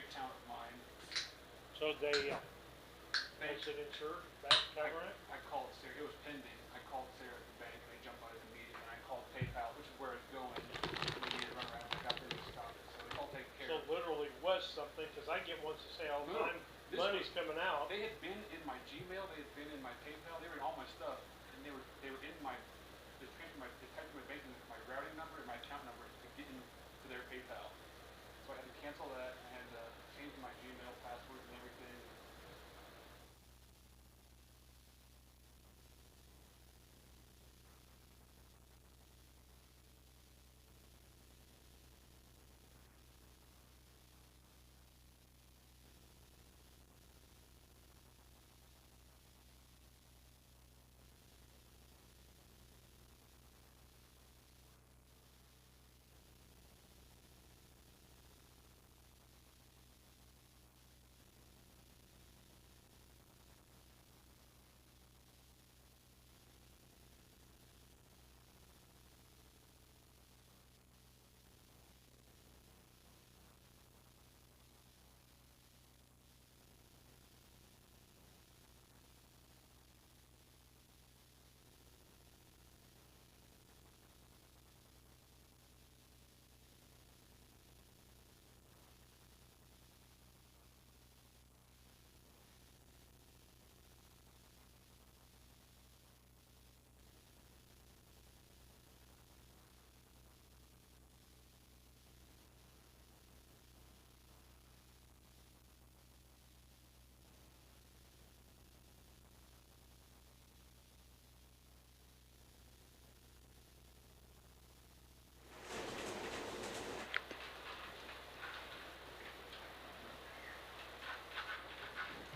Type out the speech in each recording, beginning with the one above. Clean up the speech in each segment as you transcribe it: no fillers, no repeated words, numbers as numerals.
account of mine. So they is it insured? That covering it? I called Sarah. It was pending. I called Sarah at the bank, and they jumped out of the meeting, and I called PayPal, which is where it's going. We need to run around. I got there to stop it, so it's all taken care So of. literally was something, because I get ones to say all the time, money's coming out. They had been in my Gmail. They had been in my PayPal. They were in all my stuff, and they were in my. They typed my bank, my routing number and my account number to get into their PayPal. So I had to cancel that. I had to change my Gmail password and everything.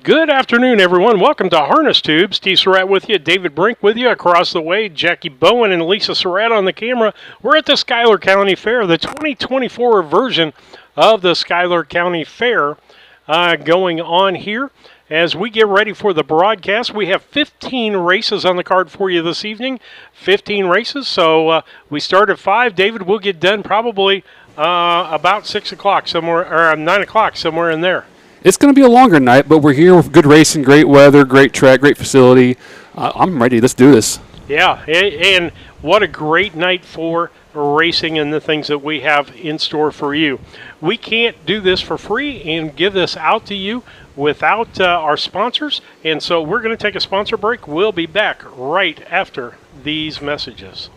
Good afternoon, everyone. Welcome to Harness Tubes. Steve Surratt with you, David Brink with you across the way, Jackie Bowen and Lisa Surratt on the camera. We're at the Schuyler County Fair, the 2024 version of the Schuyler County Fair going on here. As we get ready for the broadcast, we have 15 races on the card for you this evening. 15 races, so we start at 5. David, we'll get done probably about 6 o'clock somewhere, or 9 o'clock somewhere in there. It's going to be a longer night, but we're here with good racing, great weather, great track, great facility. I'm ready. Let's do this. Yeah, and what a great night for racing and the things that we have in store for you. We can't do this for free and give this out to you without our sponsors, and so we're going to take a sponsor break. We'll be back right after these messages.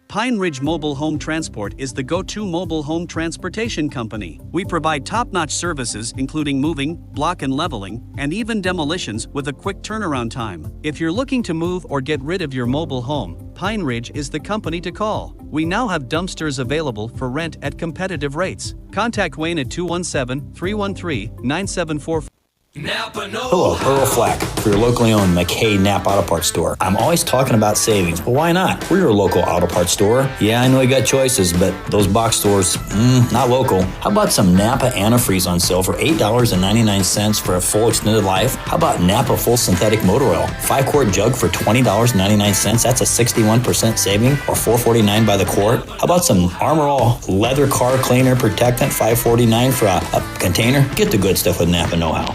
Pine Ridge Mobile Home Transport is the go-to mobile home transportation company. We provide top-notch services including moving, block and leveling, and even demolitions with a quick turnaround time. If you're looking to move or get rid of your mobile home, Pine Ridge is the company to call. We now have dumpsters available for rent at competitive rates. Contact Wayne at 217-313-9744. Napa Know. Hello, Earl Flack for your locally owned McKay Napa Auto Parts store. I'm always talking about savings, but why not? We're your local auto parts store. Yeah, I know you got choices, but those box stores, not local. How about some Napa antifreeze on sale for $8.99 for a full extended life? How about Napa full synthetic motor oil? 5-quart jug for $20.99. That's a 61% saving, or $4.49 by the quart. How about some Armor All leather car cleaner protectant, $5.49 for a container? Get the good stuff with Napa Know-How.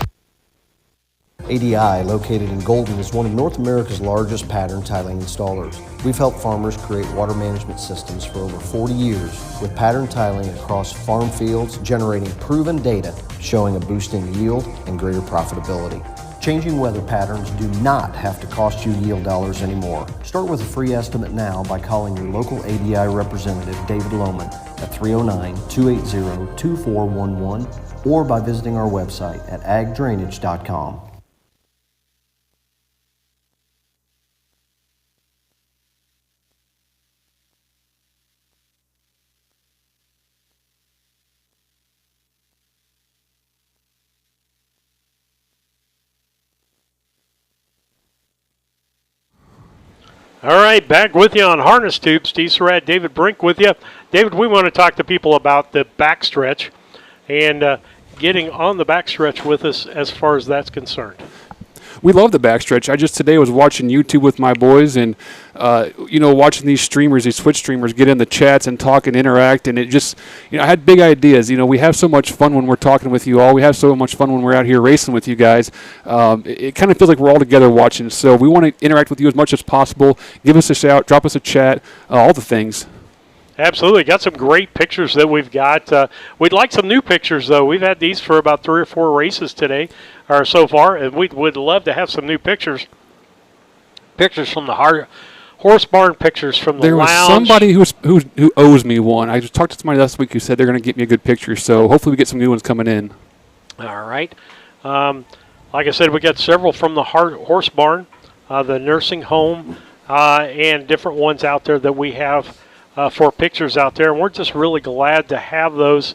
ADI, located in Golden, is one of North America's largest pattern tiling installers. We've helped farmers create water management systems for over 40 years with pattern tiling across farm fields, generating proven data showing a boost in yield and greater profitability. Changing weather patterns do not have to cost you yield dollars anymore. Start with a free estimate now by calling your local ADI representative, David Lohman, at 309-280-2411 or by visiting our website at agdrainage.com. All right, back with you on Harness Tubes. Steve Surratt, David Brink with you. David, we want to talk to people about the backstretch and getting on the backstretch with us as far as that's concerned. we love the backstretch. I just today was watching YouTube with my boys and, watching these streamers, these Twitch streamers get in the chats and talk and interact. And it just, I had big ideas. We have so much fun when we're talking with you all. We have so much fun when we're out here racing with you guys. It kind of feels like we're all together watching. So we want to interact with you as much as possible. Give us a shout, drop us a chat, all the things. Absolutely. Got some great pictures that we've got. We'd like some new pictures, though. We've had these for about 3 or 4 races today, or so far, and we would love to have some new pictures. Pictures from the horse barn, pictures from the lounge. There was somebody who owes me one. I just talked to somebody last week who said they're going to get me a good picture, so hopefully we get some new ones coming in. All right. Like I said, we got several from the horse barn, the nursing home, and different ones out there that we have for pictures out there, and we're just really glad to have those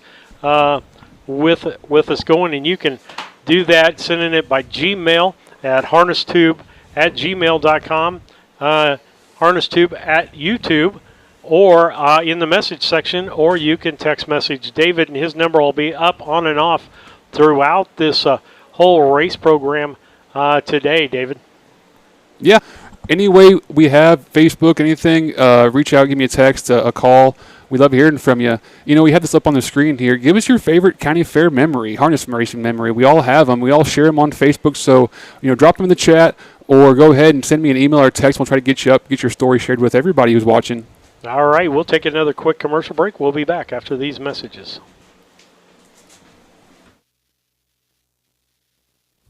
with us going. And you can do that sending it by Gmail at harnesstube@gmail.com, harnesstube@YouTube, or in the message section, or you can text message David, and his number will be up on and off throughout this whole race program today, David. Yeah. Any way we have, Facebook, anything, reach out, give me a text, a call. We love hearing from you. We have this up on the screen here. Give us your favorite county fair memory, harness racing memory. We all have them. We all share them on Facebook. So, drop them in the chat or go ahead and send me an email or a text. We'll try to get you up, get your story shared with everybody who's watching. All right. We'll take another quick commercial break. We'll be back after these messages.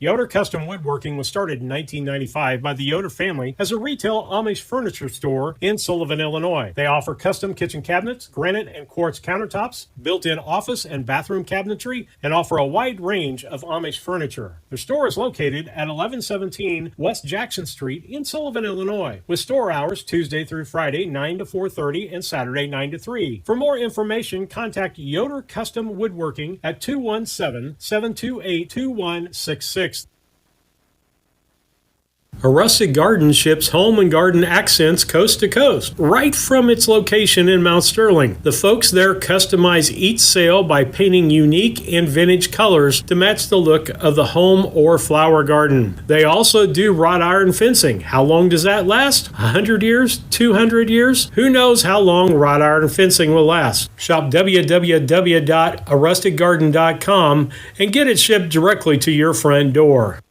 Yoder Custom Woodworking was started in 1995 by the Yoder family as a retail Amish furniture store in Sullivan, Illinois. They offer custom kitchen cabinets, granite and quartz countertops, built-in office and bathroom cabinetry, and offer a wide range of Amish furniture. Their store is located at 1117 West Jackson Street in Sullivan, Illinois, with store hours Tuesday through Friday 9 to 4:30 and Saturday 9 to 3. For more information, contact Yoder Custom Woodworking at 217-728-2166. A Rustic Garden ships home and garden accents coast to coast, right from its location in Mount Sterling. The folks there customize each sail by painting unique and vintage colors to match the look of the home or flower garden. They also do wrought iron fencing. How long does that last? 100 years? 200 years? Who knows how long wrought iron fencing will last? Shop www.arusticgarden.com and get it shipped directly to your front door.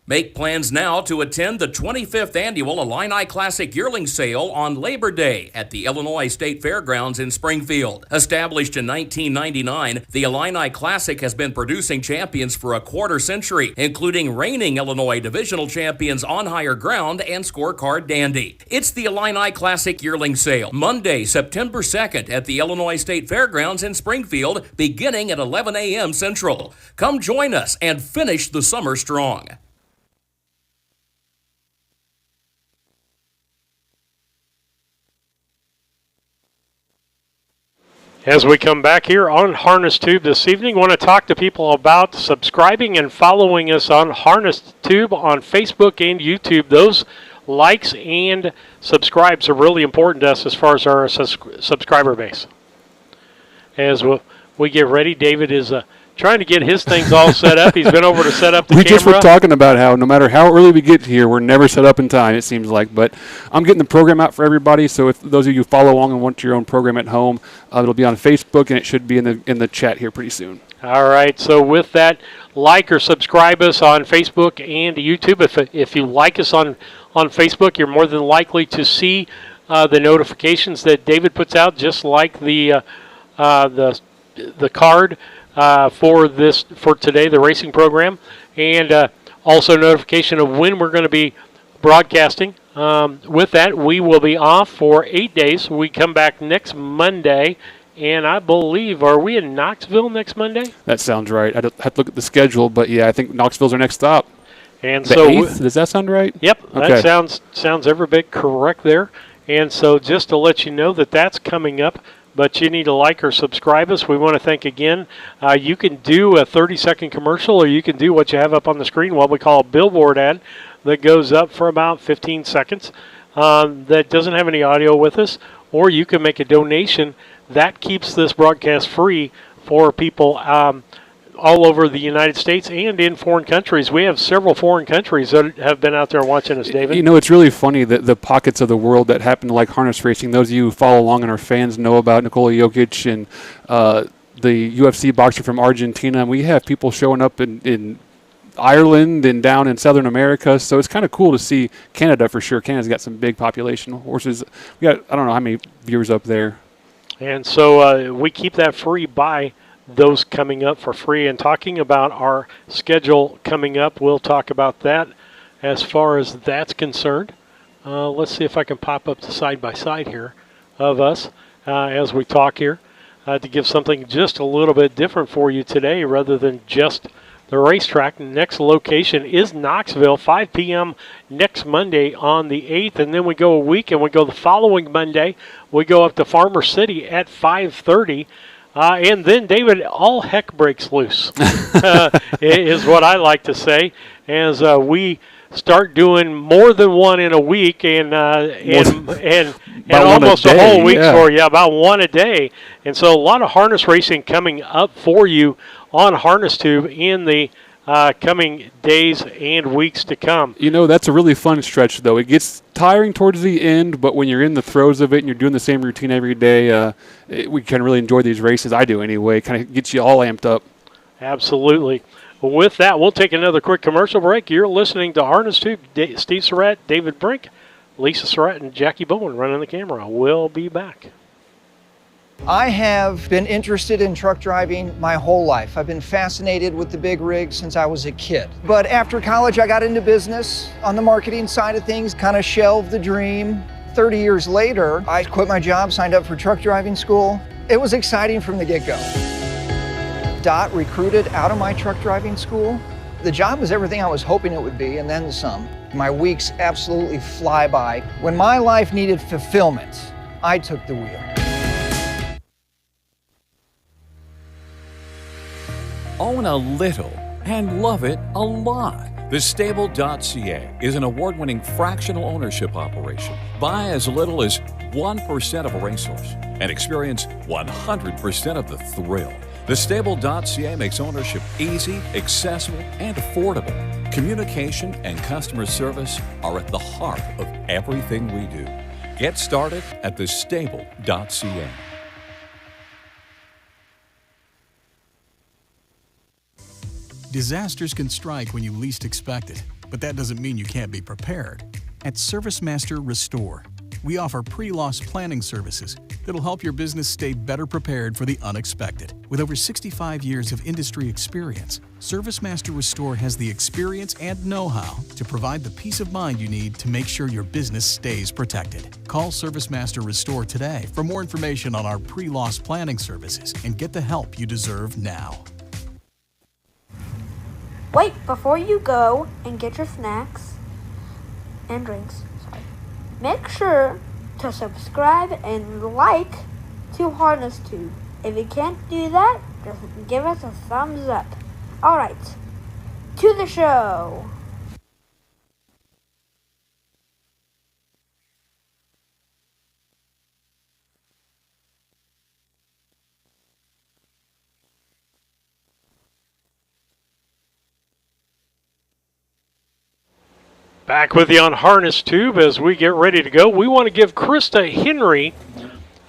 Make plans now to attend the 25th Annual Illini Classic Yearling Sale on Labor Day at the Illinois State Fairgrounds in Springfield. Established in 1999, the Illini Classic has been producing champions for a quarter century, including reigning Illinois Divisional Champions On Higher Ground and Scorecard Dandy. It's the Illini Classic Yearling Sale, Monday, September 2nd at the Illinois State Fairgrounds in Springfield, beginning at 11 a.m. Central. Come join us and finish the summer strong. As we come back here on Harness Tube this evening, I want to talk to people about subscribing and following us on Harness Tube on Facebook and YouTube. Those likes and subscribes are really important to us as far as our subscriber base. As we get ready, David is trying to get his things all set up. He's been over to set up the camera. We just were talking about how no matter how early we get here, we're never set up in time, it seems like. But I'm getting the program out for everybody, so if those of you follow along and want your own program at home, it'll be on Facebook, and it should be in the chat here pretty soon. All right, so with that, like or subscribe us on Facebook and YouTube. If you like us on Facebook, you're more than likely to see the notifications that David puts out, just like the card for today, the racing program, and also notification of when we're going to be broadcasting. With that, we will be off for 8 days. We come back next Monday, and I believe, are we in Knoxville next Monday? That sounds right. I'd have to look at the schedule, but yeah, I think Knoxville's our next stop. And the so 8th? Does that sound right? Yep, okay. That sounds every bit correct there. And so just to let you know that that's coming up, but you need to like or subscribe us. We want to thank again. You can do a 30-second commercial, or you can do what you have up on the screen, what we call a billboard ad, that goes up for about 15 seconds that doesn't have any audio with us, or you can make a donation. That keeps this broadcast free for people all over the United States and in foreign countries. We have several foreign countries that have been out there watching us, David. You know, it's really funny that the pockets of the world that happen to like harness racing, those of you who follow along and are fans know about Nikola Jokic and the UFC boxer from Argentina. And we have people showing up in Ireland and down in Southern America. So it's kind of cool to see Canada for sure. Canada's got some big population horses. We got, I don't know how many viewers up there. And so we keep that free by those coming up for free. And talking about our schedule coming up, we'll talk about that as far as that's concerned. Let's see if I can pop up the side-by-side here of us as we talk here to give something just a little bit different for you today rather than just the racetrack. Next location is Knoxville, 5 p.m. next Monday on the 8th, and then we go a week, and we go the following Monday. We go up to Farmer City at 5:30, and then, David, all heck breaks loose, is what I like to say, as we start doing more than one in a week and almost a whole week for you, about one a day. And so a lot of harness racing coming up for you on Harness Tube in the coming days and weeks to come. You know, that's a really fun stretch, though. It gets tiring towards the end, but when you're in the throes of it and you're doing the same routine every day, we can really enjoy these races. I do anyway. It kind of gets you all amped up. Absolutely. With that, we'll take another quick commercial break. You're listening to Harness Tube. Steve Surratt, David Brink, Lisa Surratt, and Jackie Bowen running the camera. We'll be back. I have been interested in truck driving my whole life. I've been fascinated with the big rig since I was a kid. But after college, I got into business on the marketing side of things, kind of shelved the dream. 30 years later, I quit my job, signed up for truck driving school. It was exciting from the get-go. Dot recruited out of my truck driving school. The job was everything I was hoping it would be, and then some. My weeks absolutely fly by. When my life needed fulfillment, I took the wheel. Own a little and love it a lot. TheStable.ca is an award-winning fractional ownership operation. Buy as little as 1% of a racehorse and experience 100% of the thrill. TheStable.ca makes ownership easy, accessible, and affordable. Communication and customer service are at the heart of everything we do. Get started at TheStable.ca. Disasters can strike when you least expect it, but that doesn't mean you can't be prepared. At ServiceMaster Restore, we offer pre-loss planning services that'll help your business stay better prepared for the unexpected. With over 65 years of industry experience, ServiceMaster Restore has the experience and know-how to provide the peace of mind you need to make sure your business stays protected. Call ServiceMaster Restore today for more information on our pre-loss planning services and get the help you deserve now. Wait, before you go and get your snacks and drinks, make sure to subscribe and like to Harness Tube. If you can't do that, just give us a thumbs up. Alright, to the show. Back with you on Harness Tube as we get ready to go. We want to give Krista Henry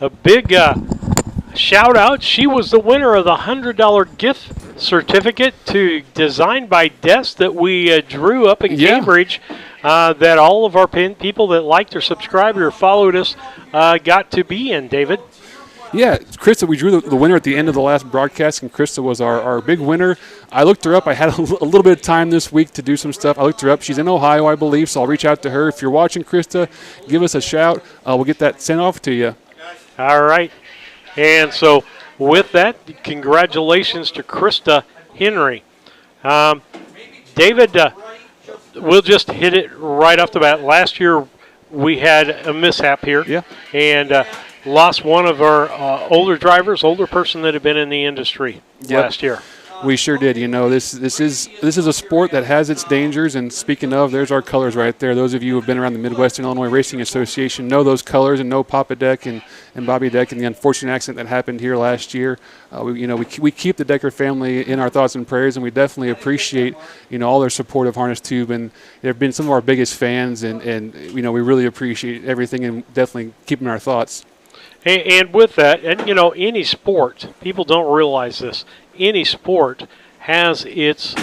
a big shout out. She was the winner of the $100 gift certificate to Design by Desk that we drew up in Cambridge, that all of our people that liked or subscribed or followed us got to be in, David. Yeah, Krista, we drew the winner at the end of the last broadcast, and Krista was our big winner. I looked her up. I had a little bit of time this week to do some stuff. I looked her up. She's in Ohio, I believe, so I'll reach out to her. If you're watching, Krista, give us a shout. We'll get that sent off to you. All right. And so with that, congratulations to Krista Henry. David, we'll just hit it right off the bat. Last year we had a mishap here. And lost one of our older drivers, older person that had been in the industry last year. We sure did. You know, this is a sport that has its dangers. And speaking of, there's our colors right there. Those of you who have been around the Midwestern Illinois Racing Association know those colors and know Papa Deck and Bobby Deck and the unfortunate accident that happened here last year. We keep the Decker family in our thoughts and prayers, and we definitely appreciate all their support of Harness Tube, and they've been some of our biggest fans, and we really appreciate everything and definitely keep them in our thoughts. And with that, and any sport, people don't realize this. Any sport has its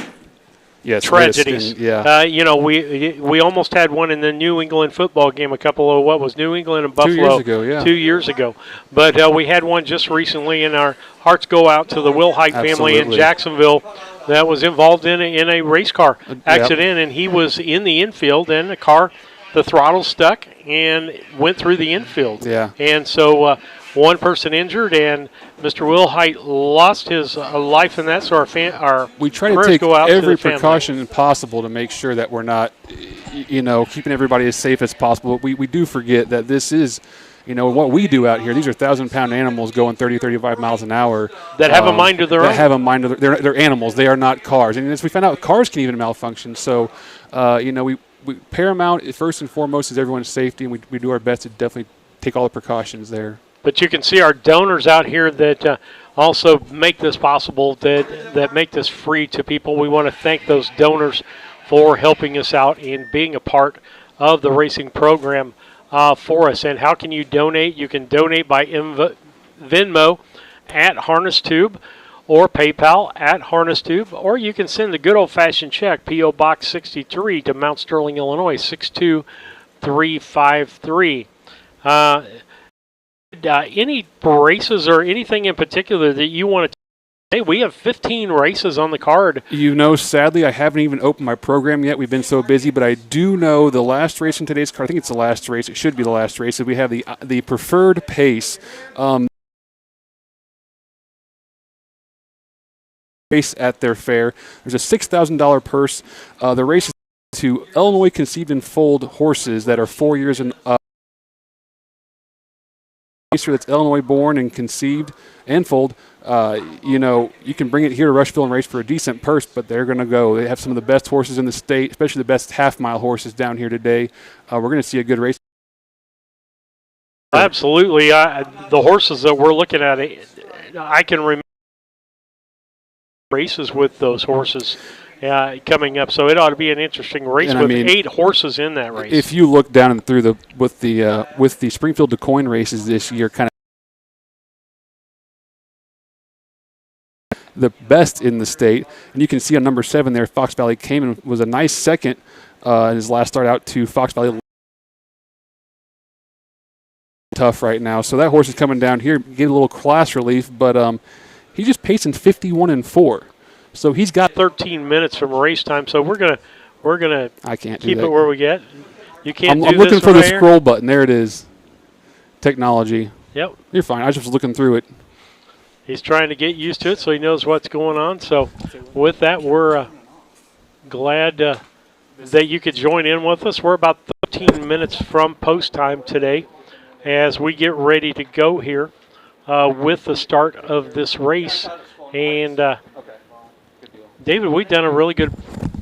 tragedies. We almost had one in the New England football game. New England and Buffalo 2 years ago. But we had one just recently, and our hearts go out to the Wilhite family in Jacksonville that was involved in a race car accident, and he was in the infield, and the throttle stuck and went through the infield. Yeah. And so one person injured, and Mr. Wilhite lost his life in that. So we try to take every precaution possible to make sure that we're not, keeping everybody as safe as possible. But we do forget that this is, what we do out here. These are 1,000-pound animals going 30, 35 miles an hour. That have a mind of their own. That have a mind of their own. They're animals. They are not cars. And as we found out, cars can even malfunction. So, we paramount first and foremost is everyone's safety, and we do our best to definitely take all the precautions there. But you can see our donors out here that also make this possible, that make this free to people. We want to thank those donors for helping us out and being a part of the racing program for us. And how can you donate? You can donate by Venmo at Harness Tube, or PayPal at Harness Tube, or you can send the good old-fashioned check, P.O. Box 63, to Mount Sterling, Illinois, 62353. Any races or anything in particular that you want to Hey, we have 15 races on the card. Sadly, I haven't even opened my program yet. We've been so busy, but I do know the last race in today's card. I think it's the last race. It should be the last race. We have the preferred pace. Race at their fair. There's a $6,000 purse. The race is to Illinois conceived and foaled horses that are 4 years and that's Illinois born and conceived and foaled. You can bring it here to Rushville and race for a decent purse, but they're going to go. They have some of the best horses in the state, especially the best half-mile horses down here today. We're going to see a good race. Absolutely. The horses that we're looking at, I can remember races with those horses coming up, so it ought to be an interesting race with 8 horses in that race. If you look down and through with the Springfield DuQuoin races this year, kind of the best in the state, and you can see on number 7 there, Fox Valley Cayman was a nice second in his last start out to Fox Valley. Tough right now, so that horse is coming down here, get a little class relief, but he's just pacing 51-4. So he's got 13 minutes from race time. So we're gonna I can't keep do that. it where we get. You can't. I'm looking for the scroll button. There it is. Technology. Yep. You're fine. I was just looking through it. He's trying to get used to it, so he knows what's going on. So with that, we're glad that you could join in with us. We're about 13 minutes from post time today, as we get ready to go here with the start of this race. And David, we've done a really good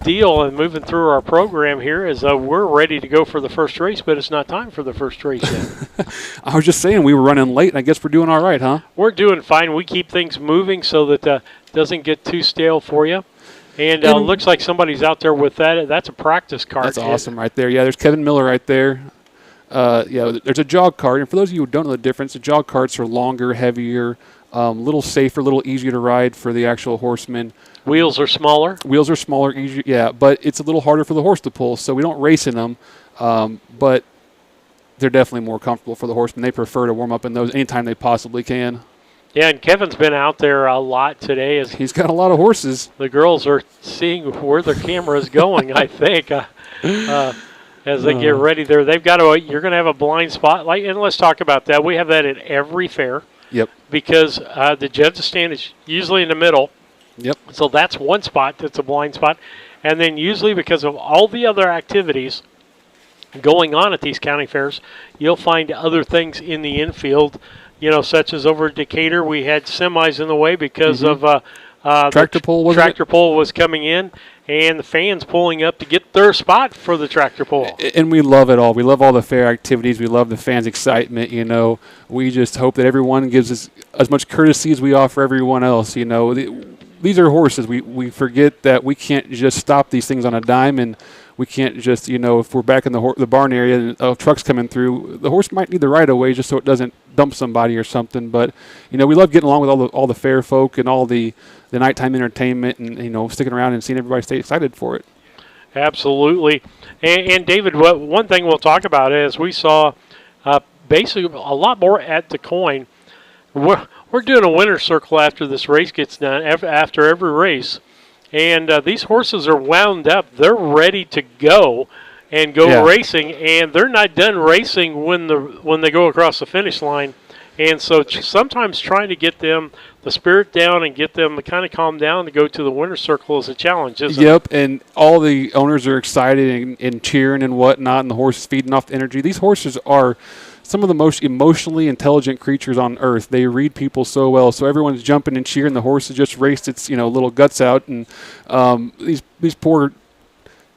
deal in moving through our program here as we're ready to go for the first race, but it's not time for the first race yet. I was just saying we were running late, and I guess we're doing all right, huh? We're doing fine. We keep things moving so that it doesn't get too stale for you. And looks like somebody's out there with that. That's a practice cart. That's awesome right there. Yeah, there's Kevin Miller right there. There's a jog cart. And for those of you who don't know the difference, the jog carts are longer, heavier, a little safer, a little easier to ride for the actual horsemen. Wheels are smaller? Wheels are smaller, easier, yeah, but it's a little harder for the horse to pull, so we don't race in them, but they're definitely more comfortable for the horsemen. They prefer to warm up in those anytime they possibly can. Yeah, and Kevin's been out there a lot today. As he's got a lot of horses. The girls are seeing where their camera is going, I think, as they get ready there. They've got you're going to have a blind spotlight, and let's talk about that. We have that at every fair. Yep. Because the judges stand is usually in the middle. Yep. So that's one spot that's a blind spot. And then usually because of all the other activities going on at these county fairs, you'll find other things in the infield, such as over at Decatur, we had semis in the way because of Tractor pull, wasn't Tractor pull was coming in, and the fans pulling up to get their spot for the tractor pull. And we love it all. We love all the fair activities. We love the fans' excitement. You know, we just hope that everyone gives us as much courtesy as we offer everyone else. You know, these are horses. We forget that we can't just stop these things on a dime, and we can't just, you know, if we're back in the barn area and a truck's coming through, the horse might need the right of way just so it doesn't dump somebody or something. But, you know, we love getting along with all the fair folk and all the nighttime entertainment, and, you know, sticking around and seeing everybody stay excited for it. Absolutely. And David, one thing we'll talk about is we saw basically a lot more at the coin. We're doing a winner's circle after this race gets done, after every race. And these horses are wound up. They're ready to go and go racing, and they're not done racing when they go across the finish line. And so sometimes trying to get them the spirit down and get them to kind of calm down to go to the winner's circle is a challenge, isn't it? Yep, and all the owners are excited and cheering and whatnot, and the horses feeding off the energy. These horses are some of the most emotionally intelligent creatures on earth. They read people so well, so everyone's jumping and cheering. The horse has just raced its little guts out, and these poor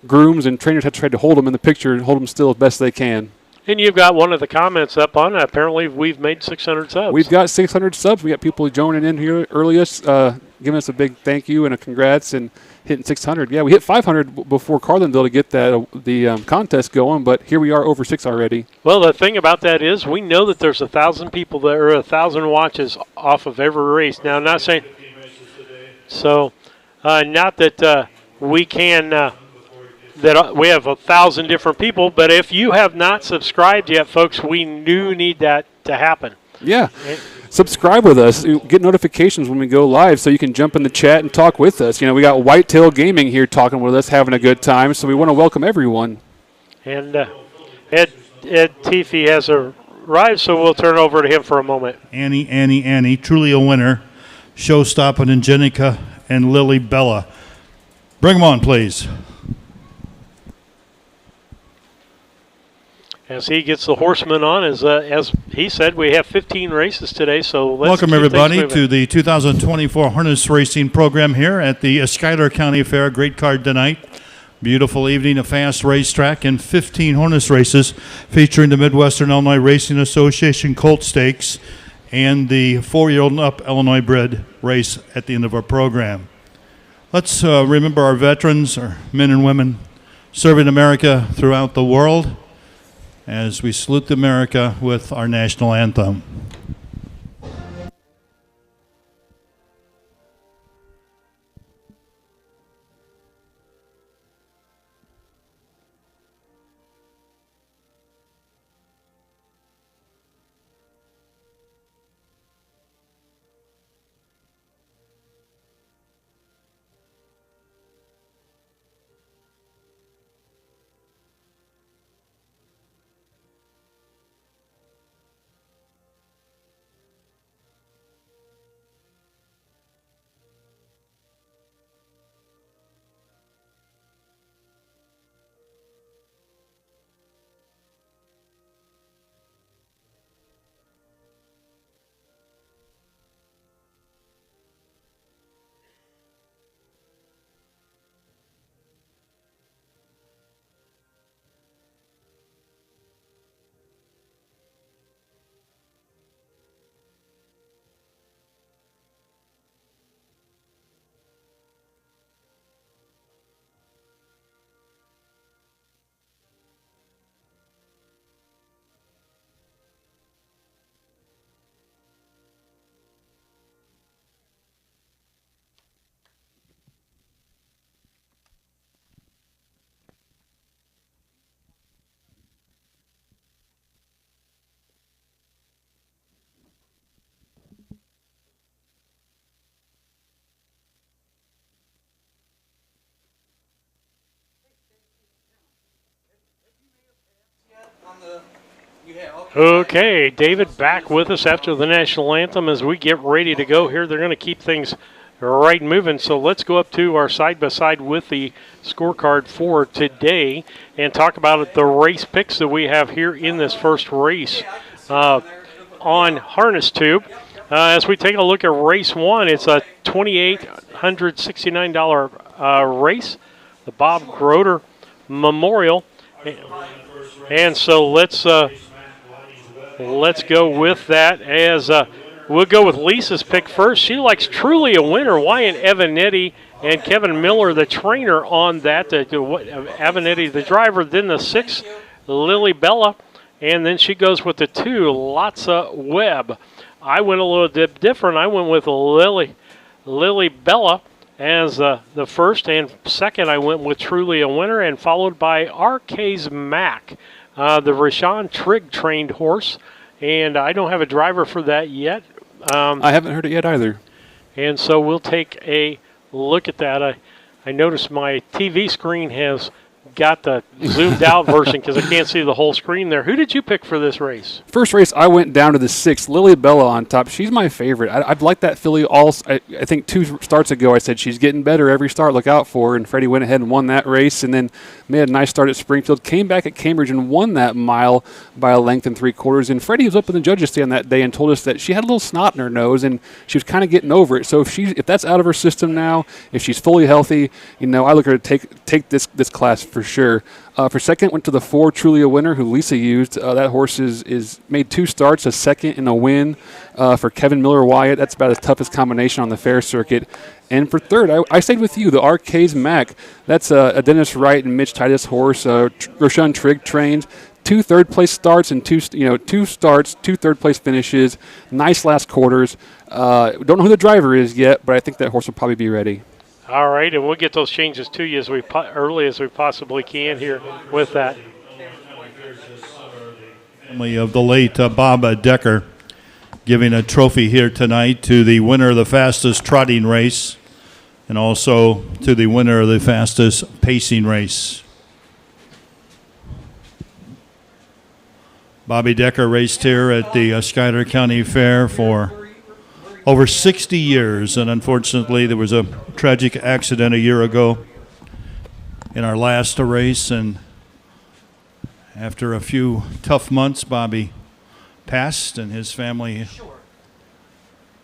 grooms and trainers have tried to hold them in the picture and hold them still as best they can. And you've got one of the comments up on it. Apparently, we've made 600 subs. We've got 600 subs. We got people joining in here earliest, giving us a big thank you and a congrats, and hitting 600. Yeah, we hit 500 before Carlinville to get the contest going, but here we are over 6 already. Well, the thing about that is we know that there's 1,000 people that are 1,000 watches off of every race. Now, I'm not saying so. Not that we can. That we have 1,000 different people, but if you have not subscribed yet, folks, we do need that to happen. Yeah. Subscribe with us. Get notifications when we go live so you can jump in the chat and talk with us. You know, we got Whitetail Gaming here talking with us, having a good time, so we want to welcome everyone. And Ed Teefy has arrived, so we'll turn it over to him for a moment. Annie, truly a winner. Show-stopping Angenica and Lily Bella. Bring them on, please. As he gets the horsemen on, as he said, we have 15 races today, so let's welcome everybody to the 2024 harness racing program here at the Schuyler County Fair. Great card tonight. Beautiful evening, a fast racetrack, and 15 harness races featuring the Midwestern Illinois Racing Association Colt Stakes and the 4-year-old and up Illinois bred race at the end of our program. Let's remember our veterans, our men and women serving America throughout the world, as we salute America with our national anthem. Okay, David back with us after the national anthem as we get ready to go here. They're going to keep things right moving, so let's go up to our side-by-side with the scorecard for today and talk about the race picks that we have here in this first race on Harness Tube. As we take a look at race 1, it's a $2,869 race, the Bob Groder Memorial. And so let's go with that as we'll go with Lisa's pick first. She likes Truly a Winner. Wyatt Evanetti and Kevin Miller, the trainer on that. Evanetti, the driver. Then the 6, Lily Bella. And then she goes with the 2, Lotsa Webb. I went a little bit different. I went with Lily Bella as the first, and second I went with Truly a Winner, and followed by RK's Mac, the Rashawn Trigg trained horse. And I don't have a driver for that yet. I haven't heard it yet either. And so we'll take a look at that. I noticed my TV screen has got the zoomed out version because I can't see the whole screen there. Who did you pick for this race? First race, I went down to the 6, Lily Bella on top. She's my favorite. I've liked that filly I think 2 starts ago I said she's getting better every start. Look out for her. And Freddie went ahead and won that race, and then made a nice start at Springfield. Came back at Cambridge and won that mile by a length and 3/4. And Freddie was up in the judges' stand that day and told us that she had a little snot in her nose and she was kind of getting over it. So if that's out of her system now, if she's fully healthy, I look at her to take this class for sure. For second, went to the 4, Truly a Winner, who Lisa used. That horse is made 2 starts, a second and a win for Kevin Miller Wyatt. That's about the toughest combination on the fair circuit. And for third, I stayed with you, the RK's Mac. That's a Dennis Wright and Mitch Titus horse. Roshan Trigg trained. 2 third-place starts and 2 starts, 2 third-place finishes. Nice last quarters. Don't know who the driver is yet, but I think that horse will probably be ready. All right, and we'll get those changes to you as early as we possibly can here with that. Family of the late Bob Decker giving a trophy here tonight to the winner of the fastest trotting race and also to the winner of the fastest pacing race. Bobby Decker raced here at the Schuyler County Fair for over 60 years, and unfortunately there was a tragic accident a year ago in our last race, and after a few tough months, Bobby passed, and his family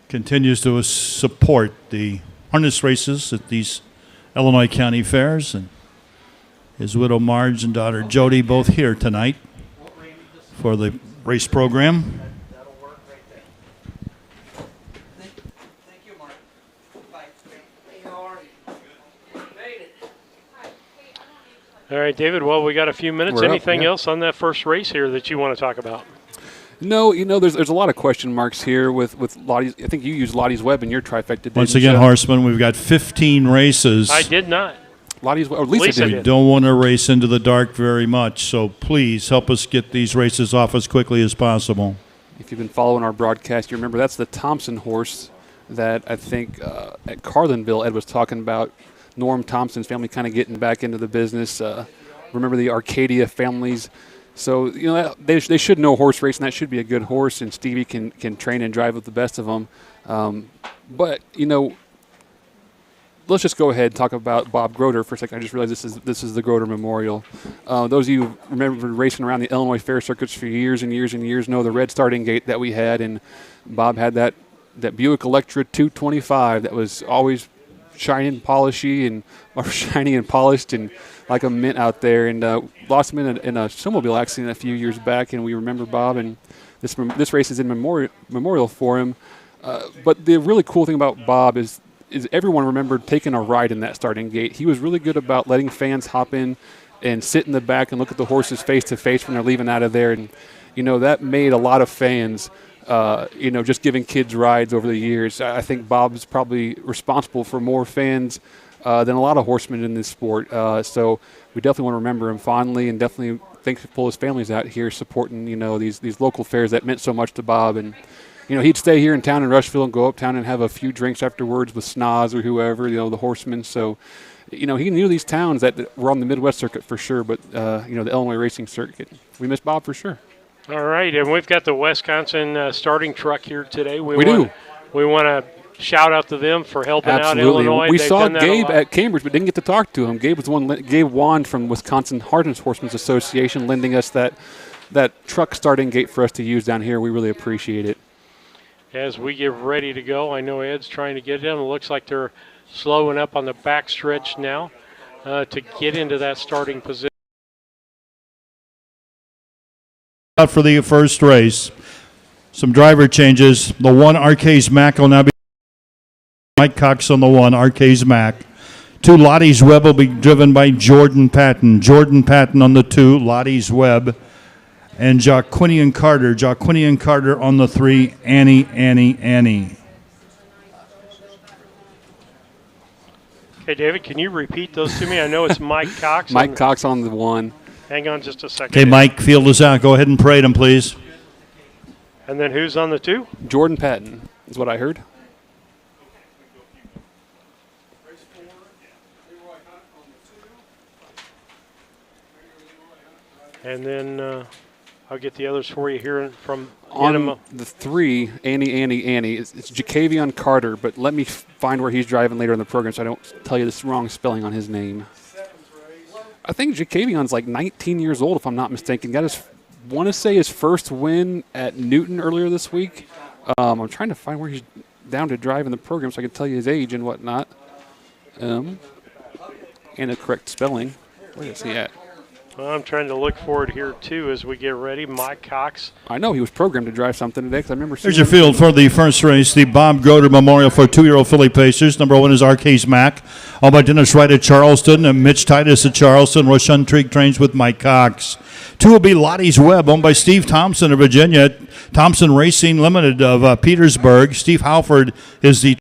continues to support the harness races at these Illinois County Fairs, and his widow Marge and daughter Jody both here tonight for the race program. All right, David, well, we got a few minutes. We're Anything up, yeah. else on that first race here that you want to talk about? No, there's a lot of question marks here with Lottie's. I think you used Lottie's Web in your trifecta. Once again, Horseman, we've got 15 races. I did not. Lottie's Web, or Lisa did. We don't want to race into the dark very much, so please help us get these races off as quickly as possible. If you've been following our broadcast, you remember that's the Thompson horse that I think at Carlinville Ed was talking about. Norm Thompson's family kind of getting back into the business. Remember the Arcadia families. So, they should know horse racing. That should be a good horse, and Stevie can train and drive with the best of them. But, let's just go ahead and talk about Bob Groder for a second. I just realized this is the Groder Memorial. Those of you who remember racing around the Illinois fair circuits for years and years and years know the red starting gate that we had, and Bob had that Buick Electra 225 that was always shiny and polished and like a mint out there, and lost him in a snowmobile accident a few years back, and we remember Bob, and this race is in memorial for him. But the really cool thing about Bob is everyone remembered taking a ride in that starting gate. He was really good about letting fans hop in and sit in the back and look at the horses face to face when they're leaving out of there, and that made a lot of fans just giving kids rides over the years. I think Bob's probably responsible for more fans than a lot of horsemen in this sport. So we definitely want to remember him fondly, and definitely thankful his family's out here supporting, these local fairs that meant so much to Bob. And, he'd stay here in town in Rushville and go uptown and have a few drinks afterwards with Snoz or whoever, the horsemen. So, he knew these towns that were on the Midwest circuit for sure, but, the Illinois racing circuit. We miss Bob for sure. All right, and we've got the Wisconsin starting truck here today. We do. We want to shout out to them for helping Absolutely. out Illinois. We They've saw done that Gabe at Cambridge, but didn't get to talk to him. Gabe was the one. Gabe Wand from Wisconsin Harness Horsemen's Association, lending us that truck starting gate for us to use down here. We really appreciate it. as we get ready to go. I know Ed's trying to get in. It looks like they're slowing up on the back stretch now to get into that starting position. Out for the first race. Some driver changes. The 1 Arcades Mac will now be Mike Cox on the 1 Arcades Mac. 2 Lottie's Web will be driven by Jordan Patton. Jordan Patton on the 2, Lottie's Web. And Jaquinian Carter. Jaquinian Carter on the 3, Annie. Okay, David, can you repeat those to me? I know it's Mike Cox. Mike Cox on the 1. Hang on just a second. Okay, Mike, field is out. Go ahead and parade him, please. And then who's on the 2? Jordan Patton is what I heard. And then I'll get the others for you here from on the 3, Annie. It's Jacavion Carter, but let me find where he's driving later in the program so I don't tell you this wrong spelling on his name. I think Jacavion's like 19 years old, if I'm not mistaken. Got his first win at Newton earlier this week. I'm trying to find where he's down to drive in the program so I can tell you his age and whatnot. And the correct spelling. Where is he at? Well, I'm trying to look for it here, too, as we get ready. Mike Cox. I know he was programmed to drive something today because I remember seeing Here's your field for the first race, the Bob Groder Memorial for 2-year-old Philly Pacers. Number 1 is Arcades Mac. All by Dennis Wright at Charleston and Mitch Titus at Charleston. Rochun Trigg trains with Mike Cox. 2 will be Lottie's Web, owned by Steve Thompson of Virginia. Thompson Racing Limited of Petersburg. Steve Halford is the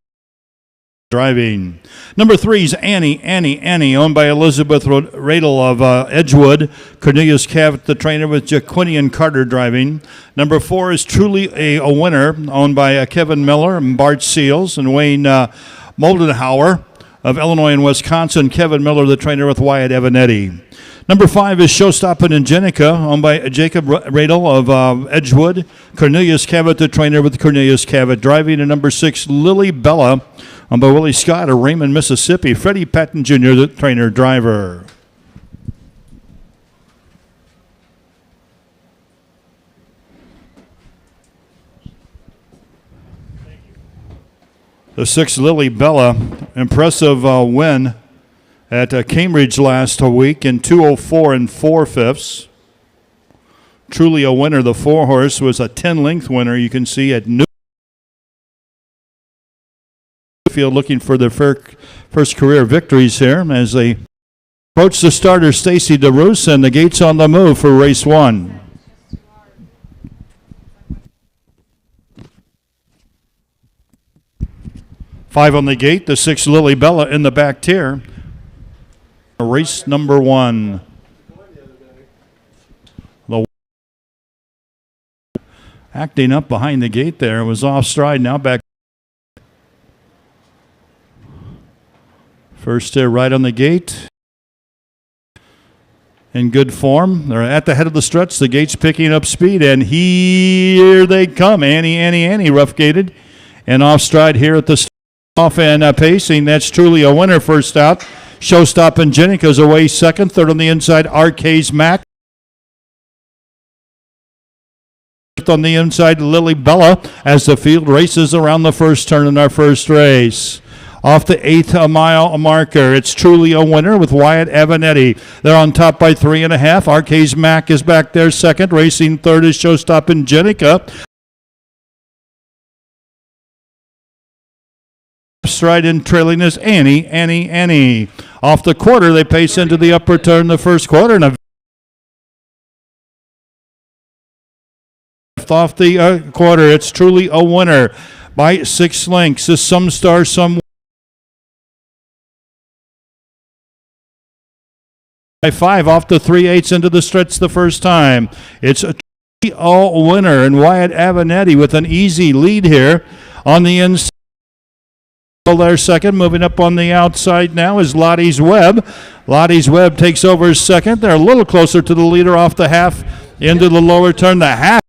driving. Number 3 is Annie, owned by Elizabeth Radel of Edgewood. Cornelius Cavett, the trainer, with Jaquinian Carter driving. Number 4 is Truly a Winner, owned by Kevin Miller and Bart Seals and Wayne Moldenhauer of Illinois and Wisconsin. Kevin Miller, the trainer, with Wyatt Evanetti. Number 5 is Showstoppin' and Jenica, owned by Jacob Radel of Edgewood. Cornelius Cavett, the trainer, with Cornelius Cavett driving. And number 6, Lily Bella, owned by Willie Scott of Raymond, Mississippi. Freddie Patton Jr., the trainer driver. The 6, Lily Bella, impressive win at Cambridge last week in 2:04 4/5. Truly a winner. The 4-horse was a 10-length winner. You can see at Newfield looking for their first career victories here as they approach the starter, Stacy DeRoos, and the gates on the move for race 1. Five on the gate, the 6, Lily Bella in the back tier. Race number 1. The acting up behind the gate there, was off stride, now back. First tier right on the gate. In good form. They're at the head of the stretch. The gate's picking up speed, and here they come. Annie, rough gated. And off stride here at the off and pacing. That's Truly a Winner first out. Showstoppin' Jenica's away second. Third on the inside, Arcades Mac. On the inside, Lily Bella, as the field races around the first turn in our first race. Off the 8th mile marker, it's Truly a Winner with Wyatt Evanetti. They're on top by 3.5. Arcades Mac is back there second. Racing third is Showstoppin' Jenica. Stride in trailing is Annie. Off the quarter, they pace into the upper turn the first quarter. And off the quarter, it's Truly a Winner by 6 lengths. Is Some Star Some by 5 off the 3/8 into the stretch the first time. It's a Truly a Winner, and Wyatt Evanetti with an easy lead here on the inside. There second. Moving up on the outside now is Lottie's Web. Lottie's Web takes over second. They're a little closer to the leader off the half into the lower turn. The half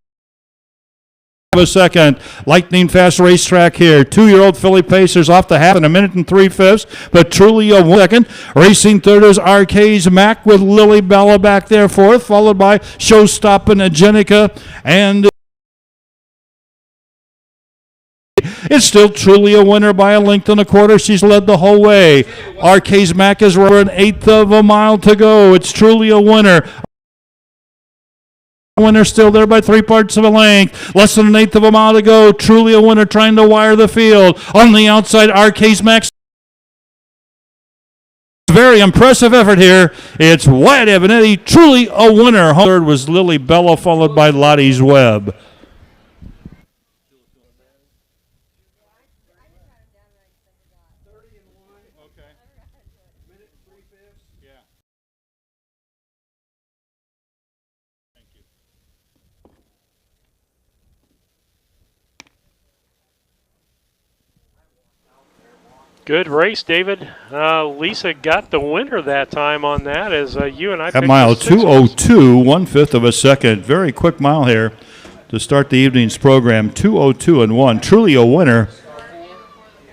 a second. Lightning fast racetrack here. 2-year-old Philly Pacers off the half in 1 minute and 3/5, but Truly a second. Racing third is Arcades Mac with Lily Bella back there fourth, followed by Showstoppin' Jenica and It's still truly a winner by a length and a quarter. She's led the whole way. RK's Mac is an eighth of a mile to go. It's truly a winner. Winner still there by 3/4 of a length. Less than an eighth of a mile to go. Truly a winner trying to wire the field. On the outside, RK's Max. Very impressive effort here. It's Wyatt Evanetti, truly a winner. Third was Lily Bella, followed by Lottie's Webb. Good race, David. Lisa got the winner that time on that as you and I At picked mile the 6s. 2:02, 1/5 of a second. Very quick mile here to start the evening's program. 2:02 and 1. Truly a winner.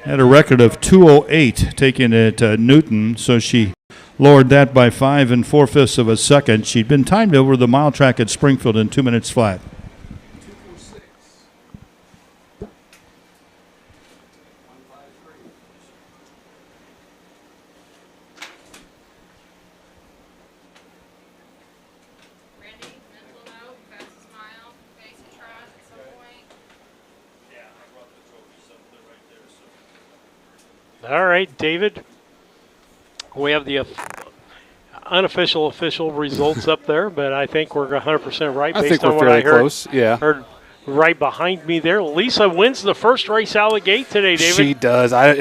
Had a record of 2:08 taking it to Newton, so she lowered that by 5 4/5 of a second. She'd been timed over the mile track at Springfield in 2 minutes flat. All right, David. We have the unofficial official results up there, but I think we're 100% right I based think on we're what fairly I heard. close. Yeah. Heard right behind me there. Lisa wins the first race out of the gate today, David. She does. I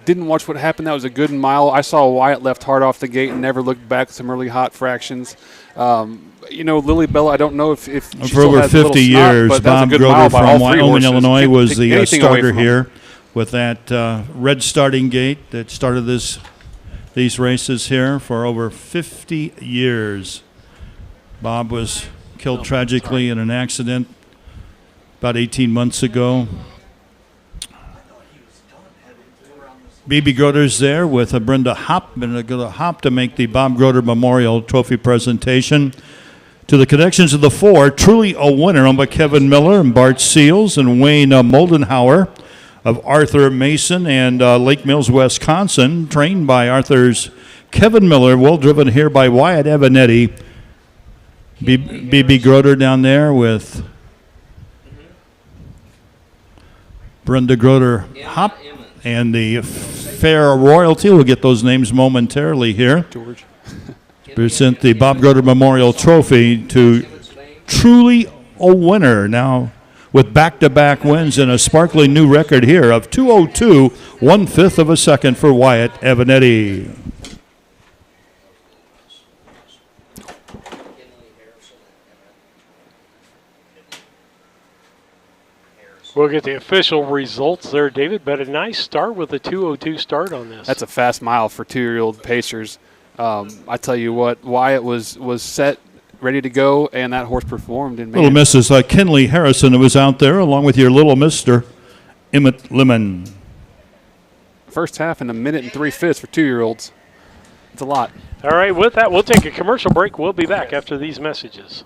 didn't watch what happened. That was a good mile. I saw Wyatt left hard off the gate and never looked back. Some really hot fractions. Lily Bella, I don't know if she For still over has a little 50 snot, years, but that was a Bob good Grover mile by all from three Wyoming, horses. Illinois Couldn't was take the anything away starter from 'em. here with that red starting gate that started these races here for over 50 years. Bob was killed tragically in an accident about 18 months ago. B.B. Groder's there with Brenda Hopp. Brenda Hopp to make the Bob Groder Memorial Trophy presentation. To the connections of the four, truly a winner owned by Kevin Miller and Bart Seals and Wayne Moldenhauer of Arthur Mason and Lake Mills, Wisconsin, trained by Arthur's Kevin Miller, well driven here by Wyatt Evanetti. B.B. Groder down there with Brenda Groder Hopp and the fair royalty. We'll get those names momentarily here. George. Present the Bob Groder Memorial Trophy to truly a winner now with back-to-back wins and a sparkling new record here of 2:02, 1/5 of a second for Wyatt Evanetti. We'll get the official results there, David, but a nice start with a 2:02 start on this. That's a fast mile for 2-year-old pacers. I tell you what, Wyatt was set, ready to go, and that horse performed. And Little Mrs. Kinley Harrison who was out there, along with your little Mr. Emmett Lemon. First half in 1 minute and 3/5 for 2-year-olds. It's a lot. All right, with that, we'll take a commercial break. We'll be back after these messages.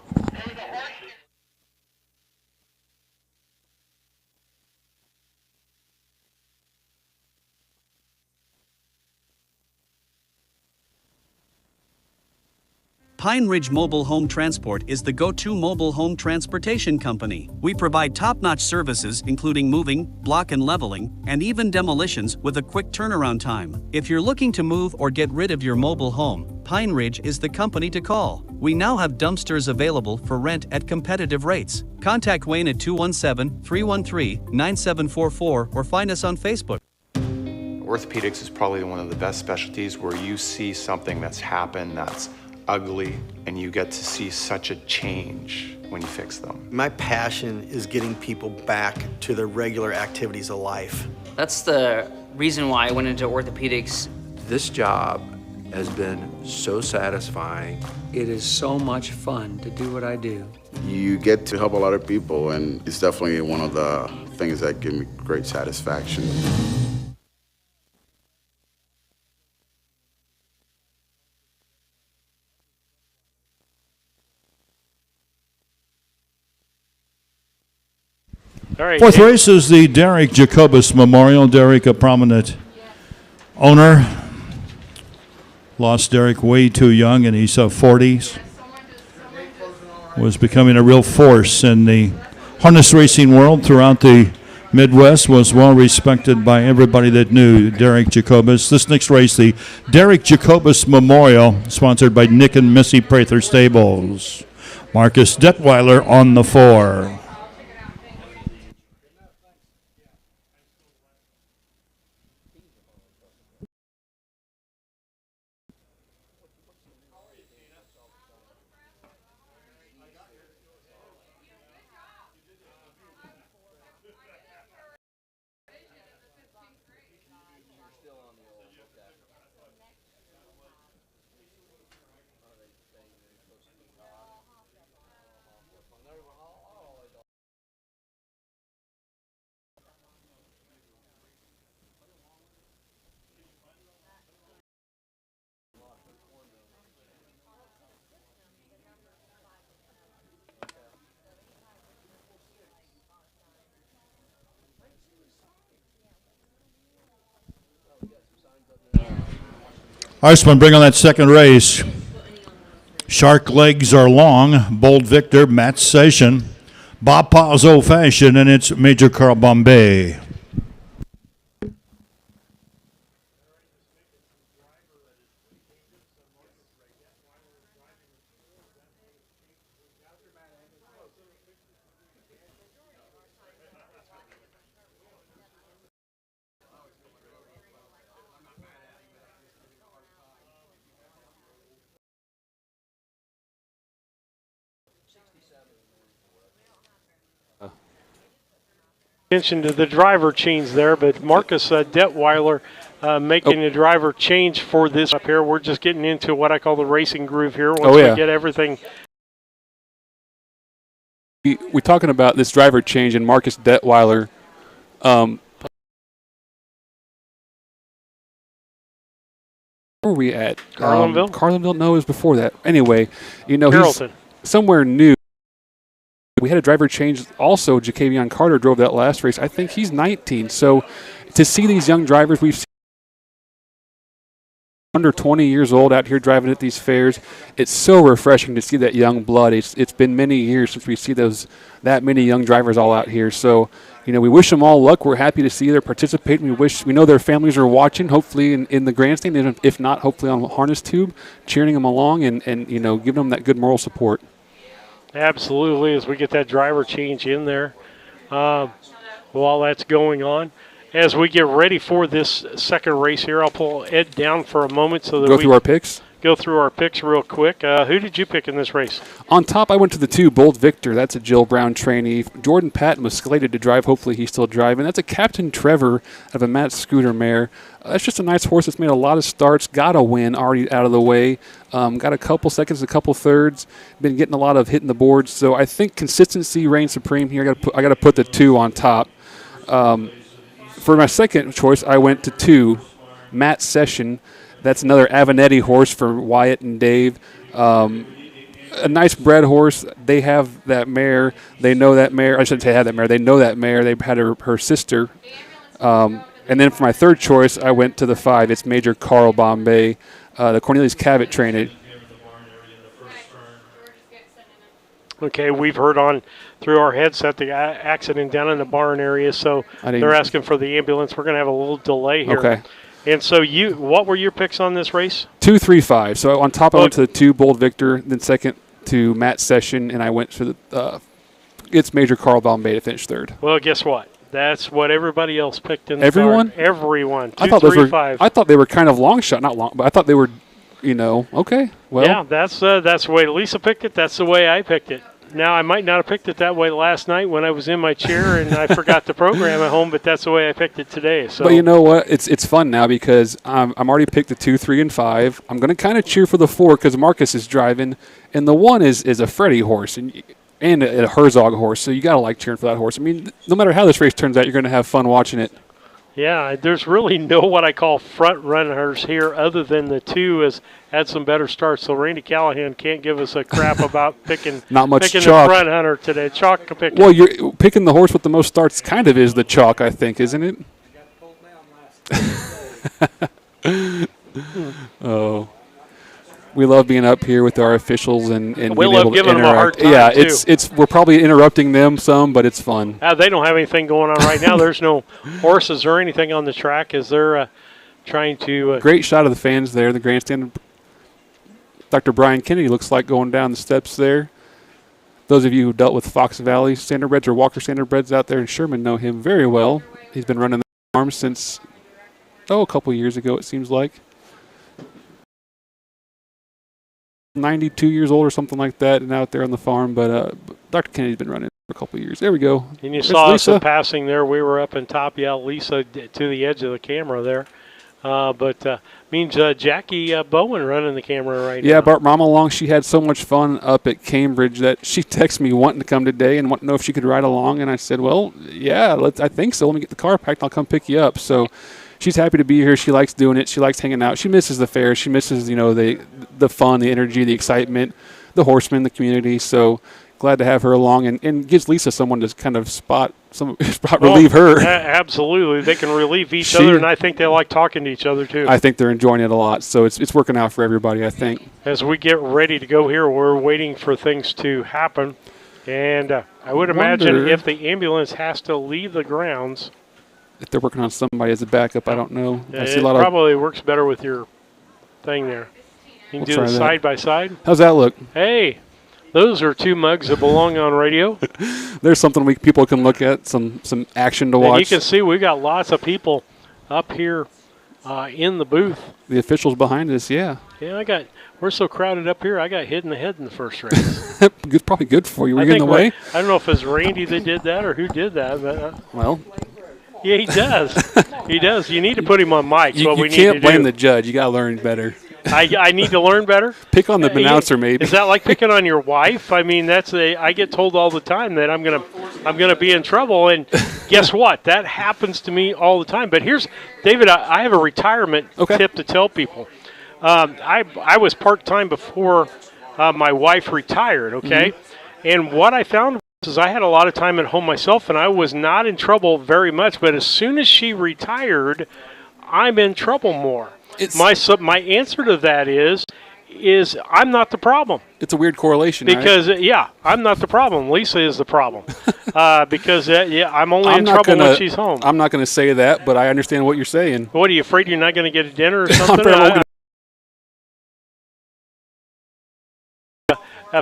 Pine Ridge Mobile Home Transport is the go-to mobile home transportation company. We provide top-notch services including moving, block and leveling, and even demolitions with a quick turnaround time. If you're looking to move or get rid of your mobile home, Pine Ridge is the company to call. We now have dumpsters available for rent at competitive rates. Contact Wayne at 217-313-9744 or find us on Facebook. Orthopedics is probably one of the best specialties where you see something that's happened that's ugly and you get to see such a change when you fix them. My passion is getting people back to their regular activities of life. That's the reason why I went into orthopedics. This job has been so satisfying. It is so much fun to do what I do. You get to help a lot of people, and it's definitely one of the things that give me great satisfaction. All right. Fourth race is the Derek Jacobus Memorial. Derek, a prominent owner. Lost Derek way too young in his 40s. Was becoming a real force in the harness racing world throughout the Midwest, was well respected by everybody that knew Derek Jacobus. This next race, the Derek Jacobus Memorial, sponsored by Nick and Missy Prather Stables. Marcus Detweiler on the 4. Horseman, bring on that second race. Shark legs are long. Bold Victor, Matt Session. Bob Pa's Old Fashioned, and it's Major Carl Bombay. Attention to the driver change there, but Marcus Detweiler making a driver change for this up here. We're just getting into what I call the racing groove here. Once we get everything. We're talking about this driver change and Marcus Detweiler. Where were we at? Carlinville? Carlinville? No, it was before that. Anyway, you know, Carrollton. He's somewhere new. We had a driver change also. Jacavion Carter drove that last race. I think he's 19. So to see these young drivers we've seen under 20 years old out here driving at these fairs, it's so refreshing to see that young blood. It's been many years since we see that many young drivers all out here. So, you know, we wish them all luck. We're happy to see they're participating. We know their families are watching, hopefully in the grandstand, and if not, hopefully on Harness Tube, cheering them along and you know, giving them that good moral support. Absolutely, as we get that driver change in there while that's going on. As we get ready for this second race here, I'll pull Ed down for a moment so that we through our picks. Go through our picks real quick. Who did you pick in this race? On top, I went to the 2, Bold Victor. That's a Jill Brown trainee. Jordan Patton was slated to drive. Hopefully he's still driving. That's a Captain Trevor of a Matt Scooter mare. That's just a nice horse that's made a lot of starts. Got a win already out of the way. Got a couple seconds, a couple thirds. Been getting a lot of hitting the boards. So I think consistency reigns supreme here. I got to put the 2 on top. For my second choice, I went to 2, Matt Session. That's another Avenatti horse for Wyatt and Dave. A nice bred horse. They have that mare. They know that mare. I shouldn't say had that mare. They know that mare. They had her sister. And then for my third choice, I went to the 5. It's Major Carl Bombay, the Cornelius Cavett trainee. Okay, we've heard on through our headset the accident down in the barn area, so they're asking for the ambulance. We're going to have a little delay here. Okay. And so what were your picks on this race? 2, 3, 5. So on top, I went to the 2, Bold Victor, then second to Matt Session, and I went to the it's Major Carl Bombay to finish third. Well, guess what? That's what everybody else picked in the Everyone? card. Everyone. 2, I thought 3, 5. I thought they were kind of long shot, not long, but I thought they were, you know, okay. Well, yeah, that's the way Lisa picked it. That's the way I picked it. Now, I might not have picked it that way last night when I was in my chair and I forgot the program at home, but that's the way I picked it today. So. But you know what? It's fun now because I'm already picked the 2, 3, and 5. I'm going to kind of cheer for the 4 because Marcus is driving, and the 1 is a Freddie horse and a Herzog horse, so you got to like cheering for that horse. I mean, no matter how this race turns out, you're going to have fun watching it. Yeah, there's really no what I call front runners here other than the two has had some better starts. So Randy Callahan can't give us a crap about picking Not much picking chalk. the front hunter today. Chalk picking. Well, you're picking the horse with the most starts kind of is the chalk, I think, isn't it? Oh. We love being up here with our officials and We being love able to giving them a hard interact. time, Yeah, it's we're probably interrupting them some, but it's fun. They don't have anything going on right now. There's no horses or anything on the track as they're trying to. Great shot of the fans there, the grandstand. Dr. Brian Kennedy looks like going down the steps there. Those of you who dealt with Fox Valley Standardbreds or Walker Standardbreds out there in Sherman know him very well. He's been running the farm since, a couple years ago, it seems like. 92 years old or something like that and out there on the farm, but Dr. Kennedy's been running for a couple of years. There we go. And you There's saw Lisa. us passing there. We were up in top. Yeah, Lisa to the edge of the camera there. But means Jackie Bowen running the camera right now. Yeah, brought Mama along. She had so much fun up at Cambridge that she texted me wanting to come today and wanting to know if she could ride along. And I said, well, yeah, I think so. Let me get the car packed and I'll come pick you up. So she's happy to be here. She likes doing it. She likes hanging out. She misses the fair. She misses, the fun, the energy, the excitement, the horsemen, the community. So glad to have her along and gives Lisa someone to kind of relieve her. Absolutely. They can relieve each other, and I think they like talking to each other, too. I think they're enjoying it a lot. So it's working out for everybody, I think. As we get ready to go here, we're waiting for things to happen. And I would imagine if the ambulance has to leave the grounds. If they're working on somebody as a backup, I don't know. I see a lot probably works better with your thing there. You can do the side by side. How's that look? Hey, those are two mugs that belong on radio. There's something people can look at, some action to watch. And you can see we got lots of people up here in the booth. The officials behind us, yeah. Yeah, we're so crowded up here, I got hit in the head in the first race. It's probably good for you. Were you in the way? I don't know if it's Randy that did that or who did that. But, well. Yeah, he does. He does. You need to put him on mic. You can't blame the judge. You got to learn better. I need to learn better? Pick on the announcer, maybe. Is that like picking on your wife? I mean, I get told all the time that I'm gonna be in trouble, and guess what? That happens to me all the time. But here's, David, I have a retirement tip to tell people. I was part-time before my wife retired, okay? Mm-hmm. And what I found was I had a lot of time at home myself, and I was not in trouble very much. But as soon as she retired, I'm in trouble more. My answer to that is I'm not the problem. It's a weird correlation, because right? I'm not the problem. Lisa is the problem because I'm only in trouble when she's home. I'm not going to say that, but I understand what you're saying. What, are you afraid you're not going to get a dinner or something?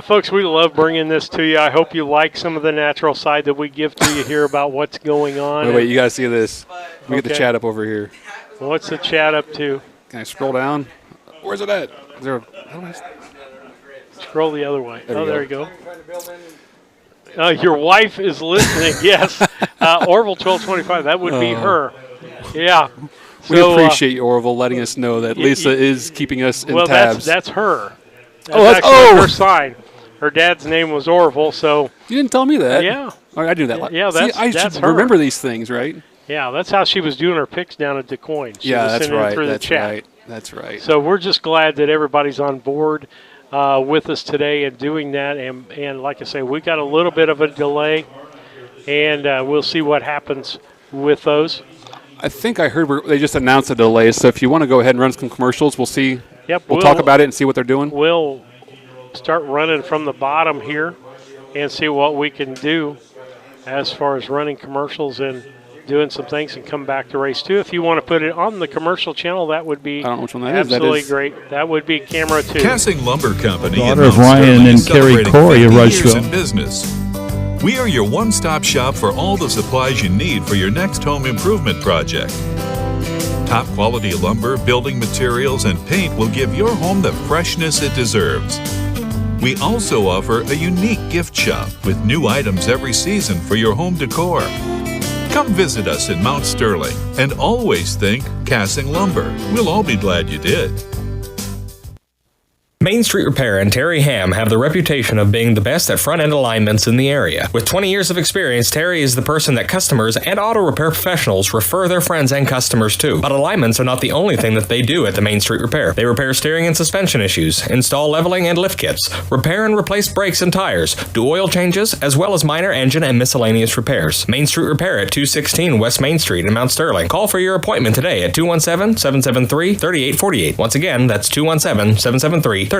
Folks, we love bringing this to you. I hope you like some of the natural side that we give to you here about what's going on. Wait, you got to see this. Let me get the chat up over here. What's the chat up to? Can I scroll down? Where's it at? Is there Scroll the other way. There you go. Your wife is listening. Yes. Orville 1225. That would be her. Yeah. We appreciate you, Orville, letting us know that Lisa is keeping us in tabs. That's her. That's her sign. Her dad's name was Orville, so. You didn't tell me that. Yeah. Oh, I knew that. Yeah, I should remember these things, right? Yeah, that's how she was doing her picks down at DeCoin. She was that's right. Through That's the chat. right. That's right. So we're just glad that everybody's on board with us today and doing that. And like I say, we got a little bit of a delay, and we'll see what happens with those. I think I heard they just announced a delay. So if you want to go ahead and run some commercials, we'll see. Yep, we'll talk about it and see what they're doing. We'll start running from the bottom here and see what we can do as far as running commercials and doing some things and come back to race 2. If you want to put it on the commercial channel, that would be absolutely great. That would be camera 2. Cassing Lumber Company daughter of Ryan and Carrie Corey of Rushville. In business. We are your one-stop shop for all the supplies you need for your next home improvement project. Top quality lumber, building materials, and paint will give your home the freshness it deserves. We also offer a unique gift shop with new items every season for your home decor. Come visit us in Mount Sterling and always think Cassing Lumber. We'll all be glad you did. Main Street Repair and Terry Ham have the reputation of being the best at front-end alignments in the area. With 20 years of experience, Terry is the person that customers and auto repair professionals refer their friends and customers to. But alignments are not the only thing that they do at the Main Street Repair. They repair steering and suspension issues, install leveling and lift kits, repair and replace brakes and tires, do oil changes, as well as minor engine and miscellaneous repairs. Main Street Repair at 216 West Main Street in Mount Sterling. Call for your appointment today at 217-773-3848. Once again, that's 217-773-3848.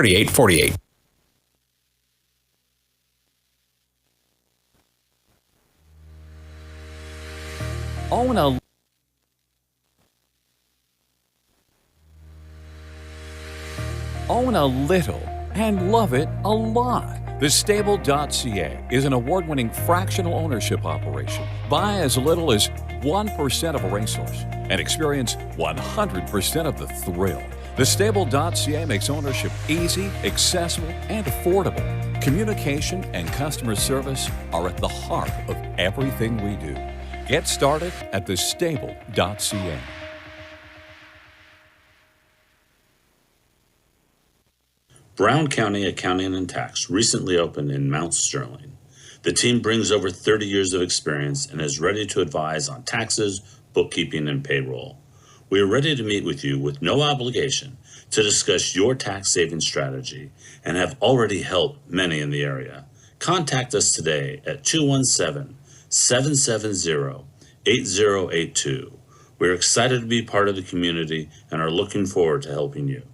Own a little and love it a lot. TheStable.ca is an award-winning fractional ownership operation. Buy as little as 1% of a racehorse and experience 100% of the thrill. TheStable.ca makes ownership easy, accessible, and affordable. Communication and customer service are at the heart of everything we do. Get started at TheStable.ca. Brown County Accounting and Tax recently opened in Mount Sterling. The team brings over 30 years of experience and is ready to advise on taxes, bookkeeping, and payroll. We are ready to meet with you with no obligation to discuss your tax saving strategy and have already helped many in the area. Contact us today at 217-770-8082. We're excited to be part of the community and are looking forward to helping you.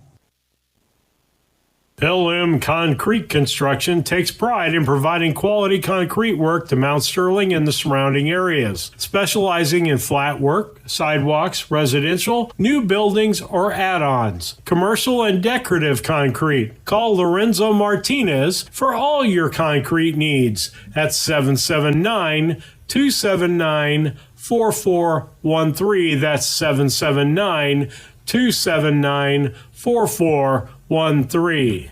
LM Concrete Construction takes pride in providing quality concrete work to Mount Sterling and the surrounding areas, specializing in flat work, sidewalks, residential, new buildings, or add-ons, commercial and decorative concrete. Call Lorenzo Martinez for all your concrete needs at 779-279-4413. That's 779-279-4413.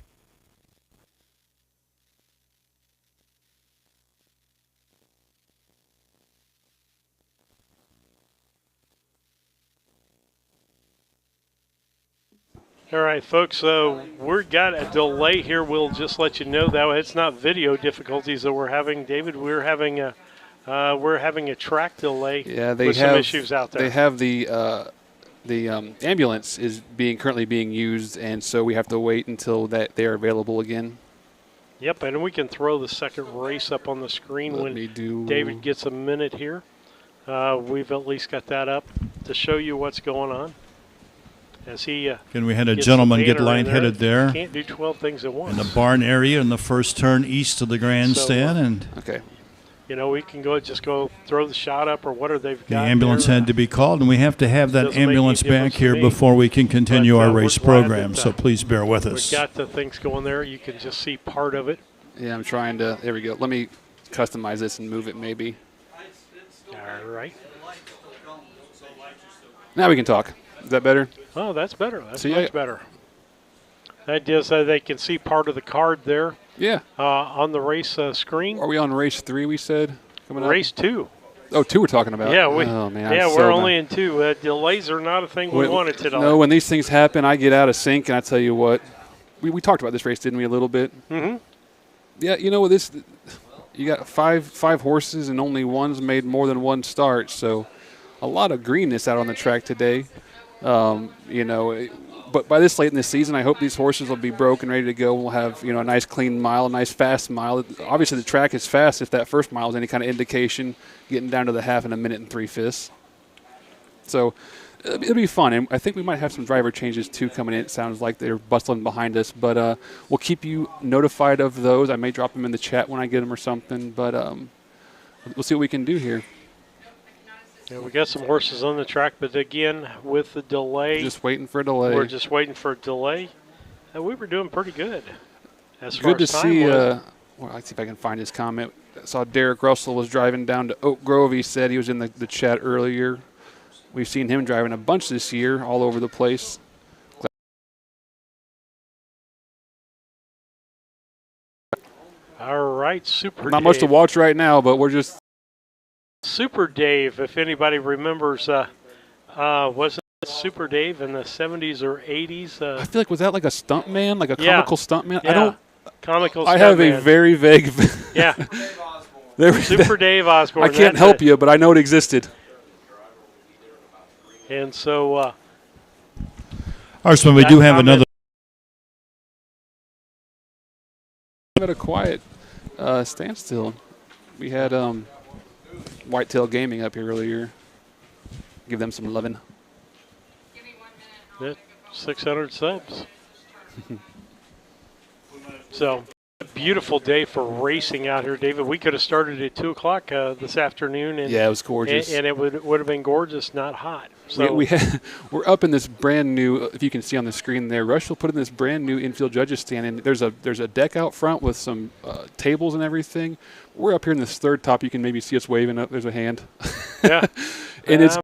All right, folks, we've got a delay here. We'll just let you know that it's not video difficulties that we're having. David, we're having a track delay. Yeah, they with have some issues out there. They have the ambulance is currently being used, and so we have to wait until that they're available again. Yep, and we can throw the second race up on the screen when David gets a minute here. We've at least got that up to show you what's going on. As he and we had a gentleman get lightheaded there. Can't do 12 things at once. In the barn area in the first turn east of the grandstand, and you know, we can just go throw the shot up or whatever they've got. the ambulance had to be called, and we have to have that Doesn't make ambulance any difference back here to me. before we can continue our race we're glad program. that, So please bear with us. We've got the things going there. You can just see part of it. Yeah, I'm trying to. There we go. Let me customize this and move it maybe. All right. Now we can talk. Is that better? Oh, that's better. That's So, much better. That is, they can see part of the card there. Yeah. On the race screen. Are we on race 3? We said coming up. Race 2. Oh, 2 we're talking about. Yeah, oh, man, we're only in 2. Delays are not a thing we wanted today. No, when these things happen, I get out of sync, and I tell you what, we talked about this race, didn't we, a little bit? Mm-hmm. Yeah, you know what, you got five horses, and only one's made more than one start, so a lot of greenness out on the track today. You know, but by this late in the season, I hope these horses will be broken, ready to go. We'll have, you know, a nice clean mile, a nice fast mile. Obviously, the track is fast if that first mile is any kind of indication, getting down to the half in a minute and 3/5. So it'll be fun. And I think we might have some driver changes, too, coming in. It sounds like they're bustling behind us. But we'll keep you notified of those. I may drop them in the chat when I get them or something. But we'll see what we can do here. Yeah, we got some horses on the track, but again, with the delay. Just waiting for a delay. We're just waiting for a delay. We were doing pretty good. As Good to far as time see. was. Well, let's see if I can find his comment. I saw Derek Russell was driving down to Oak Grove. He said he was in the chat earlier. We've seen him driving a bunch this year all over the place. All right, Super Not Dave. much to watch right now, but we're just. Super Dave, if anybody remembers, was Super Dave in the 70s or 80s. I feel like, was that like a stuntman, like a Yeah. comical stuntman? Yeah. I don't. Comical I have a stuntman. very vague. Yeah. There- Super Dave Osborne. I can't that's help it. you, but I know it existed. And so. Horseman, we that do have comment- another. At a quiet standstill. We had Whitetail Gaming up here earlier. Give them some loving. Yeah, 600 subs. So, a beautiful day for racing out here, David. We could have started at 2 o'clock this afternoon. And, Yeah, it was gorgeous. And it would have been gorgeous, not hot. So We're up in this brand new, if you can see on the screen there, Rush will put in this brand new infield judges stand, and there's a deck out front with some tables and everything. We're up here in this third top. You can maybe see us waving up. There's a hand. Yeah. And it's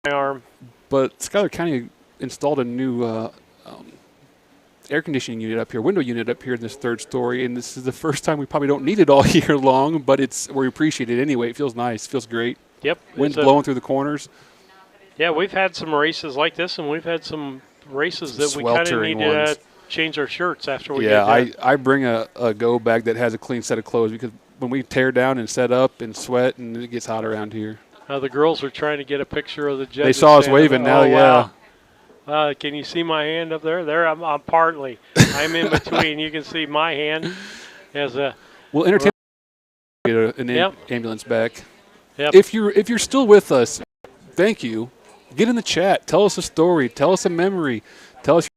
my arm. But Schuyler County installed a new air conditioning unit up here, window unit up here in this third story, and this is the first time we probably don't need it all year long, but we appreciate it anyway. It feels nice. It feels great. Yep. Wind's blowing through the corners. Yeah, we've had some races like this, and we've had some races that we kind of Sweltering need to ones. Change our shirts after we Yeah, get done. I bring a go bag that has a clean set of clothes because when we tear down and set up and sweat, and it gets hot around here. The girls are trying to get a picture of the judges. They saw us stand. waving now, Wow. Can you see my hand up there? There, I'm partly. I'm in between. You can see my hand as a. We'll entertain. Get an Yep. ambulance back. Yep. If you're still with us, thank you. Get in the chat. Tell us a story. Tell us a memory. Tell us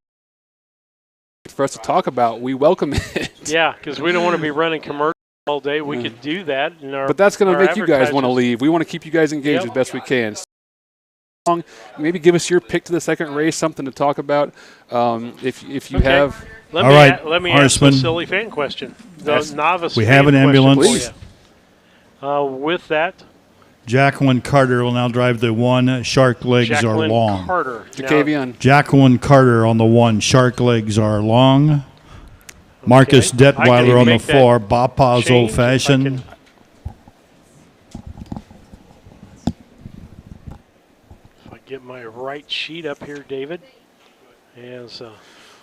for us to talk about. We welcome it. Yeah, because we don't want to be running commercials all day. We could do that. In our, But that's going to our make you guys want to advertisers. leave. We want to keep you guys engaged Yep. as best we can. Maybe give us your pick to the second race, something to talk about. If you Okay. have. Let All me right, let me ask Horseman. a silly fan question. The Yes. novice. We fan have an question ambulance. for you. With that, Jacqueline Carter will now drive the one. Shark legs Jacqueline are long. Carter. Jacavian. Jacqueline Carter on the one. Shark legs are long. Marcus Okay. I can Detweiler on the make that four. Bob Paz change old if I fashioned. can- If I get my right sheet up here, David. As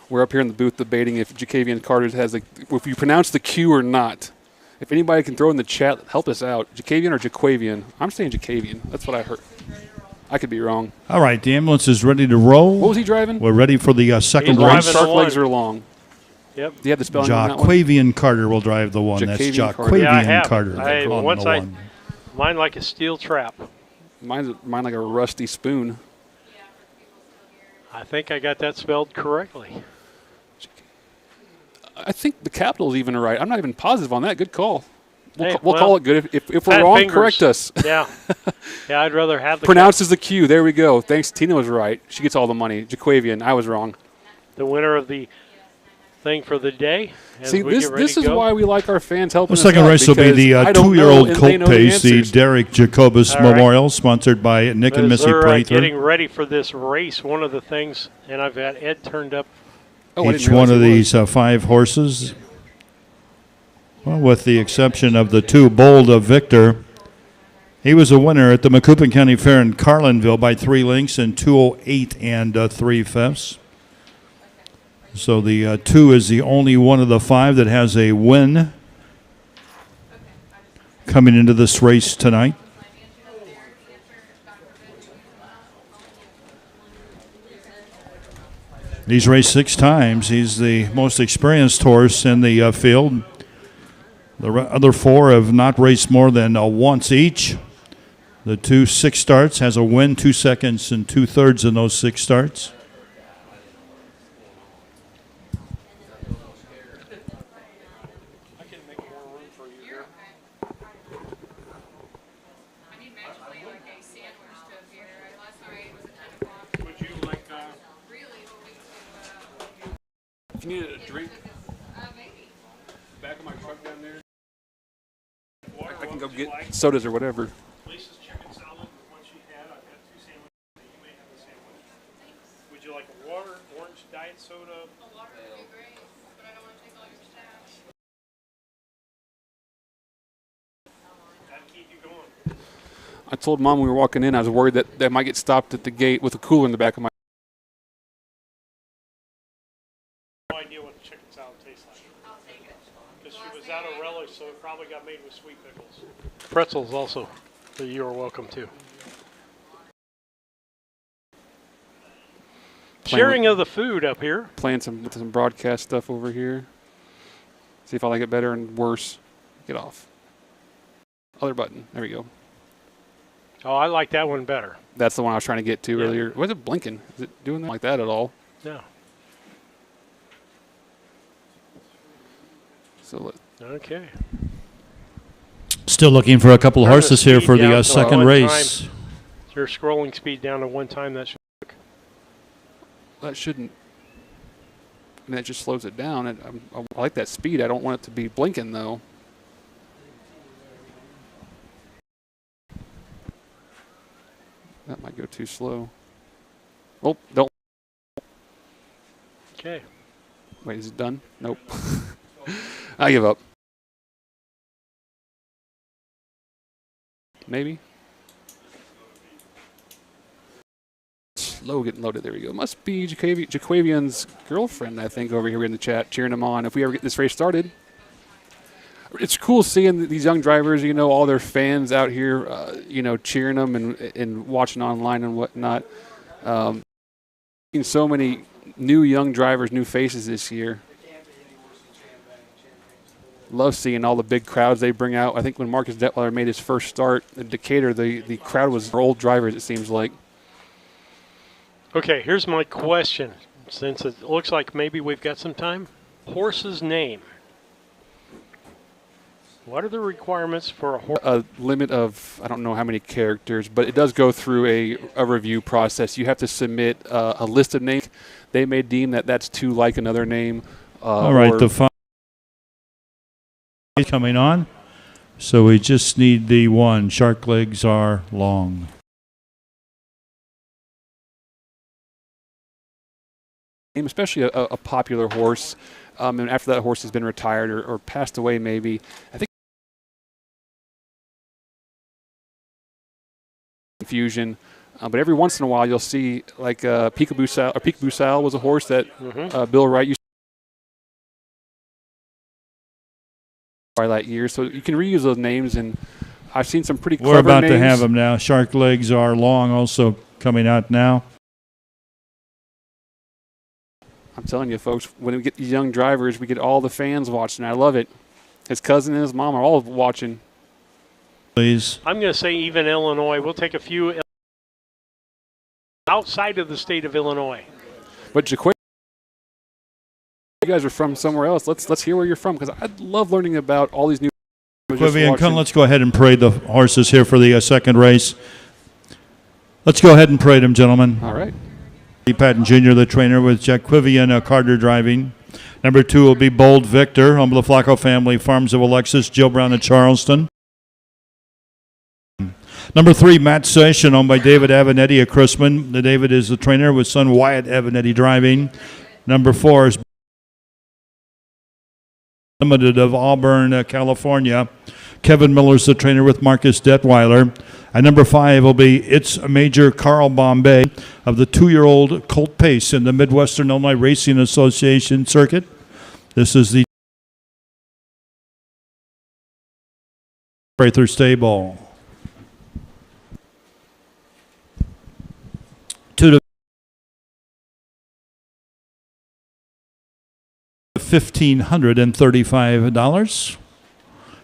We're up here in the booth debating if Jacavian Carter has if you pronounce the Q or not. If anybody can throw in the chat, help us out. Jacavian or Jaquavian? I'm saying Jacavian. That's what I heard. I could be wrong. All right, the ambulance is ready to roll. What was he driving? We're ready for the second He's race. driving Shark the legs one. are long. Yep. Do you have the spelling on that one? Jaquavian Carter will drive the one. That's Jacavian Carter. Jaquavian Yeah, I have. Carter. I, on once the I, one. mine like a steel trap. Mine like a rusty spoon. I think I got that spelled correctly. I think the capital's even right. I'm not even positive on that. Good call. We'll, Hey, we'll well, call it good. If we're fat wrong, fingers. correct us. Yeah. Yeah, I'd rather have the Pronounces the Q. There we go. Thanks. Tina was right. She gets all the money. Jaquavian. I was wrong. the winner of the thing for the day. as See, we this get ready this to is go. why we like our fans helping The us second out, race will be because the I don't know two-year-old and they colt know the pace, the answers. Derek Jacobus All right. Memorial, sponsored by Nick and As Missy they're Prather. getting ready for this race, one of the things, and I've got Ed turned up. Oh, I Each didn't one realize of he these five horses, well, with the exception of the two Bold of Victor, he was a winner at the Macoupin County Fair in Carlinville by 3 lengths in 2:08 and 3/5. So the 2 is the only one of the 5 that has a win coming into this race tonight. He's raced 6 times. He's the most experienced horse in the field. The other 4 have not raced more than once each. The 2 6 starts, has a win, 2 seconds and 2/3 in those 6 starts. If you need a drink, back of my truck down there. I can go get sodas or whatever. Lisa's chicken salad with what she had. I've got 2 sandwiches. You may have a sandwich. Would you like a water, orange, diet soda? A water would be great, but I don't want to take all your stash. That'd keep you going. I told Mom when we were walking in, I was worried that I might get stopped at the gate with a cooler in the back of my. No idea what the chicken salad tastes like. I'll take it. Because she was out of relish, so it probably got made with sweet pickles. Pretzels also, that you are welcome to. Sharing of the food up here. Playing with some broadcast stuff over here. See if I like it better and worse. Get off. Other button. There we go. Oh, I like that one better. That's the one I was trying to get to earlier. Was it blinking? Is it doing that like that at all? No. So okay. Still looking for a couple of horses here for the second race. Your scrolling speed down to one time. That should work. That shouldn't. I mean, that just slows it down. I like that speed. I don't want it to be blinking though. That might go too slow. Oh, don't. Okay. Wait, is it done? Nope. I give up. Maybe. Slow getting loaded. There we go. Must be Jaquavian's girlfriend, I think, over here in the chat, cheering him on if we ever get this race started. It's cool seeing these young drivers, you know, all their fans out here, you know, cheering them and watching online and whatnot. Seeing so many new young drivers, new faces this year. Love seeing all the big crowds they bring out. I think when Marcus Detweiler made his first start in Decatur, the crowd was for old drivers, it seems like. Okay, here's my question. Since it looks like maybe we've got some time. Horse's name. What are the requirements for a horse? A limit of, I don't know how many characters, but it does go through a review process. You have to submit a list of names. They may deem that that's too like another name. All right, the final coming on. So we just need the one. Shark legs are long. Especially a popular horse. And after that horse has been retired or passed away maybe, I think confusion. But every once in a while you'll see like Peekaboo Sal was a horse that Bill Wright used to Twilight years. So you can reuse those names, and I've seen some pretty clever names. We're about to have them now. Shark legs are long also coming out now. I'm telling you, folks, when we get these young drivers, we get all the fans watching. I love it. His cousin and his mom are all watching. Please. I'm going to say even Illinois. We'll take a few outside of the state of Illinois. But Jaquavian, you guys are from somewhere else. Let's hear where you're from, because I love learning about all these new. Jaquavian, let's go ahead and parade the horses here for the second race. Let's go ahead and parade them, gentlemen. All right. Patton Jr., the trainer, with Jaquavian Carter driving. Number 2 will be Bold Victor, home of the Flacco family, Farms of Alexis, Joe Brown of Charleston. Number 3, Matt Session, owned by David Avenatti of Chrisman. The David is the trainer with son Wyatt Avenatti driving. Number 4 is Limited of Auburn, California. Kevin Miller's the trainer with Marcus Detweiler. And number 5 will be It's Major Carl Bombay of the 2-year-old Colt Pace in the Midwestern Illinois Racing Association circuit. This is the Prather Stable. 2 to $1,535.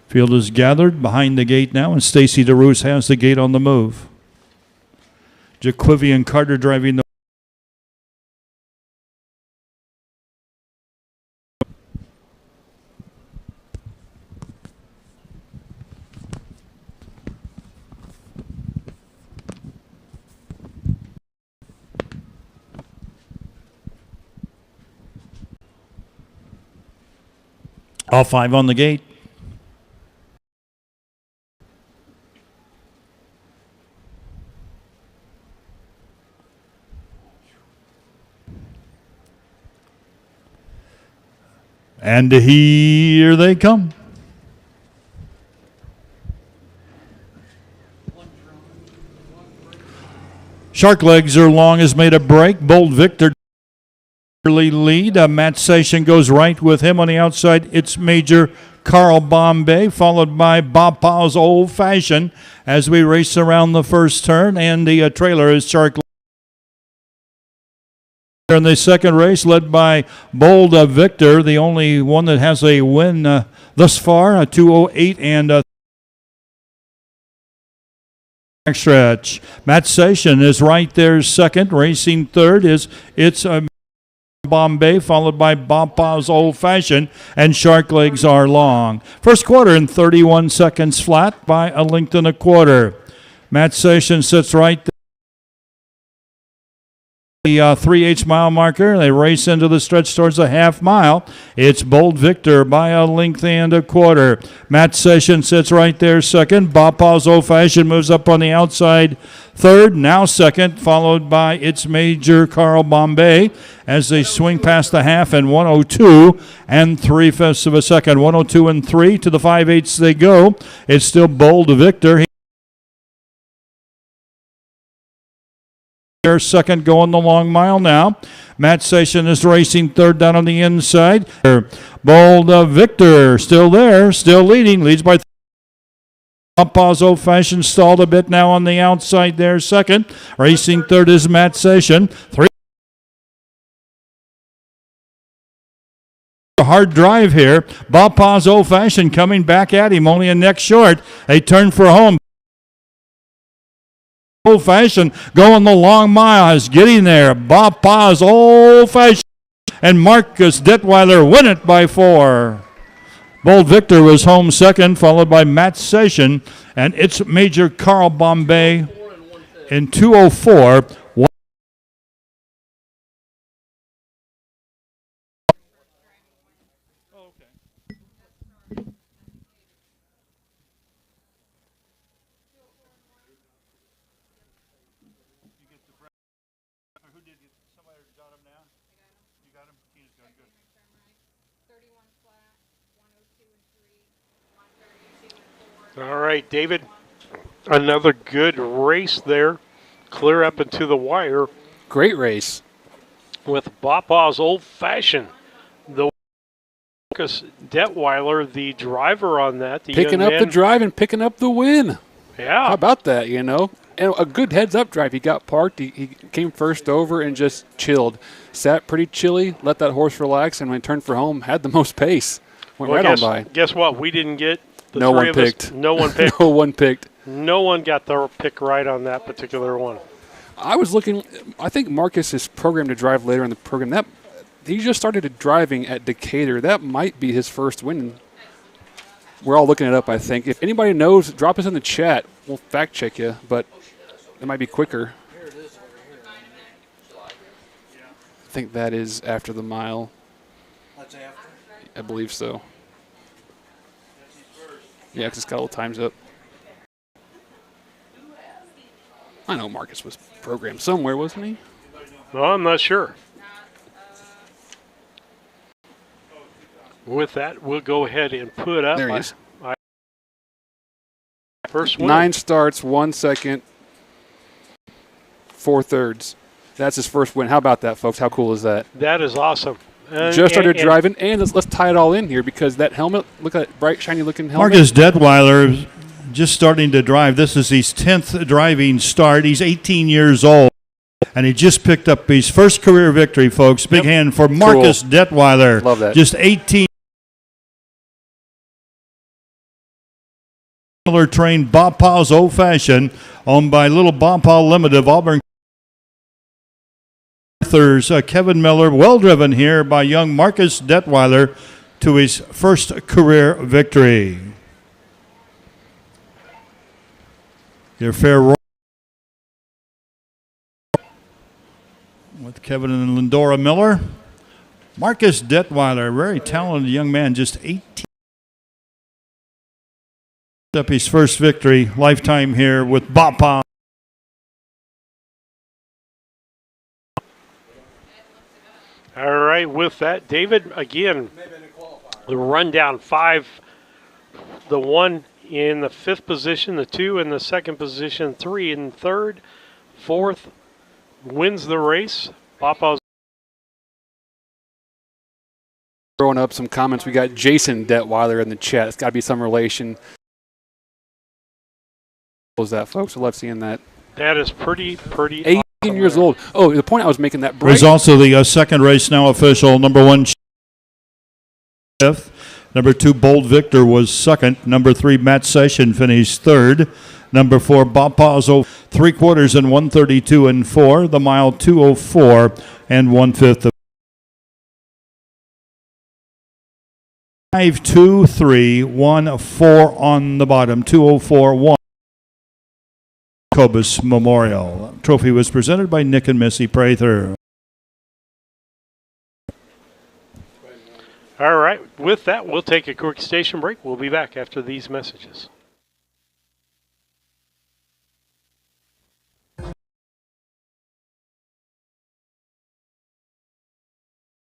Field is gathered behind the gate now, and Stacy DeRoos has the gate on the move. Jaquavian Carter driving the all 5 on the gate. And here they come. Shark Legs are long, has made a break. Bold Victor early lead. Matt Sation goes right with him on the outside. It's Major Carl Bombay, followed by Bob Powell's Old Fashioned as we race around the first turn, and the trailer is Shark. In the second race, led by Bold Victor, the only one that has a win thus far, a 2:08 and a stretch. Matt Sation is right there second. Racing third is Bombay, followed by Bob Powell's Old Fashioned, and Shark Legs are long. First quarter in 31 seconds flat by a length and a quarter. Matt Sation sits right there. The 3/8 mile marker. They race into the stretch towards the half mile. It's Bold Victor by a length and a quarter. Matt Session sits right there second. Bob Powell's Old Fashioned moves up on the outside third, now second, followed by It's Major Carl Bombay as they swing past the half in 1:02 and 3/5 of a second. 1:02 and 3 to the 5/8 they go. It's still Bold Victor. Second going the long mile now. Matt Station is racing third down on the inside. Bold Victor still there, still leading, leads by Papa's Old Fashioned stalled a bit now on the outside there second. Racing third is Matt Station. A hard drive here. Papa's Old Fashioned coming back at him, only a neck short. They turn for home. Old Fashioned going the long mile is getting there. Bob Pa's Old Fashioned and Marcus Detweiler win it by 4. Bold Victor was home second, followed by Matt Session, and It's Major Carl Bombay in 2:04. All right, David, another good race there. Clear up into the wire. Great race. With Papa's Old Fashioned. The Marcus Detweiler, the driver on that. The picking up the drive and picking up the win. Yeah. How about that, you know? And a good heads-up drive. He got parked. He came first over and just chilled. Sat pretty chilly, let that horse relax, and when he turned for home, had the most pace. Went right on by. Guess what? We didn't get the no three one of picked. us. No one picked. No one picked. No one got their pick right on that particular one. I was looking. I think Marcus is programmed to drive later in the program. That he just started driving at Decatur. That might be his first win. We're all looking it up, I think. If anybody knows, drop us in the chat. We'll fact check you, but it might be quicker. I think that is after the mile. That's after? I believe so. Yeah, because it's got all the times up. I know Marcus was programmed somewhere, wasn't he? No, I'm not sure. With that, we'll go ahead and put up. There he is. First win. 9 starts, 1 second, 4 thirds. That's his first win. How about that, folks? How cool is that? That is awesome. Just started driving, and let's tie it all in here because that helmet, look at that bright, shiny-looking helmet. Marcus Detweiler just starting to drive. This is his 10th driving start. He's 18 years old, and he just picked up his first career victory, folks. Big hand for Marcus Detweiler. Love that. Just 18. Trained Bob Powell's Old Fashioned, owned by Little Bob Powell Limited of Auburn. Kevin Miller, well driven here by young Marcus Detweiler to his first career victory. Your fair with Kevin and Lindora Miller. Marcus Detweiler, very talented young man, just 18. Up his first victory, lifetime here with Bob Powell. All right, with that, David, again, the rundown 5, the 1 in the 5th position, the 2 in the 2nd position, 3 in 3rd, 4th, wins the race. Papa's throwing up some comments. We got Jason Detweiler in the chat. It's got to be some relation. What was that, folks? I love seeing that. That is pretty 18 awesome years there. old. Oh, the point I was making that. There's also the second race now official. Number 1, fifth. Number 2, Bold Victor was second. Number 3, Matt Session finished third. Number 4, Bob Pazzo, 3/4 and 1:32 and 4. The mile 2:04 and 1/5. 5, 2, 3, 1, 4 on the bottom. 2:04, 1. Cobus Memorial. Trophy was presented by Nick and Missy Prather. All right. With that, we'll take a quick station break. We'll be back after these messages.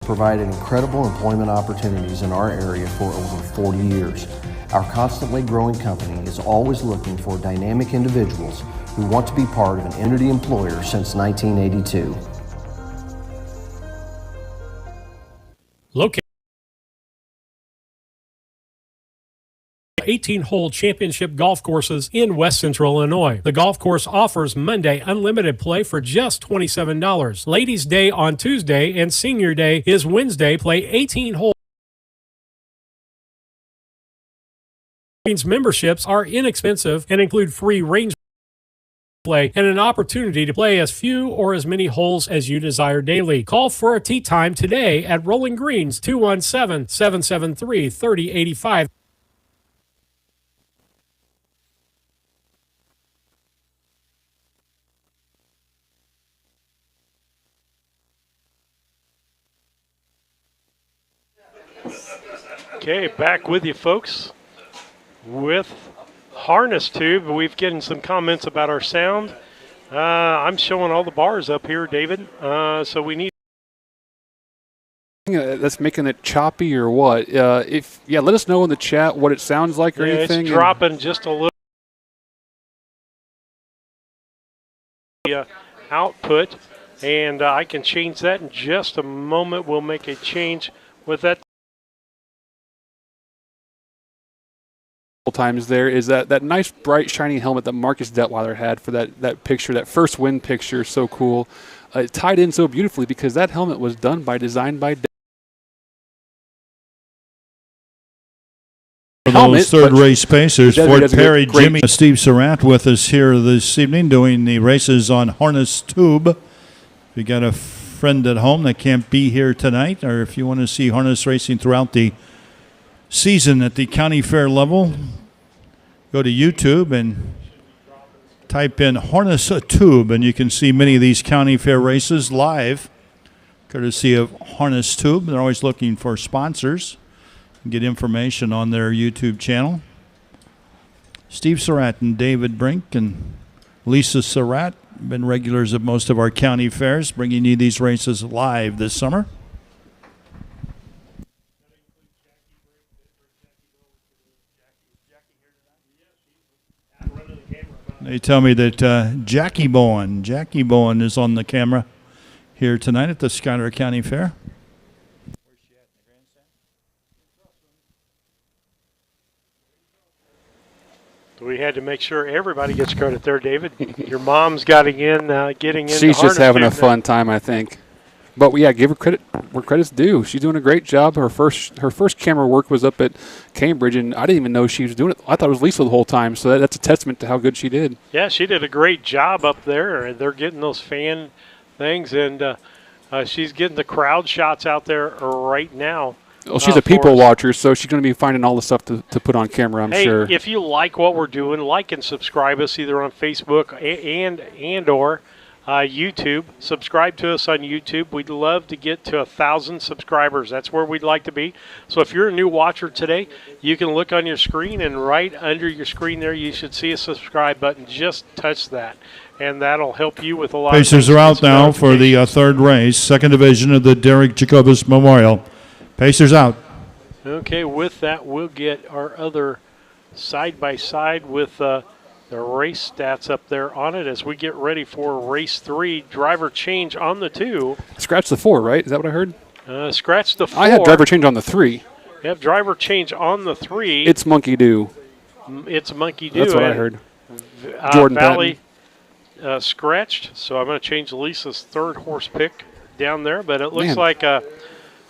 Provided incredible employment opportunities in our area for over 40 years. Our constantly growing company is always looking for dynamic individuals who want to be part of an entity employer since 1982. Located 18-hole championship golf courses in West Central Illinois. The golf course offers Monday unlimited play for just $27. Ladies' Day on Tuesday and Senior Day is Wednesday. Play 18 holes. Memberships are inexpensive and include free range play and an opportunity to play as few or as many holes as you desire daily. Call for a tee time today at Rolling Greens 217-773-3085. Okay, back with you, folks, with Harness Tube. We've gotten some comments about our sound. I'm showing all the bars up here, David, so we need. That's making it choppy or what? Let us know in the chat what it sounds like or anything. It's dropping just a little. Output, and I can change that in just a moment. We'll make a change with that. Times there is that nice bright shiny helmet that Marcus Detweiler had for that picture, that first win picture. So cool. It tied in so beautifully because that helmet was designed by Those third race pacers, Fort Perry, Jimmy, Steve Surratt with us here this evening doing the races on Harness Tube. If you got a friend at home that can't be here tonight, or if you want to see harness racing throughout the season at the county fair level, go to YouTube and type in Harness Tube, and you can see many of these county fair races live, courtesy of Harness Tube. They're always looking for sponsors and get information on their YouTube channel. Steve Surratt and David Brink and Lisa Surratt have been regulars of most of our county fairs, bringing you these races live this summer. They tell me that Jackie Bowen is on the camera here tonight at the Schuyler County Fair. We had to make sure everybody gets credit there, David. Your mom's getting in. She's just having a fun time, I think. But give her credit where credit's due. She's doing a great job. Her first camera work was up at Cambridge, and I didn't even know she was doing it. I thought it was Lisa the whole time, so that's a testament to how good she did. Yeah, she did a great job up there, and they're getting those fan things, and she's getting the crowd shots out there right now. Well, she's a people watcher, so she's going to be finding all the stuff to put on camera, I'm sure. If you like what we're doing, like and subscribe us either on Facebook and or YouTube. Subscribe to us on YouTube. We'd love to get to 1,000 subscribers. That's where we'd like to be. So if you're a new watcher today, you can look on your screen, and right under your screen there, you should see a subscribe button. Just touch that, and that'll help you with a lot Pacers of are out now for the third race, second division of the Derek Jacobus Memorial. Pacers out. Okay, with that, we'll get our other side-by-side with the race stats up there on it as we get ready for race 3. Driver change on the 2. Scratch the 4, right? Is that what I heard? Scratch the 4. I had driver change on the 3. Yep, driver change on the 3. It's Monkey Do. It's Monkey Do. That's what I heard. Jordan Valley scratched, so I'm going to change Lisa's 3rd horse pick down there. But it looks like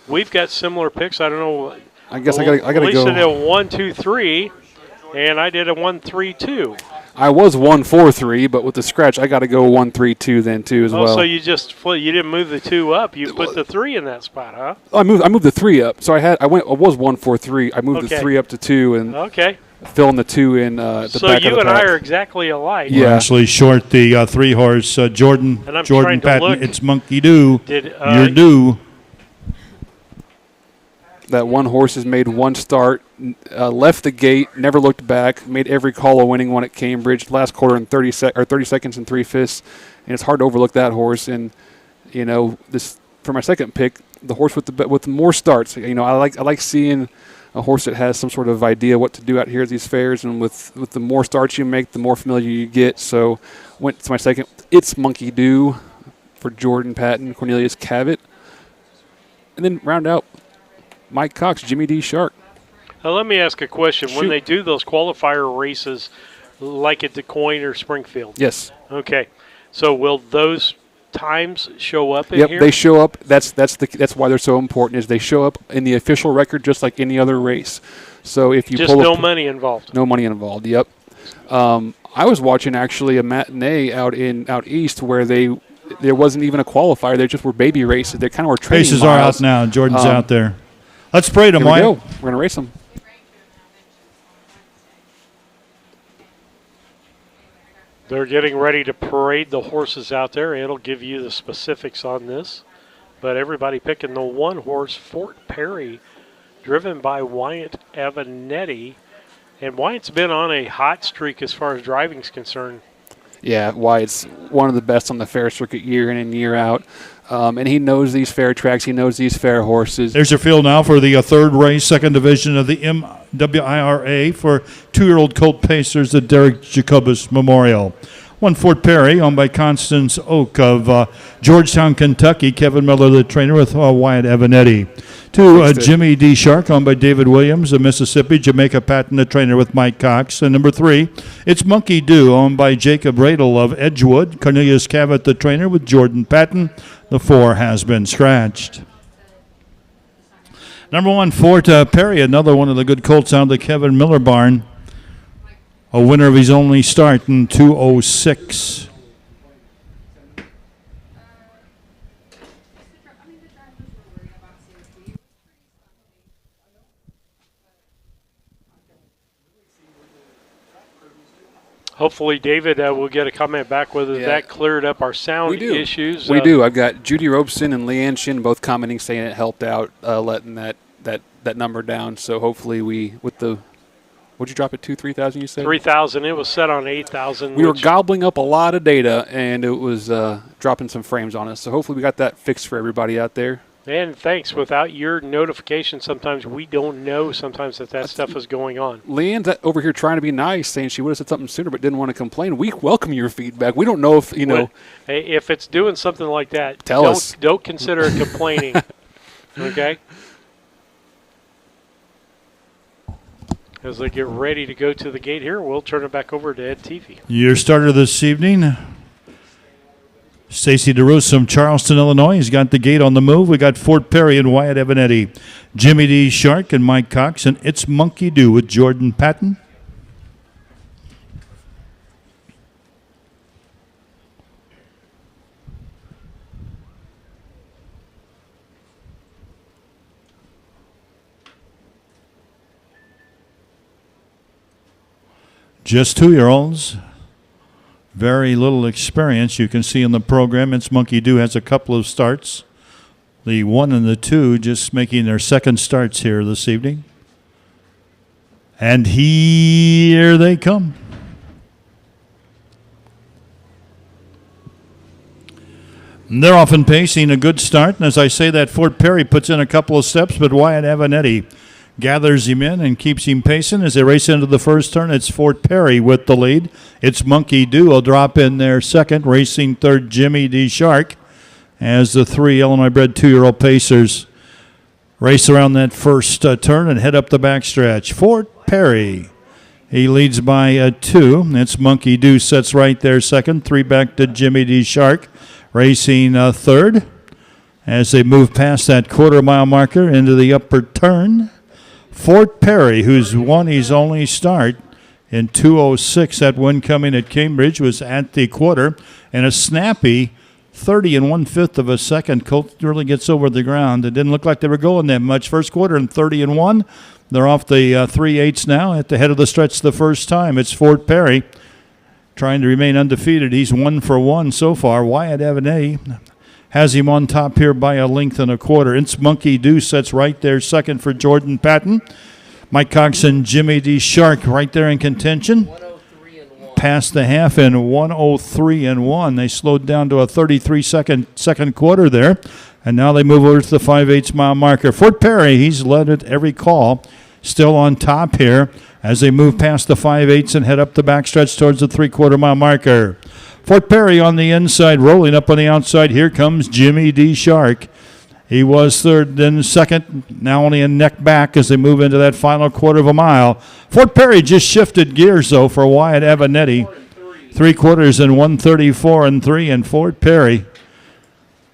we've got similar picks. I don't know. I guess I got to go. Lisa did a 1, 2, 3, and I did a 1, 3, 2. I was 1, 4, 3, but with the scratch, I got to go 1, 3, 2 then too as well. So you just you didn't move the 2 up. You put the 3 in that spot, huh? I moved the 3 up. So I was 1, 4, 3. I moved the 3 up to 2 and filling the 2 in the back of the pack. So you and I are exactly alike. We're actually short the 3-horse Jordan Patton. It's Monkey Do. You're due. That one horse has made one start, left the gate, never looked back, made every call a winning one at Cambridge, last quarter in 30 seconds and 3/5, and it's hard to overlook that horse. And this for my second pick, the horse with more starts. I like seeing a horse that has some sort of idea what to do out here at these fairs, and with the more starts you make, the more familiar you get. So went to my second. It's Monkey Do for Jordan Patton, Cornelius Cavett, and then round out Mike Cox, Jimmy D. Shark. Now let me ask a question. Shoot. When they do those qualifier races, like at DeCoin or Springfield. Yes. Okay. So will those times show up in Yep, here? they show up. That's why they're so important. Is they show up in the official record just like any other race. So if you just no money involved. No money involved. Yep. I was watching actually a matinee out east where there wasn't even a qualifier. They just were baby races. They kind of were training Races miles. are out now. Jordan's out there. Let's parade them, Here we Wyatt. go. We're going to race them. They're getting ready to parade the horses out there. It'll give you the specifics on this. But everybody picking the one horse, Fort Perry, driven by Wyatt Avenatti. And Wyatt's been on a hot streak as far as driving's concerned. Yeah, Wyatt's one of the best on the fair circuit year in and year out. And he knows these fair tracks. He knows these fair horses. There's your field now for the third race, second division of the MWIRA for 2-year-old colt pacers, the Derek Jacobus Memorial. One Fort Perry, owned by Constance Oak of Georgetown, Kentucky. Kevin Miller, the trainer, with Wyatt Avenatti. 2, Jimmy D. Shark, owned by David Williams of Mississippi. Jamaica Patton, the trainer, with Mike Cox. And number 3, it's Monkey Do, owned by Jacob Radel of Edgewood. Cornelius Cavett, the trainer, with Jordan Patton. The 4 has been scratched. Number 1, Fort Perry, another one of the good colts out of the Kevin Miller barn. A winner of his only start in 2:06. Hopefully, David will get a comment back whether that cleared up our sound issues. We do. I've got Judy Robeson and Leanne Shin both commenting, saying it helped out letting that number down. So hopefully what'd you drop it to, 3,000 you said? 3,000. It was set on 8,000. We were gobbling up a lot of data, and it was dropping some frames on us. So hopefully we got that fixed for everybody out there. And thanks. Without your notification, sometimes we don't know sometimes that stuff is going on. Leanne's over here trying to be nice, saying she would have said something sooner but didn't want to complain. We welcome your feedback. We don't know if, Hey, if it's doing something like that, tell us. Don't consider it complaining. Okay? As they get ready to go to the gate here, we'll turn it back over to Ed Teefy. Your starter this evening, Stacy DeRose from Charleston, Illinois. He's got the gate on the move. We got Fort Perry and Wyatt Avenatti, Jimmy D. Shark and Mike Cox, and It's Monkey Do with Jordan Patton. Just 2-year-olds. Very little experience. You can see in the program, It's Monkey Do has a couple of starts. The 1 and the 2 just making their second starts here this evening. And here they come. And they're often pacing a good start. And as I say that, Fort Perry puts in a couple of steps, but Wyatt Avenatti gathers him in and keeps him pacing as they race into the first turn. It's Fort Perry with the lead. It's Monkey Do will drop in there second. Racing third, Jimmy D. Shark, as the three Illinois-bred 2-year-old pacers race around that first turn and head up the backstretch. Fort Perry, he leads by 2. It's Monkey Do sets right there second. 3 back to Jimmy D. Shark, racing third as they move past that quarter-mile marker into the upper turn. Fort Perry, who's won his only start in 2:06, that win coming at Cambridge, was at the quarter, and a snappy 30 1/5 of a second. Colt really gets over the ground. It didn't look like they were going that much. First quarter and 30 1. They're off the 3/8 now at the head of the stretch the first time. It's Fort Perry trying to remain undefeated. He's 1 for 1 so far. Wyatt Avenatti has him on top here by a length and a quarter. It's Monkey Do sets right there second for Jordan Patton. Mike Cox and Jimmy D. Shark right there in contention. Past the half in 103 1. They slowed down to a 33-second quarter there, and now they move over to the 5/8 mile marker. Fort Perry, he's led at every call, still on top here as they move past the 5/8 and head up the backstretch towards the 3/4 mile marker. Fort Perry on the inside, rolling up on the outside. Here comes Jimmy D. Shark. He was third, then second, now only a neck back as they move into that final quarter of a mile. Fort Perry just shifted gears, though, for Wyatt Avenatti. 3/4 in 134 3, and Fort Perry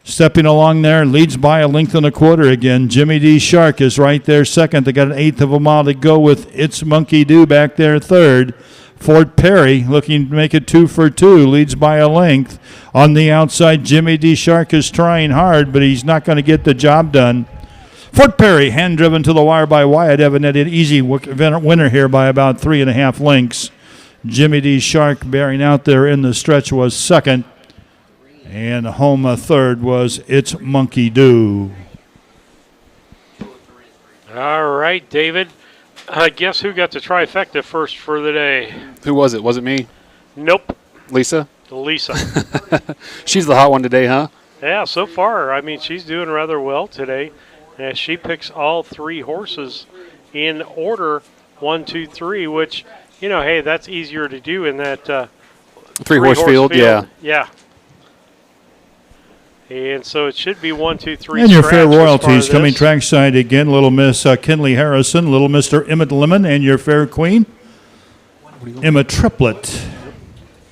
stepping along there, leads by a length and a quarter again. Jimmy D. Shark is right there second. They got an 1/8 of a mile to go with It's Monkey Do back there third. Fort Perry looking to make it 2 for 2, leads by a length. On the outside, Jimmy D. Shark is trying hard, but he's not going to get the job done. Fort Perry, hand-driven to the wire by Wyatt Evanetti, an easy winner here by about 3.5 lengths. Jimmy D. Shark bearing out there in the stretch was second, and home third was It's Monkey Do. All right, David. Guess who got the trifecta first for the day? Who was it? Was it me? Nope. Lisa? Lisa. She's the hot one today, huh? Yeah, so far, I mean, she's doing rather well today. She picks all 3 horses in order, 1, 2, 3, which, you know, hey, that's easier to do in that 3-horse field, yeah. Yeah. And so it should be 1, 2, 3. And your fair royalties coming trackside again. Little Miss Kinley Harrison, Little Mr. Emmett Lemon, and your fair queen, Emma Triplet.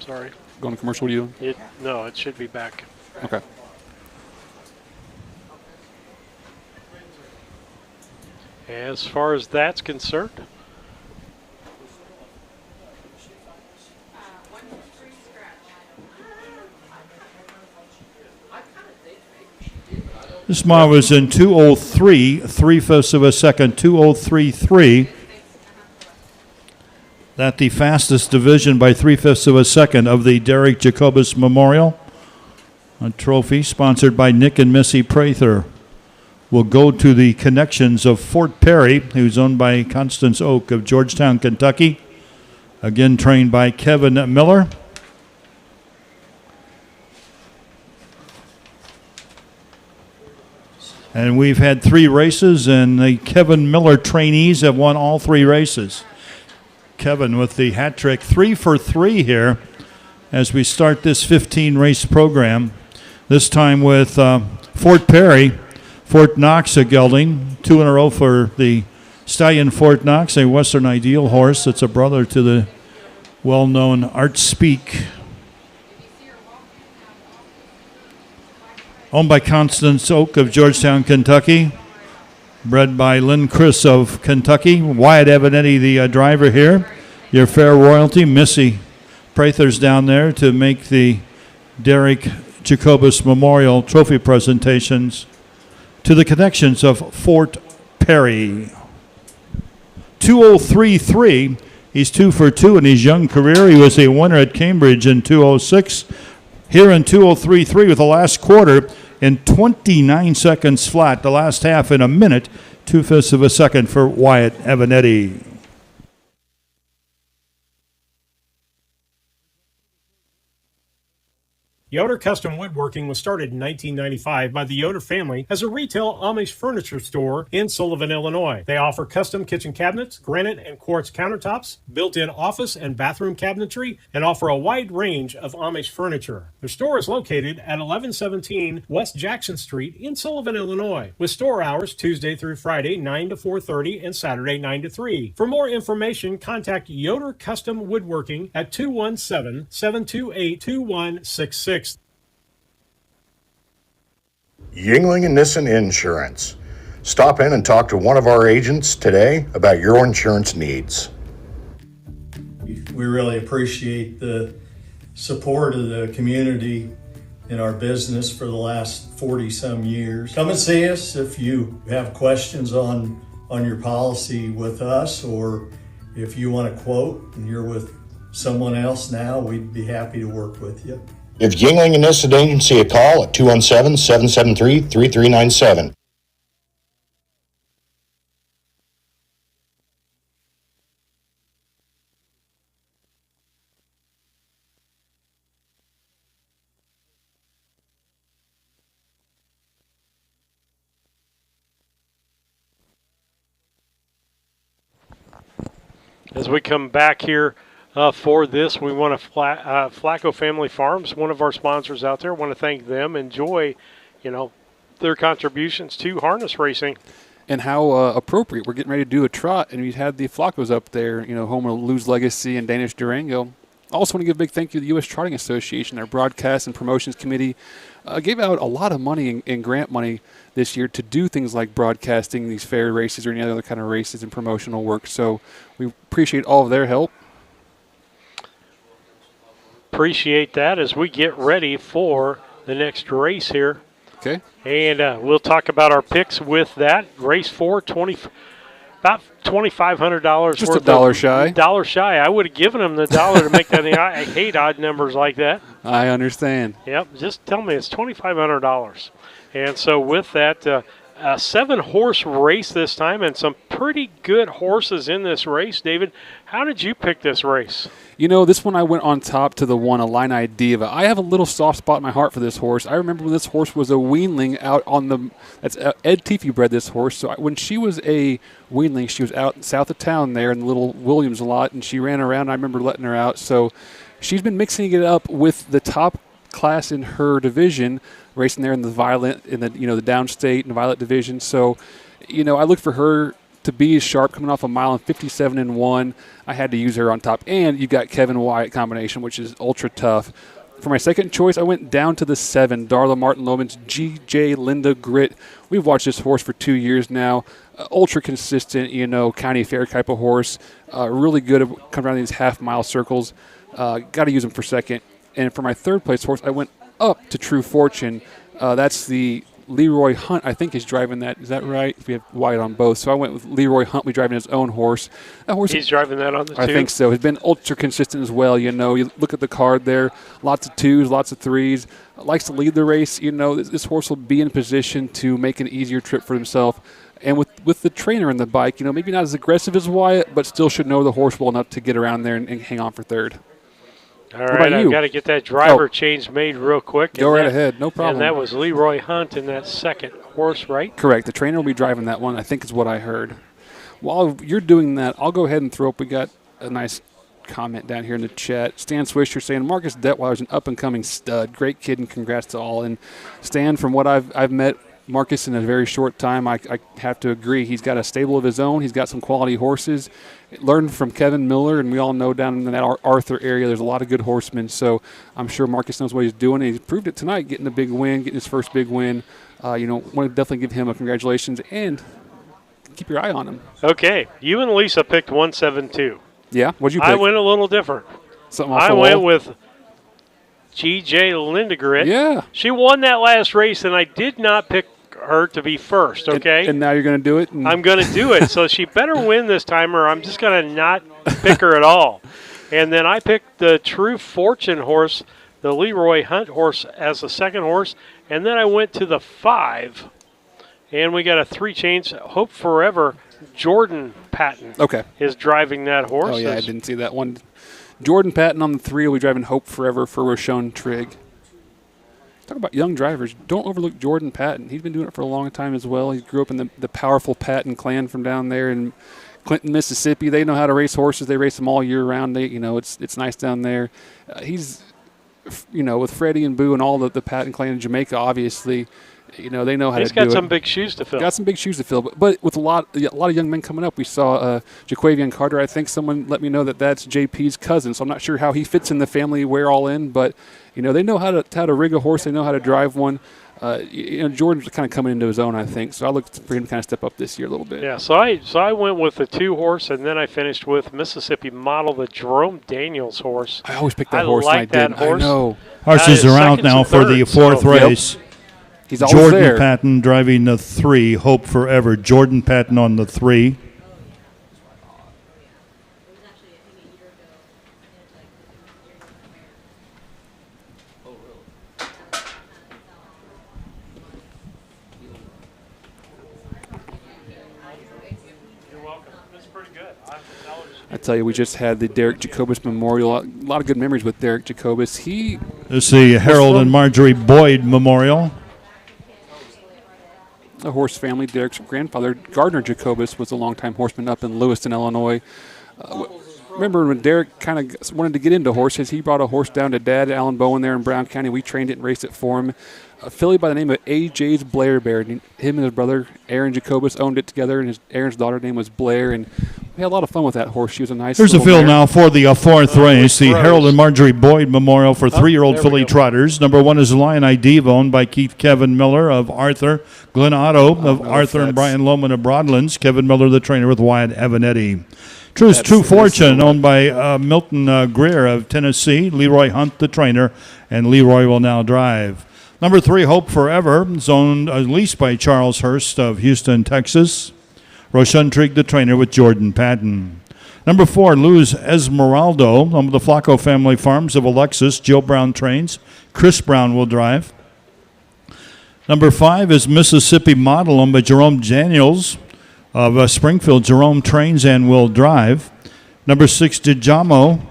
Sorry. Going to commercial, what are you doing? No, it should be back. Okay. As far as that's concerned, This mile was in 2:03, 3/5 of a second, 2:03.3. That the fastest division by 3/5 of a second of the Derek Jacobus Memorial. A trophy sponsored by Nick and Missy Prather will go to the connections of Fort Perry, who's owned by Constance Oak of Georgetown, Kentucky. Again, trained by Kevin Miller. And we've had 3 races, and the Kevin Miller trainees have won all 3 races. Kevin with the hat trick, 3 for 3 here as we start this 15-race program. This time with Fort Perry, Fort Knox gelding, 2 in a row for the stallion Fort Knox, a Western Ideal horse that's a brother to the well-known Art Speak. Owned by Constance Oak of Georgetown, Kentucky. Bred by Lynn Chris of Kentucky. Wyatt Evanetti, the driver here. Your fair royalty, Missy Prather's down there to make the Derek Jacobus Memorial Trophy presentations to the connections of Fort Perry. 2:03.3. He's 2 for 2 in his young career. He was a winner at Cambridge in 2:06. Here in 2:03.3 with the last quarter in 29 seconds flat. The last half in a minute, 2/5 of a second for Wyatt Evanetti. Yoder Custom Woodworking was started in 1995 by the Yoder family as a retail Amish furniture store in Sullivan, Illinois. They offer custom kitchen cabinets, granite and quartz countertops, built-in office and bathroom cabinetry, and offer a wide range of Amish furniture. Their store is located at 1117 West Jackson Street in Sullivan, Illinois, with store hours Tuesday through Friday 9 to 4:30 and Saturday 9 to 3. For more information, contact Yoder Custom Woodworking at 217-728-2166. Yingling and Nissen Insurance. Stop in and talk to one of our agents today about your insurance needs. We really appreciate the support of the community in our business for the last 40-some years. Come and see us if you have questions on your policy with us, or if you want a quote and you're with someone else now, we'd be happy to work with you. Give Yingling and Nissen Agency a call at 217-773-3397. As we come back here for this, we want to Flacco Family Farms, one of our sponsors out there. Want to thank them. Enjoy, their contributions to harness racing. And how appropriate. We're getting ready to do a trot, and we had the Flaccos up there, home of Lou's Legacy and Danish Durango. Also want to give a big thank you to the U.S. Trotting Association. Their broadcast and promotions committee gave out a lot of money in grant money this year to do things like broadcasting these fair races or any other kind of races and promotional work. So we appreciate all of their help. Appreciate that as we get ready for the next race here. Okay. And we'll talk about our picks with that. Race 4, about $2,500. Just $1 shy. $1 shy. I would have given him the $1 to make that. I hate odd numbers like that. I understand. Yep. Just tell me it's $2,500. And so with that, a 7-horse race this time and some pretty good horses in this race. David, how did you pick this race? This one I went on top to the one, Illini Diva. I have a little soft spot in my heart for this horse. I remember when this horse was a weanling out on the – that's Ed Teefy bred this horse. So when she was a weanling, she was out south of town there in the little Williams lot, and she ran around. I remember letting her out. So she's been mixing it up with the top class in her division, racing there in the violet, in the the downstate and violet division. So, I looked for her to be sharp, coming off a mile and 57-1. I had to use her on top. And you got Kevin Wyatt combination, which is ultra tough. For my second choice, I went down to the 7, Darla Martin Loman's G.J. Linda Grit. We've watched this horse for 2 years now. Ultra consistent, county fair type of horse. Really good at coming around these half-mile circles. Got to use him for second. And for my third place horse, I went up to True Fortune. That's the Leroy Hunt, I think, is driving that. Is that right? We have Wyatt on both. So I went with Leroy Huntley driving his own horse. That horse, he's driving that on the 2? I think so. He's been ultra consistent as well. You look at the card there, lots of 2s, lots of 3s. Likes to lead the race. This horse will be in position to make an easier trip for himself. And with the trainer in the bike, maybe not as aggressive as Wyatt, but still should know the horse well enough to get around there and hang on for third. All right, I've got to get that driver change made real quick. Go right ahead, no problem. And that was Leroy Hunt in that second horse, right? Correct. The trainer will be driving that one, I think is what I heard. While you're doing that, I'll go ahead and throw up. We got a nice comment down here in the chat. Stan Swisher saying, Marcus Detweiler's an up-and-coming stud. Great kid, and congrats to all. And Stan, from what I've met Marcus in a very short time, I have to agree. He's got a stable of his own. He's got some quality horses. Learned from Kevin Miller, and we all know down in that Arthur area there's a lot of good horsemen. So I'm sure Marcus knows what he's doing. And he's proved it tonight, getting a big win, getting his first big win. Want to definitely give him a congratulations and keep your eye on him. Okay, you and Lisa picked 172. Yeah, what'd you pick? I went a little different. Something off the wall? I went with G.J. Lindegrit. Yeah. She won that last race, and I did not pick her to be first, okay? And now you're going to do it? I'm going to do it. So she better win this time, or I'm just going to not pick her at all. And then I picked the True Fortune horse, the Leroy Hunt horse, as the second horse. And then I went to the 5. And we got a 3 chains. Hope Forever, Jordan Patton is driving that horse. Oh, yeah, I didn't see that one. Jordan Patton on the 3 will be driving Hope Forever for Rochon Trigg. Talk about young drivers. Don't overlook Jordan Patton. He's been doing it for a long time as well. He grew up in the powerful Patton clan from down there in Clinton, Mississippi. They know how to race horses. They race them all year round. It's nice down there. He's, with Freddie and Boo and all the Patton clan in Jamaica, obviously, they know how to do it. He's got some big shoes to fill. Got some big shoes to fill. But with a lot of young men coming up, we saw Jaquavian Carter. I think someone let me know that's JP's cousin. So I'm not sure how he fits in the family. We're all in, but they know how to rig a horse. They know how to drive one. Jordan's kind of coming into his own, I think. So I look for him to kind of step up this year a little bit. Yeah. So I went with the 2-horse, and then I finished with Mississippi Model, the Jerome Daniels horse. I always pick that horse. Like that horse. I know. Horses are out now for the fourth race. Yep. He's always Jordan there. Patton driving the 3, Hope Forever. Jordan Patton on the 3. You're welcome. That's pretty good. I tell you, we just had the Derek Jacobus Memorial. A lot of good memories with Derek Jacobus. It's the Harold and Marjorie Boyd Memorial. A horse family. Derek's grandfather, Gardner Jacobus, was a longtime horseman up in Lewiston, Illinois. Remember when Derek kind of wanted to get into horses, he brought a horse down to Dad, Alan Bowen, there in Brown County. We trained it and raced it for him. A filly by the name of A.J.'s Blair Bear. Him and his brother, Aaron Jacobus, owned it together, and Aaron's daughter's name was Blair. And we had a lot of fun with that horse. She was a nice Here's the little field mare. now for the fourth race, the Harold and Marjorie Boyd Memorial for 3-year-old filly trotters. Number 1 is Lion I Diva, owned by Keith Kevin Miller of Arthur, Glenn Otto of Arthur and Brian Lohman of Broadlands, Kevin Miller, the trainer, with Wyatt Avanetti. True Fortune, owned by Milton Greer of Tennessee, Leroy Hunt, the trainer, and Leroy will now drive. Number 3, Hope Forever, is owned leased by Charles Hurst of Houston, Texas. Roshan Trigg, the trainer, with Jordan Patton. Number 4, Luz Esmeraldo, owned by the Flacco Family Farms of Alexis. Jill Brown trains. Chris Brown will drive. Number 5 is Mississippi Model, owned by Jerome Daniels of Springfield. Jerome trains and will drive. Number 6, Dijamo,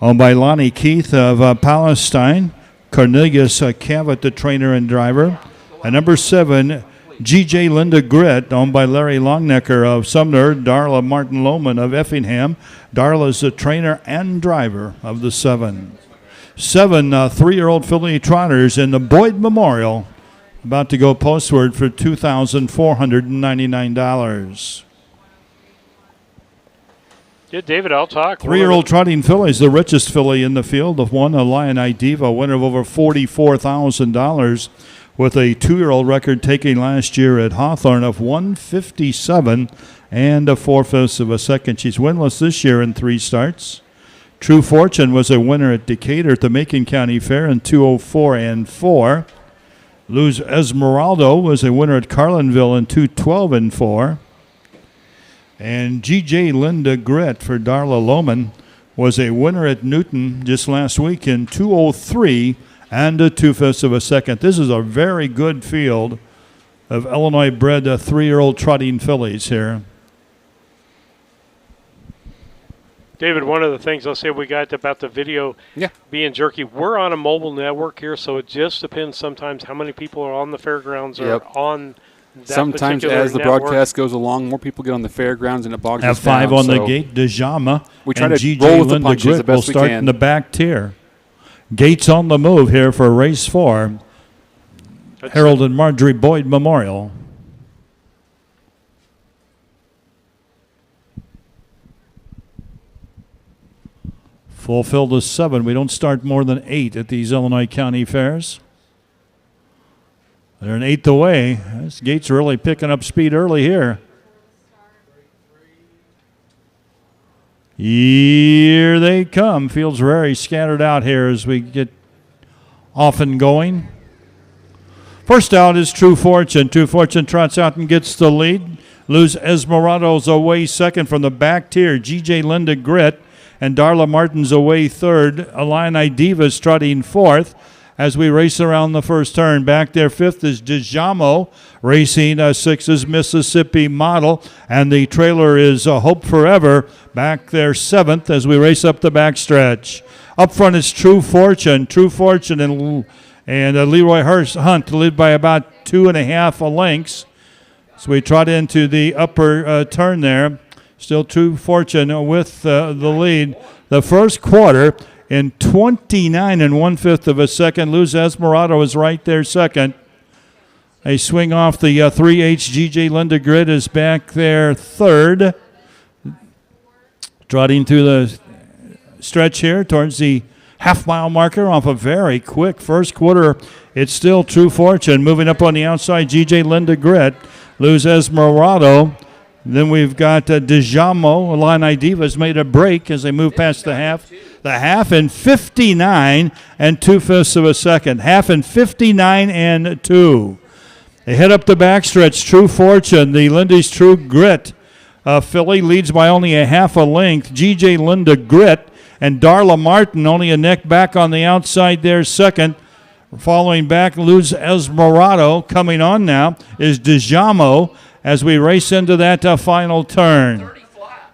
owned by Lonnie Keith of Palestine. Cornelius Cavett, the trainer and driver. And number 7, G.J. Linda Grit, owned by Larry Longnecker of Sumner. Darla Martin Lohman of Effingham. Darla's the trainer and driver of the 7. 7 3-year-old filly trotters in the Boyd Memorial, about to go postward for $2,499. Yeah, David, I'll talk. 3-year-old trotting fillies, the richest filly in the field of one, a Lion I Diva, winner of over $44,000 with a 2-year-old record taking last year at Hawthorne of 157 and 4/5 of a second. She's winless this year in 3 starts. True Fortune was a winner at Decatur at the Macon County Fair in 2:04 and 4. Luz Esmeraldo was a winner at Carlinville in 2:12 and 4. And G.J. Linda Grit for Darla Lohman was a winner at Newton just last week in 2:03 and 2/5 of a second. This is a very good field of Illinois-bred 3-year-old trotting fillies here. David, one of the things I'll say we got about the video being jerky, we're on a mobile network here, so it just depends sometimes how many people are on the fairgrounds or on that Sometimes particular as the network. broadcast goes along, more people get on the fairgrounds and it bogs us F5 down. on the So gate, Dejama. we try and to G.J. roll with the Linda punches Grit the best will start we can. in the back tier. Gates on the move here for race 4. Harold and Marjorie Boyd Memorial. Full field is 7. We don't start more than 8 at these Illinois County Fairs. They're an 8th away. This gate's really picking up speed early here. Here they come. Field's very scattered out here as we get off and going. First out is True Fortune. True Fortune trots out and gets the lead. Luz Esmeraldo's away second from the back tier. G.J. Linda Grit and Darla Martin's away third. Illini Diva's trotting fourth as we race around the first turn. Back there fifth is Dijamo. Racing sixth is Mississippi Model. And the trailer is Hope Forever. Back there seventh as we race up the backstretch. Up front is True Fortune. True Fortune And Leroy Hunt led by about 2.5 lengths. So we trot into the upper turn there. Still True Fortune with the lead. The first quarter in 29 1/5 of a second. Luz Esmeralda is right there second. A swing off the 3H. GJ Linda Grid is back there third. Trotting through the stretch here towards the half-mile marker off a very quick first quarter. It's still True Fortune moving up on the outside. GJ Linda Grit, Luz Esmeralda. Then we've got DeJamo. Illini Divas made a break as they move past the half. The half in 59 2/5 of a second. Half in 59 2. They head up the backstretch. True Fortune, the Lindy's True Grit. Philly leads by only a half a length. GJ Linda Grit and Darla Martin only a neck back on the outside there second. Following back, Luz Esmeralda. Coming on now is DeJamo as we race into that final turn.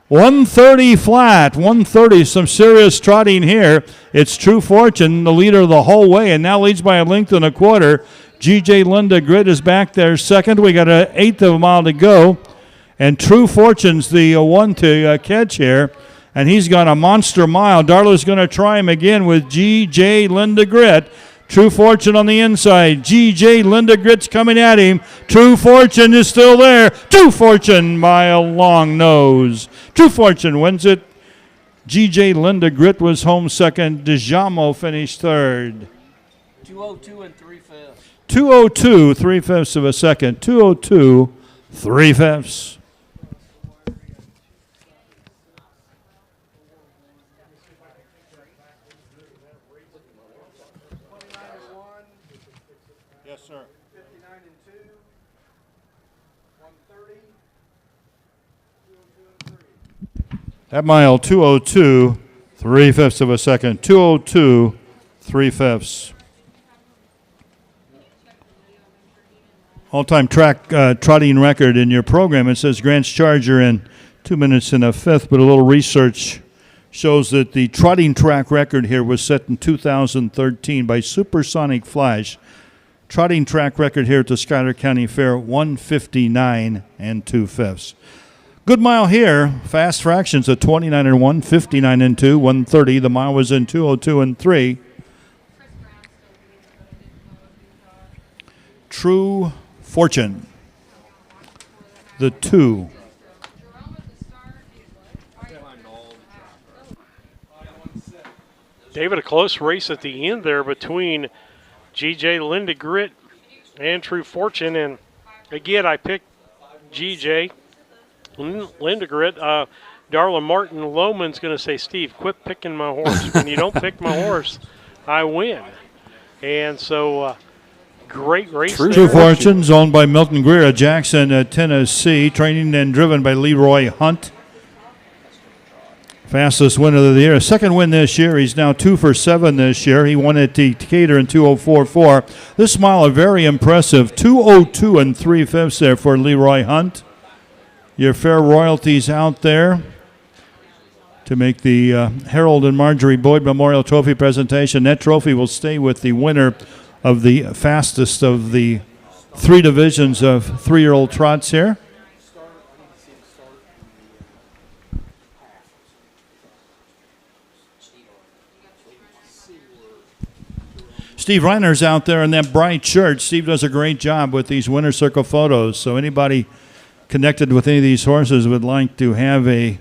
130 flat, 130, some serious trotting here. It's True Fortune, the leader the whole way, and now leads by a length and a quarter. GJ Linda Grid is back there second. We got an eighth of a mile to go. And True Fortune's the one to catch here. And he's got a monster mile. Darla's going to try him again with GJ Linda Grit. True Fortune on the inside. GJ Linda Grit's coming at him. True Fortune is still there. True Fortune by a long nose. True Fortune wins it. GJ Linda Grit was home second. DeJamo finished third. 202 3/5. 202 3/5 of a second. 202 3/5. Yes, sir. 59 2, 130, 202 3. That mile, 202 3/5 of a second. 202 3/5. All-time track trotting record in your program. It says Grant's Charger in 2 minutes and a fifth, but a little research shows that the trotting track record here was set in 2013 by Supersonic Flash. Trotting track record here at the Schuyler County Fair, 159 2/5. Good mile here. Fast fractions at 29 1, 59 2, 130. The mile was in 202 3. True Fortune. The 2. David, a close race at the end there between GJ Linda Grit and True Fortune. And again, I picked GJ Linda Grit. Darla Martin Lohman's going to say, Steve, quit picking my horse. When you don't pick my horse, I win. And so great race. True Fortunes owned by Milton Greer of Jackson, Tennessee. Training and driven by Leroy Hunt. Fastest winner of the year. A second win this year. He's now 2 for 7 this year. He won at Decatur in 2:04.4. This mile, a very impressive 2:02 3/5 there for Leroy Hunt. Your fair royalties out there to make the Harold and Marjorie Boyd Memorial Trophy presentation. That trophy will stay with the winner of the fastest of the 3 divisions of 3-year-old trots here. Steve Reiner's out there in that bright shirt. Steve does a great job with these winner circle photos. So anybody connected with any of these horses would like to have a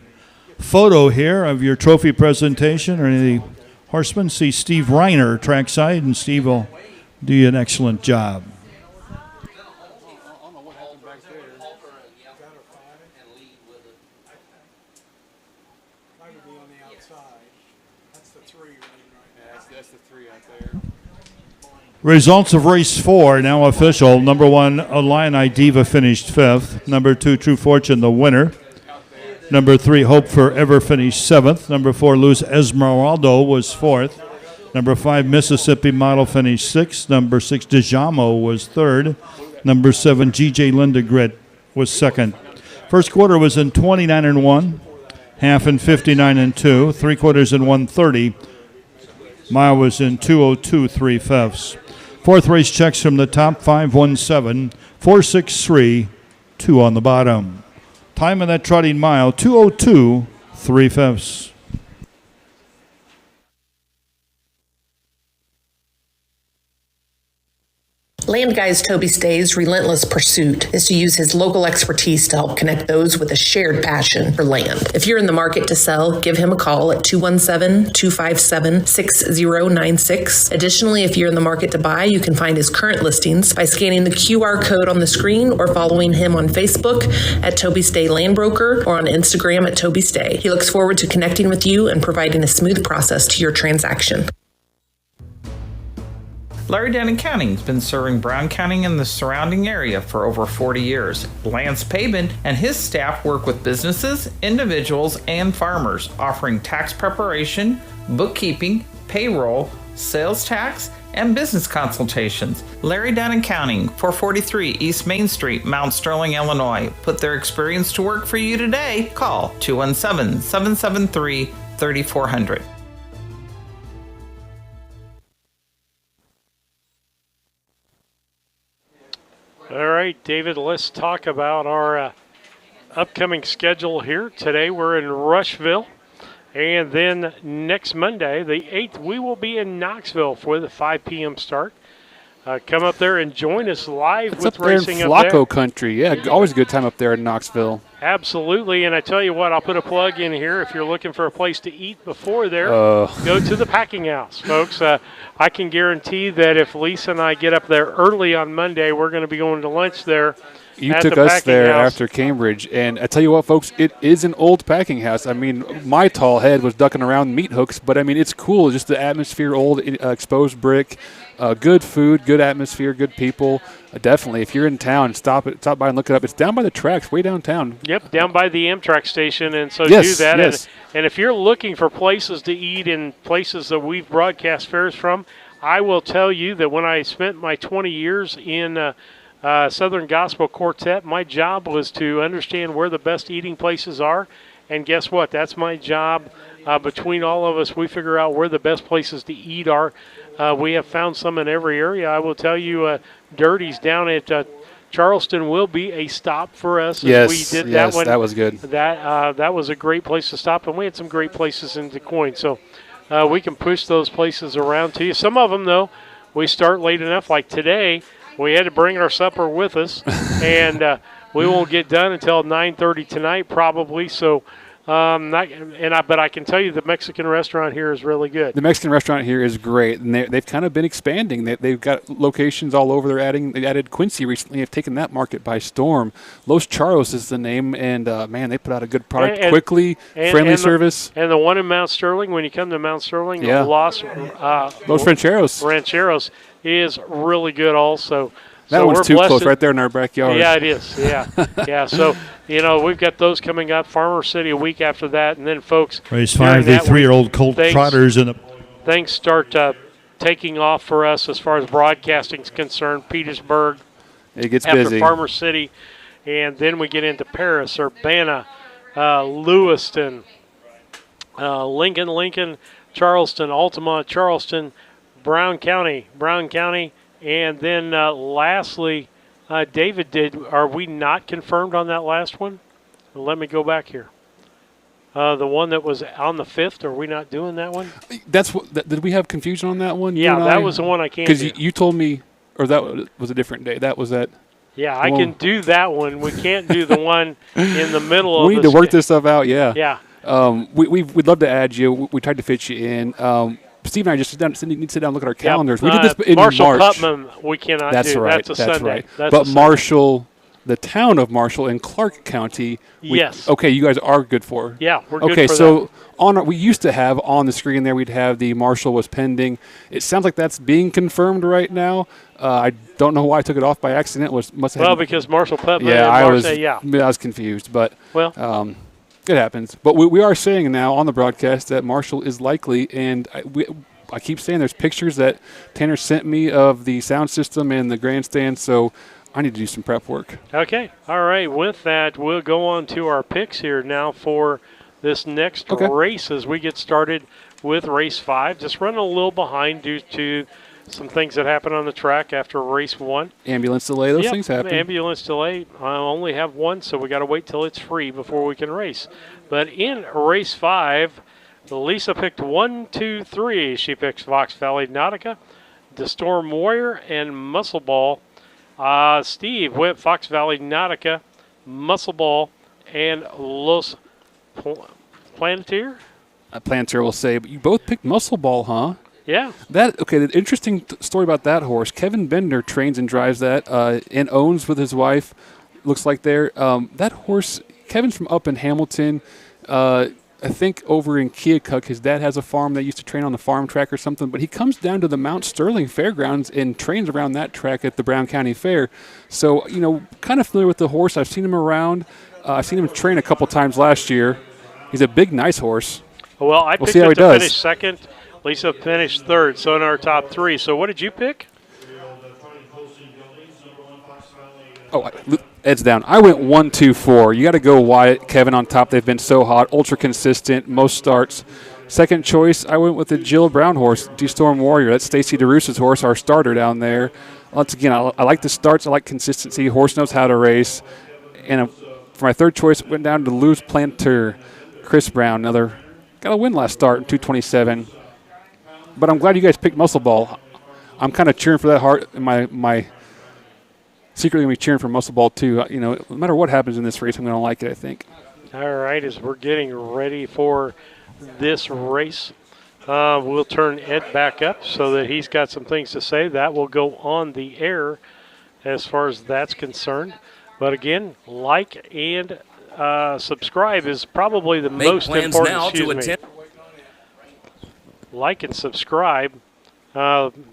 photo here of your trophy presentation or any of the horsemen, see Steve Reiner trackside, and Steve will do you an excellent job. Results of race 4 now official. Number 1, Illini Diva finished 5th. Number 2, True Fortune, the winner. Number 3, Hope Forever finished 7th. Number 4, Luz Esmeralda was 4th. Number 5, Mississippi Model finished 6th. Number 6, DeJamo was 3rd. Number 7, GJ Linda Grit was 2nd. First quarter was in 29 1, half in 59 2, 3/4 in 130. Mile was in 2:02 3/5. Fourth race checks from the top, 5:17, 4:63, 2 on the bottom. Time of that trotting mile, 2:02, 3/5. Land Guy's Toby Stay's relentless pursuit is to use his local expertise to help connect those with a shared passion for land. If you're in the market to sell, give him a call at 217-257-6096. Additionally, if you're in the market to buy, you can find his current listings by scanning the QR code on the screen or following him on Facebook at Toby Stay Land Broker or on Instagram at Toby Stay. He looks forward to connecting with you and providing a smooth process to your transaction. Larry Denton County has been serving Brown County and the surrounding area for over 40 years. Lance Pabin and his staff work with businesses, individuals, and farmers, offering tax preparation, bookkeeping, payroll, sales tax, and business consultations. Larry Denton County, 443 East Main Street, Mount Sterling, Illinois. Put their experience to work for you today. Call 217-773-3400. All right, David, let's talk about our upcoming schedule here. Today we're in Rushville, and then next Monday, the 8th, we will be in Knoxville for the 5 p.m. start. Come up there and join us live It's with up there in racing up there. Flacco country. Yeah, always a good time up there in Knoxville. Absolutely, and I tell you what, I'll put a plug in here. If you're looking for a place to eat before there, go to the Packing House, folks. I can guarantee that if Lisa and I get up there early on Monday, we're going to be going to lunch there. You at took the us Packing there House. after Cambridge, and I tell you what, folks, it is an old packing house. I mean, my tall head was ducking around meat hooks, but I mean, it's cool. Just the atmosphere, old exposed brick, good food, good atmosphere, good people. Definitely, if you're in town, stop by and look it up. It's down by the tracks, way downtown. Yep, down by the Amtrak station, and so Yes, do that. yes. And if you're looking for places to eat and places that we've broadcast fairs from, I will tell you that when I spent my 20 years in Southern Gospel Quartet, my job was to understand where the best eating places are, and guess what? That's my job. Between all of us, we figure out where the best places to eat are. We have found some in every area. I will tell you, Dirty's down at Charleston will be a stop for us. Yes, we did yes, that one. that was good. That was a great place to stop, and we had some great places in DuQuoin. So we can push those places around to you. Some of them, though, we start late enough. Like today, we had to bring our supper with us, and we won't get done until 9:30 tonight, probably. So. But I can tell you the Mexican restaurant here is really good. The Mexican restaurant here is great, and they've kind of been expanding. They've got locations all over. They added Quincy recently. Have taken that market by storm. Los Charros is the name, and man, they put out a good product quickly, friendly service. And the one in Mount Sterling, when you come to Mount Sterling, Yeah. Los Rancheros is really good also. That So one's we're too blessed close, to- right there in our backyard. Yeah, it is. Yeah, yeah. So we've got those coming up. Farmer City a week after that, and then folks. Race during 5, the that week, 3-year-old colt things- trotters in the. Things start taking off for us as far as broadcasting is concerned. Petersburg. It gets after busy. Farmer City, and then we get into Paris, Urbana, Lewiston, Lincoln, Charleston, Altamont, Charleston, Brown County, and then lastly, David, are we not confirmed on that last one? Let me go back here. The one that was on the 5th, are we not doing that one? Did we have confusion on that one? Yeah, that was the one I can't do. Because you told me, or that was a different day. That was that. Yeah, I can do that one. We can't do the one in the middle of We need to work this stuff out, yeah. Yeah. We'd love to add you. We tried to fit you in. Steve and I just need to sit down and look at our calendars. We did this in Marshall March. Putnam, we cannot That's do. Right. That's a Sunday. Right. That's but a Sunday. Marshall, the town of Marshall in Clark County. Yes. Okay, you guys are good for. Yeah, we're good okay, for so we used to have on the screen there, we'd have the Marshall was pending. It sounds like that's being confirmed right now. I don't know why I took it off by accident. Must have because Marshall Putnam. Yeah, and I Marshall, was confused, but well, it happens. But we are saying now on the broadcast that Marshall is likely, and I keep saying there's pictures that Tanner sent me of the sound system and the grandstand, so I need to do some prep work. Okay. All right. With that, we'll go on to our picks here now for this next race as we get started with race 5. Just running a little behind due to some things that happened on the track after race 1. Ambulance delay, those Yep, things happen. Ambulance delay. I only have one, so we got to wait till it's free before we can race. But in race 5, Lisa picked 1, 2, 3. She picks Fox Valley Nautica, the Storm Warrior, and Muscle Ball. Steve went Fox Valley Nautica, Muscle Ball, and Los Planetier. Planter will say, but you both picked Muscle Ball, huh? Yeah. The interesting story about that horse. Kevin Bender trains and drives that, and owns with his wife. Looks like that horse. Kevin's from up in Hamilton. I think over in Keokuk, his dad has a farm that used to train on the farm track or something. But he comes down to the Mount Sterling Fairgrounds and trains around that track at the Brown County Fair. So kind of familiar with the horse. I've seen him around. I've seen him train a couple times last year. He's a big, nice horse. Well, I picked him to finish second. Lisa finished third, so in our top 3. So what did you pick? Ed's down. I went 1, 2, 4. You got to go Wyatt, Kevin on top. They've been so hot, ultra consistent, most starts. Second choice, I went with the Jill Brown horse, D-Storm Warrior. That's Stacy DeRoos's horse, our starter down there. Once again, I like the starts. I like consistency. Horse knows how to race. And for my third choice, went down to Luz Planter, Chris Brown. Another got a win last start in 227. But I'm glad you guys picked Muscle Ball. I'm kind of cheering for that heart. My secretly going to be cheering for Muscle Ball too. No matter what happens in this race, I'm going to like it, I think. All right, as we're getting ready for this race, we'll turn Ed back up so that he's got some things to say. That will go on the air as far as that's concerned. But again, like and subscribe is probably the most important. Like and subscribe.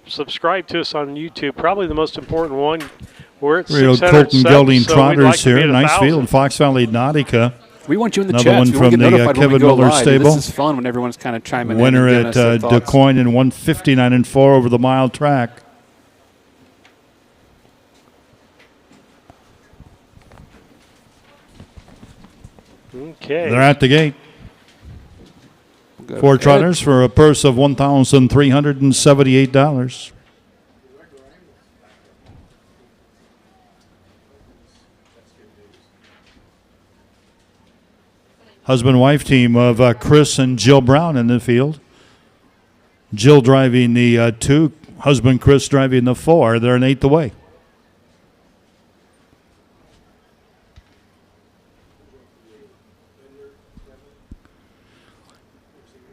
Subscribe to us on YouTube. Probably the most important one. We're at 600 Colton Gelding so Trotters here. Nice 1,000. field. Fox Valley Nautica. We want you in the Another chat. one So from get the notified when we Kevin go Miller live. stable. This is fun when everyone's kind of chiming Winner in. at DuQuoin in 159-4 over the mile track. Okay. They're at the gate. 4 trotters for a purse of $1,378. Husband-wife team of Chris and Jill Brown in the field. Jill driving the 2, husband Chris driving the 4. They're an 8th away.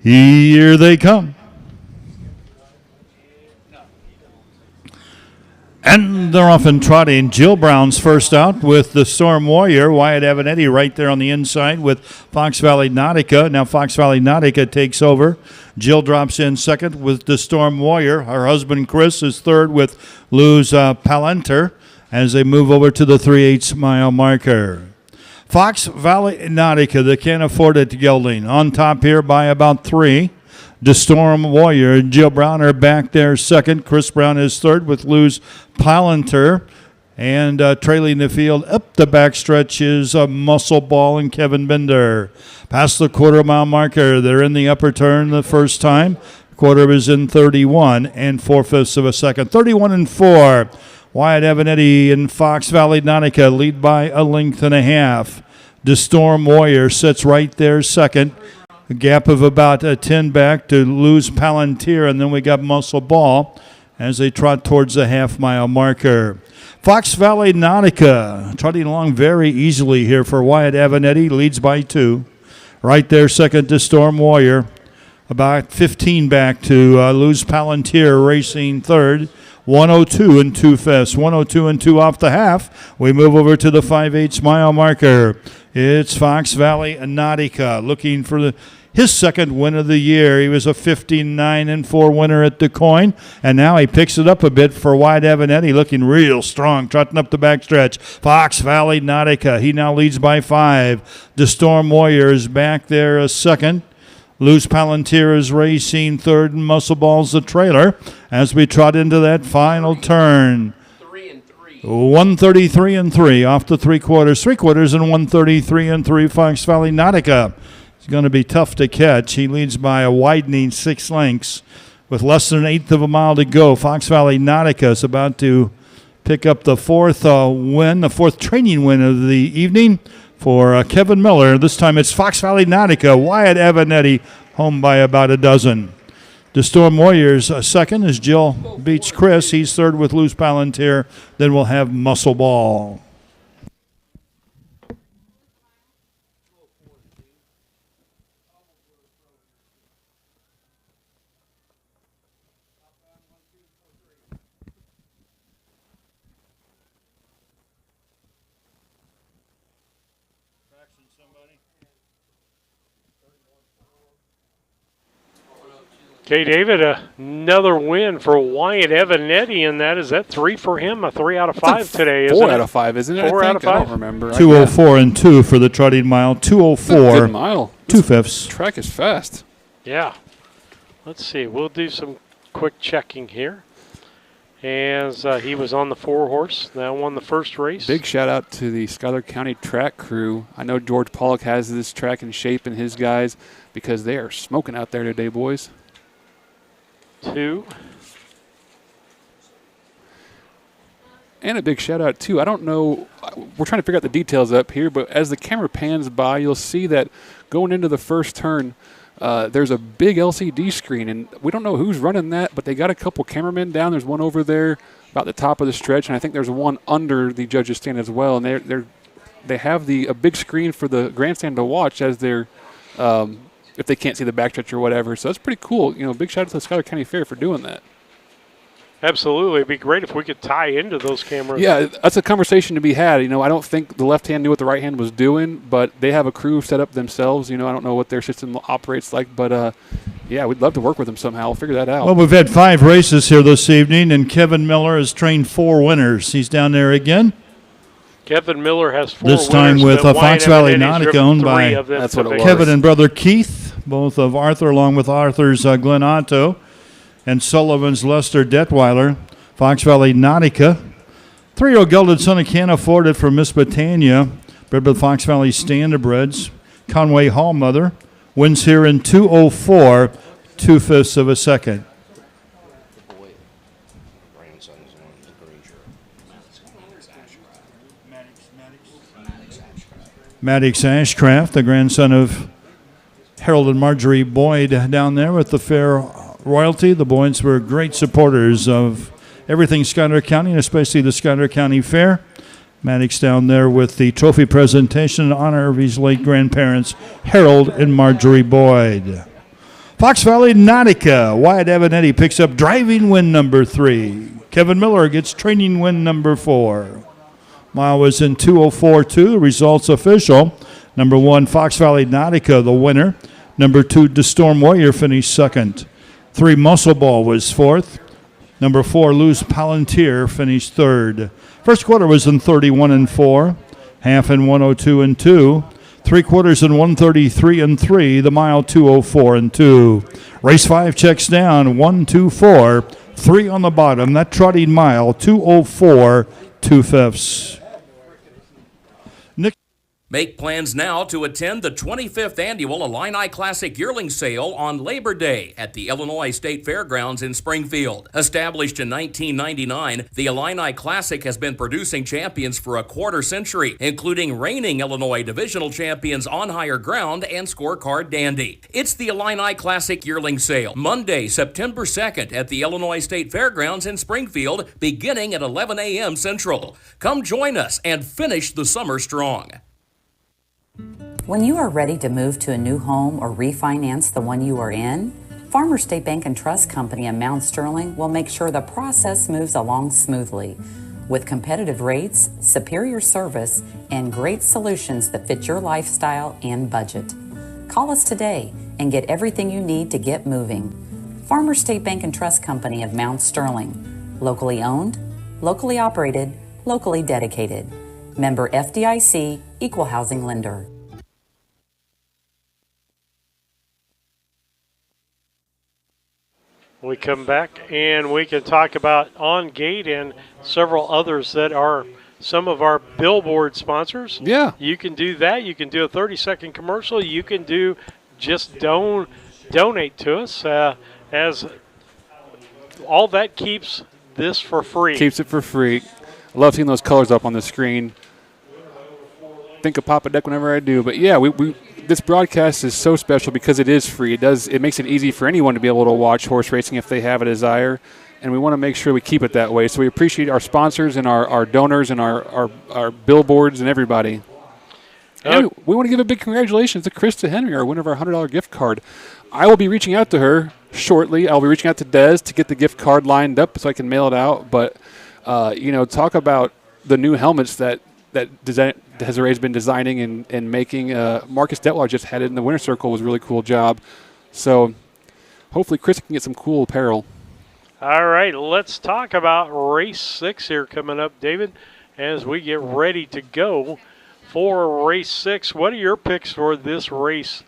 Here they come. And they're off and trotting. Jill Brown's first out with the Storm Warrior. Wyatt Avenetti right there on the inside with Fox Valley Nautica. Now Fox Valley Nautica takes over. Jill drops in second with the Storm Warrior. Her husband Chris is third with Luz Palenter as they move over to the 3/8 mile marker. Fox Valley Nautica, they can't afford it, Gelding. On top here by about 3. The Storm Warrior, Jill Brown are back there second. Chris Brown is third with Luz Palenter. And trailing the field up the backstretch is Muscle Ball and Kevin Bender. Past the quarter-mile marker, they're in the upper turn the first time. Quarter is in 31 and 4/5 of a second. 31-4. Wyatt Avenetti and Fox Valley Nautica lead by a length and a half. The Storm Warrior sits right there second. A gap of about 10 back to Luz Palantir, and then we got Muscle Ball as they trot towards the half-mile marker. Fox Valley Nautica trotting along very easily here for Wyatt Avenetti, leads by 2. Right there second to Storm Warrior. About 15 back to Luz Palantir racing third. 102 and 2/5. 102 and 2 off the half. We move over to the 5/8 mile marker. It's Fox Valley Nautica looking for his second win of the year. He was a 59-4 winner at DuQuoin, and now he picks it up a bit for Wyatt Avenetti, looking real strong, trotting up the backstretch. Fox Valley Nautica, he now leads by 5. The Storm Warrior is back there a second. Luz Palantir is racing third, and Muscle Ball's the trailer as we trot into that final turn. 133-3 off the 3/4. 3/4 and 133-3. Fox Valley Nautica. It's going to be tough to catch. He leads by a widening 6 lengths. With less than an eighth of a mile to go, Fox Valley Nautica is about to pick up the fourth training win of the evening for Kevin Miller. This time it's Fox Valley Nautica, Wyatt Evanetti, home by about a dozen. The Storm Warriors second as Jill beats Chris. He's third with Loose Palantir. Then we'll have Muscle Ball. Okay, David, another win for Wyatt Evanetti, and is that 3 for him? A 3 out of 5 today, isn't it? 4 out of 5, isn't it? 4 out of 5? I don't remember. 2:04 and 2 for the trotting mile. 2:04. Good mile. 2/5. Track is fast. Yeah. Let's see. We'll do some quick checking here. As he was on the 4-horse, that won the first race. Big shout out to the Schuyler County track crew. I know George Pollock has this track in shape and his guys because they are smoking out there today, boys. 2. And a big shout out too. I don't know, we're trying to figure out the details up here, but as the camera pans by, you'll see that going into the first turn, there's a big LCD screen, and we don't know who's running that, but they got a couple cameramen down. There's one over there about the top of the stretch, and I think there's one under the judges' stand as well. And they have a big screen for the grandstand to watch as they're if they can't see the backstretch or whatever. So that's pretty cool. Big shout out to the Schuyler County Fair for doing that. Absolutely. It'd be great if we could tie into those cameras. Yeah, that's a conversation to be had. I don't think the left hand knew what the right hand was doing, but they have a crew set up themselves. I don't know what their system operates like, but yeah, we'd love to work with them somehow. We'll figure that out. Well, we've had 5 races here this evening, and Kevin Miller has trained 4 winners. He's down there again. Kevin Miller has 4 this time winners, with but Fox Wyatt Valley Evanetti's Nautica, driven owned 3 by of them to victory. Kevin and brother Keith, both of Arthur, along with Arthur's Glenn Otto, and Sullivan's Lester Detweiler. Fox Valley Nautica. 3-year-old gelded son of Can't Afford It from Miss Britannia, bred with Fox Valley Standardbreds. Conway Hall mother wins here in 2:04, 2/5 of a second. Maddox Ashcraft, the grandson of Harold and Marjorie Boyd down there with the fair royalty. The Boyds were great supporters of everything Schuyler County, and especially the Schuyler County Fair. Maddox down there with the trophy presentation in honor of his late grandparents, Harold and Marjorie Boyd. Fox Valley Nautica, Wyatt Evanetti picks up driving win number 3. Kevin Miller gets training win number 4. Mile was in 2:04.2. Results official. Number 1, Fox Valley Nautica, the winner. Number 2, The Storm Warrior finished second. 3, Muscle Ball was fourth. Number 4, Loose Palantir finished third. First quarter was in 31-4. Half in 102-2. 3 quarters in 133-3. The mile 2:04-2. Race 5 checks down 1-2-4. 3 on the bottom. That trotting mile 2:04 2/5. Make plans now to attend the 25th Annual Illini Classic Yearling Sale on Labor Day at the Illinois State Fairgrounds in Springfield. Established in 1999, the Illini Classic has been producing champions for a quarter century, including reigning Illinois Divisional Champions On Higher Ground and Scorecard Dandy. It's the Illini Classic Yearling Sale, Monday, September 2nd at the Illinois State Fairgrounds in Springfield, beginning at 11 a.m. Central. Come join us and finish the summer strong. When you are ready to move to a new home or refinance the one you are in, Farmers State Bank and Trust Company in Mount Sterling will make sure the process moves along smoothly. With competitive rates, superior service, and great solutions that fit your lifestyle and budget. Call us today and get everything you need to get moving. Farmers State Bank and Trust Company of Mount Sterling. Locally owned, locally operated, locally dedicated. Member FDIC, Equal Housing Lender. We come back and we can talk about On Gate and several others that are some of our billboard sponsors. Yeah. You can do that. You can do a 30-second commercial. You can do just donate to us as all that keeps this for free. Keeps it for free. I love seeing those colors up on the screen. Think of Papa Deck whenever I do. But, yeah, we this broadcast is so special because it is free. It makes it easy for anyone to be able to watch horse racing if they have a desire. And we want to make sure we keep it that way. So we appreciate our sponsors and our donors and our billboards and everybody. And we want to give a big congratulations to Krista Henry, our winner of our $100 gift card. I will be reaching out to her shortly. I'll be reaching out to Des to get the gift card lined up so I can mail it out. But, talk about the new helmets that Desiree's been designing and making. Marcus Detweiler just had it in the winner's circle. It was a really cool job. So hopefully Krista can get some cool apparel. All right, let's talk about race 6 here coming up, David, as we get ready to go for race 6. What are your picks for this race?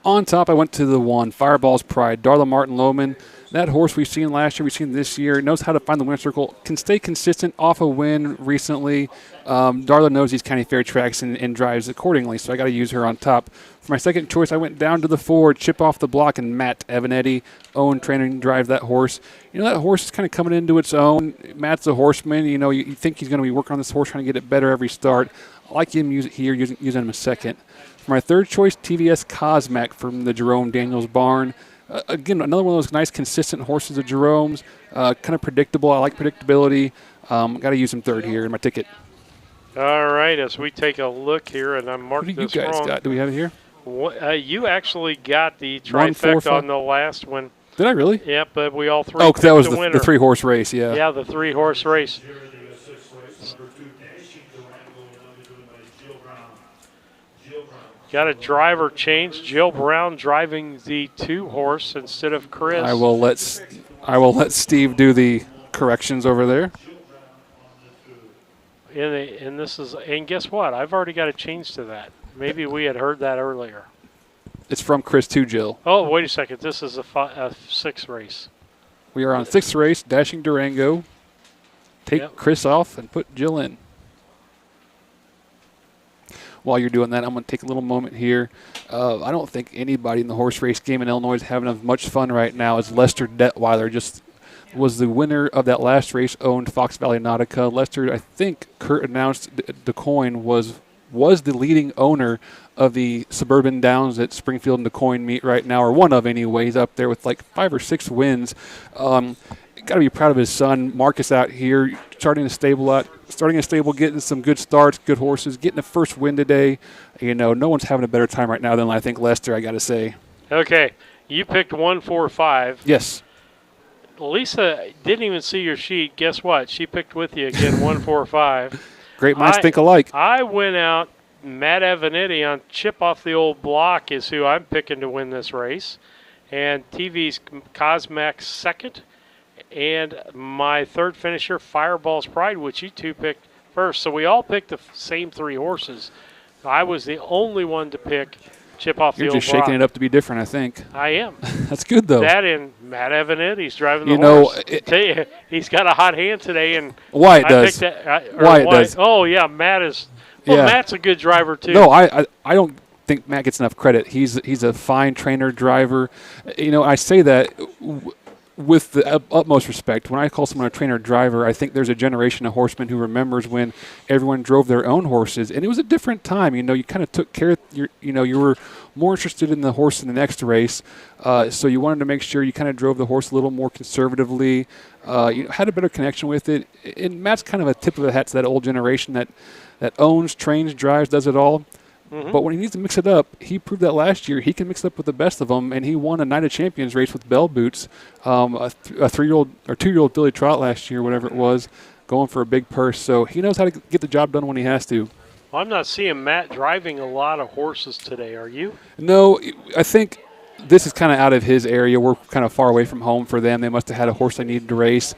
On top, I went to the 1, Fireball's Pride, Darla Martin Lohman. That horse we've seen last year, we've seen this year, knows how to find the winner circle, can stay consistent off a win recently. Darla knows these county fair tracks and drives accordingly, so I got to use her on top. For my second choice, I went down to the 4, Chip Off the Block, and Matt Evanetti, own, trainer, and drive that horse. That horse is kind of coming into its own. Matt's a horseman. You think he's going to be working on this horse, trying to get it better every start. I like him using him a second. For my third choice, TVS Cosmac from the Jerome Daniels barn. Again, another one of those nice, consistent horses of Jerome's. Kind of predictable. I like predictability. Got to use him third here in my ticket. All right, as we take a look here, and I marked this wrong. What do you guys got? Do we have it here? You actually got the trifecta on the last one. Did I really? Yeah, but we all three. Oh, because that was the winner. the 3-horse race, yeah. Yeah, the 3-horse race. Got a driver change. Jill Brown driving the 2-horse instead of Chris. I will let Steve do the corrections over there. And guess what? I've already got a change to that. Maybe we had heard that earlier. It's from Chris to Jill. Oh, wait a second. This is a 6th race. We are on 6th race, Dashing Durango. Take Chris off and put Jill in. While you're doing that, I'm going to take a little moment here. I don't think anybody in the horse race game in Illinois is having as much fun right now as Lester Detweiler. Just was the winner of that last race, owned Fox Valley Nautica. Lester, I think Kurt announced DeCoin was the leading owner of the Suburban Downs at Springfield and DeCoin meet right now, or one of anyway. He's up there with like 5 or 6 wins. Got to be proud of his son, Marcus, out here, starting a stable, getting some good starts, good horses, getting the first win today. No one's having a better time right now than I think Lester, I got to say. Okay, you picked 1, 4, 5. Yes. Lisa didn't even see your sheet. Guess what? She picked with you again, 1, 4, 5. Great minds think alike. I went out. Matt Evanetti on Chip Off the Old Block is who I'm picking to win this race. And TV's Cosmac second. And my third finisher, Fireball's Pride, which you two picked first. So we all picked the same 3 horses. I was the only one to pick Chip Off the Old Block. You're just shaking it up to be different, I think. I am. That's good, though. That and Matt Evanetti's driving the horse. He's got a hot hand today. And Wyatt does. Wyatt does. Oh, yeah, Matt is. Well, yeah. Matt's a good driver, too. No, I don't think Matt gets enough credit. He's a fine trainer driver. I say that with the utmost respect. When I call someone a trainer driver, I think there's a generation of horsemen who remembers when everyone drove their own horses, and it was a different time. You kind of took care of you were more interested in the horse in the next race, so you wanted to make sure you kind of drove the horse a little more conservatively. You had a better connection with it. And Matt's kind of a tip of the hat to that old generation that owns, trains, drives, does it all. Mm-hmm. But when he needs to mix it up, he proved that last year. He can mix it up with the best of them, and he won a Night of Champions race with Bell Boots, a 3-year-old or 2-year-old Billy Trot last year, whatever it was, going for a big purse. So he knows how to get the job done when he has to. Well, I'm not seeing Matt driving a lot of horses today, are you? No, I think this is kind of out of his area. We're kind of far away from home for them. They must have had a horse they needed to race.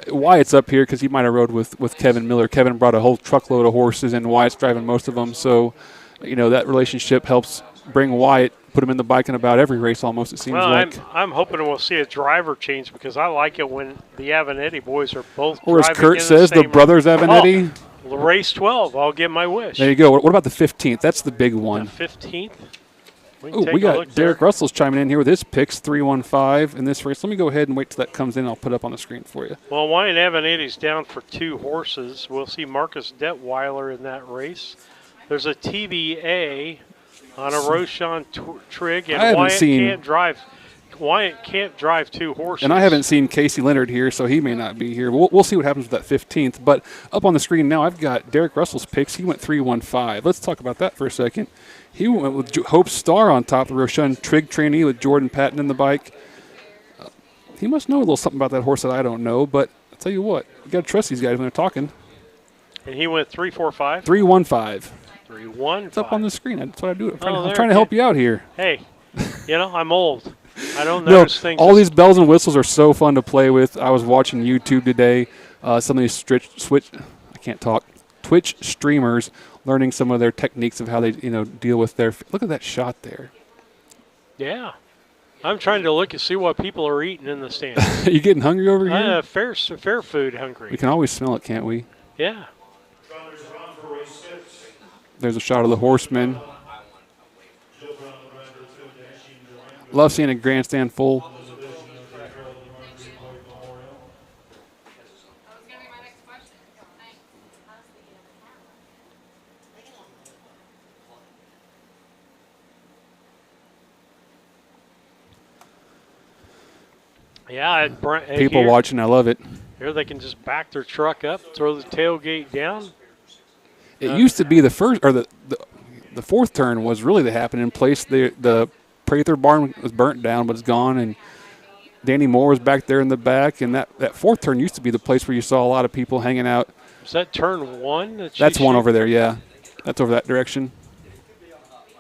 Wyatt's up here because he might have rode with Kevin Miller. Kevin brought a whole truckload of horses, and Wyatt's driving most of them. So that relationship helps bring Wyatt, put him in the bike in about every race almost, it seems like. I'm hoping we'll see a driver change because I like it when the Avenatti boys are both or driving. Or as Kurt says, the brothers Avenatti. Oh, race 12, I'll get my wish. There you go. What about the 15th? That's the big one. The 15th? We got Derek Russell's chiming in here with his picks, 315 in this race. Let me go ahead and wait till that comes in. I'll put it up on the screen for you. Well, Wyatt Avenatti's down for 2 horses. We'll see Marcus Detweiler in that race. There's a TBA on a Roshan Trigg, and Wyatt can't drive 2 horses. And I haven't seen Casey Leonard here, so he may not be here. We'll see what happens with that 15th. But up on the screen now, I've got Derek Russell's picks. He went 315. Let's talk about that for a second. He went with Hope Star on top, the Roshan Trigg trainee with Jordan Patton in the bike. He must know a little something about that horse that I don't know, but I'll tell you what, you got to trust these guys when they're talking. And he went 345? 315. 315. It's up on the screen. That's what I do. I'm trying to help you out here. Hey, I'm old. I don't notice things. All these bells and whistles are so fun to play with. I was watching YouTube today. Some of these Twitch streamers learning some of their techniques of how they deal with their. Look at that shot there. Yeah, I'm trying to look and see what people are eating in the stands. You getting hungry over here? Fair food hungry. We can always smell it, can't we? Yeah. There's a shot of the horseman. Love seeing a grandstand full. Yeah, people watching, I love it. Here they can just back their truck up, throw the tailgate down. It used to be the first, or the fourth turn was really the happening place. The Prather barn was burnt down, but it's gone, and Danny Moore was back there in the back, and that fourth turn used to be the place where you saw a lot of people hanging out. Is that turn 1? That's one over there, yeah. That's over that direction.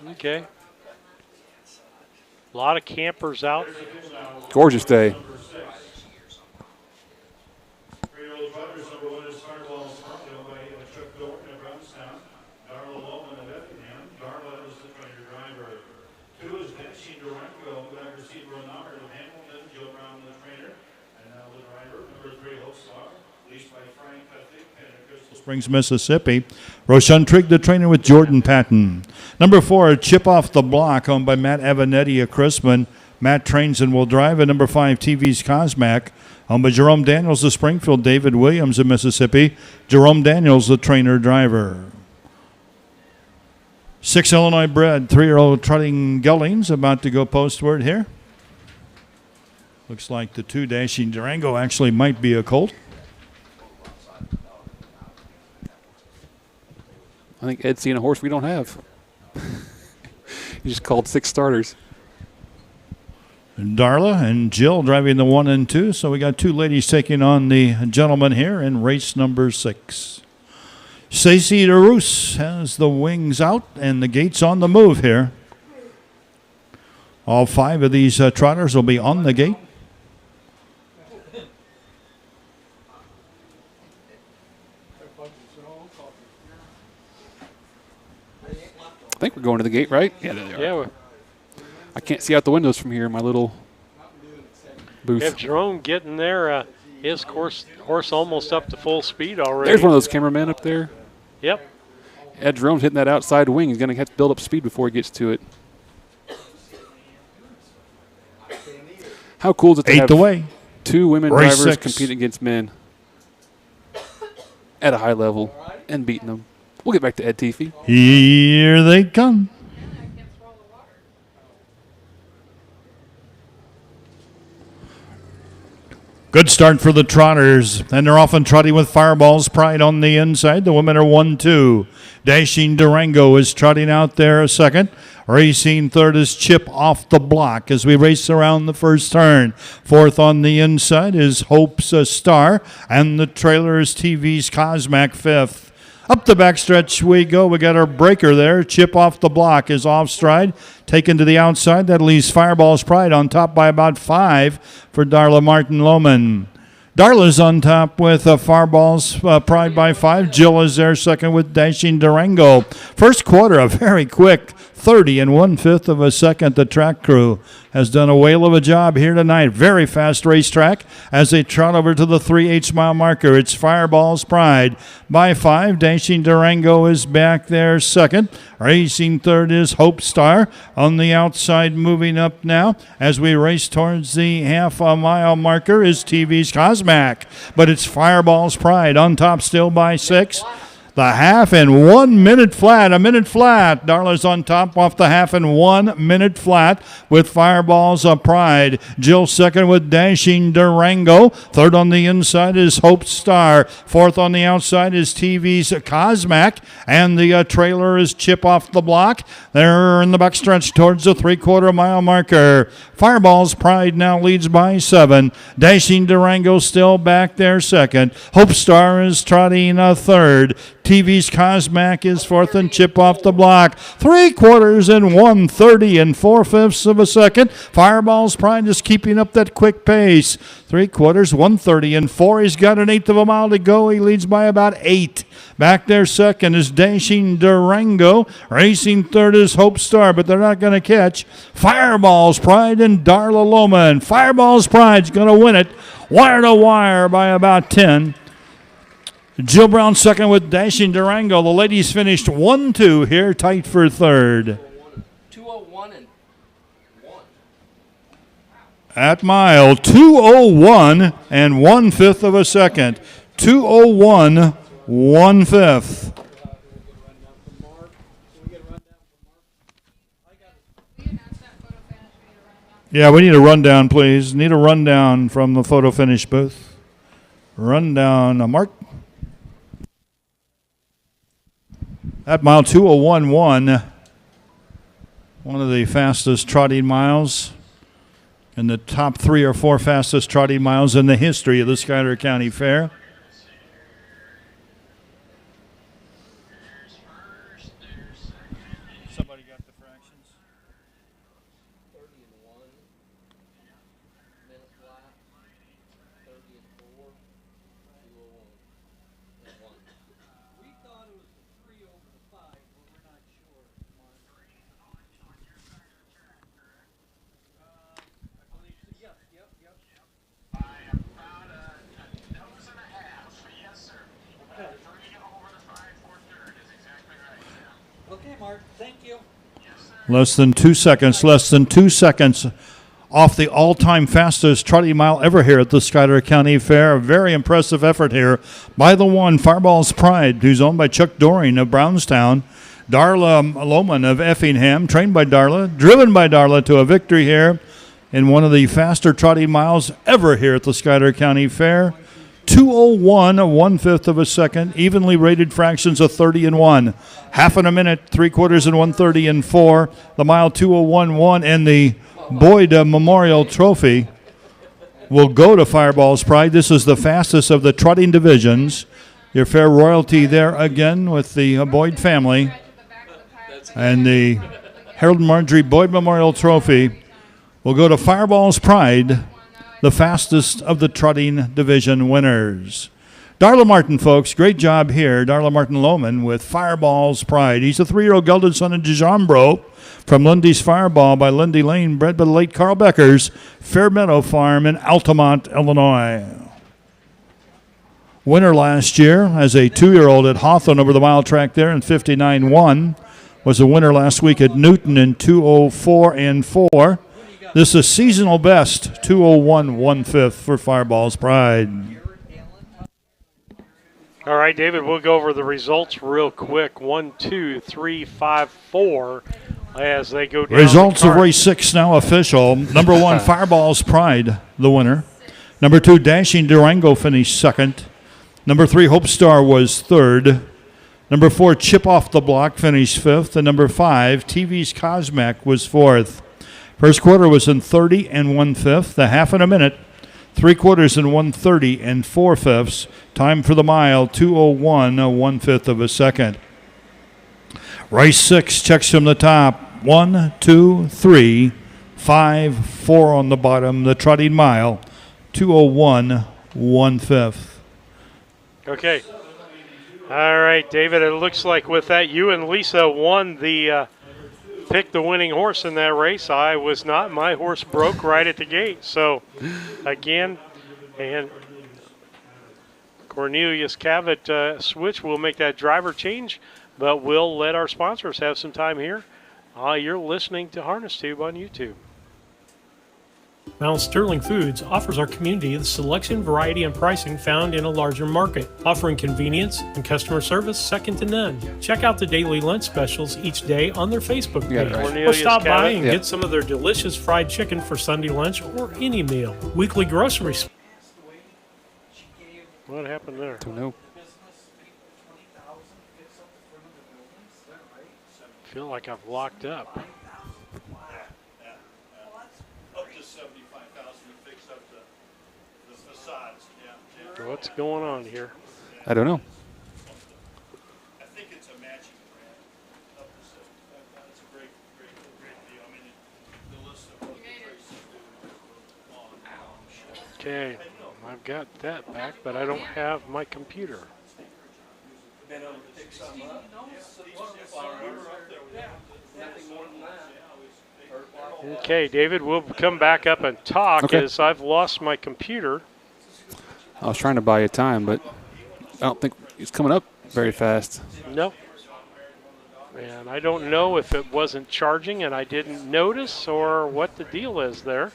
Okay. A lot of campers out. Gorgeous day. Springs, Mississippi. Roshan Trigg, the trainer with Jordan Patton. Number 4, Chip Off the Block, owned by Matt Avanetti of Chrisman. Matt trains and will drive. And number 5, TV's Cosmac, owned by Jerome Daniels of Springfield. David Williams of Mississippi. Jerome Daniels, the trainer driver. 6 Illinois bred, 3-year-old trotting geldings about to go postward here. Looks like the 2 Dashing Durango actually might be a colt. I think Ed's seen a horse we don't have. He just called 6 starters. Darla and Jill driving the 1 and 2. So we got 2 ladies taking on the gentleman here in race number 6. Stacey DeRoos has the wings out and the gates on the move here. All 5 of these trotters will be on the gate. I think we're going to the gate, right? Yeah, there they are. Yeah. I can't see out the windows from here in my little booth. Have Jerome getting there. His horse almost up to full speed already. There's one of those cameramen up there. Yep. Yeah, Jerome's hitting that outside wing. He's going to have to build up speed before he gets to it. How cool is it to 8 have away. 2 women Race drivers 6. competing against men at a high level and beating them? We'll get back to Ed Teefee. Here they come. Good start for the trotters, and they're often trotting with Fireball's Pride on the inside. The women are 1-2. Dashing Durango is trotting out there a second. Racing third is Chip Off the Block as we race around the first turn. Fourth on the inside is Hope's Star, and the trailer is TV's Cosmac fifth. Up the backstretch we go. We got our breaker there. Chip Off the Block is off stride. Taken to the outside. That leaves Fireball's Pride on top by about 5 for Darla Martin Lohman. Darla's on top with Fireball's Pride by 5. Jill is there second with Dashing Durango. First quarter, a very quick 30 and 1/5 of a second. The track crew has done a whale of a job here tonight. Very fast racetrack as they trot over to the 3/8 mile marker. It's Fireball's Pride by 5. Dashing Durango is back there second. Racing third is Hope Star on the outside, moving up now as we race towards the half a mile marker is TV's Cosmac, but it's Fireball's Pride on top still by 6. The half and 1 minute flat, a minute flat. Darla's on top off the half and 1 minute flat with Fireball's Pride. Jill second with Dashing Durango. Third on the inside is Hope Star. Fourth on the outside is TV's Cosmac. And the trailer is Chip Off the Block. They're in the backstretch towards the 3/4 mile marker. Fireball's Pride now leads by 7. Dashing Durango still back there second. Hope Star is trotting a third. TV's Cosmac is fourth and Chip Off the Block. 3/4 and 1:30 and 4/5 of a second. Fireball's Pride is keeping up that quick pace. 3/4, 1:30 and 4. He's got an 1/8 of a mile to go. He leads by about 8. Back there second is Dashing Durango. Racing third is Hope Star, but they're not going to catch Fireball's Pride and Darla Loman. Fireball's Pride's going to win it wire to wire by about 10. Jill Brown second with Dashing Durango. The ladies finished 1-2 here, tight for third. 2:01 and 1. At mile 2:01 and 1/5 of a second. 2:01, 1/5. Yeah, we need a rundown, please. Need a rundown from the photo finish booth. Rundown, Mark. At mile 2:01.1, one of the fastest trotting miles in the top 3 or 4 fastest trotting miles in the history of the Schuyler County Fair. Somebody got the fractions? 30 and 1. Minute flat. 30 and 4. 2:01 and 1. We thought it was the 3 over the 5, but we're not sure. Okay, Mark. Thank you. Less than 2 seconds off the all-time fastest trotting mile ever here at the Schuyler County Fair. A very impressive effort here by the one, Fireball's Pride, who's owned by Chuck Doring of Brownstown. Darla Loman of Effingham, trained by Darla, driven by Darla to a victory here in one of the faster trotting miles ever here at the Schuyler County Fair. 2:01, 1/5 of a second, evenly rated fractions of 30 and 1. Half in a minute, 3/4 and 1:30 and 4. The mile 2:01.1 and the Boyd Memorial Trophy will go to Fireball's Pride. This is the fastest of the trotting divisions. Your fair royalty there again with the Boyd family. And the Harold and Marjorie Boyd Memorial Trophy will go to Fireball's Pride, the fastest of the trotting division winners. Darla Martin, folks, great job here. Darla Martin Loman with Fireball's Pride. He's a 3-year-old gelded son of DeJambro from Lundy's Fireball by Lindy Lane, bred by the late Carl Becker's Fairmeadow Farm in Altamont, Illinois. Winner last year as a 2-year-old at Hawthorne over the mile track there in 59.1. Was a winner last week at Newton in 2:04 and 4. This is seasonal best, 2:01, 1/5 for Fireball's Pride. All right, David, we'll go over the results real quick. 1, 2, 3, 5, 4 as they go down. Results of race 6 now official. Number 1, Fireball's Pride, the winner. Number 2, Dashing Durango finished second. Number 3, Hope Star was third. Number 4, Chip Off the Block finished fifth. And number 5, TV's Cosmac was fourth. First quarter was in 30 and 1/5. The half in a minute, 3/4 and 1:30 and 4/5. Time for the mile, 2:01, 1/5 of a second. Race 6 checks from the top. 1, 2, 3, 5, 4 on the bottom. The trotting mile, 2:01, 1/5. Okay. All right, David, it looks like with that, you and Lisa won the pick the winning horse in that race. I was not. My horse broke right at the gate. So, again, and Cornelius Cavett switch will make that driver change, but we'll let our sponsors have some time here. You're listening to Harness Tube on YouTube. Mount Sterling Foods offers our community the selection, variety, and pricing found in a larger market, offering convenience and customer service second to none. Check out the daily lunch specials each day on their Facebook page, or stop by and get some of their delicious fried chicken for Sunday lunch or any meal. Weekly groceries. What happened there? Don't know. I feel like I've locked up. What's going on here? I don't know. I think it's a matching brand. That's a great deal. I mean, the list of what the races do. Okay, I've got that back, but I don't have my computer. Okay, David, we'll come back up and talk as I've lost my computer. I was trying to buy you time, but I don't think it's coming up very fast. Nope. And I don't know if it wasn't charging and I didn't notice or what the deal is there.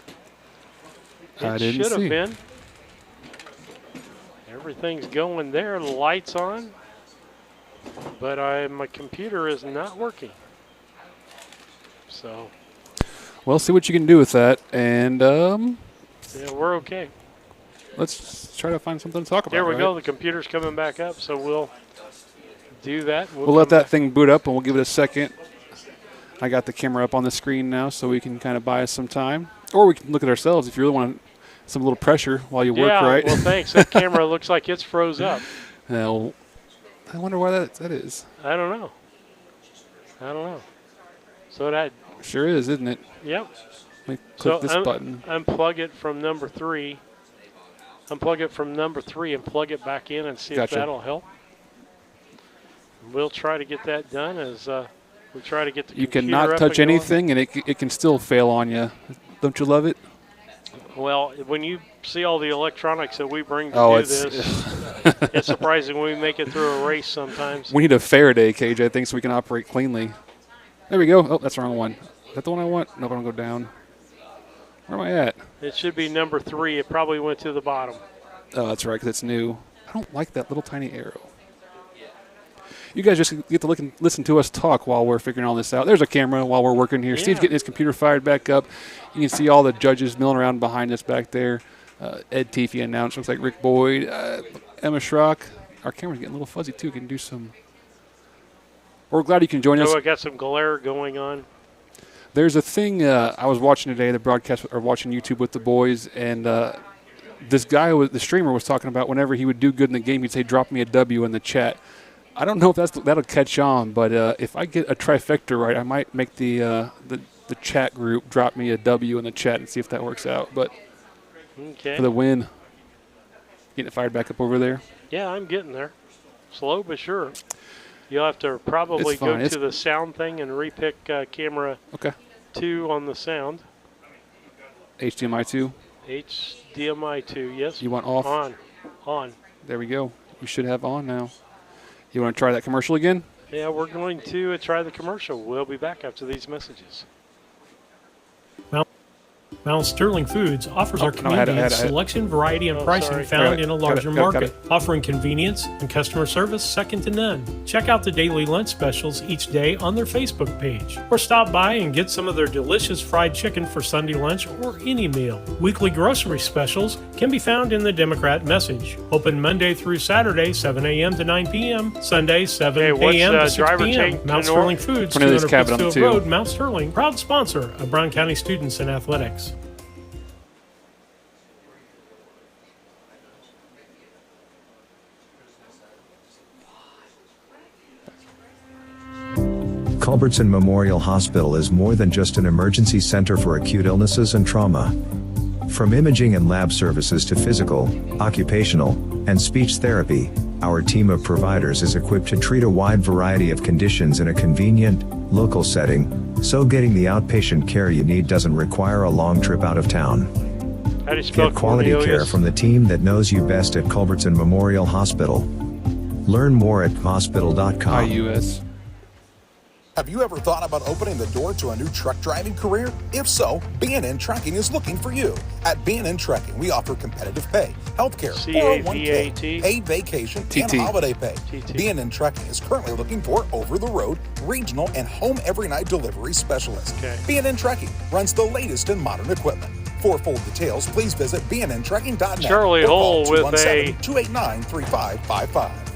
It should have been. Everything's going there, the light's on, but my computer is not working. So. Well, see what you can do with that, and yeah, we're okay. Let's try to find something to talk about. There we go. The computer's coming back up, so we'll do that. We'll let that thing boot up, and we'll give it a second. I got the camera up on the screen now, so we can kind of buy us some time. Or we can look at ourselves if you really want some little pressure while you work, right? Well, thanks. That camera looks like it's froze up. Now, I wonder why that is. I don't know. So that sure is, isn't it? Yep. Let me click this button. Unplug it from number 3. Unplug it from number 3 and plug it back in and see if that'll help. We'll try to get that done as we try to get the computer You cannot touch anything, and it can still fail on you. Don't you love it? Well, when you see all the electronics that we bring to do this, it's surprising when we make it through a race sometimes. We need a Faraday cage, I think, so we can operate cleanly. There we go. Oh, that's the wrong one. Is that the one I want? Nope, I don't go down. Where am I at? It should be number 3. It probably went to the bottom. Oh, that's right, because it's new. I don't like that little tiny arrow. You guys just get to look and listen to us talk while we're figuring all this out. There's a camera while we're working here. Yeah. Steve's getting his computer fired back up. You can see all the judges milling around behind us back there. Ed Teefy announced. Looks like Rick Boyd, Emma Schrock. Our camera's getting a little fuzzy, too. Can do some. We're glad you can join us. So I got some glare going on. There's a thing I was watching today, the broadcast, or watching YouTube with the boys, and this guy, the streamer, was talking about whenever he would do good in the game, he'd say, drop me a W in the chat. I don't know if that'll catch on, but if I get a trifecta right, I might make the chat group drop me a W in the chat and see if that works out. But for the win, getting it fired back up over there. Yeah, I'm getting there. Slow but sure. You'll have to probably go to the sound thing and repick camera 2 on the sound. HDMI 2? HDMI 2, yes. You want off? On. There we go. We should have on now. You want to try that commercial again? Yeah, we're going to try the commercial. We'll be back after these messages. Mount Sterling Foods offers our community the selection, variety, and pricing found in a larger market, offering convenience and customer service second to none. Check out the daily lunch specials each day on their Facebook page, or stop by and get some of their delicious fried chicken for Sunday lunch or any meal. Weekly grocery specials can be found in the Democrat Message. Open Monday through Saturday, 7 a.m. to 9 p.m., Sunday, 7 a.m. to 6 p.m. Mount Sterling Foods, 200 Pittsfield Road, Mount Sterling, proud sponsor of Brown County students in athletics. Culbertson Memorial Hospital is more than just an emergency center for acute illnesses and trauma. From imaging and lab services to physical, occupational, and speech therapy, Our team of providers is equipped to treat a wide variety of conditions in a convenient, local setting, so getting the outpatient care you need doesn't require a long trip out of town. How do you spell Get quality care Cornelius? from the team that knows you best at Culbertson Memorial Hospital. Learn more at hospital.com. IUS. Have you ever thought about opening the door to a new truck driving career? If so, B&N Trucking is looking for you. At B&N Trucking, we offer competitive pay, healthcare, 401k, paid vacation, and holiday pay. B&N Trucking is currently looking for over-the-road, regional, and home every-night delivery specialists. B&N Trucking runs the latest in modern equipment. For full details, please visit bnntrucking.net Charlie or call Hull with a 217-289-3555.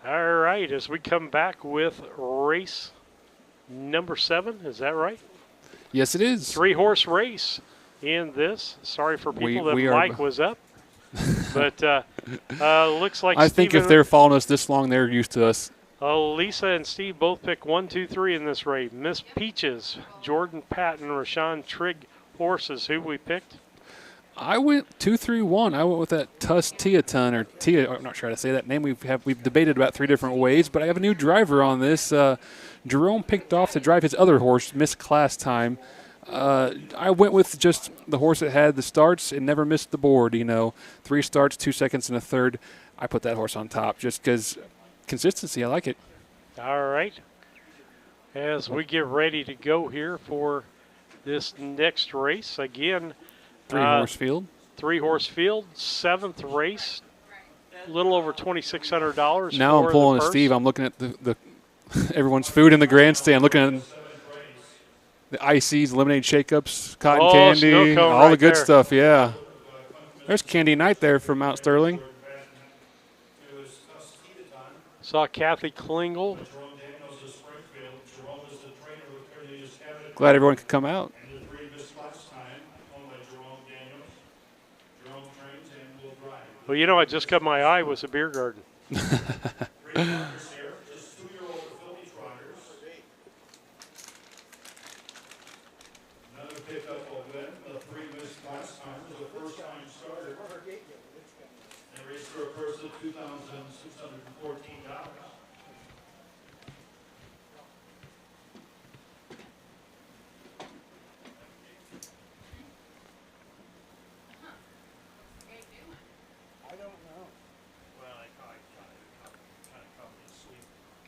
All right, as we come back with race number 7, is that right? Yes, it is. 3-horse race in this. Sorry for people that we are- Mike was up. But looks like I think if Steven- they're following us this long, they're used to us. Lisa and Steve both picked 1, 2, 3 in this race. Miss Peaches, Jordan Patton, Rashawn Trigg horses. Who we picked? I went 2, 3, 1. I went with that Tuss Teaton or Tia. I'm not sure how to say that name. We've debated about 3 different ways, but I have a new driver on this. Jerome picked off to drive his other horse, Miss Class Time. I went with just the horse that had the starts and never missed the board. 3 starts, 2 seconds, and a third. I put that horse on top just because consistency. I like it. All right. As we get ready to go here for this next race, again, 3-horse field. 3-horse field, 7th race, a little over $2,600. Now I'm for pulling the a purse. Steve. I'm looking at the everyone's food in the grandstand. Looking at the ICs, lemonade shakeups, cotton candy, snow cone all the right good there. stuff. Yeah. There's Candy Knight there from Mount Sterling. Saw Kathy Klingel. Glad everyone could come out. Well, I just got my eye was a beer garden.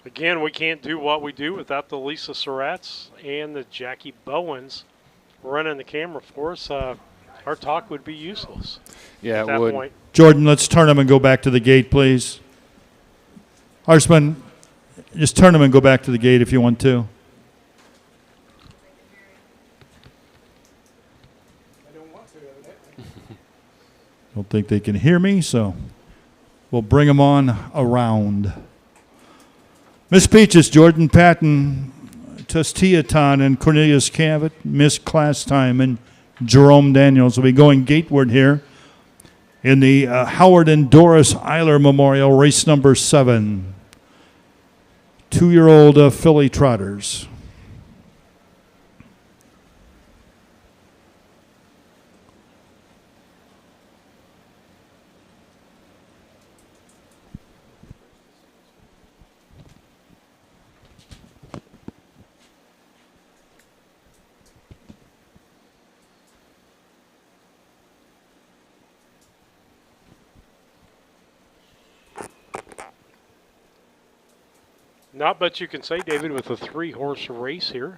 Again, we can't do what we do without the Lisa Surratts and the Jackie Bowens running the camera for us. Our talk would be useless. Yeah, at that would. point. Jordan, let's turn them and go back to the gate, please. Horseman, just turn them and go back to the gate if you want to. Don't think they can hear me, so we'll bring them on around. Miss Peaches, Jordan Patton, Tustiaton, and Cornelius Cavett, Miss Class Time, and Jerome Daniels will be going gateward here in the Howard and Doris Eiler Memorial, race number 7. 2-year-old filly trotters. Not much you can say, David, with a 3-horse race here.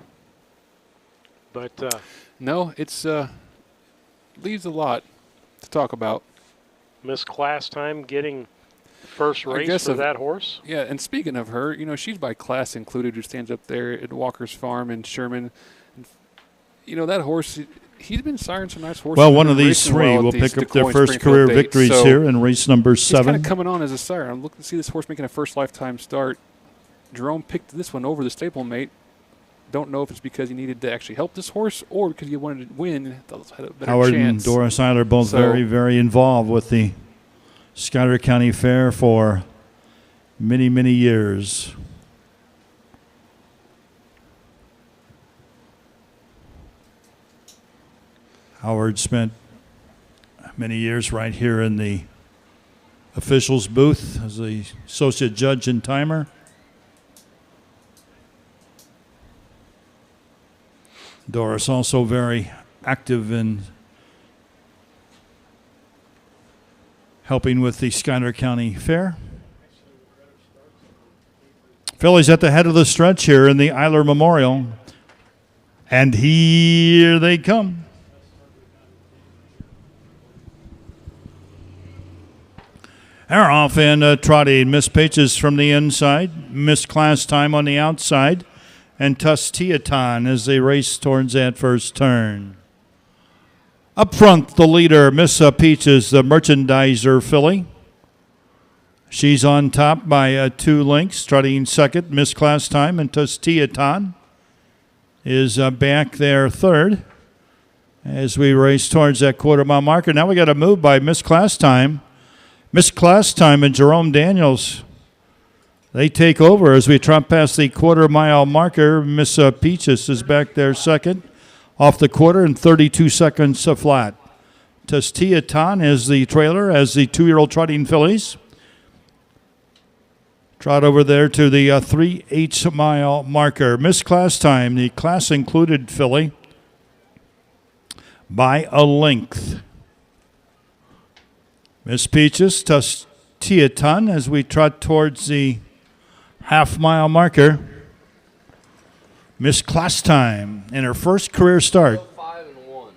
But no, it's leaves a lot to talk about. Miss Class Time getting first race for that horse. Yeah, and speaking of her, she's by Class Included, who stands up there at Walker's Farm in Sherman. That horse, he's been siring some nice horses. Well, one of these 3 will pick up their first career victories here in race number 7. He's kind of coming on as a sire. I'm looking to see this horse making a first lifetime start. Jerome picked this one over the stablemate. Don't know if it's because he needed to actually help this horse or because he wanted to win. Had a better Howard chance. and Doris Eiler both very, very involved with the Schuyler County Fair for many, many years. Howard spent many years right here in the officials booth as the associate judge and timer. Doris also very active in helping with the Schuyler County Fair. Phillies at the head of the stretch here in the Eiler Memorial. And here they come. They're off and trotting. Miss Pages from the inside. Miss Class Time on the outside. And Tustiaton as they race towards that first turn. Up front, the leader, Miss Peaches, the merchandiser filly. She's on top by 2 lengths, trotting second. Miss Class Time and Tustiaton is back there third as we race towards that quarter-mile marker. Now we got a move by Miss Class Time. Miss Class Time and Jerome Daniels, they take over as we trot past the quarter-mile marker. Miss Peaches is back there second off the quarter and 32 seconds flat. Tustiaton is the trailer as the 2-year-old trotting fillies trot over there to the 3/8 mile marker. Miss Class Time, the class included filly, by a length. Miss Peaches, Tustiaton as we trot towards the half-mile marker. Miss Class Time in her first career start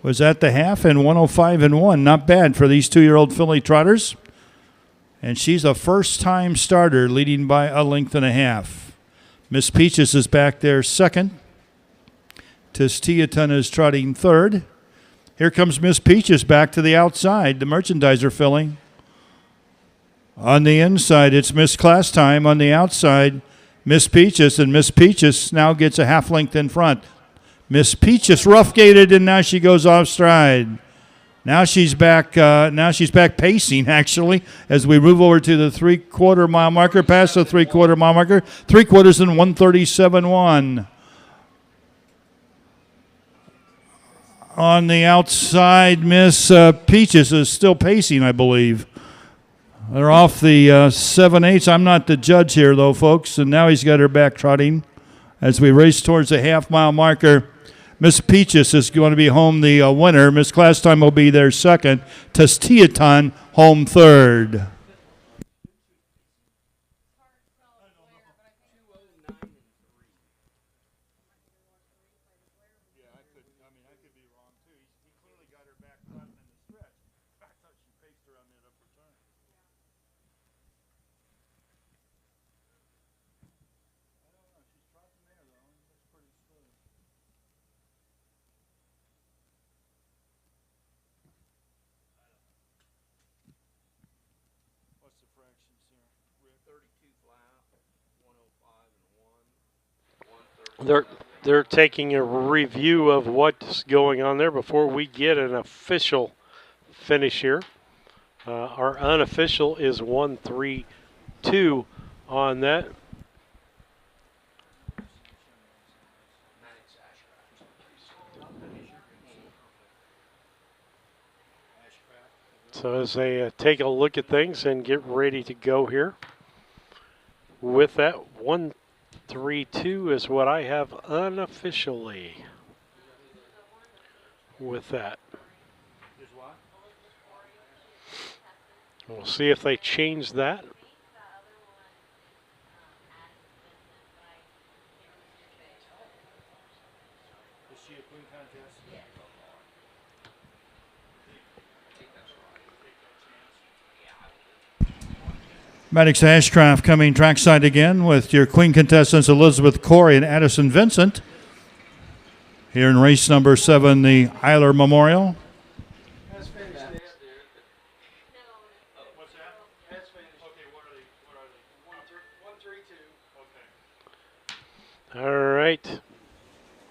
was at the half and 105-1. Not bad for these 2-year-old filly trotters. And she's a first-time starter leading by a length and a half. Miss Peaches is back there second. Tustiaton is trotting third. Here comes Miss Peaches back to the outside, the merchandiser filly. On the inside, it's Miss Class Time. On the outside, Miss Peaches, and Miss Peaches now gets a half length in front. Miss Peaches rough-gated, and now she goes off stride. Now she's back pacing, actually, as we move over to the 3/4 mile marker, past the 3/4 mile marker, 3/4 and 137.1. On the outside, Miss Peaches is still pacing, I believe. They're off the 7/8. I'm not the judge here, though, folks, and now he's got her back trotting as we race towards the half-mile marker. Miss Peaches is going to be home the winner. Miss Class Time will be there second. Tustiaton home third. They're taking a review of what's going on there before we get an official finish here. Our unofficial is 1-3-2 on that. So as they take a look at things and get ready to go here, with that 1-3-2 is what I have unofficially with that. We'll see if they change that. Maddox Ashcraft coming trackside again with your Queen contestants Elizabeth Corey and Addison Vincent. Here in race number 7, the Eiler Memorial. All right.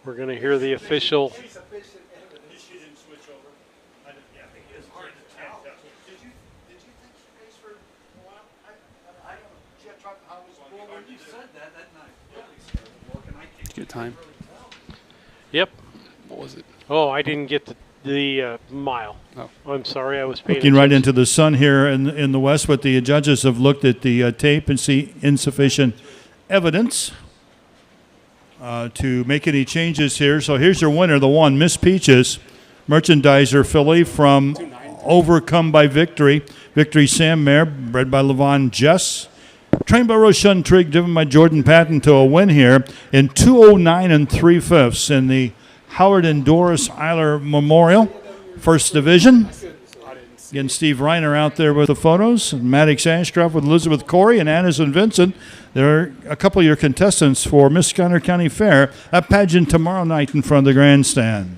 We're going to hear the official. Good time. Yep. What was it? Oh, I didn't get The mile. Oh. I'm sorry, I was paying Looking right attention. into the sun here in the west, but the judges have looked at the tape and see insufficient evidence to make any changes here. So here's your winner, the one, Miss Peaches, merchandiser filly from Overcome by Victory. Victory Sam Mare, bred by Levon Jess. Trained by Roshan Trigg, driven by Jordan Patton to a win here in 2:09 3/5 in the Howard and Doris Eiler Memorial, First Division. Again, Steve Reiner out there with the photos. Maddox Ashcroft with Elizabeth Corey and Addison Vincent. There are a couple of your contestants for Miss Schuyler County Fair, a pageant tomorrow night in front of the grandstand.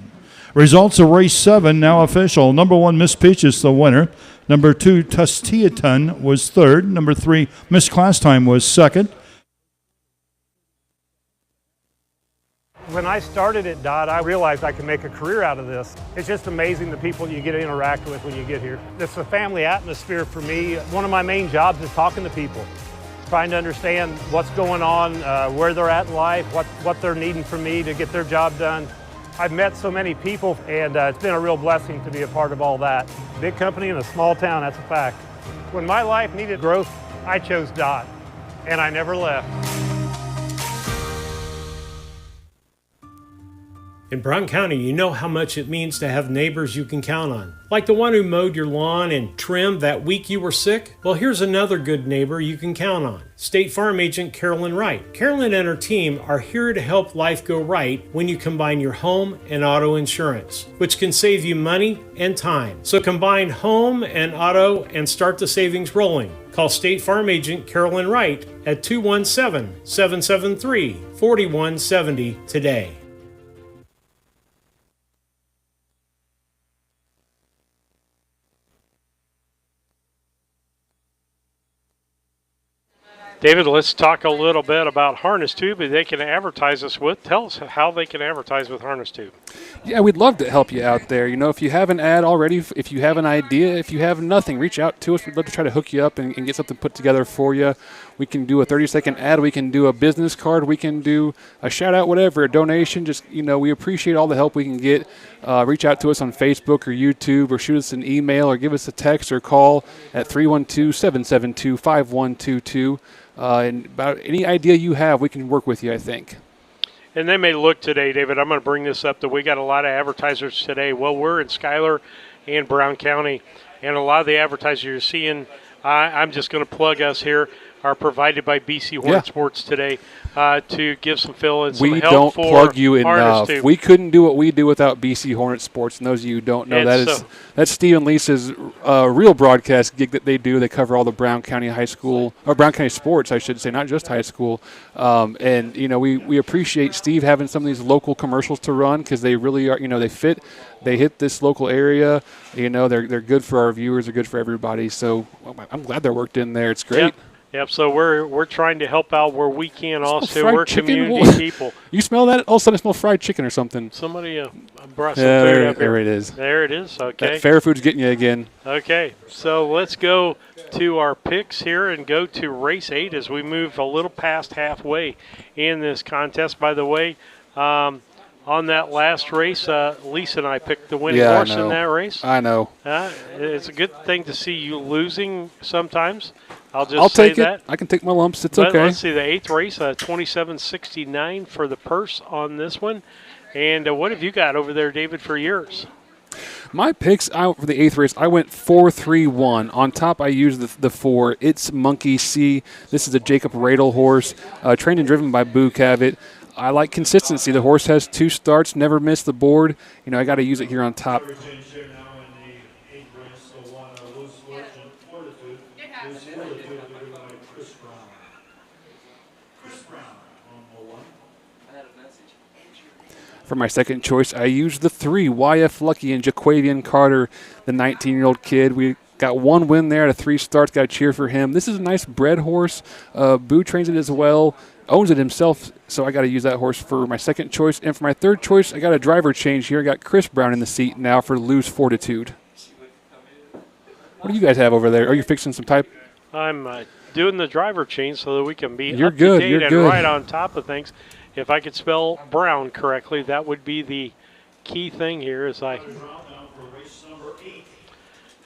Results of race 7 now official. Number 1, Miss Peaches, the winner. Number 2, Tustiaton was third. Number 3, Miss Class Time was second. When I started at DOT, I realized I could make a career out of this. It's just amazing the people you get to interact with when you get here. It's a family atmosphere for me. One of my main jobs is talking to people, trying to understand what's going on, where they're at in life, what they're needing from me to get their job done. I've met so many people, and it's been a real blessing to be a part of all that. Big company in a small town, that's a fact. When my life needed growth, I chose DOT, and I never left. In Brown County, you know how much it means to have neighbors you can count on. Like the one who mowed your lawn and trimmed that week you were sick? Well, here's another good neighbor you can count on. State Farm Agent Carolyn Wright. Carolyn and her team are here to help life go right when you combine your home and auto insurance, which can save you money and time. So combine home and auto and start the savings rolling. Call State Farm Agent Carolyn Wright at 217-773-4170 today. David, let's talk a little bit about Harness Tube that they can advertise us with. Tell us how they can advertise with Harness Tube. Yeah, we'd love to help you out there. You know, if you have an ad already, if you have an idea, if you have nothing, reach out to us. We'd love to try to hook you up and get something put together for you. We can do a 30-second ad. We can do a business card. We can do a shout-out, whatever, a donation. Just, you know, we appreciate all the help we can get. Reach out to us on Facebook or YouTube or shoot us an email or give us a text or call at 312-772-5122. And about any idea you have, we can work with you, I think. And they may look today, David, I'm going to bring this up, that we got a lot of advertisers today. Well, we're in Schuyler and Brown County, and a lot of the advertisers you're seeing, I'm just going to plug us here, are provided by BC Hornet Sports today to give some fill and some we help for don't plug you enough. Tube. We couldn't do what we do without BC Hornet Sports. And those of you who don't know, that's Steve and Lisa's real broadcast gig that they do. They cover all the Brown County high school, or Brown County sports, I should say, not just high school. And, you know, we appreciate Steve having some of these local commercials to run because they really are, you know, they fit. They hit this local area. You know, they're good for our viewers. They're good for everybody. So I'm glad they're worked in there. It's great. Yep, so we're trying to help out where we can also. We're chicken. community people. You smell that? All of a sudden I smell fried chicken or something. Somebody brought some food up here. There it is. There it is, okay. That fair food's getting you again. Okay, so let's go to our picks here and go to race 8 as we move a little past halfway in this contest. By the way, on that last race, Lisa and I picked the winning horse in that race. I know. It's a good thing to see you losing sometimes. I'll take that. I can take my lumps. It's okay. Let's see the 8th race, 27.69 for the purse on this one. And what have you got over there, David, for yours? My picks out for the 8th race, I went 4-3-1. On top, I used the 4. It's Monkey C. This is a Jacob Radel horse, trained and driven by Boo Cavett. I like consistency. The horse has 2 starts, never missed the board. You know, I got to use it here on top. For my second choice, I used the 3, YF Lucky and Jaquavian Carter, the 19-year-old kid. We got 1 win there out of 3 starts. Got to cheer for him. This is a nice bred horse. Boo trains it as well, owns it himself, so I got to use that horse for my second choice. And for my third choice, I got a driver change here. I got Chris Brown in the seat now for Lose Fortitude. What do you guys have over there? Are you fixing some type? I'm doing the driver change so that we can be You're up good. to date You're and good. right on top of things. If I could spell Brown correctly, that would be the key thing here as I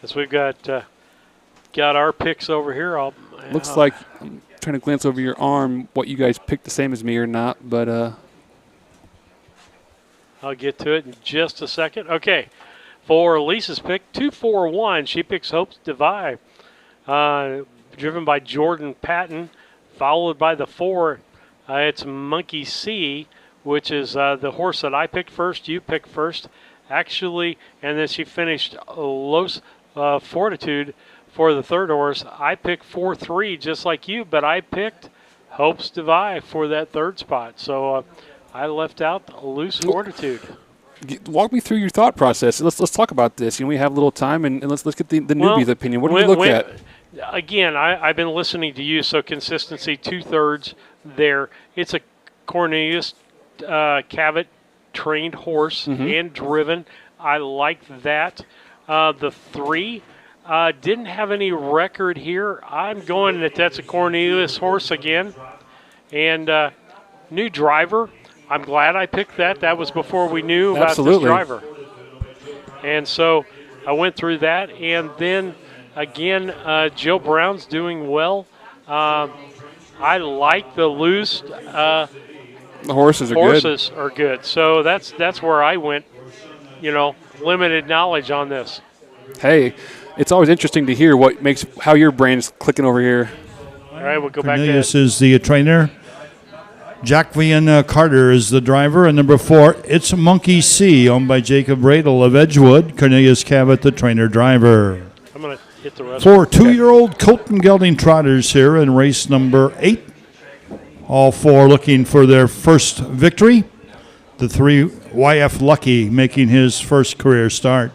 as we've got our picks over here. Looks like I'm trying to glance over your arm what you guys picked the same as me or not, but I'll get to it in just a second. Okay, for Lisa's pick, 2-4-1, she picks Hope's Divide, driven by Jordan Patton, followed by the 4. It's Monkey C, which is the horse that I picked first, you picked first, actually, and then she finished Los Fortitude for the third horse. I picked 4-3 just like you, but I picked Hope's Divide for that third spot. So I left out Loose Fortitude. Walk me through your thought process. Let's talk about this. We have a little time, and let's get the newbie's opinion. What do we look at? Again, I've been listening to you, so consistency 2/3 there. It's a Cornelius Cavett trained horse and driven. I like that. The 3 didn't have any record here. I'm going that's a Cornelius horse again. And new driver. I'm glad I picked that. That was before we knew about this driver. And so I went through that. And then, again, Joe Brown's doing well. I like the loose. The horses are good. So that's where I went, limited knowledge on this. Hey, it's always interesting to hear how your brain's clicking over here. All right, we'll go Cornelius back to is the trainer. Jacqueline Carter is the driver. And number 4, It's Monkey C, owned by Jacob Radel of Edgewood. Cornelius Cavett, the trainer-driver. I'm going to hit the rest. 4 2-year-old Colton Gelding trotters here in race number 8. All 4 looking for their first victory. The 3, YF Lucky, making his first career start.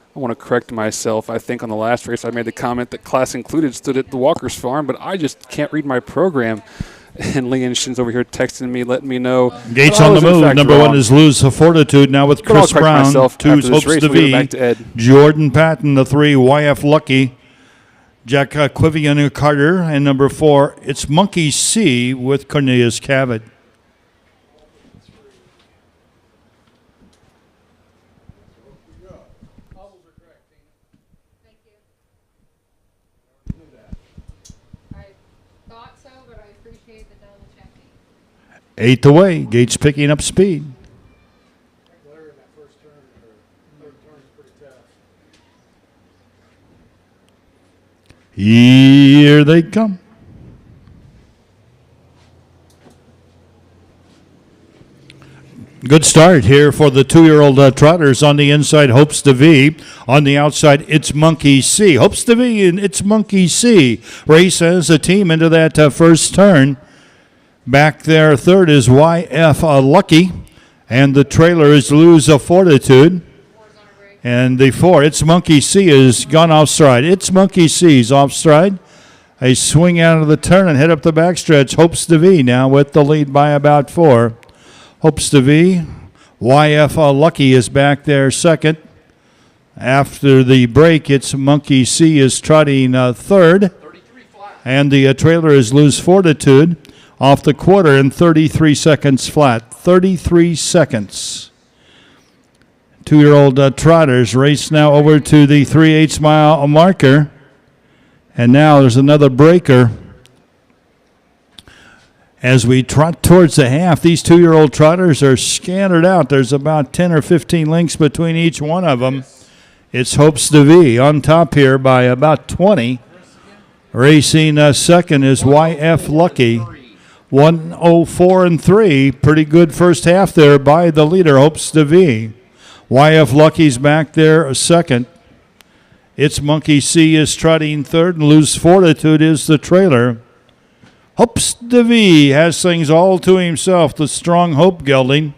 I want to correct myself. I think on the last race I made the comment that Class Included stood at the Walker's Farm, but I just can't read my program. And Lee and Shin's over here texting me, letting me know. Gates on the move. Number 1 is Lose Fortitude. Now with Chris Brown. 2 is Hopes to Be. Jordan Patton, the 3, YF Lucky. Jack Quivian Carter. And number 4, It's Monkey C with Cornelius Cavett. Eighth away. Gates picking up speed. Here they come. Good start here for the 2-year-old trotters. On the inside, Hopes to V. On the outside, It's Monkey C. Hopes to V and It's Monkey C. Race as a team into that first turn. Back there, third is YF Lucky, and the trailer is Lose Fortitude. And the 4, It's Monkey C, is gone off stride. It's Monkey C's off stride. A swing out of the turn and head up the backstretch. Hopes to V now with the lead by about 4. Hopes to V. YF Lucky is back there second. After the break, It's Monkey C is trotting third. And the trailer is Lose Fortitude. Off the quarter in 33 seconds flat. 33 seconds. 2-year-old trotters race now over to the 3/8 mile marker. And now there's another breaker. As we trot towards the half, these 2-year-old trotters are scattered out. There's about 10 or 15 lengths between each one of them. It's Hopes to V on top here by about 20. Racing second is YF Lucky. 1:04.3. Pretty good first half there by the leader, Hopes to V. YF Lucky's back there second. It's Monkey C is trotting third, and Lose Fortitude is the trailer. Hopes to V has things all to himself. The strong Hope Gelding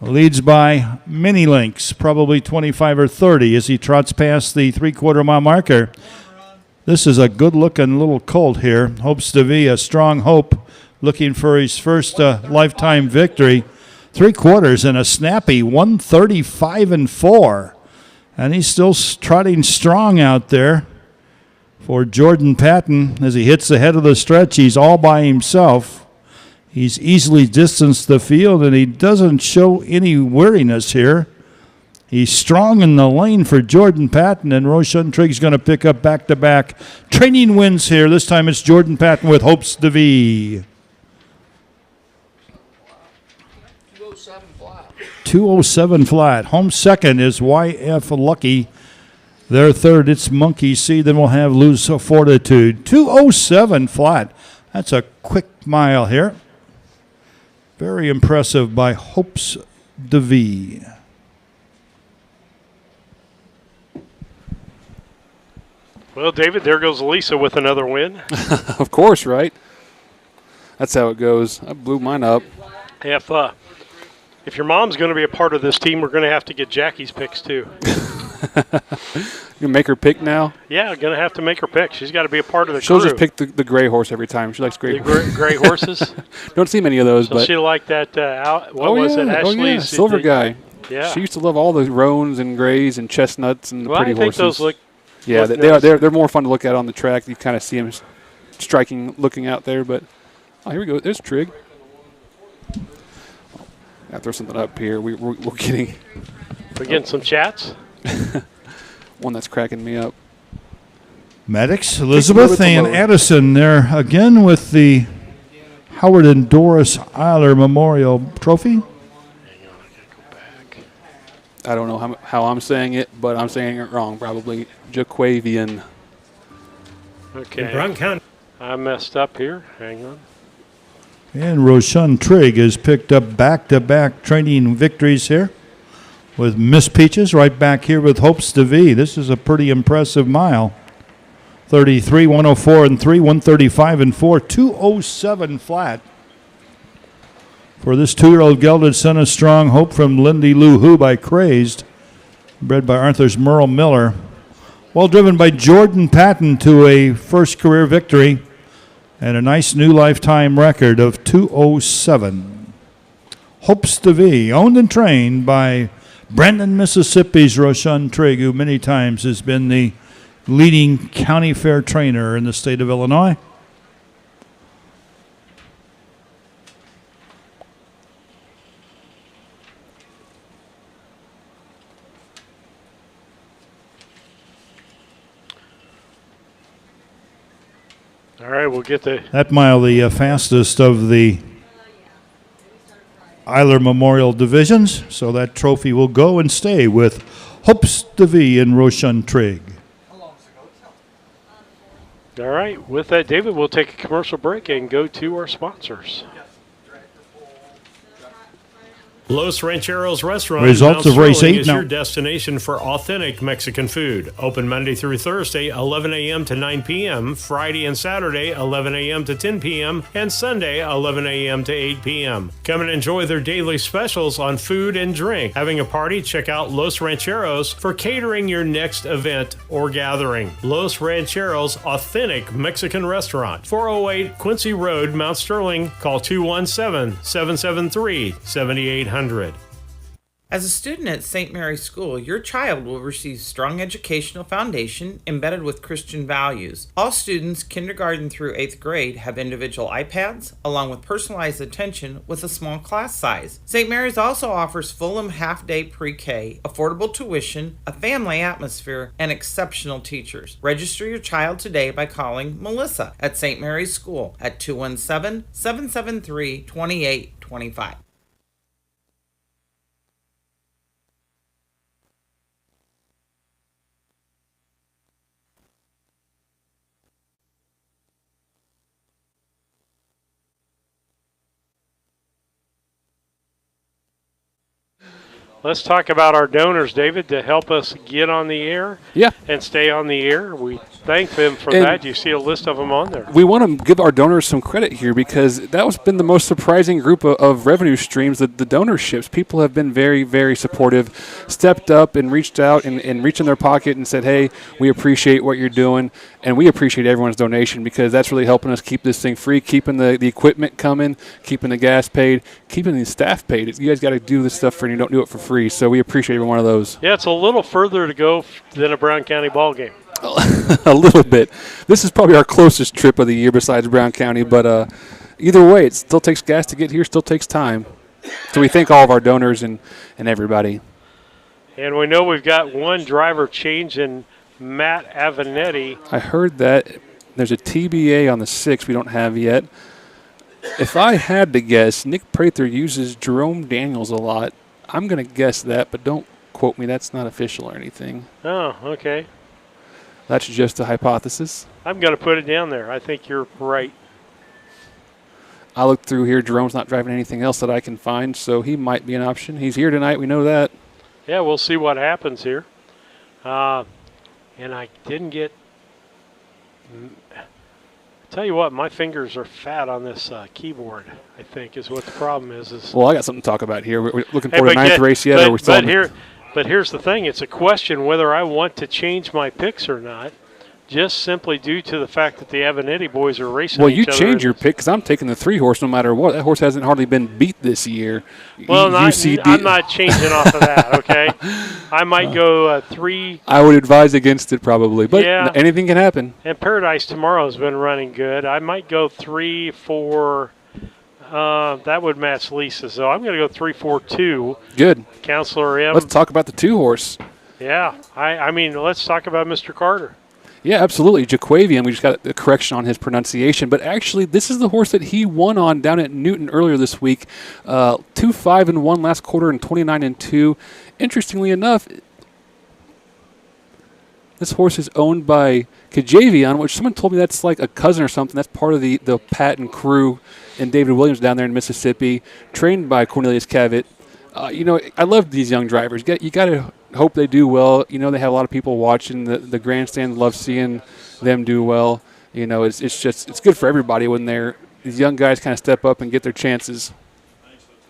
leads by many lengths, probably 25 or 30 as he trots past the 3/4 mile marker. This is a good-looking little colt here. Hopes to V, a strong Hope, looking for his first lifetime victory. 3/4 and a snappy 135-4. And he's still trotting strong out there for Jordan Patton as he hits the head of the stretch. He's all by himself. He's easily distanced the field, and he doesn't show any weariness here. He's strong in the lane for Jordan Patton, and Roshan Trigg's going to pick up back-to-back training wins here. This time it's Jordan Patton with Hopes DeVee. 207 flat. Home second is YF Lucky. Their third, it's Monkey C. Then we'll have Lose Fortitude. 207 flat. That's a quick mile here. Very impressive by Hopes DeVee. Well, David, there goes Lisa with another win. Of course, right? That's how it goes. I blew mine up. If your mom's going to be a part of this team, we're going to have to get Jackie's picks too. You make her pick now? Yeah, going to have to make her pick. She's got to be a part of the She'll crew. just pick the gray horse every time. She likes gray gray horses. Don't see many of those, So but she'll like that. What was it? Ashley's silver guy. Yeah. She used to love all the roans and grays and chestnuts and the pretty I think horses. those look. Yeah, look they nice. are. They're more fun to look at on the track. You kind of see them striking, looking out there. But here we go. There's Trigg. I'll throw something up here. We're getting. We're getting some chats. One that's cracking me up. Maddox, Elizabeth, and Addison there again with the Howard and Doris Eiler Memorial Trophy. I don't know how I'm saying it, but I'm saying it wrong. Probably Jaquavian. Okay. In Brown County. I messed up here. Hang on. And Roshan Trigg has picked up back-to-back training victories here with Miss Peaches right back here with Hopes DeVee. This is a pretty impressive mile. 33, 104 and 3, 135 and 4, 207 flat. For this 2-year-old gelded son of strong hope from Lindy Lou Who by Crazed, bred by Arthur's Merle Miller. Well driven by Jordan Patton to a first career victory and a nice new lifetime record of 207. Hopes DeVee, owned and trained by Brandon, Mississippi's Roshan Trigg, who many times has been the leading county fair trainer in the state of Illinois. All right, we'll get the. That mile, the fastest of the Eiler Memorial divisions. So that trophy will go and stay with Hopes DeVee and Roshan Trigg. All right, with that, David, we'll take a commercial break and go to our sponsors. Los Rancheros Restaurant Results in of Mount race Sterling 8 is now. your destination for authentic Mexican food. Open Monday through Thursday, 11 a.m. to 9 p.m., Friday and Saturday, 11 a.m. to 10 p.m., and Sunday, 11 a.m. to 8 p.m. Come and enjoy their daily specials on food and drink. Having a party? Check out Los Rancheros for catering your next event or gathering. Los Rancheros Authentic Mexican Restaurant, 408 Quincy Road, Mount Sterling. Call 217-773-7800. As a student at St. Mary's School, your child will receive strong educational foundation embedded with Christian values. All students, kindergarten through 8th grade, have individual iPads, along with personalized attention with a small class size. St. Mary's also offers Fulham half-day pre-K, affordable tuition, a family atmosphere, and exceptional teachers. Register your child today by calling Melissa at St. Mary's School at 217-773-2825. Let's talk about our donors, David, to help us get on the air and stay on the air. We thank them for that. You see a list of them on there. We want to give our donors some credit here because that has been the most surprising group of revenue streams, the donorships. People have been very, very supportive, stepped up and reached out and reached in their pocket and said, hey, we appreciate what you're doing, and we appreciate everyone's donation because that's really helping us keep this thing free, keeping the equipment coming, keeping the gas paid, keeping the staff paid. You guys got to do this stuff for, and you don't do it for free. So we appreciate every one of those. Yeah, it's a little further to go than a Brown County ball game. A little bit. This is probably our closest trip of the year besides Brown County, but either way, it still takes gas to get here, still takes time. So we thank all of our donors and everybody. And we know we've got one driver change in Matt Avenatti. I heard that there's a TBA on the 6 we don't have yet. If I had to guess, Nick Prather uses Jerome Daniels a lot. I'm going to guess that, but don't quote me. That's not official or anything. Oh, okay. That's just a hypothesis. I'm going to put it down there. I think you're right. I looked through here. Jerome's not driving anything else that I can find, so he might be an option. He's here tonight. We know that. Yeah, we'll see what happens here. And I didn't get... Tell you what, my fingers are fat on this keyboard, I think, is what the problem is. Well, I got something to talk about here. We're looking for the ninth race yet, or we're still But here's the thing. It's a question whether I want to change my picks or not, just simply due to the fact that the Avenatti boys are racing Well, each you other. change your pick because I'm taking the 3-horse no matter what. That horse hasn't hardly been beat this year. Well, I'm not changing off of that, okay? I might go 3. I would advise against it probably, but Yeah. anything can happen. And Paradise Tomorrow has been running good. I might go 3, 4. That would match Lisa. So I'm going to go 3, 4, 2. Good. Counselor M. Let's talk about the 2-horse. Yeah. I mean, let's talk about Mr. Carter. Yeah, absolutely. Jaquavian, we just got a correction on his pronunciation. But actually, this is the horse that he won on down at Newton earlier this week. 2-5-1 last quarter and 29-2. Interestingly enough, this horse is owned by Kajavian, which someone told me that's like a cousin or something. That's part of the Patton crew and David Williams down there in Mississippi, trained by Cornelius Cavett. I love these young drivers. You got to hope they do well. They have a lot of people watching. The grandstands love seeing them do well. It's good for everybody when these young guys kind of step up and get their chances.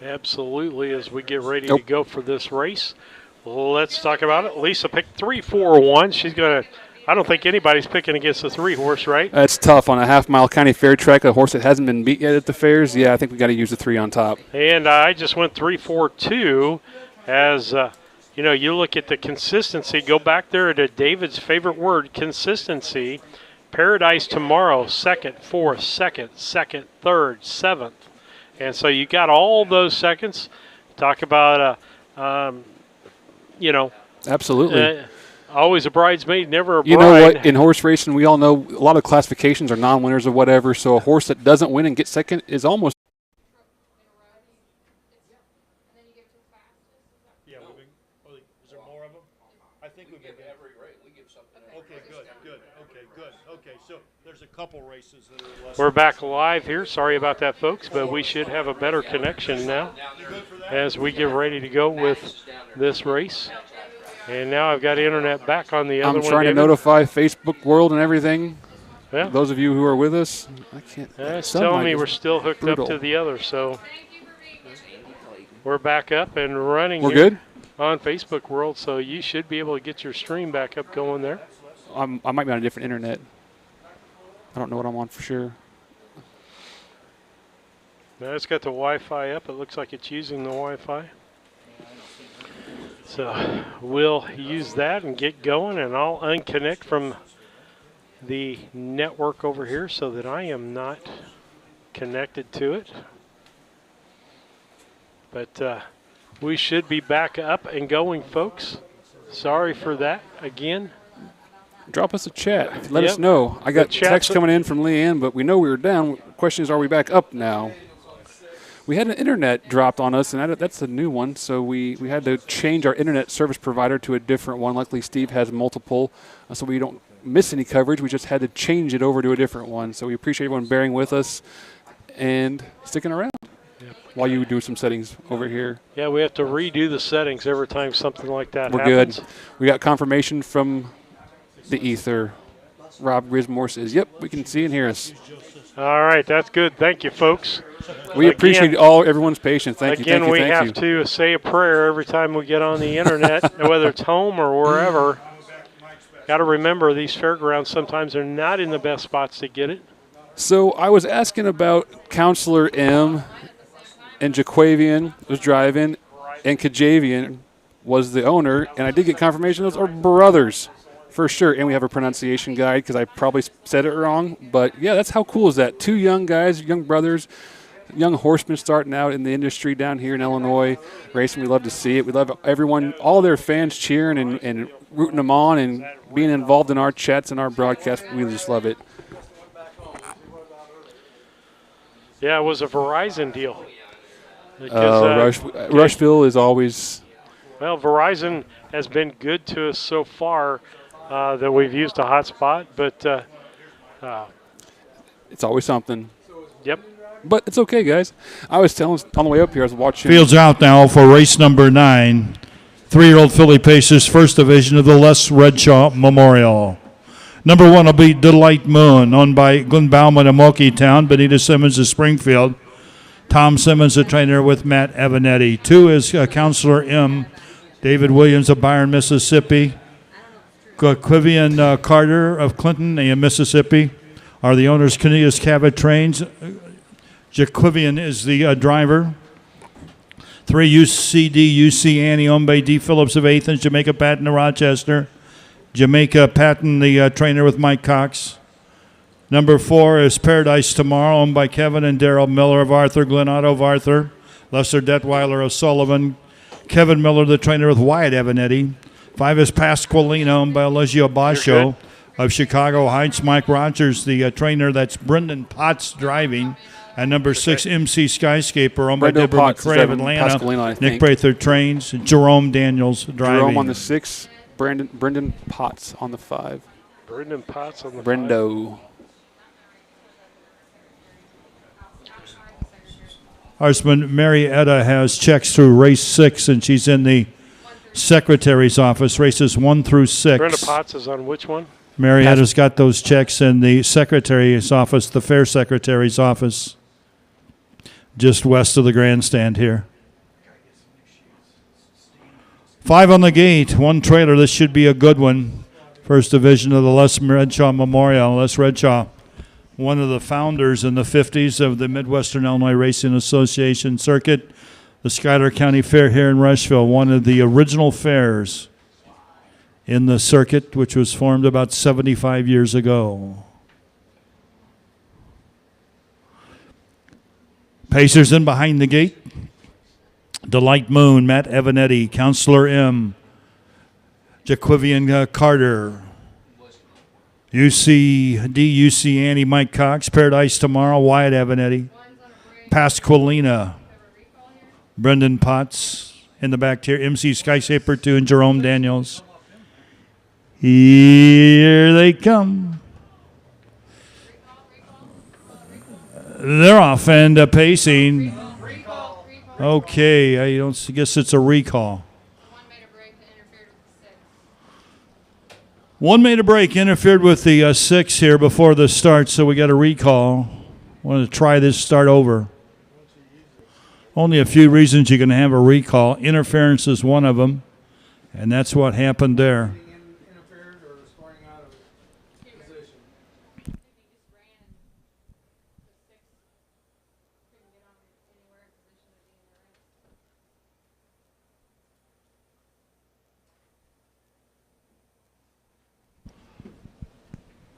Absolutely. As we get ready to go for this race, let's talk about it. Lisa picked 3, 4, 1. She's going to. I don't think anybody's picking against the 3-horse, right? That's tough on a half-mile county fair track, a horse that hasn't been beat yet at the fairs. Yeah, I think we got to use the 3 on top. And I just went 3, 4, 2 as, you look at the consistency. Go back there to David's favorite word, consistency. Paradise Tomorrow, 2nd, 4th, 2nd, 2nd, 3rd, 7th. And so you got all those seconds. Talk about, Absolutely. Always a bridesmaid, never a bride. You know what? In horse racing, we all know a lot of classifications are non-winners or whatever. So a horse that doesn't win and gets second is almost. Yeah, is there more of them? I think we give every race. We give something. Okay, good. Okay, so there's a couple races that are less. We're back live here. Sorry about that, folks, but we should have a better connection now as we get ready to go with this race. And now I've got internet back on the other one. I'm trying to notify Facebook World and everything. Yeah. Those of you who are with us, I can't. It's telling me we're still hooked up to the other, so we're back up and running. We're here good on Facebook World, so you should be able to get your stream back up going there. I might be on a different internet. I don't know what I'm on for sure. Now it's got the Wi-Fi up. It looks like it's using the Wi-Fi. So we'll use that and get going, and I'll unconnect from the network over here so that I am not connected to it. But we should be back up and going, folks. Sorry for that again. Drop us a chat. Let us know. I got text coming in from Leanne, but we know we were down. The question is, are we back up now? We had an internet dropped on us, and that's a new one, so we had to change our internet service provider to a different one. Luckily, Steve has multiple, so we don't miss any coverage. We just had to change it over to a different one. So we appreciate everyone bearing with us and sticking around while you do some settings over here. Yeah, we have to redo the settings every time something like that We're happens. good. We got confirmation from the ether. Rob Grismore says, yep, we can see and hear us. All right, that's good. Thank you, folks. We appreciate everyone's patience. Thank you. Again, we have to say a prayer every time we get on the internet, whether it's home or wherever. Got to remember, these fairgrounds sometimes are not in the best spots to get it. So I was asking about Counselor M and Jaquavian was driving, and Kajavian was the owner, and I did get confirmation those are brothers for sure. And we have a pronunciation guide because I probably said it wrong. But, yeah, that's how cool is that? Two young guys, young brothers, young horsemen starting out in the industry down here in Illinois, racing. We love to see it. We love everyone, all their fans cheering and rooting them on and being involved in our chats and our broadcast. We just love it. Yeah, it was a Verizon deal. Because, Rushville is always... Well, Verizon has been good to us so far that we've used a hotspot, but... it's always something. Yep. But it's okay, guys. I was telling on the way up here, I was watching... Fields out now for race number 9. 3-year-old filly Pacers, first division of the Les Redshaw Memorial. Number 1 will be Delight Moon, owned by Glenn Bauman of Moki Town, Benita Simmons of Springfield. Tom Simmons, the trainer with Matt Avanetti. 2 is Counselor M. David Williams of Byron, Mississippi. Quivian Carter of Clinton and Mississippi are the owners. Cornelius Cabot trains. Jaquivian is the driver. 3 UC Annie, owned by D. Phillips of Athens. Jamaica Patton of Rochester. Jamaica Patton, the trainer with Mike Cox. Number 4 is Paradise Tomorrow, owned by Kevin and Daryl Miller of Arthur, Glenn Otto of Arthur, Lester Detweiler of Sullivan, Kevin Miller, the trainer with Wyatt Avanetti. 5 is Pasqualina, owned by Alessio Bascio of Chicago Heights. Mike Rogers, the trainer, that's Brendan Potts driving. And number 6, MC Skyscaper, owned by Deborah McCray of Atlanta. Nick Braithert trains. Jerome Daniels driving. Jerome on the 6, Brendan Potts on the 5. Brendan Potts on the Brendo. 5. Horseman Marietta has checks through race 6, and she's in the secretary's office, races 1 through 6. Brenda Potts is on which one? Marietta's got those checks in the secretary's office, the fair secretary's office, just west of the grandstand here. 5 on the gate, 1 trailer. This should be a good one. First division of the Les Redshaw Memorial. Les Redshaw, one of the founders in the 50s of the Midwestern Illinois Racing Association circuit. The Schuyler County Fair here in Rushville, one of the original fairs in the circuit, which was formed about 75 years ago. Pacers in behind the gate. Delight Moon, Matt Avanetti, Counselor M, Jaquivian Carter, UC Annie, Mike Cox, Paradise Tomorrow, Wyatt Avanetti, Pasqualina, Brendan Potts in the back tier, MC Skyscaper 2, and Jerome Daniels. Here they come. They're off and pacing. Okay, I guess it's a recall. One made a break, interfered with the 6 here before the start, so we got a recall. Want to try this start over. Only a few reasons you can have a recall. Interference is one of them, and that's what happened there.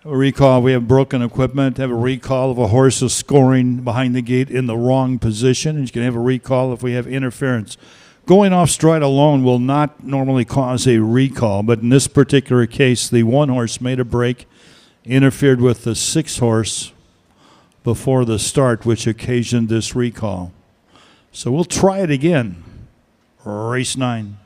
A recall, we have broken equipment. Have a recall if a horse is scoring behind the gate in the wrong position. And you can have a recall if we have interference. Going off stride alone will not normally cause a recall, but in this particular case, the 1 horse made a break, interfered with the 6 horse before the start, which occasioned this recall. So we'll try it again. Race 9.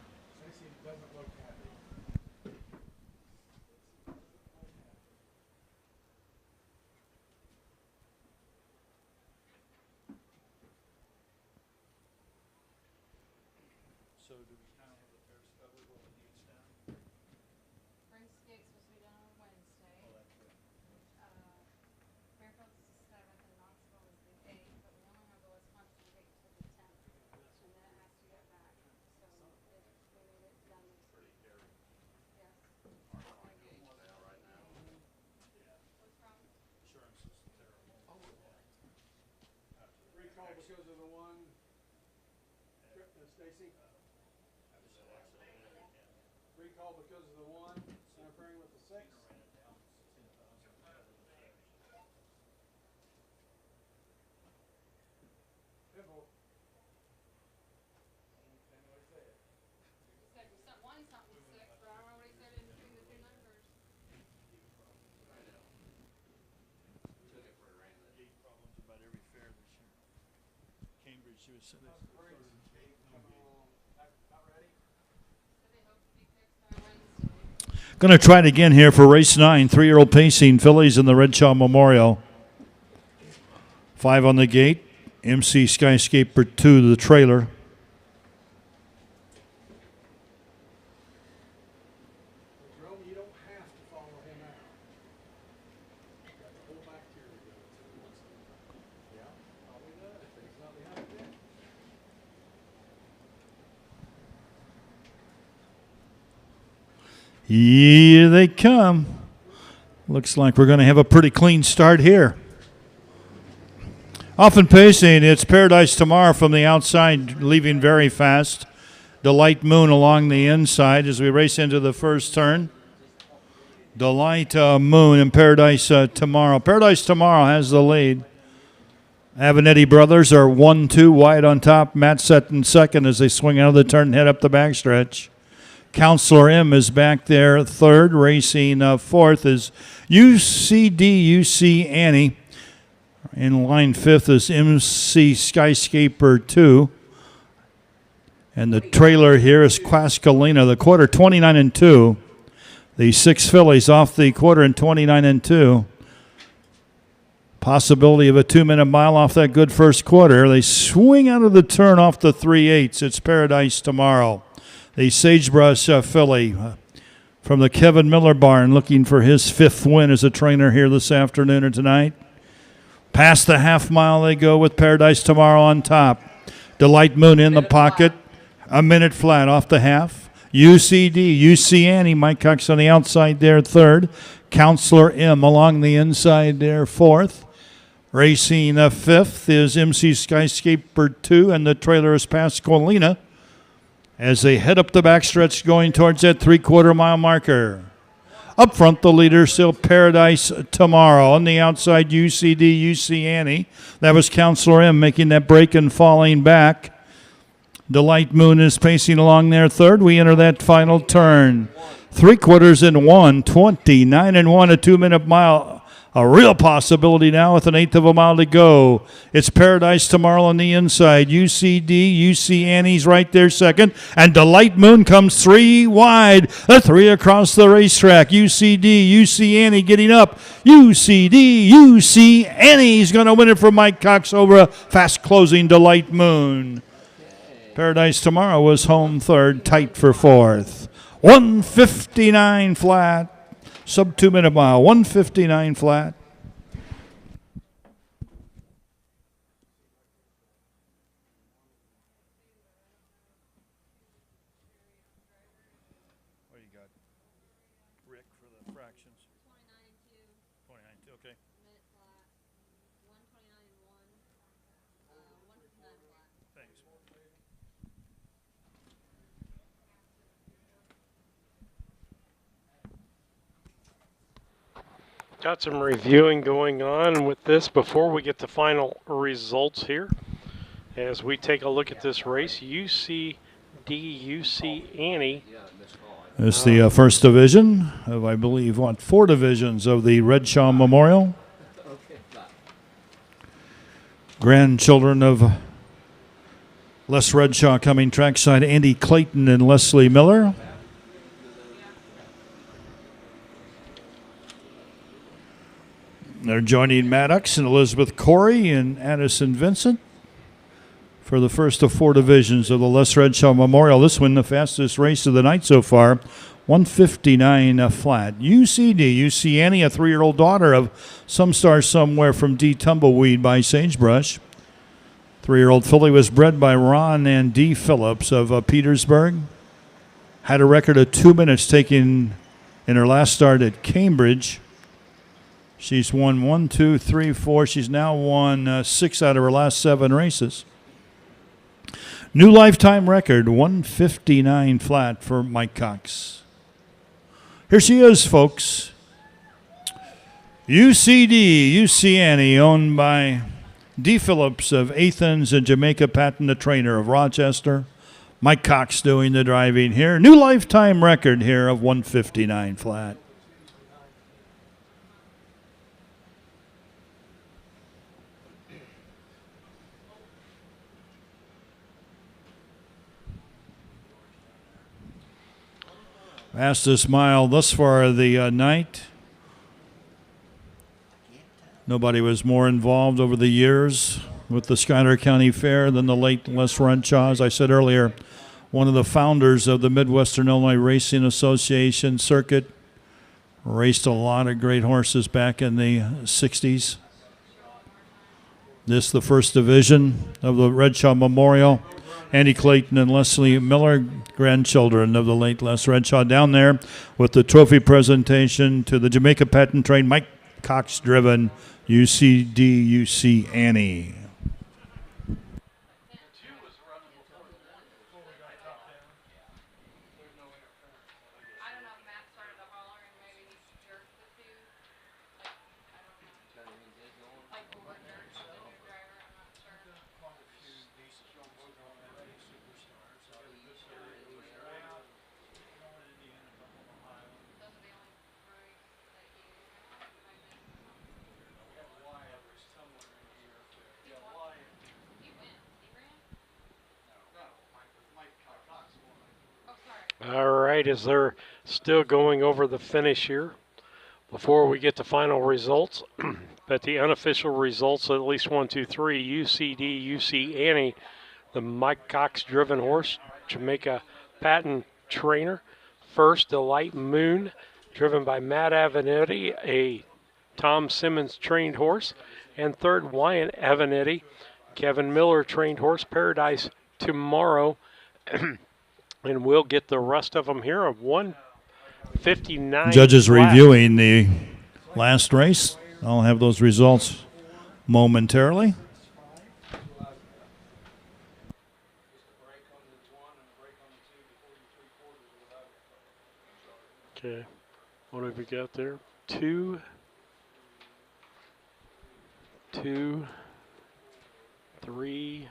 Recall because of the 1, interfering with the 6. Pimple. Going to try it again here for race 9. 3-year-old pacing fillies in the Redshaw Memorial. 5 on the gate. MC Skyscaper 2, the trailer. You don't have to follow him out. You got the whole back here to go to. Yeah, probably does. He's not behind the net. Here they come. Looks like we're going to have a pretty clean start here. Often pacing, it's Paradise Tomorrow from the outside, leaving very fast. Delight Moon along the inside as we race into the first turn. Delight Moon and Paradise Tomorrow. Paradise Tomorrow has the lead. Avenatti brothers are 1-2 wide on top. Matt set in second as they swing out of the turn and head up the backstretch. Counselor M is back there third. Racing fourth is UC Annie. In line fifth is MC Skyscaper 2. And the trailer here is Quascalina. The quarter 29-2. The 6 fillies off the quarter in 29-2. Possibility of a 2-minute mile off that good first quarter. They swing out of the turn off the 3/8. It's Paradise Tomorrow. The Sagebrush filly from the Kevin Miller barn looking for his 5th win as a trainer here this afternoon or tonight. Past the half mile they go with Paradise Tomorrow on top. Delight Moon in the pocket. A minute flat off the half. UC Annie, Mike Cox on the outside there third. Counselor M along the inside there fourth. Racing fifth is MC Skyscaper 2, and the trailer is Pasqualina as they head up the backstretch going towards that 3/4 mile marker. Up front, the leader still Paradise Tomorrow. On the outside, UC Annie. That was Counselor M making that break and falling back. Delight Moon is pacing along there third. We enter that final turn. 3/4 in 1, 29-1, a 2-minute mile. A real possibility now with an 1/8 of a mile to go. It's Paradise Tomorrow on the inside. UC Annie's right there second. And Delight Moon comes 3 wide. The 3 across the racetrack. UC Annie getting up. UC Annie's going to win it for Mike Cox over a fast closing Delight Moon. Paradise Tomorrow was home third, tight for fourth. 1:59 flat. Sub 2-minute mile, 1:59 flat. What you got? Rick for the fractions. 29-2, okay. Thanks. Got some reviewing going on with this before we get to final results here. As we take a look at this race, UC Annie. It's the first division of, I believe, 4 divisions of the Redshaw Memorial. Grandchildren of Les Redshaw coming trackside, Andy Clayton and Leslie Miller. They're joining Maddox and Elizabeth Corey and Addison Vincent for the first of 4 divisions of the Les Redshaw Memorial. This one, the fastest race of the night so far, 1:59 flat. UC Annie, a 3-year-old daughter of Some Star Somewhere from D Tumbleweed by Sagebrush. 3-year-old filly was bred by Ron and D Phillips of Petersburg. Had a record of 2 minutes taken in her last start at Cambridge. She's won 1, 2, 3, 4. She's now won 6 out of her last 7 races. New lifetime record, 159 flat for Mike Cox. Here she is, folks. UC Annie, owned by D. Phillips of Athens and Jamaica Patton, the trainer of Rochester. Mike Cox doing the driving here. New lifetime record here of 159 flat. Fastest mile thus far of the night. Nobody was more involved over the years with the Schuyler County Fair than the late Les Renshaw. As I said earlier, one of the founders of the Midwestern Illinois Racing Association circuit. Raced a lot of great horses back in the 60s. This the first division of the Renshaw Memorial. Andy Clayton and Leslie Miller, grandchildren of the late Les Renshaw, down there with the trophy presentation to the Jamaica Patton train Mike Cox driven UC Annie. All right, as they're still going over the finish here, before we get to final results, but the unofficial results, at least 1, 2, 3, UC Annie, the Mike Cox driven horse, Jamaica Patton trainer. First, Delight Moon, driven by Matt Avenatti, a Tom Simmons trained horse. And third, Wyatt Avenatti, Kevin Miller trained horse, Paradise Tomorrow. And we'll get the rest of them here of 159. Judges flat. reviewing the last race. I'll have those results momentarily. Okay, what have we got there? 2, 3.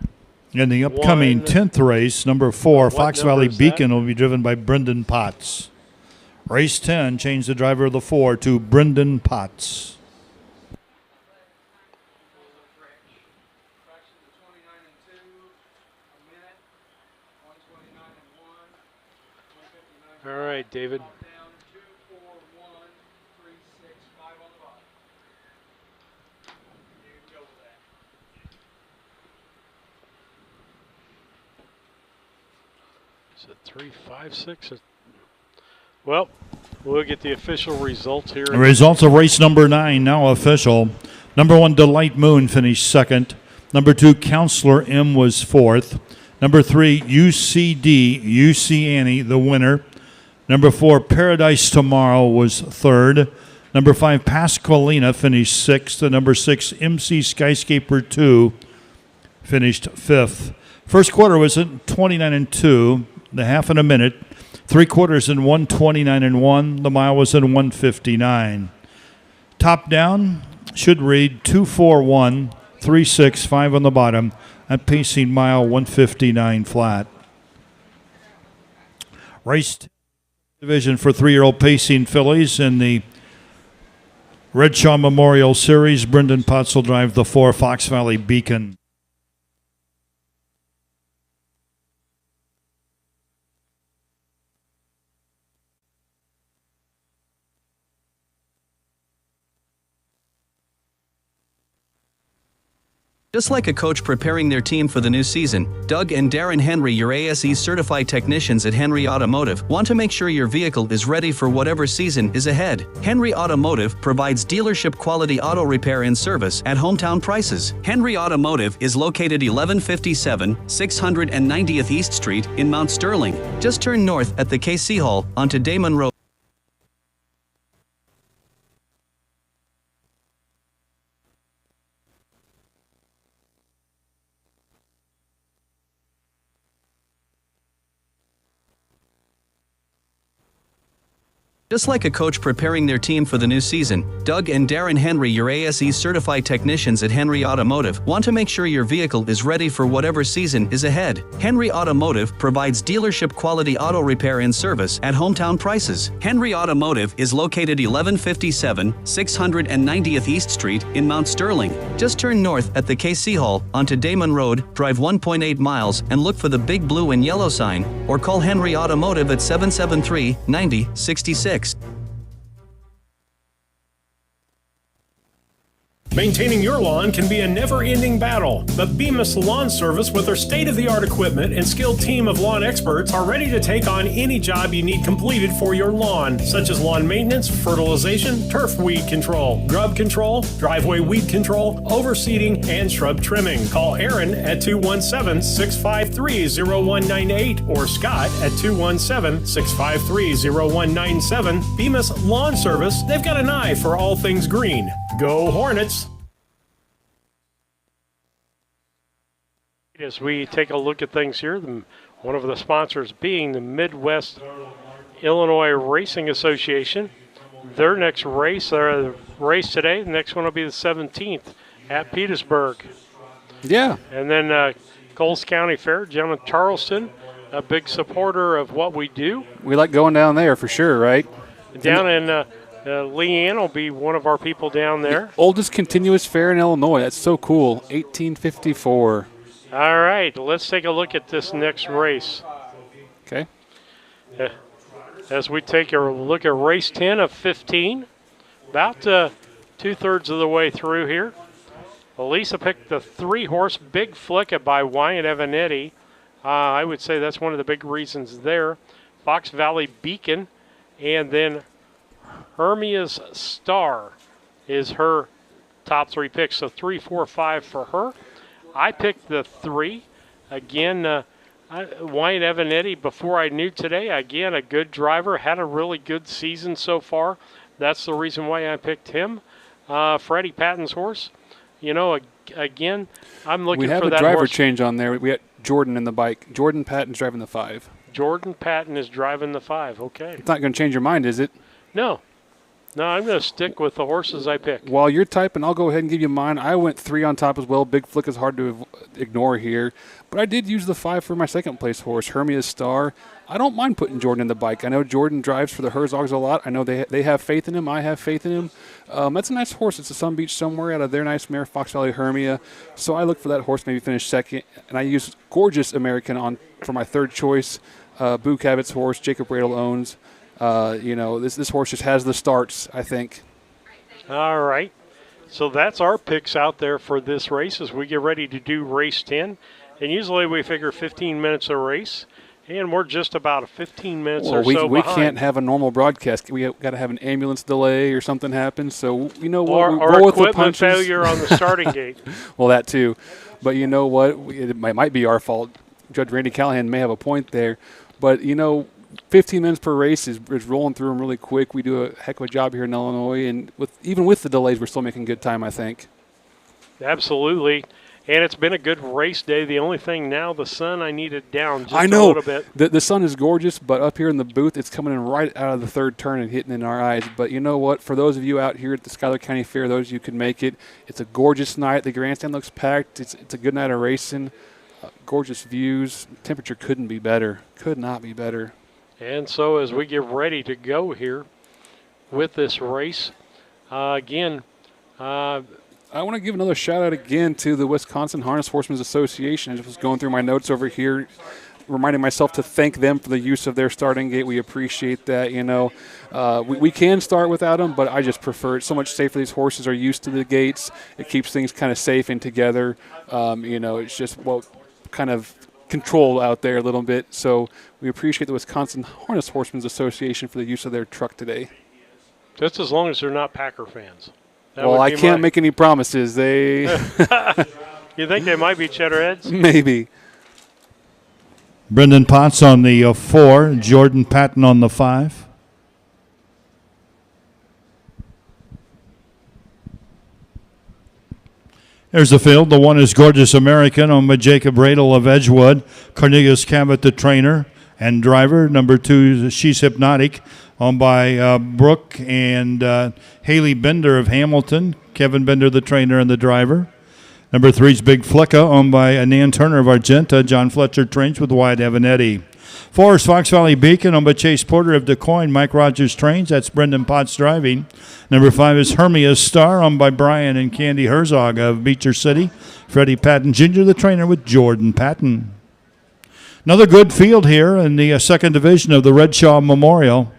In the upcoming 10th race, number 4, Fox Valley number is Beacon that? will be driven by Brendan Potts. Race 10, change the driver of the 4 to Brendan Potts. All right, David. Is it 3, 5, 6? Well, we'll get the official results here. The results of race number 9 now official. Number 1, Delight Moon finished second. Number 2, Counselor M was fourth. Number 3, UC Annie, the winner. Number 4, Paradise Tomorrow was third. Number 5, Pasqualina finished sixth. And number 6, MC Skyscaper 2 finished fifth. First quarter was at 29-2, the half in a minute. 3 quarters in 1:29-1. The mile was in 1:59. Top down should read 2:41, 3:65 on the bottom. At pacing mile 1:59 flat. Race division for 3-year-old pacing fillies in the Redshaw Memorial Series. Brendan Potts will drive the 4, Fox Valley Beacon. Just like a coach preparing their team for the new season, Doug and Darren Henry, your ASE certified technicians at Henry Automotive, want to make sure your vehicle is ready for whatever season is ahead. Henry Automotive provides dealership quality auto repair and service at hometown prices. Henry Automotive is located 1157 690th East Street in Mount Sterling. Just turn north at the KC Hall onto Damon Road. Just like a coach preparing their team for the new season, Doug and Darren Henry, your ASE certified technicians at Henry Automotive, want to make sure your vehicle is ready for whatever season is ahead. Henry Automotive provides dealership quality auto repair and service at hometown prices. Henry Automotive is located 1157 690th East Street in Mount Sterling. Just turn north at the KC Hall onto Damon Road, drive 1.8 miles, and look for the big blue and yellow sign, or call Henry Automotive at 773-9066. Maintaining your lawn can be a never-ending battle, but Bemis Lawn Service, with their state-of-the-art equipment and skilled team of lawn experts, are ready to take on any job you need completed for your lawn, such as lawn maintenance, fertilization, turf weed control, grub control, driveway weed control, overseeding, and shrub trimming. Call Aaron at 217-653-0198 or Scott at 217-653-0197. Bemis Lawn Service, they've got an eye for all things green. Go Hornets! As we take a look at things here, one of the sponsors being the Midwest Illinois Racing Association. Their next race, their race today, the next one will be the 17th at Petersburg. Yeah. And then Coles County Fair, down in Charleston, a big supporter of what we do. We like going down there for sure, right? Down in Leanne will be one of our people down there. The oldest continuous fair in Illinois. That's so cool. 1854. All right, let's take a look at this next race. Okay. As we take a look at race 10 of 15, about two-thirds of the way through here. Elisa picked the 3-horse Big Flicka by Wyatt Evanetti. I would say that's one of the big reasons there. Fox Valley Beacon, and then Hermia's Star is her top 3 picks. So 3, 4, 5 for her. I picked the 3. Again, Wyatt Evanetti, before I knew today, again, a good driver, had a really good season so far. That's the reason why I picked him. Freddie Patton's horse, you know, again, I'm looking for that horse. We have a driver change on there. We got Jordan in the bike. Jordan Patton's driving the 5. Jordan Patton is driving the 5, okay. It's not going to change your mind, is it? No. No, I'm going to stick with the horses I picked. While you're typing, I'll go ahead and give you mine. I went 3 on top as well. Big Flick is hard to ignore here. But I did use the 5 for my second place horse, Hermia's Star. I don't mind putting Jordan in the bike. I know Jordan drives for the Herzogs a lot. I know they have faith in him. I have faith in him. That's a nice horse. It's a Sun Beach somewhere out of their nice mare, Fox Valley Hermia. So I look for that horse, maybe finish second. And I used Gorgeous American for my third choice. Boo Cabot's horse, Jacob Radel owns. This horse just has the starts, I think. All right. So that's our picks out there for this race as we get ready to do race 10. And usually we figure 15 minutes a race, and we're just about 15 minutes or so we behind. can't have a normal broadcast. We got to have an ambulance delay or something happen. So, you know what? Or roll with the equipment punches. failure on the starting gate. Well, that too. But you know what? It might be our fault. Judge Randy Callahan may have a point there. But, 15 minutes per race is rolling through them really quick. We do a heck of a job here in Illinois, and even with the delays, we're still making good time, I think. Absolutely. And it's been a good race day. The only thing now, the sun, I need it down just I know. a little bit. The sun is gorgeous, but up here in the booth, it's coming in right out of the third turn and hitting in our eyes. But you know what? For those of you out here at the Schuyler County Fair, those of you who can make it, it's a gorgeous night. The grandstand looks packed. It's a good night of racing. Gorgeous views. Temperature couldn't be better. Could not be better. And so as we get ready to go here with this race, I want to give another shout-out again to the Wisconsin Harness Horsemen's Association. I just was going through my notes over here, reminding myself to thank them for the use of their starting gate. We appreciate that, We can start without them, but I just prefer it. So much safer. These horses are used to the gates. It keeps things kind of safe and together. It's just, kind of controlled out there a little bit. So we appreciate the Wisconsin Harness Horsemen's Association for the use of their truck today. Just as long as they're not Packer fans. Well, I can't make any promises. They. You think they might be Cheddarheads? Maybe. Brendan Potts on the 4, Jordan Patton on the 5. There's the field. The 1 is Gorgeous American, owned by Jacob Radel of Edgewood. Cornelius Cabot, the trainer and driver. Number 2 is She's Hypnotic, owned by Brooke and Haley Bender of Hamilton. Kevin Bender, the trainer and the driver. Number 3 is Big Flicka, owned by Nan Turner of Argenta. John Fletcher trains with Wyatt Avanetti. 4 is Fox Valley Beacon, owned by Chase Porter of DeCoin. Mike Rogers trains. That's Brendan Potts driving. Number 5 is Hermia's Star, owned by Brian and Candy Herzog of Beecher City. Freddie Patton Jr., the trainer, with Jordan Patton. Another good field here in the second division of the Redshaw Memorial.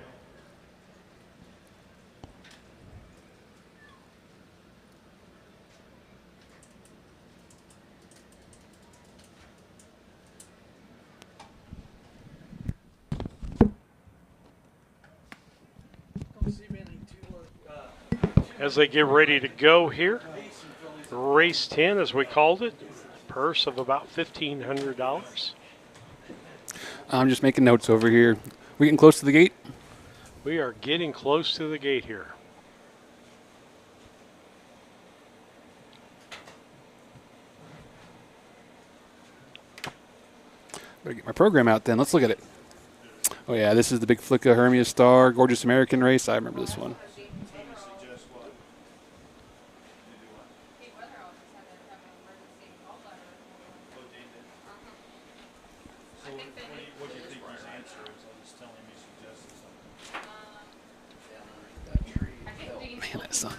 As they get ready to go here, race 10, as we called it, purse of about $1,500. I'm just making notes over here. We getting close to the gate? We are getting close to the gate here. Better get my program out then. Let's look at it. Oh yeah, this is the Big Flicka Hermia Star Gorgeous American race. I remember this one. Man, that sun.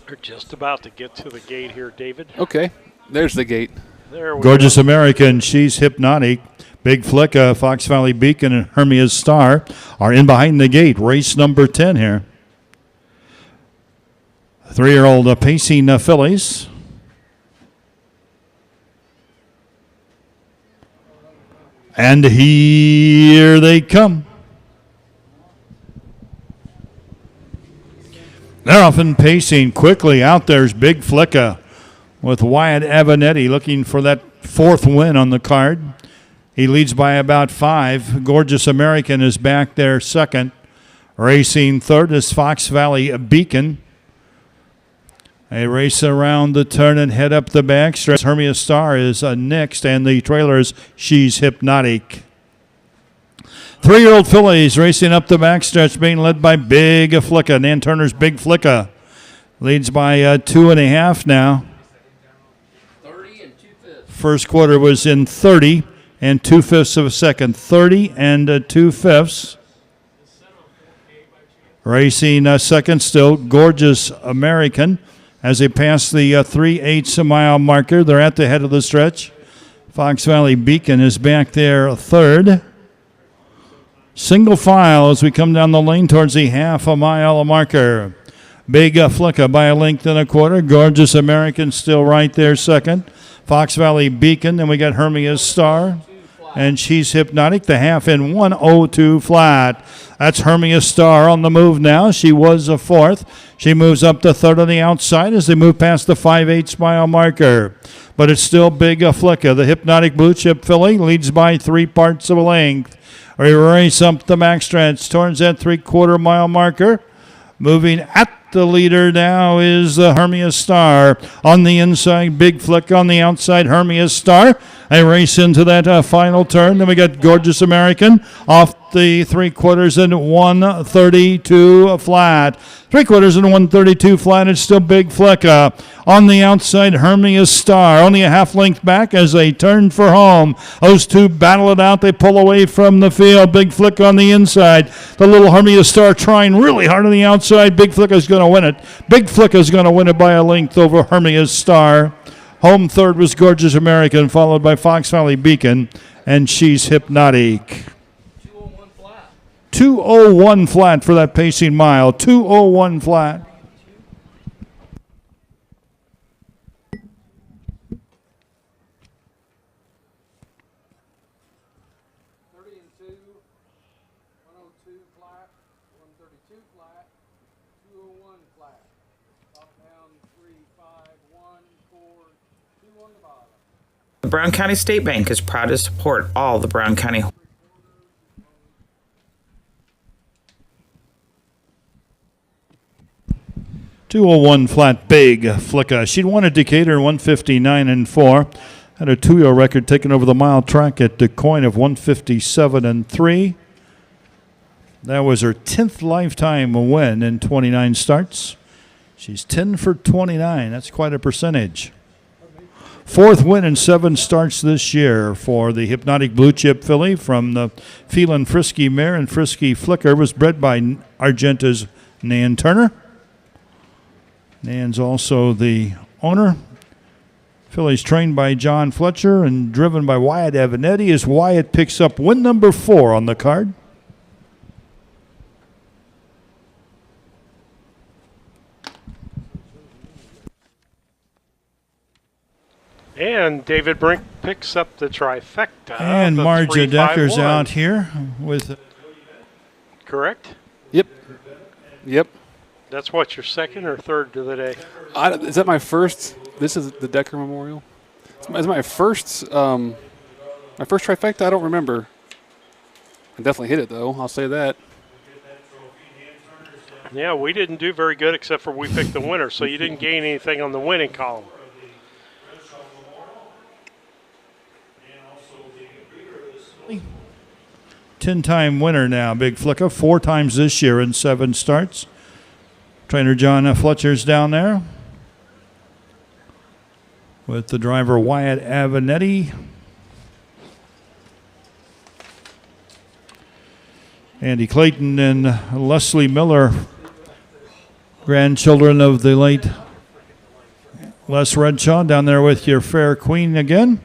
We're just about to get to the gate here, David. Okay, there's the gate. There we Gorgeous go. American, She's Hypnotic, Big Flicka, Fox Valley Beacon, and Hermia's Star are in behind the gate. Race number 10 here. 3-year-old pacing fillies. And here they come. They're off and pacing quickly. Out there's Big Flicka with Wyatt Avanetti looking for that 4th win on the card. He leads by about 5. Gorgeous American is back there 2nd. Racing 3rd is Fox Valley Beacon. They race around the turn and head up the backstretch. Hermia Star is next, and the trailer is She's Hypnotic. 3-year-old fillies racing up the backstretch, being led by Big Flicka. Nan Turner's Big Flicka leads by 2.5 now. 30 and 2/5. First quarter was in 30 and 2/5 of a second. 30 and 2/5. Racing second still, Gorgeous American. As they pass the 3/8 mile marker, they're at the head of the stretch. Fox Valley Beacon is back there 3rd. Single file as we come down the lane towards the half a mile marker. Big Flicka by a length and a quarter. Gorgeous American still right there 2nd. Fox Valley Beacon. Then we got Hermia's Star. And She's Hypnotic, the half in 1:02 flat. That's Hermia's Star on the move now. She was a 4th. She moves up to 3rd on the outside as they move past the 5/8 mile marker. But it's still Big Flicka. The Hypnotic Blue Chip filly leads by 3 parts of a length. We race up the backstretch towards that 3/4 mile marker. Moving at the leader now is Hermia's Star. On the inside, Big Flicka. On the outside, Hermia's Star. They race into that final turn. Then we got Gorgeous American off the 3/4 and 1:32 flat. 3/4 and 1:32 flat. It's still Big Flicka. On the outside, Hermia's Star. Only a half length back as they turn for home. Those two battle it out. They pull away from the field. Big Flicka on the inside. The little Hermia's Star trying really hard on the outside. Big Flicka's going to win it. Big Flicka's going to win it by a length over Hermia's Star. Home 3rd was Gorgeous American, followed by Fox Valley Beacon, and She's Hypnotic. 2:01 flat for that pacing mile. 2:01 flat. The Brown County State Bank is proud to support all the Brown County. 2:01 flat, Big Flicka. She'd won at Decatur 159 and 4. Had a 2-year record taken over the mile track at Du Quoin of 157.3. That was her 10th lifetime win in 29 starts. She's 10 for 29. That's quite a percentage. 4th win in 7 starts this year for the Hypnotic Blue Chip filly from the Phelan Frisky mare, and Frisky Flicker was bred by Argenta's Nan Turner. Nan's also the owner. Filly's trained by John Fletcher and driven by Wyatt Avanetti as Wyatt picks up win number 4 on the card. And David Brink picks up the trifecta. And Marja Decker's out here with... Correct? Yep. Yep. That's what, your second or third of the day? Is that my first? This is the Decker Memorial. It's my first trifecta. I don't remember. I definitely hit it, though. I'll say that. Yeah, we didn't do very good except for we picked the winner, so you didn't gain anything on the winning column. 10-time winner now, Big Flicka. 4 times this year in 7 starts. Trainer John Fletcher's down there with the driver Wyatt Avanetti. Andy Clayton and Leslie Miller, grandchildren of the late Les Redshaw, down there with your fair queen again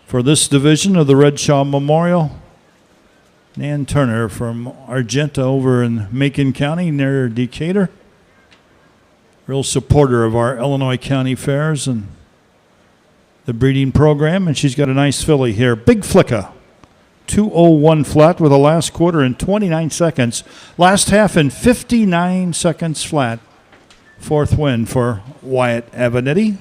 for this division of the Redshaw Memorial. Nan Turner from Argenta over in Macon County near Decatur. Real supporter of our Illinois County Fairs and the breeding program. And she's got a nice filly here. Big Flicka. 2:01 flat with a last quarter in 29 seconds. Last half in 59 seconds flat. 4th win for Wyatt Avanetti.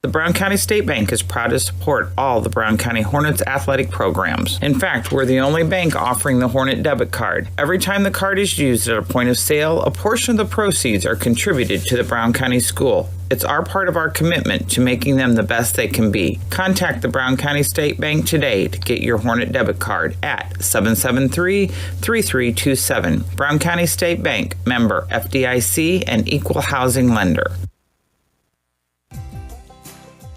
The Brown County State Bank is proud to support all the Brown County Hornets athletic programs. In fact, we're the only bank offering the Hornet debit card. Every time the card is used at a point of sale, a portion of the proceeds are contributed to the Brown County School. It's our part of our commitment to making them the best they can be. Contact the Brown County State Bank today to get your Hornet debit card at 773-3327. Brown County State Bank, member FDIC and equal housing lender.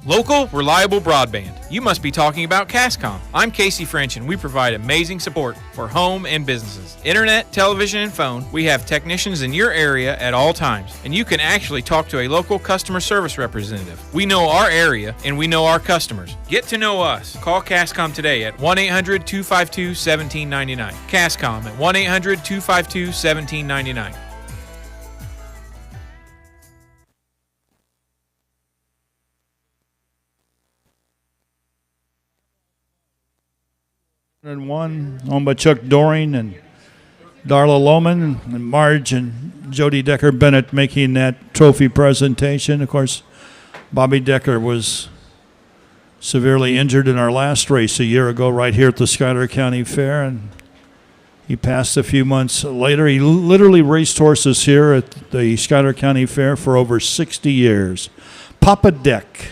Local, reliable broadband. You must be talking about Cascom. I'm Casey French, and we provide amazing support for home and businesses. Internet, television, and phone. We have technicians in your area at all times, and you can actually talk to a local customer service representative. We know our area, and we know our customers. Get to know us. Call Cascom today at 1-800-252-1799. Cascom at 1-800-252-1799. And one owned by Chuck Doring and Darla Lohman and Marge and Jody Decker Bennett making that trophy presentation. Of course, Bobby Decker was severely injured in our last race a year ago right here at the Schuyler County Fair, and he passed a few months later. He literally raced horses here at the Schuyler County Fair for over 60 years. Papa Deck.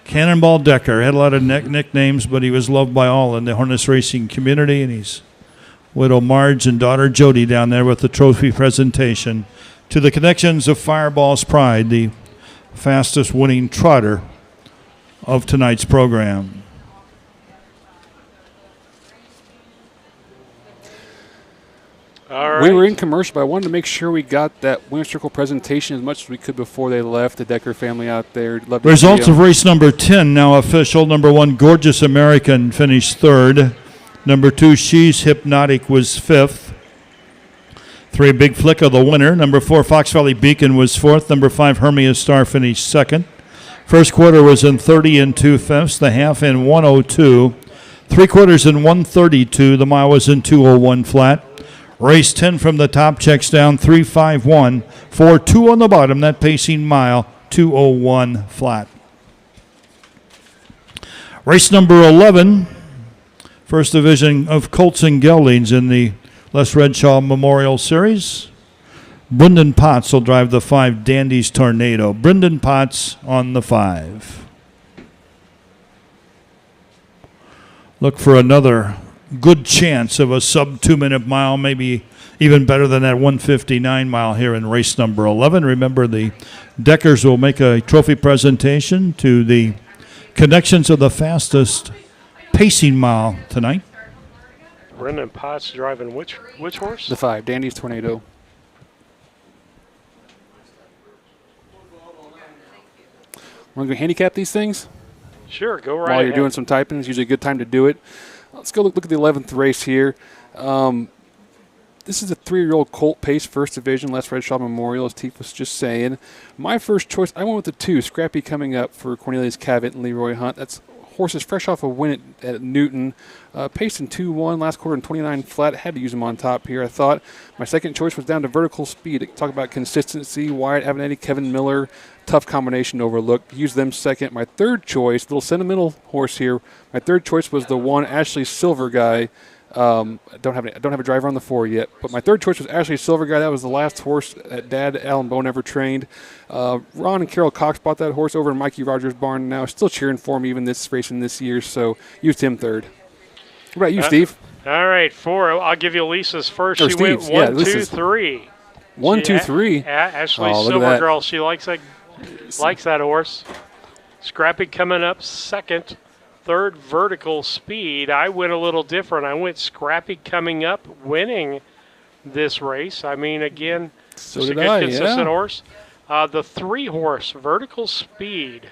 Cannonball Decker had a lot of nicknames, but he was loved by all in the harness racing community, and he's widow Marge and daughter Jody down there with the trophy presentation to the connections of Fireball's Pride, the fastest winning trotter of tonight's program. All right. We were in commercial, but I wanted to make sure we got that winner circle presentation as much as we could before they left. The Decker family out there. Love to Results see of race number 10 now official. Number 1, Gorgeous American, finished 3rd. Number 2, She's Hypnotic, was 5th. 3, Big Flicka, the winner. Number 4, Fox Valley Beacon, was 4th. Number 5, Hermia Star, finished 2nd. First quarter was in 30 2/5. The half in 1:02. 3 quarters in 1:32. The mile was in 2:01 flat. Race 10 from the top checks down 3:51. 4:2 on the bottom. That pacing mile 2:01 flat. Race number 11. First division of Colts and Geldings in the Les Redshaw Memorial Series. Brendan Potts will drive the 5 Dandies Tornado. Brendan Potts on the 5. Look for another good chance of a sub 2-minute mile, maybe even better than that 1:59 mile here in race number 11. Remember, the Deckers will make a trophy presentation to the Connections of the fastest pacing mile tonight. Brendan Potts driving which horse? The 5, Dandy's Tornado. Want to go handicap these things? Sure, go right While ahead. you're doing some typing, it's usually a good time to do it. Let's go look at the 11th race here. This is a 3-year-old Colt Pace First Division, Les Redshaw Memorial, as Teef was just saying. My first choice, I went with the 2, Scrappy coming up for Cornelius Cavett and Leroy Hunt. That's horses fresh off a win at Newton. Paced in 2-1, last quarter in 29 flat. Had to use him on top here, I thought. My second choice was down to Vertical Speed. Talk about consistency. Wyatt Avenatti, Kevin Miller. Tough combination overlooked. Use them second. My third choice, little sentimental horse here. My third choice was the 1 Ashley Silver Guy. I don't have a driver on the 4 yet, but my third choice was Ashley Silver Guy. That was the last horse that Dad Alan Bone ever trained. Ron and Carol Cox bought that horse over in Mikey Rogers' barn. Now still cheering for him even this racing this year. So used him third. What about you, Steve? All right, 4. I'll give you Lisa's first. Or She went Steve's, yeah, 1, 2, Lisa's. 3. 1, 2, 3. Ashley Oh, look at Silver that. Girl. She likes that horse. Scrappy coming up second. Third, Vertical Speed. I went a little different. I went Scrappy coming up, winning this race. I mean, again, So it's a did good, I, consistent yeah. horse. The 3 horse, Vertical Speed,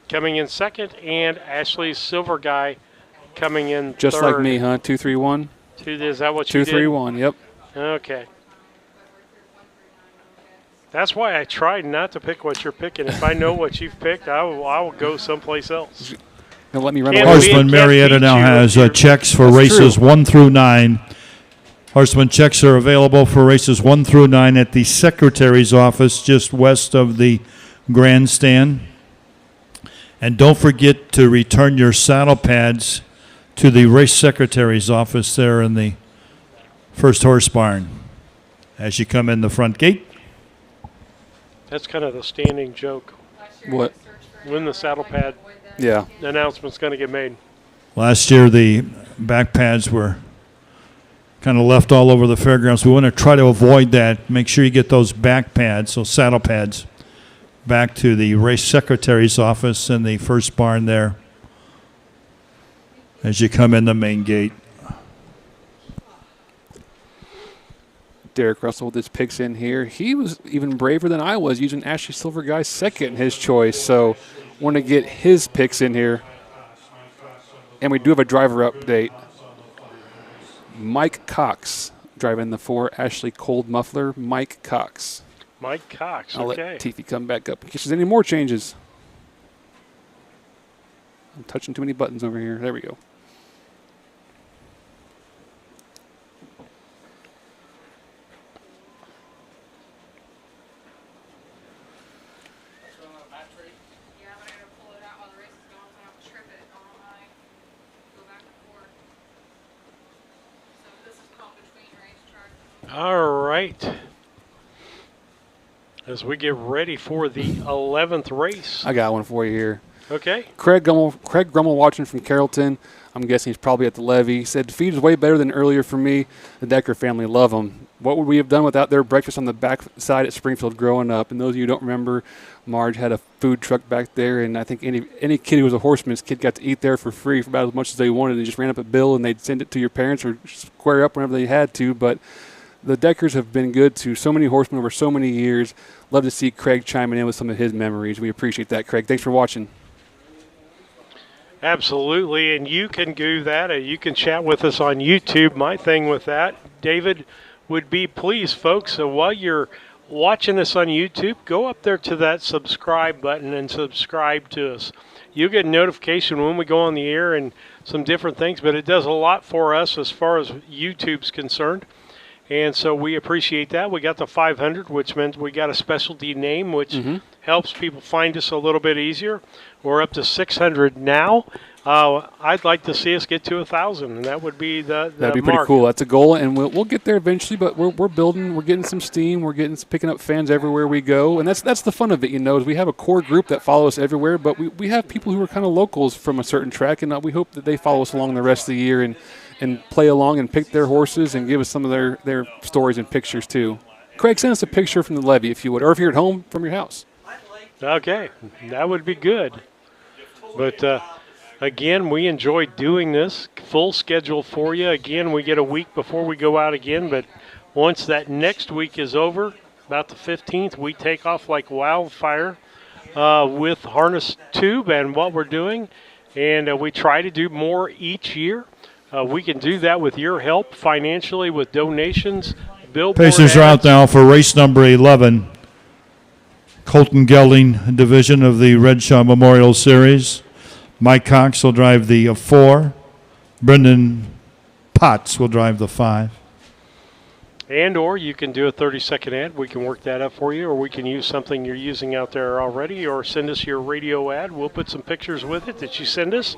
coming in second, and Ashley Silver Guy coming in Just third. like me, huh? 2, 3, 1. Is that what 2, you did? 3, 1. Yep. Okay. That's why I tried not to pick what you're picking. If I know what you've picked, I will go someplace else. Now let me run Can't away. Horseman Marietta now has checks for races 1 through 9. Horseman checks are available for races 1 through 9 at the Secretary's office just west of the grandstand. And don't forget to return your saddle pads to the race secretary's office there in the first horse barn as you come in the front gate. That's kind of the standing joke. What? When the saddle pad announcement's going to get made. Last year, the back pads were kind of left all over the fairgrounds. We want to try to avoid that. Make sure you get those back pads, those saddle pads, back to the race secretary's office in the first barn there as you come in the main gate. Derek Russell with his picks in here. He was even braver than I was, using Ashley Silver Guy second in his choice. So want to get his picks in here. And we do have a driver update. Mike Cox driving the 4 Ashley Cold Muffler. Mike Cox. Mike Cox, I'll okay. let Teefy come back up in case there's any more changes. I'm touching too many buttons over here. There we go. All right. As we get ready for the 11th race. I got one for you here. Okay. Craig Grummel watching from Carrollton. I'm guessing he's probably at the levee. He said, feed is way better than earlier for me. The Decker family love them. What would we have done without their breakfast on the back side at Springfield growing up? And those of you who don't remember, Marge had a food truck back there, and I think any kid who was a horseman's kid got to eat there for free for about as much as they wanted. They just ran up a bill, and they'd send it to your parents or square up whenever they had to. But the Deckers have been good to so many horsemen over so many years. Love to see Craig chiming in with some of his memories. We appreciate that, Craig. Thanks for watching. Absolutely, and you can do that. You can chat with us on YouTube. My thing with that, David, would be please, folks, so while you're watching us on YouTube, go up there to that subscribe button and subscribe to us. You'll get a notification when we go on the air and some different things, but it does a lot for us as far as YouTube's concerned. And so we appreciate that. We got the 500, which meant we got a specialty name, which helps people find us a little bit easier. We're up to 600 now. I'd like to see us get to 1,000, and that would be the That'd be pretty mark. cool. That's a goal, and we'll get there eventually. But we're building. We're getting some steam. We're picking up fans everywhere we go, and that's the fun of it. Is we have a core group that follow us everywhere, but we have people who are kind of locals from a certain track, and we hope that they follow us along the rest of the year and play along and pick their horses and give us some of their stories and pictures too. Craig, send us a picture from the levee if you would, or if you're at home from your house. Okay, that would be good. But again, we enjoy doing this. Full schedule for you. Again, we get a week before we go out again, but once that next week is over, about the 15th, we take off like wildfire with Harness Tube and what we're doing, and we try to do more each year. We can do that with your help financially, with donations. Pacers are out now for race number 11. Colton Gelding division of the Redshaw Memorial Series. Mike Cox will drive the 4. Brendan Potts will drive the 5. And or you can do a 30-second ad. We can work that up for you, or we can use something you're using out there already, or send us your radio ad. We'll put some pictures with it that you send us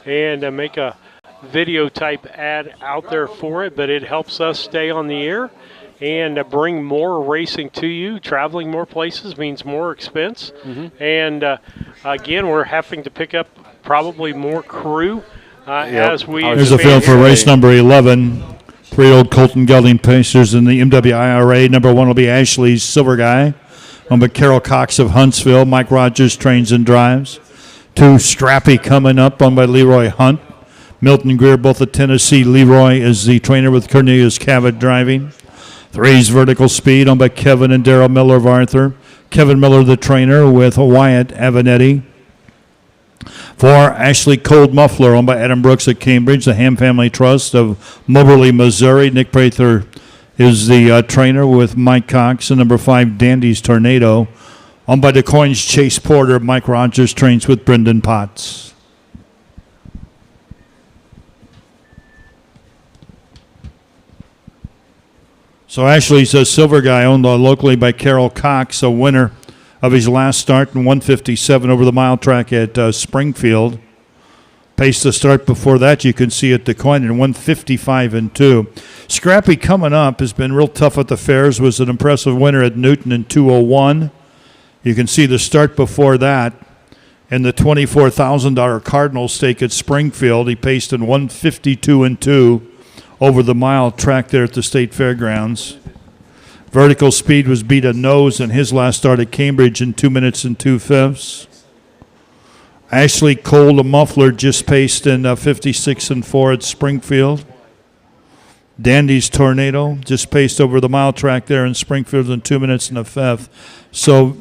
and make a video type ad out there for it, but it helps us stay on the air and bring more racing to you. Traveling more places means more expense. And again, we're having to pick up probably more crew as we There's a field for race number 11. 3-year-old Colton Gelding Pacers in the MWIRA. Number 1 will be Ashley's Silver Guy. Number Carol Cox of Huntsville. Mike Rogers trains and drives. 2, Scrappy coming up, owned by Leroy Hunt. Milton Greer, both of Tennessee. Leroy is the trainer with Cornelius Cavett driving. 3's Vertical Speed, owned by Kevin and Daryl Miller of Arthur. Kevin Miller, the trainer, with Wyatt Avanetti. 4, Ashley Cold Muffler, owned by Adam Brooks at Cambridge, the Ham Family Trust of Moberly, Missouri. Nick Prather is the trainer with Mike Cox. And number 5, Dandy's Tornado, owned by DeCoin's Chase Porter. Mike Rogers trains with Brendan Potts. So Ashley's a Silver Guy, owned locally by Carol Cox, a winner of his last start in 157 over the mile track at Springfield. Pace the start before that, you can see at DeCoin in 155 and 2. Scrappy coming up has been real tough at the fairs, was an impressive winner at Newton in 201. You can see the start before that in the $24,000 Cardinal stake at Springfield. He paced in 152 and 2 over the mile track there at the State Fairgrounds. Vertical Speed was beat a nose in his last start at Cambridge in 2 minutes and 2/5. Ashley Cole, a Muffler, just paced in 56 and 4 at Springfield. Dandy's Tornado just paced over the mile track there in Springfield in 2 minutes and 1/5. So,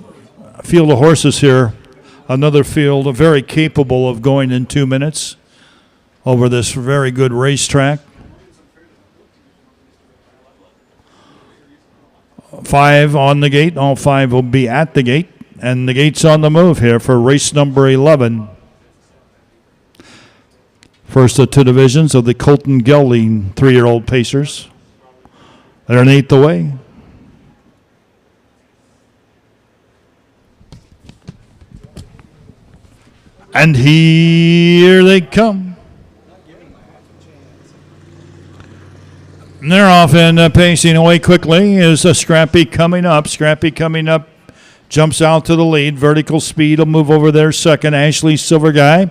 a field of horses here, another field very capable of going in 2 minutes over this very good racetrack. 5 on the gate. All 5 will be at the gate. And the gate's on the move here for race number 11. First of 2 divisions of the Colton Gelding 3-year-old Pacers. They're an 8th away. And here they come. And they're off and pacing away quickly. Is a Scrappy coming up. Scrappy coming up, jumps out to the lead. Vertical Speed will move over there second. Ashley Silver Guy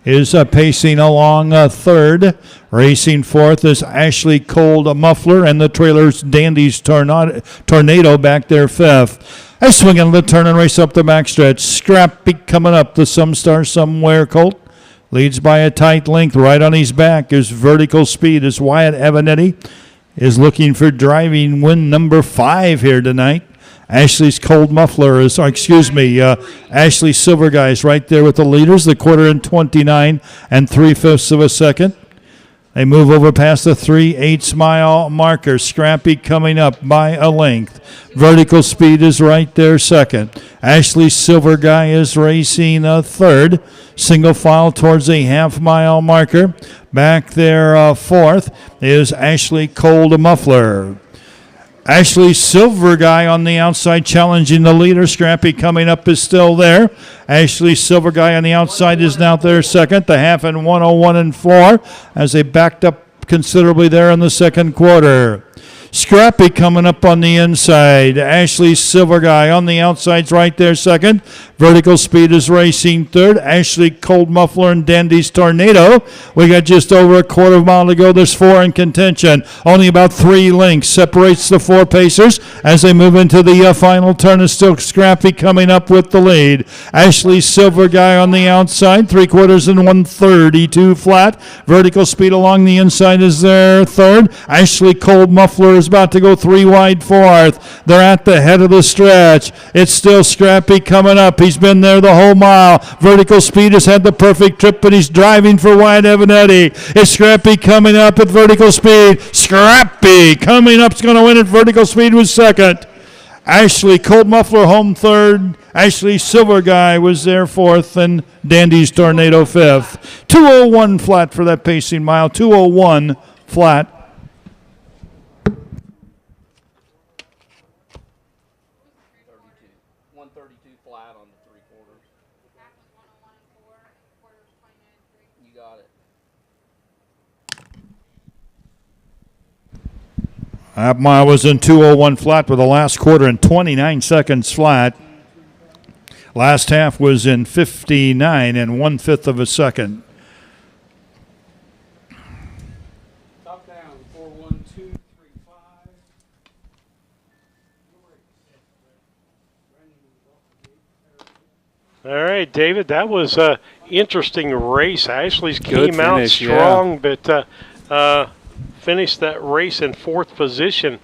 is pacing along third. Racing fourth is Ashley Cold Muffler, and the trailer's Dandy's Tornado back there fifth. They swing in the turn and race up the backstretch. Scrappy coming up. The Some Star Somewhere Colt leads by a tight length. Right on his back is Vertical Speed. Is Wyatt Avanetti is looking for driving win number 5 here tonight. Ashley's Cold Muffler is, Ashley Silver Guy is right there with the leaders, the 1/4 and 3/5 of a second. They move over past the 3/8 mile marker. Scrappy coming up by a length. Vertical Speed is right there second. Ashley Silver Guy is racing third. Single file towards the half-mile marker. Back there fourth is Ashley Cold Muffler. Ashley Silver Guy on the outside challenging the leader. Scrappy coming up is still there. Ashley Silver Guy on the outside is now there second. The half in 101 and 4 as they backed up considerably there in the second quarter. Scrappy coming up on the inside. Ashley Silver Guy on the outside's right there second. Vertical Speed is racing third. Ashley Cold Muffler and Dandy's Tornado. We got just over a quarter of a mile to go. There's 4 in contention. Only about 3 lengths separates the 4 pacers as they move into the final turn. Is still Scrappy coming up with the lead. Ashley Silver Guy on the outside. 3/4 and 132 flat. Vertical Speed along the inside is there third. Ashley Cold Muffler is about to go 3 wide fourth. They're at the head of the stretch. It's still Scrappy coming up. He's been there the whole mile. Vertical Speed has had the perfect trip, but he's driving for Wyatt Evanetti. It's Scrappy coming up at Vertical Speed. Scrappy coming up is going to win at Vertical Speed was second. Ashley Cold Muffler home third. Ashley Silver Guy was there fourth, and Dandy's Tornado fifth. 2:01 flat for that pacing mile. 2:01 flat. 132 flat on the 3/4. You got it. That mile was in 2:01 flat with the last quarter in 29 seconds flat. Last half was in 59 and 1/5 of a second. Top down, 4-1-2-3-5. All right, David, that was an interesting race. Ashley's Good came out finish, strong, but finished that race in 4th position.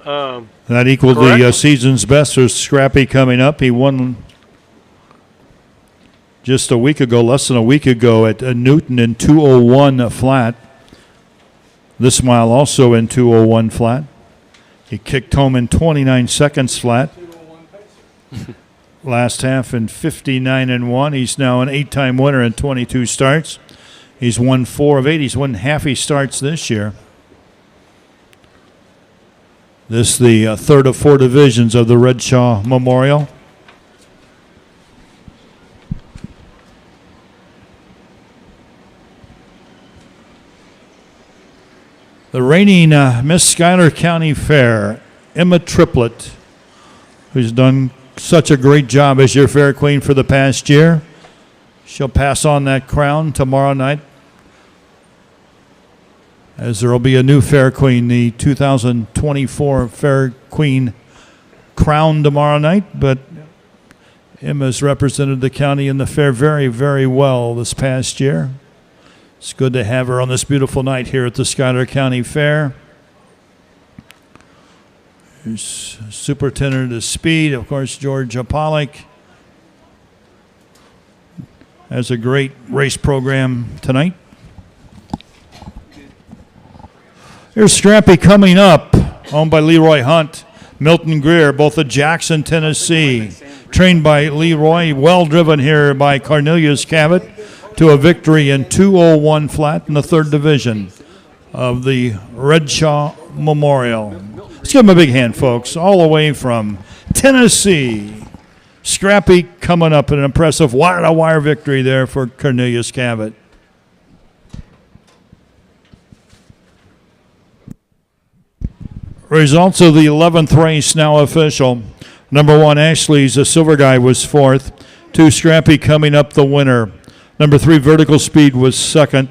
That equaled Correct. the season's best. There's Scrappy coming up. He won just a week ago, less than a week ago, at Newton in 2:01 flat. This mile also in 2:01 flat. He kicked home in 29 seconds flat. Last half in 59 and 1. He's now an 8-time winner in 22 starts. He's won 4 of 8. He's won half his starts this year. This is the third of 4 divisions of the Redshaw Memorial. The reigning Miss Schuyler County Fair, Emma Triplett, who's done such a great job as your fair queen for the past year. She'll pass on that crown tomorrow night, as there will be a new fair queen, the 2024 fair queen crowned tomorrow night. But Emma's represented the county in the fair very, very well this past year. It's good to have her on this beautiful night here at the Schuyler County Fair. Here's Superintendent of Speed, of course, George Pollock. Has a great race program tonight. Here's Scrappy coming up, owned by Leroy Hunt, Milton Greer, both of Jackson, Tennessee. Trained by Leroy, well driven here by Cornelius Cabot to a victory in 2:01 flat in the 3rd division of the Redshaw Memorial. Let's give him a big hand, folks, all the way from Tennessee. Scrappy coming up, an impressive wire-to-wire victory there for Cornelius Cabot. Results of the 11th race now official. Number 1, Ashley's a Silver Guy was 4th. 2, Scrappy coming up the winner. Number 3, Vertical Speed was 2nd.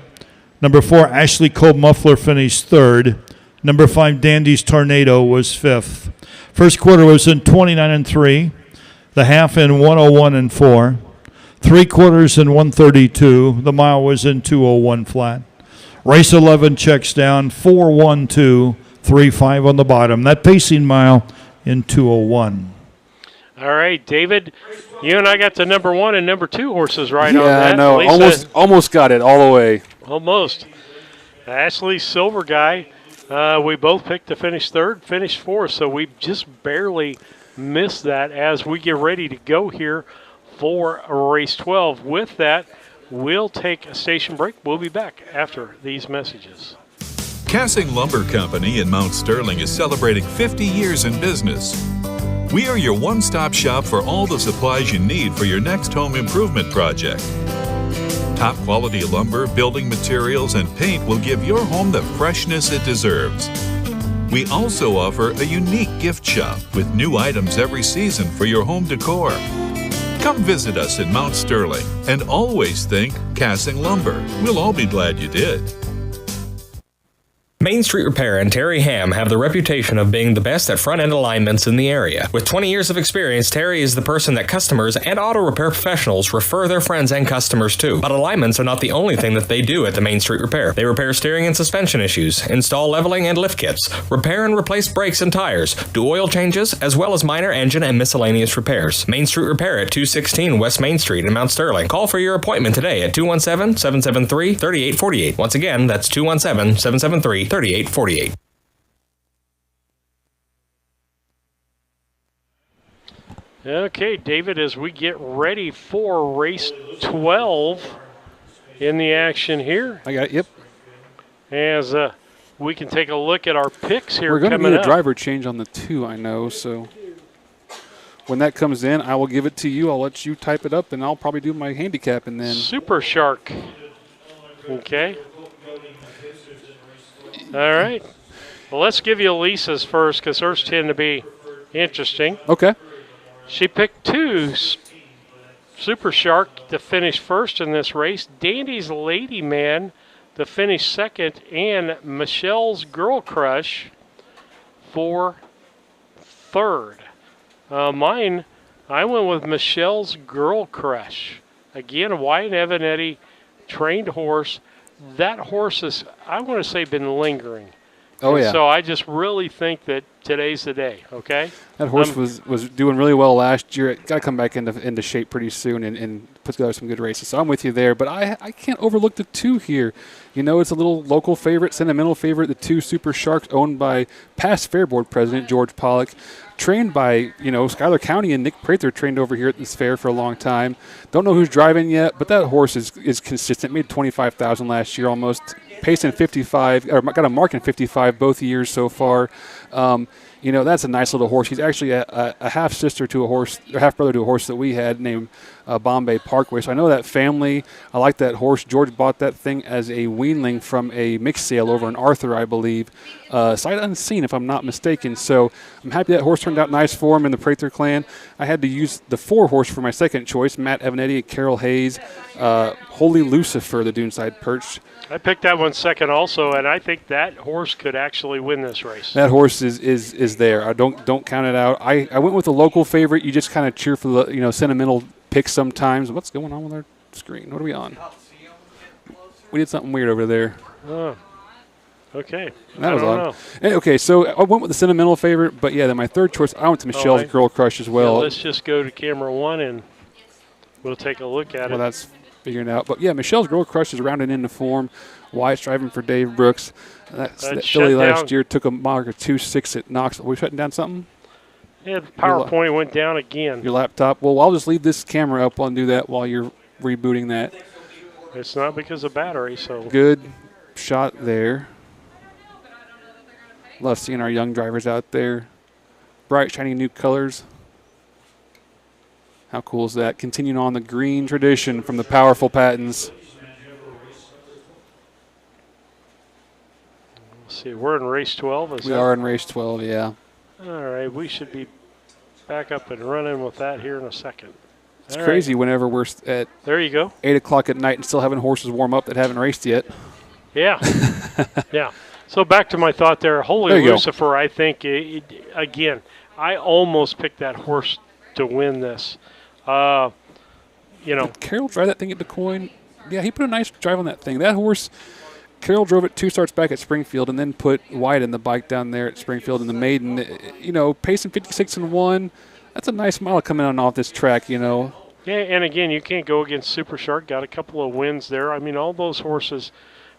Number 4, Ashley Cold Muffler finished 3rd. Number 5, Dandy's Tornado was 5th. First quarter was in 29 and 3. The half in 101 and 4. 3/4 in 132. The mile was in 2:01 flat. Race 11 checks down 4:12.35 on the bottom. That pacing mile in 2:01. All right, David, you and I got the number 1 and number 2 horses right on Yeah, that. I know. Lisa, Almost got it all the way. almost. Ashley Silver Guy, we both picked to finish 3rd, finished 4th, so we just barely missed that as we get ready to go here for race 12. With that, we'll take a station break. We'll be back after these messages. Cassing Lumber Company in Mount Sterling is celebrating 50 years in business. We are your one-stop shop for all the supplies you need for your next home improvement project. Top quality lumber, building materials, and paint will give your home the freshness it deserves. We also offer a unique gift shop with new items every season for your home decor. Come visit us in Mount Sterling and always think Cassing Lumber. We'll all be glad you did. Main Street Repair and Terry Ham have the reputation of being the best at front-end alignments in the area. With 20 years of experience, Terry is the person that customers and auto repair professionals refer their friends and customers to. But alignments are not the only thing that they do at the Main Street Repair. They repair steering and suspension issues, install leveling and lift kits, repair and replace brakes and tires, do oil changes, as well as minor engine and miscellaneous repairs. Main Street Repair at 216 West Main Street in Mount Sterling. Call for your appointment today at 217-773-3848. Once again, that's 217-773-3848. Okay, David, as we get ready for race 12 in the action here. I got it, yep. As we can take a look at our picks here. We're going to coming need a up. driver change on the 2, I know, so when that comes in, I will give it to you. I'll let you type it up, and I'll probably do my handicap, and then Super Shark. Okay. All right. Well, let's give you Lisa's first because hers tend to be interesting. Okay. She picked 2 Super Shark to finish first in this race, Dandy's Lady Man to finish second, and Michelle's Girl Crush for third. Mine, I went with Michelle's Girl Crush. Again, Wyatt Evanetti, trained horse. That horse has, I want to say, been lingering. Oh, And yeah. So I just really think that today's the day, okay? that horse was doing really well last year. Got to come back into shape pretty soon and put together some good races. So I'm with you there. But I can't overlook the 2 here. You know, it's a little local favorite, sentimental favorite, the 2 Super Sharks owned by past Fair Board president George Pollock, trained by, Schuyler County, and Nick Prather trained over here at this fair for a long time. Don't know who's driving yet, but that horse is consistent. Made $25,000 last year almost. Pacing 55, or got a mark in 55 both years so far. That's a nice little horse. He's actually a half sister to a horse, or half brother to a horse that we had named Bombay Parkway. So I know that family. I like that horse. George bought that thing as a weanling from a mixed sale over in Arthur, I believe. Sight unseen, if I'm not mistaken. So I'm happy that horse turned out nice for him in the Prather clan. I had to use the 4 horse for my second choice, Matt Evanetti, Carol Hayes, Holy Lucifer, the Duneside Perch. I picked that one second also, and I think that horse could actually win this race. That horse is there. I don't count it out. I went with the local favorite. You just kind of cheer for the sentimental picks sometimes. What's going on with our screen? What are we on? We did something weird over there. Oh, okay. That was I don't odd. know. Okay, so I went with the sentimental favorite, but yeah, then my third choice, I went to Michelle's Girl Crush as well. Yeah, let's just go to camera 1 and we'll take a look at it. Well, that's figuring it out. But yeah, Michelle's Girl Crush is rounding into form. Wyatt's driving for Dave Brooks. That filly last year took a mark of 2.6 at Knoxville. Are we shutting down something? Yeah, the PowerPoint went down again. Your laptop. Well, I'll just leave this camera up and do that while you're rebooting that. It's not because of battery, so. Good shot there. Love seeing our young drivers out there. Bright, shiny new colors. How cool is that? Continuing on the green tradition from the powerful Pattons. Let's see, we're in race 12. We are in race 12, yeah. All right, we should be back up and running with that here in a second. It's crazy whenever we're at there you go. 8 o'clock at night and still having horses warm up that haven't raced yet. Yeah. Yeah. So back to my thought there. Holy Lucifer, I think, again, I almost picked that horse to win this. Did Carroll drive that thing at DeCoin? Yeah, he put a nice drive on that thing. That horse, Carroll drove it 2 starts back at Springfield and then put White in the bike down there at Springfield in the maiden. Pacing 56-1. That's a nice mile coming on off this track, Yeah, and again, you can't go against Super Shark. Got a couple of wins there. I mean, all those horses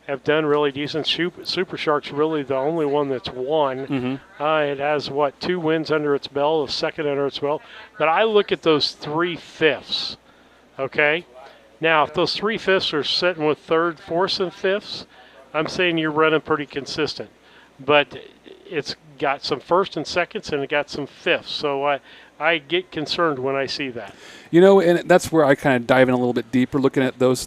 have done really decent. Super Shark's really the only one that's won. Mm-hmm. It has, 2 wins under its belt, a second under its belt. But I look at those 3/5, okay? Now, if those 3/5 are sitting with 3rd, 4th, and 5ths, I'm saying you're running pretty consistent, but it's got some first and seconds, and it got some fifths. So I get concerned when I see that. You know, and that's where I kind of dive in a little bit deeper, looking at those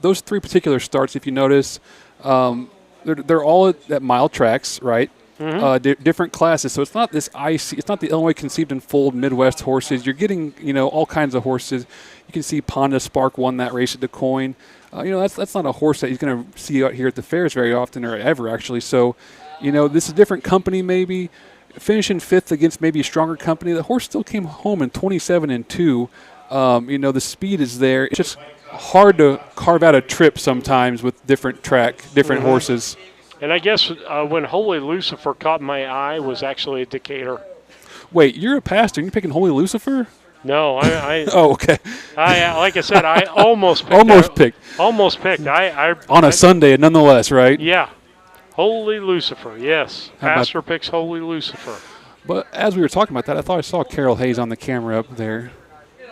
three particular starts. If you notice, they're all at mile tracks, right? Different classes, so it's not this IC. It's not the Illinois Conceived and Foaled Midwest horses. You're getting, all kinds of horses. You can see Ponda Spark won that race at Du Quoin. That's not a horse that he's going to see out here at the fairs very often or ever, actually. So, this is a different company maybe. Finishing fifth against maybe a stronger company. The horse still came home in 27-2. The speed is there. It's just hard to carve out a trip sometimes with different horses. And I guess when Holy Lucifer caught my eye was actually a Decatur. Wait, you're a pastor. You're picking Holy Lucifer? No, I oh, okay. Like I said, I almost picked. Almost picked. On a Sunday, nonetheless, right? Yeah. Holy Lucifer, yes. Pastor picks Holy Lucifer. But as we were talking about that, I thought I saw Carol Hayes on the camera up there,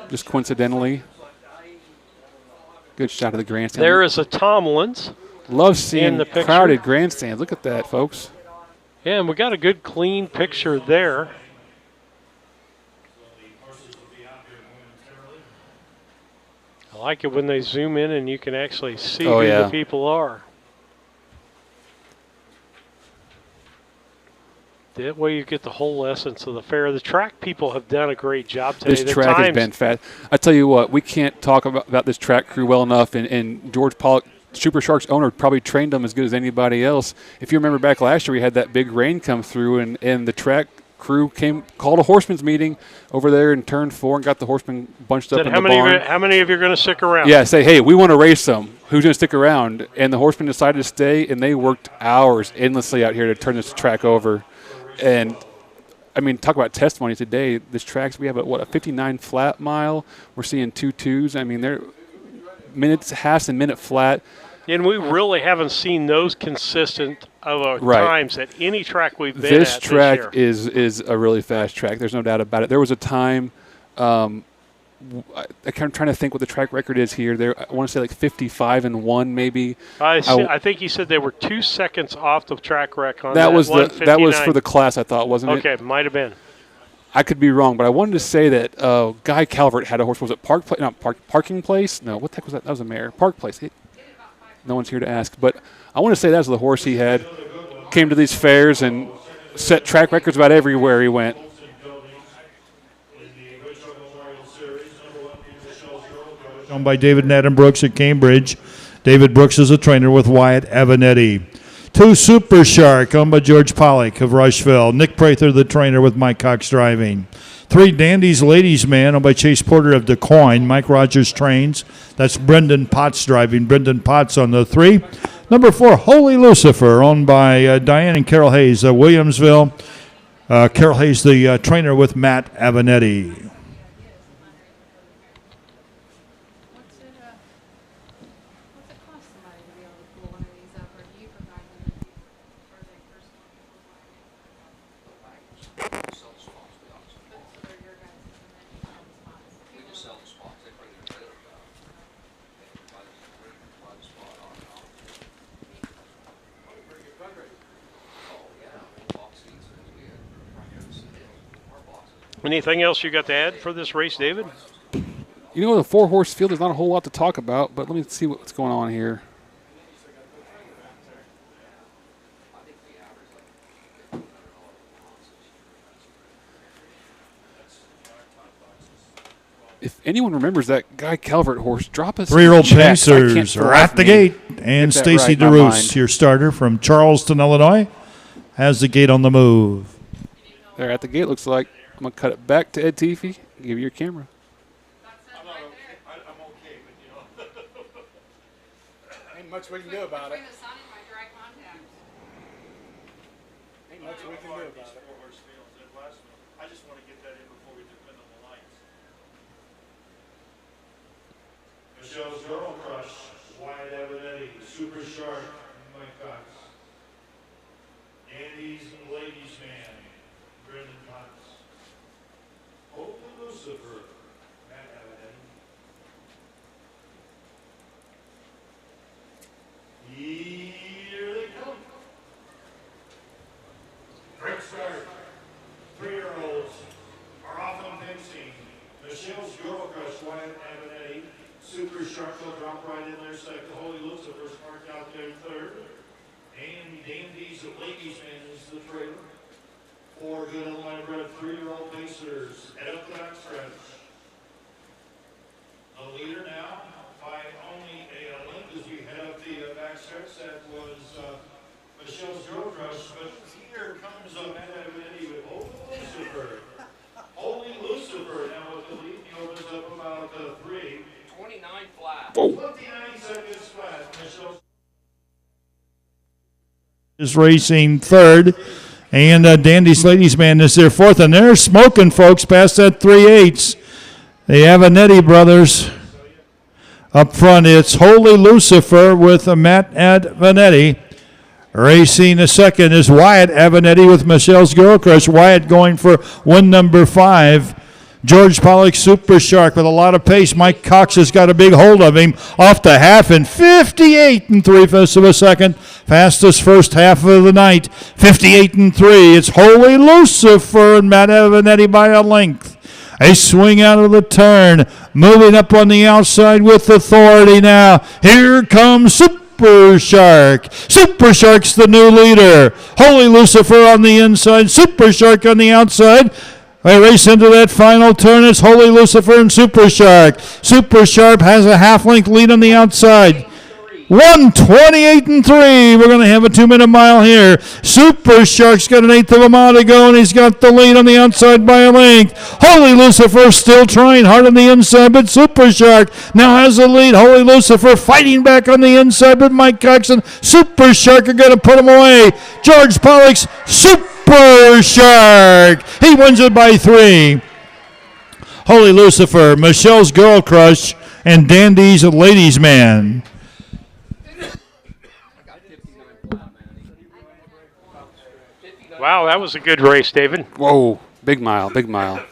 just coincidentally. Good shot of the grandstand. There is a Tomlins. Love seeing the crowded grandstands. Look at that, folks. Yeah, and we got a good, clean picture there. I like it when they zoom in and you can actually see who the people are. That way you get the whole essence of the fair. The track people have done a great job today. This track has been fast. I tell you what, we can't talk about this track crew well enough, and George Pollock, Super Sharks owner, probably trained them as good as anybody else. If you remember back last year, we had that big rain come through, and the track crew called a horsemen's meeting over there in turn 4 and got the horsemen bunched up in the barn. How many of you are going to stick around? Yeah, say, hey, we want to race them. Who's going to stick around? And the horsemen decided to stay, and they worked hours endlessly out here to turn this track over. And, I mean, talk about testimony today. This track's, we have a 59 flat mile. We're seeing 2.2s. I mean, they're minutes, halves, and minute flat. And we really haven't seen those consistent times at any track we've been this at track this year. is a really fast track. There's no doubt about it. There was a time, I'm trying to think what the track record is here. I want to say like 55-1 maybe. I think he said they were 2 seconds off the track record on that. Was that was for the class, I thought, wasn't it? Okay, might have been. I could be wrong, but I wanted to say that Guy Calvert had a horse. Was it Parking Place? No, what the heck was that? That was a mare. Park Place. No one's here to ask, but I want to say that was the horse he had. Came to these fairs and set track records about everywhere he went. Owned by David and Adam Brooks at Cambridge. David Brooks is a trainer with Wyatt Avanetti. 2 Super Shark, owned by George Pollock of Rushville. Nick Prather, the trainer with Mike Cox driving. 3 Dandy's Ladies Man, owned by Chase Porter of Du Quoin. Mike Rogers trains. That's Brendan Potts driving. Brendan Potts on the 3. Number 4, Holy Lucifer, owned by Diane and Carol Hayes of Williamsville. Carol Hayes, the trainer with Matt Avanetti. Anything else you got to add for this race, David? You know, the 4-horse field, there's not a whole lot to talk about, but let me see what's going on here. If anyone remembers that Guy Calvert horse, drop us 3-year-old checks. Pacers are at the gate. And Stacy DeRoos, your starter from Charleston, Illinois, has the gate on the move. They're at the gate, looks like. I'm going to cut it back to Ed Teefy. Give you your camera. Ain't much we can do about it. Ain't much we can do about it. I just want to get that in before we depend on the lights. Michelle's Girl Crush, Wyatt Avanetti, Super Shark, Mike Cox. Andy's Ladies Man, Brendan Potts. Holy Lucifer, Matt Avanetti. Here start. 3-year-olds are off on fencing. Michelle's Girl Crush, Wyatt Avenatti. Super Shark will drop right in there second. Holy Lucifer's parked out there third. And Dandy's Ladies Man is the trailer. 4 good Illinois bred 3-year-old Pacers head up the backstretch. The leader now by only a length as we head up the backstretch. That was Michelle's Girl Crush. But here comes Matt Avenatti with Holy Lucifer. Holy Lucifer now with the lead. He opens up about 3. 29 flat. 29 seconds flat. Michelle is racing third. And Dandy's Ladies Man is there fourth. And they're smoking, folks, past that 3/8. The Avenatti brothers up front. It's Holy Lucifer with Matt Avenatti. Racing the second is Wyatt Avenatti with Michelle's Girl Crush. Wyatt going for win number 5. George Pollock Super Shark with a lot of pace. Mike Cox has got a big hold of him off the half in 58 3/5 of a second. Fastest first half of the night. 58 3. It's Holy Lucifer and Matt Avenatti by a length. A swing out of the turn. Moving up on the outside with authority now. Here comes Super Shark. Super Shark's the new leader. Holy Lucifer on the inside. Super Shark on the outside. They race into that final turn. It's Holy Lucifer and Super Shark. Super Shark has a half-length lead on the outside. 1:28 3. We're going to have a 2-minute mile here. Super Shark's got an eighth of a mile to go, and he's got the lead on the outside by a length. Holy Lucifer still trying hard on the inside, but Super Shark now has the lead. Holy Lucifer fighting back on the inside, but Mike Cox and Super Shark are going to put him away. George Pollock's Super Shark. He wins it by 3. Holy Lucifer, Michelle's Girl Crush, and Dandy's Ladies Man. Wow, that was a good race, David. Whoa, big mile, big mile.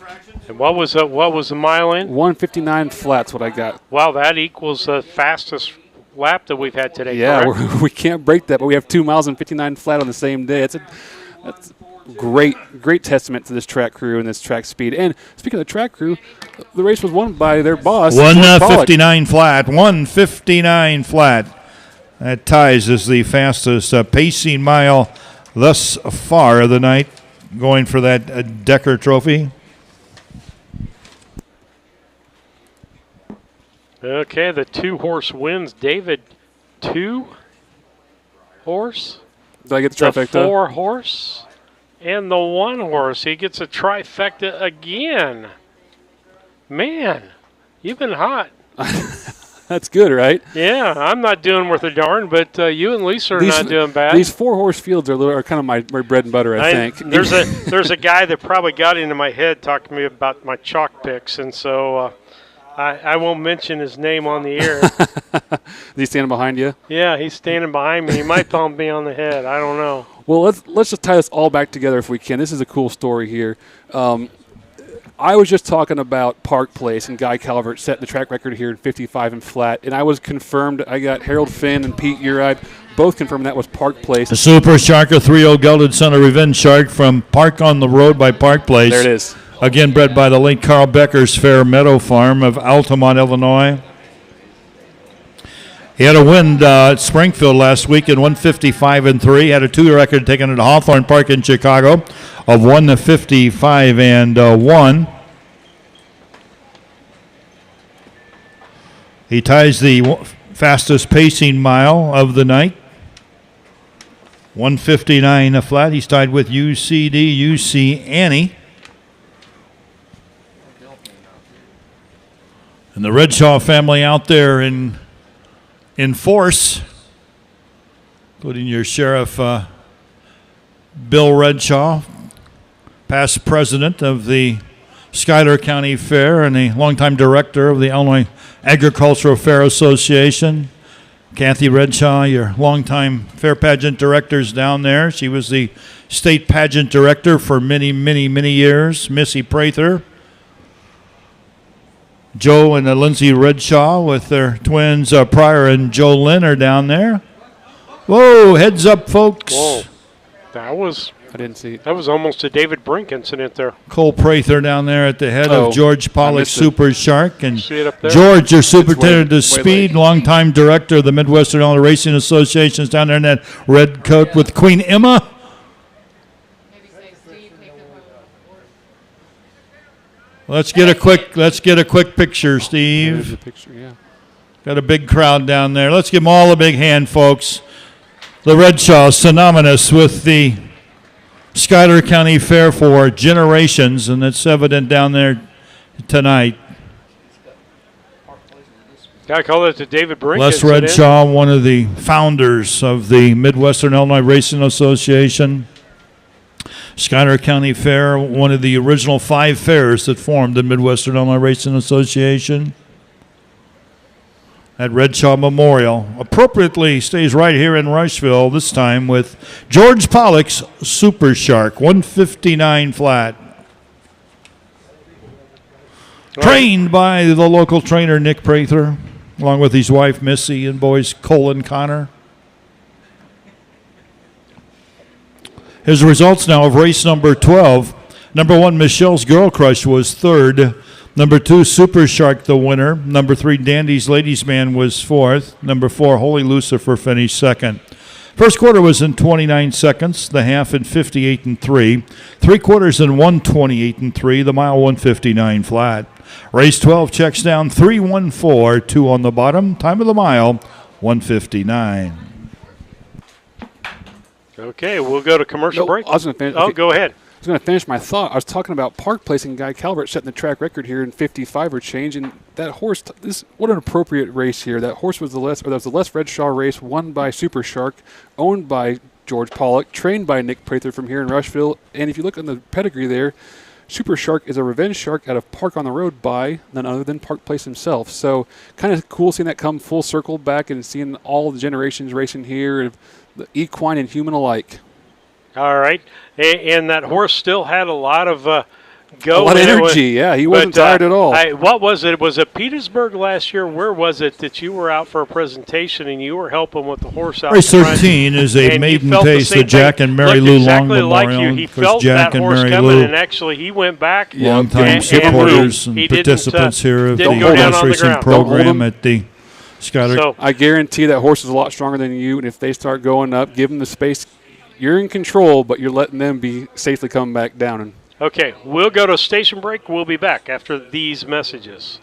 And what was the mile in? 1:59 flat's what I got. Wow, that equals the fastest lap that we've had today. Yeah, we can't break that, but we have 2 miles and 59 flat on the same day. That's great testament to this track crew and this track speed. And speaking of the track crew, the race was won by their boss. 1:59 flat. 1:59 flat. That ties as the fastest pacing mile thus far of the night, going for that Decker Trophy. Okay, the 2-horse wins. David, 2-horse. Did I get the trifecta? The 4-horse and the 1-horse. He gets a trifecta again. Man, you've been hot. That's good, right? Yeah, I'm not doing worth a darn, but you and Lisa are not doing bad. These 4-horse fields are kind of my bread and butter, I think. There's a guy that probably got into my head talking to me about my chalk picks, and so I won't mention his name on the air. Is he standing behind you? Yeah, he's standing behind me. He might thump me on the head. I don't know. Well, let's just tie this all back together if we can. This is a cool story here. I was just talking about Park Place, and Guy Calvert set the track record here in 55 and flat, and I was confirmed. I got Harold Finn and Pete Uride both confirmed that was Park Place. The Super Shark, a 3-0 gelded son of Revenge Shark from Park on the Road by Park Place. There it is. Again, bred by the late Carl Becker's Fair Meadow Farm of Altamont, Illinois. He had a win at Springfield last week in 1:55 3. Had a 2 record taken at Hawthorne Park in Chicago of 1:55 1. He ties the fastest pacing mile of the night. 1:59 a flat. He's tied with UC Annie. And the Redshaw family out there in force, including your Sheriff Bill Redshaw, past president of the Schuyler County Fair and a longtime director of the Illinois Agricultural Fair Association. Kathy Redshaw, your longtime fair pageant director's down there. She was the state pageant director for many, many, many years. Missy Prather. Joe and Lindsay Redshaw with their twins Pryor and Joe Lynn are down there. Whoa, heads up, folks. Whoa, that was I didn't see it. That was almost a David Brink incident there. Cole Prather down there at the head of George Pollock missed it. Super Shark. And See it up there? George, your superintendent way of speed, longtime director of the Midwestern Illinois Racing Association, is down there in that red coat with Queen Emma. Let's get a quick picture, Steve. There's the picture, yeah. Got a big crowd down there. Let's give them all a big hand, folks. The Redshaw, synonymous with the Schuyler County Fair for generations, and it's evident down there tonight. I call it the David Brink Les incident. Redshaw, one of the founders of the Midwestern Illinois Racing Association. Schuyler County Fair, one of the original 5 fairs that formed the Midwestern Illinois Racing Association. At Redshaw Memorial, appropriately stays right here in Rushville, this time with George Pollock's Super Shark, 159 flat. Trained by the local trainer, Nick Prather, along with his wife, Missy, and boys, Cole and Connor. His results now of race number 12. Number 1, Michelle's Girl Crush was 3rd. Number 2, Super Shark, the winner. Number 3, Dandy's Ladies Man was 4th. Number 4, Holy Lucifer finished 2nd. First quarter was in 29 seconds. The half in 58 and 3. 3 quarters in 128 and 3. The mile 159 flat. Race 12 checks down 3:14, 2 on the bottom. Time of the mile 159. Okay, we'll go to commercial break. I was going to finish. Oh, go ahead. I was going to finish my thought. I was talking about Park Placing Guy Calvert setting the track record here in 55 or change, and that horse. What an appropriate race here. That horse was that was the Les Redshaw race, won by Super Shark, owned by George Pollock, trained by Nick Prather from here in Rushville. And if you look on the pedigree there, Super Shark is a revenge shark out of Park on the Road by none other than Park Place himself. So kind of cool seeing that come full circle back and seeing all the generations racing here, the equine and human alike. All right. And that horse still had a lot of go. A lot of energy, yeah. He wasn't tired at all. What was it? Was it Petersburg last year? Where was it that you were out for a presentation and you were helping with the horse out Race front? 13 is a maiden taste of Jack and Mary Looked Lou exactly Long like Memorial. you. He felt Jack that and horse Mary coming, Lou, and actually he went back. longtime supporters and participants here of the horse racing program at the Schuyler. So I guarantee that horse is a lot stronger than you, and if they start going up, give them the space. You're in control, but you're letting them be safely coming back down. Okay, we'll go to station break. We'll be back after these messages.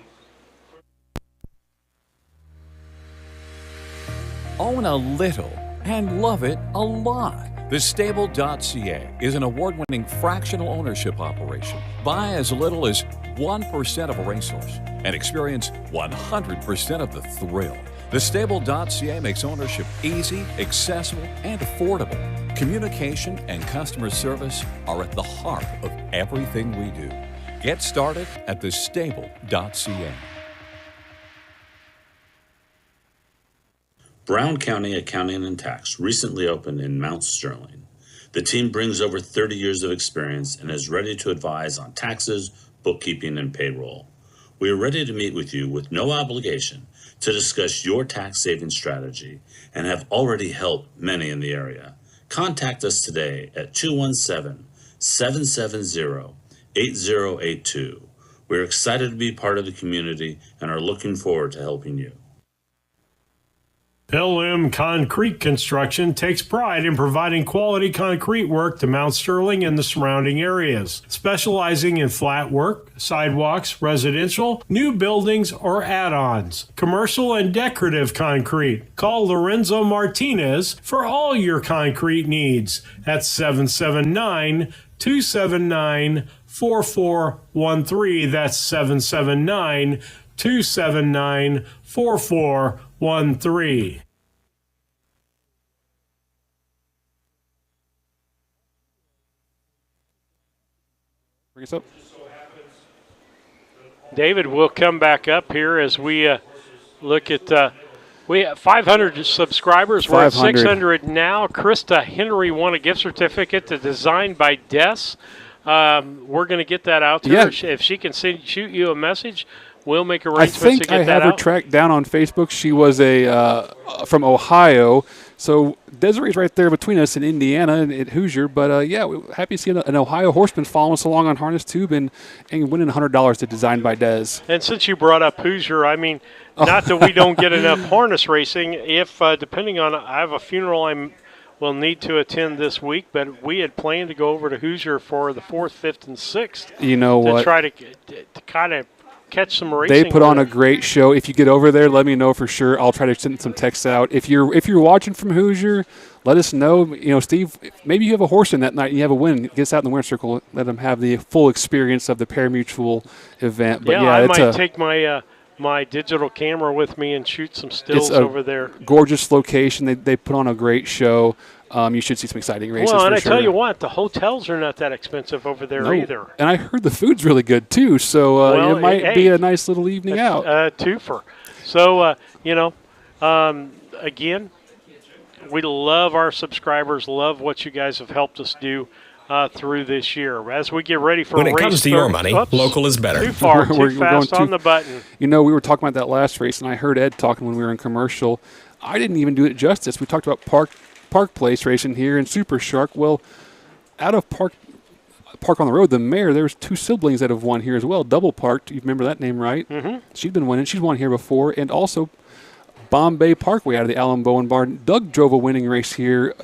Own a little and love it a lot. TheStable.ca is an award-winning fractional ownership operation. Buy as little as 1% of a racehorse and experience 100% of the thrill. TheStable.ca makes ownership easy, accessible, and affordable. Communication and customer service are at the heart of everything we do. Get started at TheStable.ca. Brown County Accounting and Tax recently opened in Mount Sterling. The team brings over 30 years of experience and is ready to advise on taxes, bookkeeping, and payroll. We are ready to meet with you with no obligation to discuss your tax saving strategy and have already helped many in the area. Contact us today at 217-770-8082. We're excited to be part of the community and are looking forward to helping you. LM Concrete Construction takes pride in providing quality concrete work to Mount Sterling and the surrounding areas, specializing in flat work, sidewalks, residential, new buildings, or add-ons, commercial and decorative concrete. Call Lorenzo Martinez for all your concrete needs at 779-279-4413. That's 779-279-4413. 1-3. Bring us up. David, we'll come back up here as we look at. We have 500 subscribers. We're at 600 now. Krista Henry won a gift certificate to Design by Des. We're going to get that out to her. If she can shoot you a message, we'll make arrangements to get that out. I think I have her tracked down on Facebook. She was from Ohio. So Desiree's right there between us in Indiana and at Hoosier. But, yeah, we're happy to see an Ohio horseman following us along on Harness Tube and winning $100 to Design by Des. And since you brought up Hoosier, I mean, not that we don't get enough harness racing. If, depending on, I have a funeral I will need to attend this week, but we had planned to go over to Hoosier for the 4th, 5th, and 6th. You know what? To try to kind of catch some racing. They put on a great show. If you get over there, let me know for sure. I'll try to send some texts out. If you're watching from Hoosier, let us know. You know, Steve, maybe you have a horse in that night and you have a win. Get us out in the winner's circle. Let them have the full experience of the pari-mutuel event. But I might take my my digital camera with me and shoot some stills over there. Gorgeous location. They put on a great show. You should see some exciting races. Well, and for I tell you what, the hotels are not that expensive over there either. And I heard the food's really good too, so it might be a nice little evening out. Twofer. So, again, we love our subscribers, love what you guys have helped us do through this year. As we get ready for when it race comes to your money, local is better. Too far, too fast on the button. You know, we were talking about that last race, and I heard Ed talking when we were in commercial. I didn't even do it justice. We talked about Park Place racing here and Super Shark. Well, out of Park on the Road, the mare, there's 2 siblings that have won here as well. Double Parked, you remember that name, right? Mm-hmm. She's been winning. She's won here before. And also Bombay Parkway out of the Allen Bowen Barn. Doug drove a winning race here.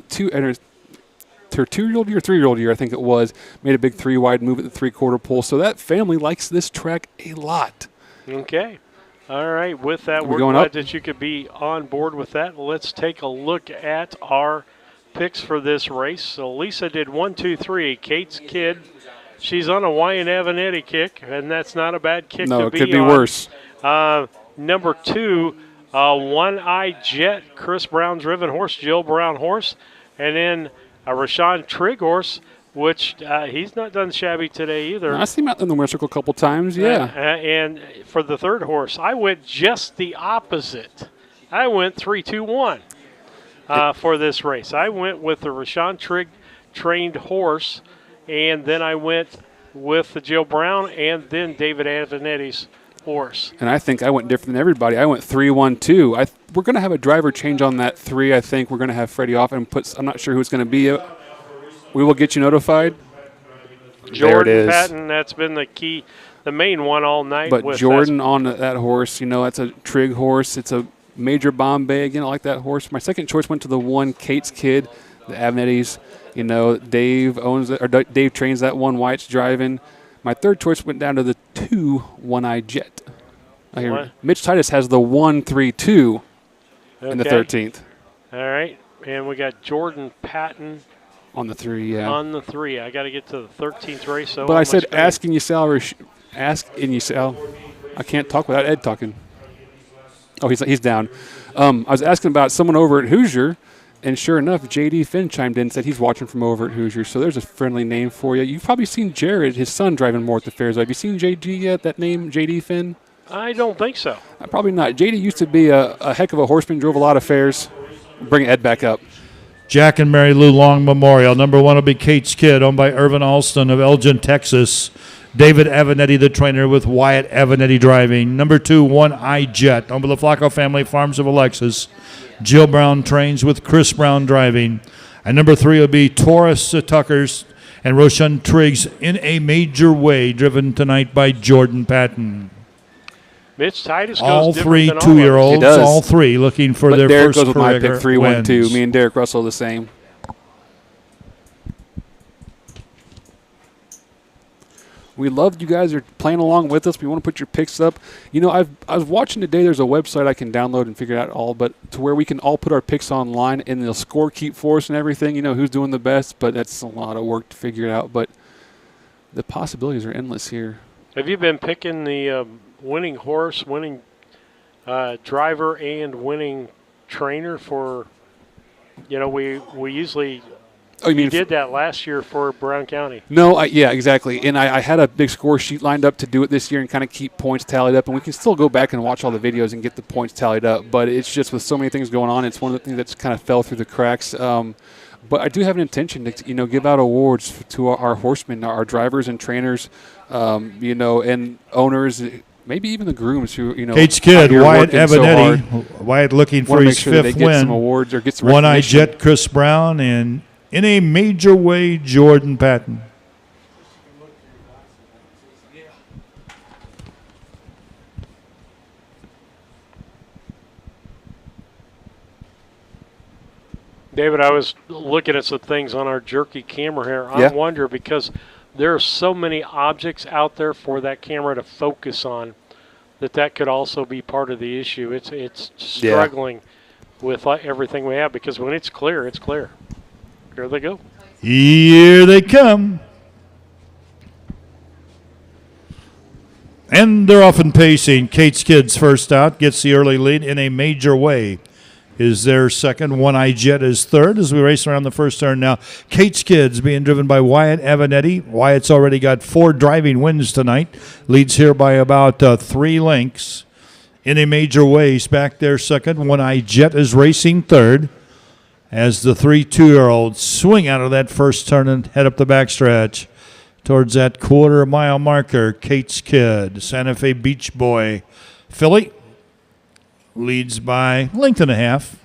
Her 2-year-old year, 3-year-old year, I think it was. Made a big 3-wide move at the 3/4 pole. So that family likes this track a lot. Okay. All right. With that, we're going glad up? that you could be on board with that. Let's take a look at our picks for this race. So Lisa did 1, 2, 3. Kate's Kid, she's on a Wyan Avenatti kick, and that's not a bad kick to be on. No, it could be worse. Number 2, One Eye Jet, Chris Brown driven horse, Jill Brown horse, and then a Rashawn Trigg horse, which he's not done shabby today either. I see him out in the winner's circle a couple times, yeah. And for the 3rd horse, I went just the opposite. I went 3, 2, 1 for this race. I went with the Rashawn Trigg trained horse, and then I went with the Jill Brown and then David Avenetti's horse. And I think I went different than everybody. I went 3, 1, 2. We're going to have a driver change on that 3. I think we're going to have Freddie off and I'm not sure who it's going to be. We will get you notified. Jordan there it is. Patton, that's been the main one all night. But Jordan on that horse, that's a Trigg horse. It's a major Bombay. Again, I like that horse. My second choice went to the 1, Kate's Kid, the Avenettis. Dave owns it, or Dave trains that 1, White's driving. My third choice went down to the 2, One Eye Jet. Mitch Titus has the 1, 3, 2 in the 13th. All right, and we got Jordan Patton. On the 3, yeah. On the 3. I got to get to the 13th race. So but I said ask and you sell. I can't talk without Ed talking. Oh, he's down. I was asking about someone over at Hoosier, and sure enough, J.D. Finn chimed in and said he's watching from over at Hoosier. So there's a friendly name for you. You've probably seen Jared, his son, driving more at the fairs. Have you seen J.D. yet, that name, J.D. Finn? I don't think so. Probably not. J.D. used to be a heck of a horseman, drove a lot of fairs. Bring Ed back up. Jack and Mary Lou Long Memorial. Number 1 will be Kate's Kid, owned by Irvin Alston of Elgin, Texas. David Avenatti, the trainer, with Wyatt Avenatti driving. Number 2, One Eye Jet, owned by the Flacco family, Farms of Alexis. Jill Brown trains with Chris Brown driving. And number 3 will be Taurus Tuckers and Roshan Triggs in a major way, driven tonight by Jordan Patton. Mitch Titus goes all different 3 than 2-year-olds, all 3 looking for their Derek first goes with my career pick 3, 1, 2. wins. Me and Derek Russell the same. We love you guys are playing along with us. We want to put your picks up. I was watching today. There's a website I can download and figure out all, but to where we can all put our picks online and they'll score keep for us and everything. Who's doing the best, but that's a lot of work to figure it out. But the possibilities are endless here. Have you been picking the winning horse, winning driver, and winning trainer for? We usually. Oh, you mean did that last year for Brown County? No, yeah, exactly. And I had a big score sheet lined up to do it this year and kind of keep points tallied up. And we can still go back and watch all the videos and get the points tallied up. But it's just with so many things going on, it's one of the things that's kind of fell through the cracks. But I do have an intention to, give out awards to our horsemen, our drivers and trainers, and owners maybe even the grooms who, Kate's out kid, here Wyatt working so hard, Avenetti. Wyatt looking for wanna his make sure that they fifth get some win. awards or get some One-Eye recognition. Jet, Chris Brown, and in a major way, Jordan Patton. David, I was looking at some things on our jerky camera here. Yeah. I wonder, because there are so many objects out there for that camera to focus on, that could also be part of the issue. It's struggling with everything we have, because when it's clear, it's clear. Here they go. Here they come. And they're off and pacing. Kate's Kid's first out, gets the early lead in a major way. Is their second. One-Eye Jet is third as we race around the first turn now. Kate's Kids being driven by Wyatt Avenetti. Wyatt's already got 4 driving wins tonight. Leads here by about 3 lengths. In a major way, he's back there second. One-Eye Jet is racing third as the 3 2-year-olds swing out of that first turn and head up the backstretch towards that quarter-mile marker. Kate's Kid, Santa Fe Beach Boy, filly leads by length and a half.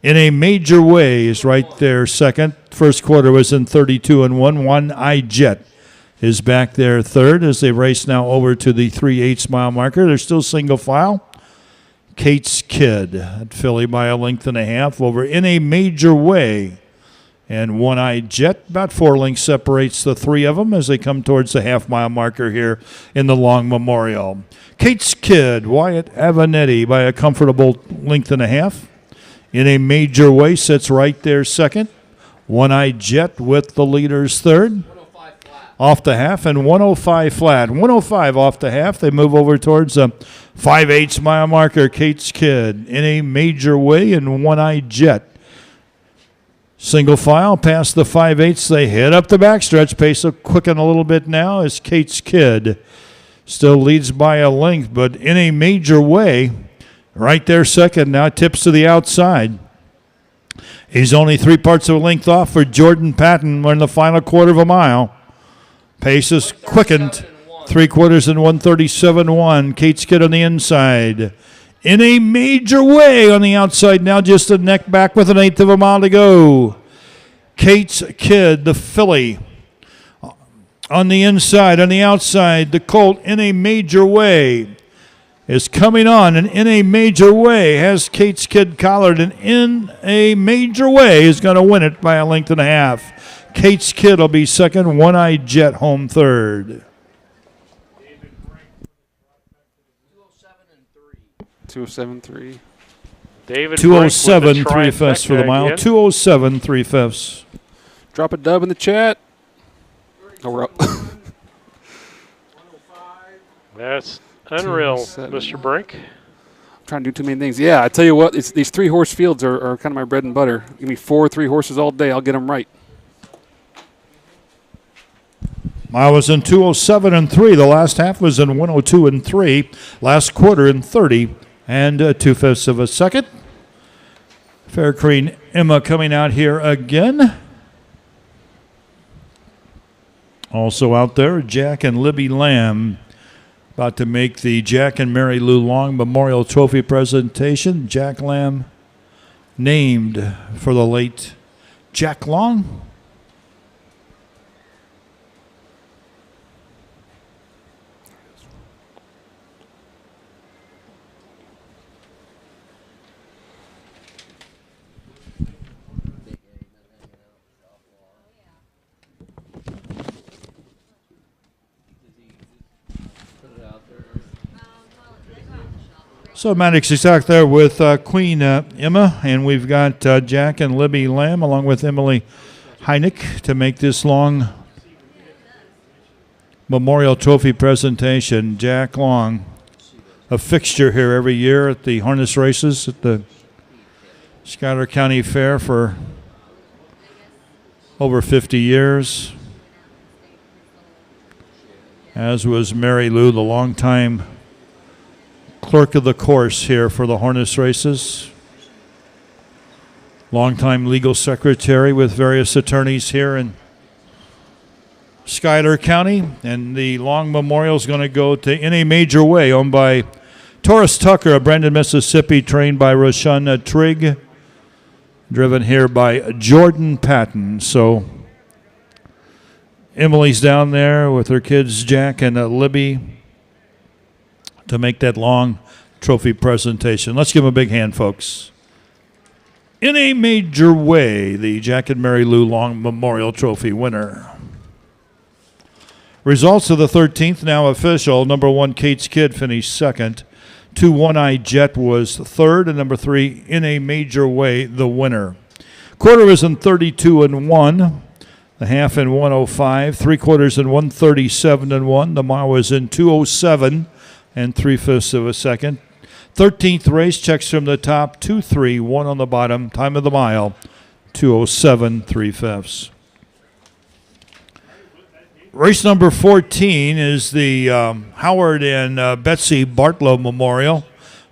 In a major way is right there second. First quarter was in 32 and 1. One-Eye Jet is back there third as they race now over to the 3/8 mile marker. They're still single file. Kate's Kid, that filly by a length and a half over in a major way. And One-Eye Jet, about 4 lengths separates the 3 of them as they come towards the half-mile marker here in the Long Memorial. Kate's Kid, Wyatt Avenetti by a comfortable length and a half. In a major way, sits right there second. One-Eye Jet with the leaders third. Off the half and 105 flat. 105 off the half. They move over towards the 5/8 mile marker. Kate's Kid in a major way and One-Eye Jet. Single file past the 5/8. They head up the backstretch. Pace will quicken a little bit now as Kate's Kid still leads by a length, but in a major way, right there second. Now tips to the outside. He's only 3/4 of a length off for Jordan Patton. We're in the final quarter of a mile. Pace is quickened. 3/4 and 137.1. Kate's Kid on the inside. In a major way on the outside now, just a neck back with 1/8 of a mile to go. Kate's Kid, the filly, on the inside. On the outside, the colt in a major way is coming on, and in a major way has Kate's Kid collared, and in a major way is going to win it by a length and a half. Kate's Kid will be second. One-Eye Jet home third. 207.3. David 207 3/5 for the mile. again. 207 3/5. Drop a dub in the chat. Oh, we're up. That's unreal, 207. Mr. Brink. I'm trying to do too many things. Yeah, I tell you what, these 3-horse fields are kind of my bread and butter. Give me 4 3-horses all day. I'll get them right. Mile was in 207 and 3. The last half was in 102 and 3. Last quarter in 30 and 2/5 of a second. Fair Queen Emma coming out here again. Also out there, Jack and Libby Lamb about to make the Jack and Mary Lou Long Memorial Trophy presentation. Jack Lamb named for the late Jack Long. So Maddox is out there with Queen Emma, and we've got Jack and Libby Lamb along with Emily Heineck to make this long Memorial Trophy presentation. Jack Long, a fixture here every year at the harness races at the Schuyler County Fair for over 50 years, as was Mary Lou, the longtime clerk of the course here for the harness races. Longtime legal secretary with various attorneys here in Schuyler County, and the long memorial is going to go to In a Major Way, owned by Taurus Tucker of Brandon, Mississippi, trained by Roshana Trigg, driven here by Jordan Patton. So Emily's down there with her kids, Jack and Libby, to make that long trophy presentation. Let's give them a big hand, folks. In a Major Way, the Jack and Mary Lou Long Memorial Trophy winner. Results of the 13th now official. Number 1, Kate's Kid, finished second. 2, One-Eye Jet was third. And number 3, In a Major Way, the winner. Quarter is in 32-1. The half in 105. 3/4 in 137-1. The mile was in 207 and 3/5 of a second. 13th race, checks from the top, 2-3, 1 on the bottom. Time of the mile, 207 3/5. Race number 14 is the Howard and Betsy Bartlow Memorial.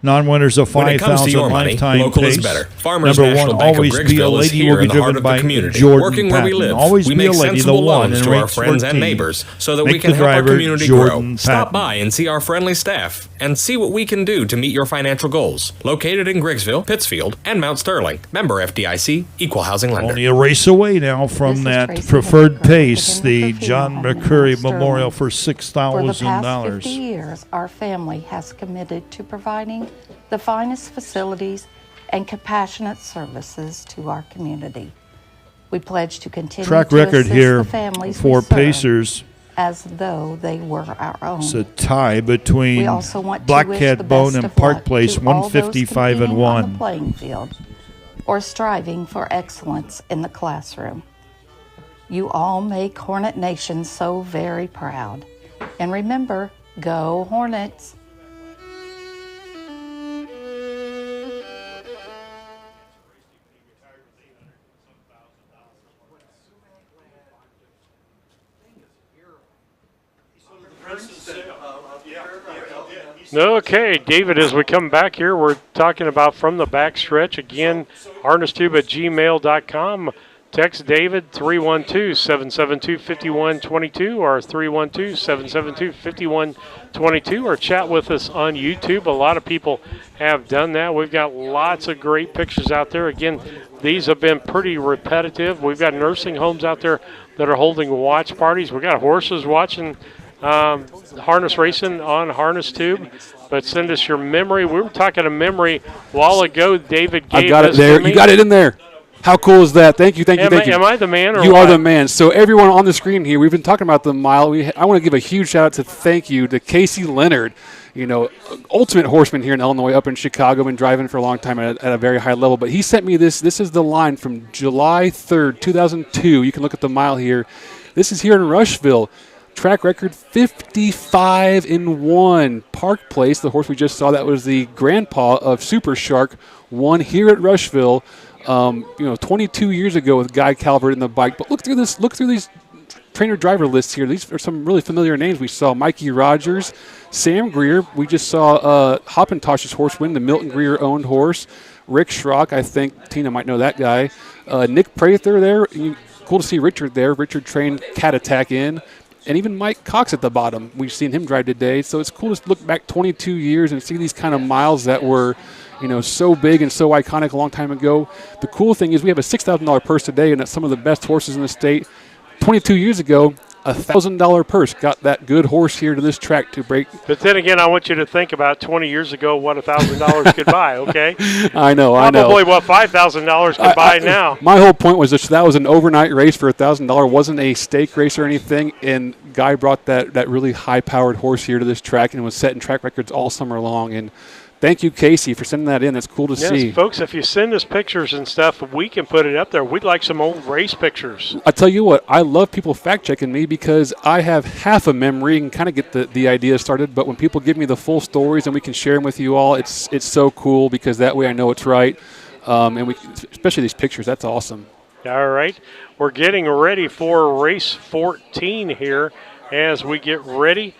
Non-winners of When it comes to $5,000 your money, lifetime local pace. is better. Farmers Number National 1, Bank of Always Be a Griggsville is Lady, here will be in the heart driven of the by community, Jordan working where we Patton. live. Always We Be a make Lady, the sensible one, loans in to our race friends and 14. neighbors so that Make we can the help our driver community Jordan grow. Stop Patton. by and see our friendly staff and see what we can do to meet your financial goals. Located in Griggsville, Pittsfield, and Mount Sterling. Member FDIC, Equal Housing Lender. Only a race away now from that preferred pace, the John McCurry Memorial for For the past 50 $6,000. years, our family has committed to providing the finest facilities and compassionate services to our community. We pledge to continue Track to record assist here the families for we serve Pacers. as though they were our own. It's a tie between We also want to Black wish Cat the Bone best and of Park luck Place, to all those 155 and competing on the 1. playing field or striving for excellence in the classroom. You all make Hornet Nation so very proud. And remember, go Hornets! Okay, David, as we come back here, we're talking about from the backstretch. Again, harnestube@gmail.com. Text David 312-772-5122 or 312-772-5122 or chat with us on YouTube. A lot of people have done that. We've got lots of great pictures out there. Again, these have been pretty repetitive. We've got nursing homes out there that are holding watch parties. We've got horses watching harness racing on Harness Tube. But send us your memory. We were talking a memory a while ago. David gave I got it this there. to me. You got it in there. How cool is that? Thank you, thank you, Am thank I- you. am I the man or You are what? the man. So everyone on the screen here, we've been talking about the mile. I want to give a huge shout out to thank you to Casey Leonard, ultimate horseman here in Illinois, up in Chicago, been driving for a long time at a very high level. But he sent me this. This is the line from July 3rd, 2002. You can look at the mile here. This is here in Rushville. Track record 55-1. Park Place, the horse we just saw, that was the grandpa of Super Shark, won here at Rushville. 22 years ago with Guy Calvert in the bike. But look through this. Look through these trainer-driver lists here. These are some really familiar names. We saw Mikey Rogers, Sam Greer. We just saw Hoppentosh's horse win, the Milton Greer-owned horse. Rick Schrock, I think Tina might know that guy. Nick Prather there. Cool to see Richard there. Richard trained Cat Attack in. And even Mike Cox at the bottom. We've seen him drive today. So it's cool to look back 22 years and see these kind of miles that were so big and so iconic a long time ago. The cool thing is we have a $6,000 purse today, and that's some of the best horses in the state. 22 years ago, a $1,000 purse got that good horse here to this track to break. But then again, I want you to think about 20 years ago what $1,000 could buy, okay? I know. Probably what $5,000 could buy now. My whole point was that was an overnight race for $1,000. Wasn't a stake race or anything, and Guy brought that really high-powered horse here to this track and was setting track records all summer long. And thank you, Casey, for sending that in. That's cool to see. Yes, folks, if you send us pictures and stuff, we can put it up there. We'd like some old race pictures. I tell you what, I love people fact-checking me because I have half a memory and kind of get the idea started. But when people give me the full stories and we can share them with you all, it's so cool because that way I know it's right. And we, especially these pictures, that's awesome. All right. We're getting ready for race 14 here as we get ready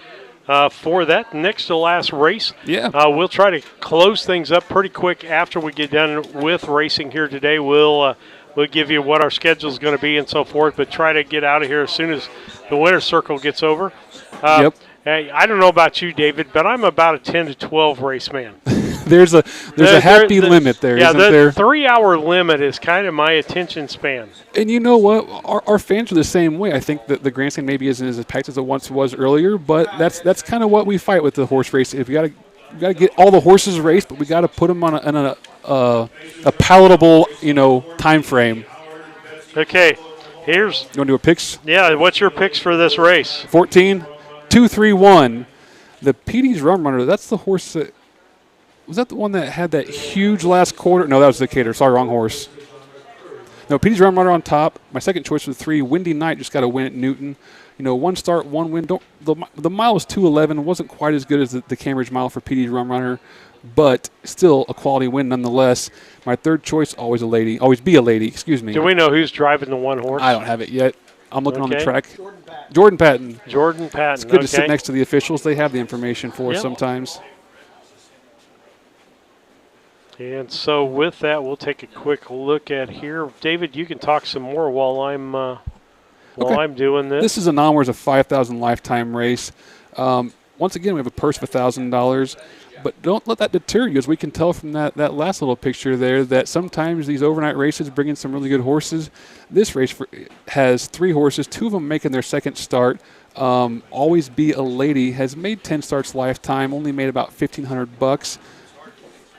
for that next to last race. Yeah. We'll try to close things up pretty quick after we get done with racing here today. We'll we'll give you what our schedule is going to be and so forth, but try to get out of here as soon as the winner's circle gets over. Yep. Hey, I don't know about you, David, but I'm about a 10 to 12 race man. There's a happy limit there, isn't there? The 3-hour limit is kind of my attention span. And you know what? Our fans are the same way. I think that the grandstand maybe isn't as packed as it once was earlier, but that's kind of what we fight with the horse race. If we got to get all the horses raced, but we got to put them on a palatable, time frame. Okay, here's. You want to do a picks? Yeah. What's your picks for this race? 14, 2, 3, 1. The PD's Rum Runner. That's the horse that. Was that the one that had that huge last quarter? No, that was Decatur. Sorry, wrong horse. No, PD's Rum Runner on top. My second choice was 3. Windy Night just got a win at Newton. 1 start, 1 win. The mile was 2:11. Wasn't quite as good as the Cambridge mile for PD's Rum Runner, but still a quality win nonetheless. My third choice, always be a lady. Excuse me. Do we know who's driving the one horse? I don't have it yet. I'm looking on the track. Jordan Patton. Jordan Patton. It's good to sit next to the officials. They have the information for us sometimes. And so with that, we'll take a quick look at here. David, you can talk some more while I'm doing this. This is a non-wars of $5,000 lifetime race. Once again, we have a purse of $1,000, but don't let that deter you. As we can tell from that last little picture there, that sometimes these overnight races bring in some really good horses. This race has 3 horses, 2 of them making their second start. Always Be a Lady has made 10 starts lifetime, only made about $1,500.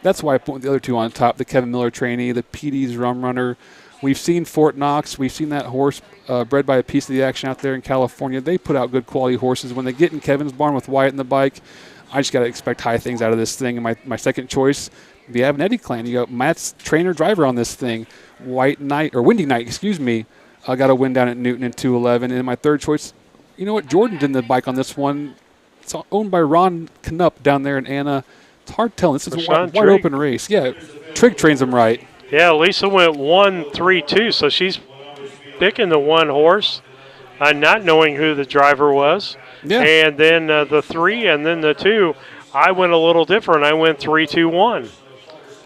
That's why I put the other 2 on top, the Kevin Miller trainee, the PD's Rum Runner. We've seen Fort Knox. We've seen that horse bred by a piece of the action out there in California. They put out good quality horses. When they get in Kevin's barn with Wyatt in the bike, I just got to expect high things out of this thing. And my second choice, the Avenatti clan. You got Matt's trainer-driver on this thing. Windy Night, got a win down at Newton in 2:11. And my third choice, you know what? Jordan did the bike on this one. It's owned by Ron Knupp down there in Anna. It's hard telling. This is a wide open race. Yeah, Trigg trains them right. Yeah, Lisa went 1-3-2, so she's picking the one horse, not knowing who the driver was. Yeah. And then the 3 and then the 2, I went a little different. I went 3-2-1.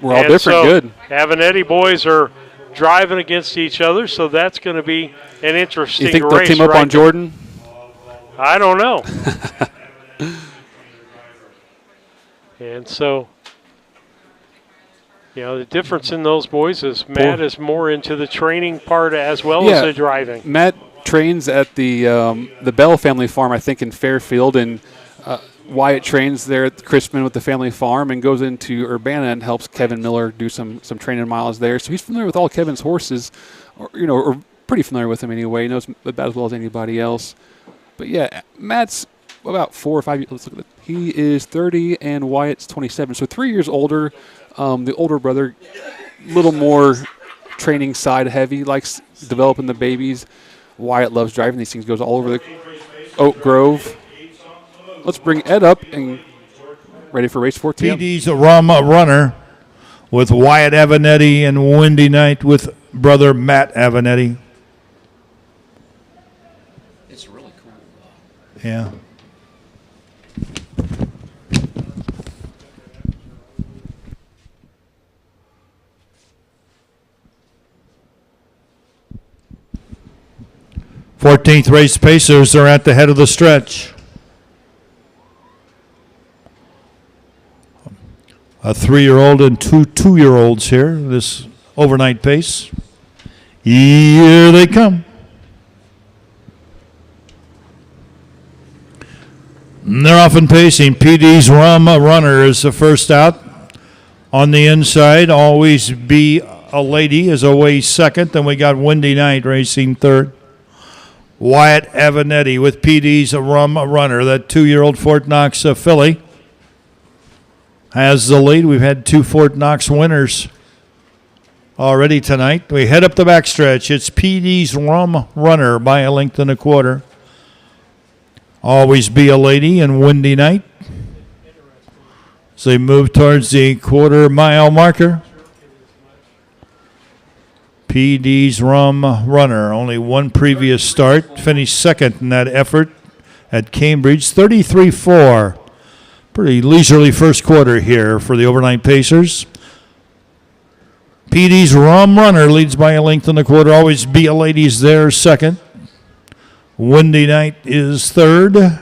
We're all different. So good. Avenatti boys are driving against each other, so that's going to be an interesting race. You think they'll team up on Jordan? I don't know. And so, the difference in those boys is Matt is more into the training part as well as the driving. Matt trains at the Bell family farm, I think, in Fairfield, and Wyatt trains there at Crispin with the family farm and goes into Urbana and helps Kevin Miller do some training miles there. So he's familiar with all Kevin's horses, or pretty familiar with them anyway. He knows about as well as anybody else. But yeah, Matt's about 4 or 5 years. Let's look at it. He is 30 and Wyatt's 27, so 3 years older. The older brother, a little more training side heavy, likes developing the babies. Wyatt loves driving these things, goes all over the Oak Grove. Let's bring Ed up and ready for race 14. PD's Rum Runner with Wyatt Avenatti and Windy Night with brother Matt Avenatti. It's really cool. Yeah. Fourteenth race pacers are at the head of the stretch. A 3-year-old and 2 2-year-olds here, this overnight pace. Here they come. And they're off and pacing. PD's Rum Runner is the first out. On the inside, Always Be a Lady is away second. Then we got Windy Night racing third. Wyatt Avenatti with PD's Rum Runner, that 2-year-old Fort Knox filly, has the lead. We've had 2 Fort Knox winners already tonight. We head up the backstretch. It's PD's Rum Runner by a length and a quarter. Always Be a Lady and Windy Night as they move towards the quarter-mile marker. PD's Rum Runner, only one previous start, finished second in that effort at Cambridge, 33-4. Pretty leisurely first quarter here for the overnight pacers. PD's Rum Runner leads by a length in the quarter. Always Be a Lady's there second. Windy Night is third.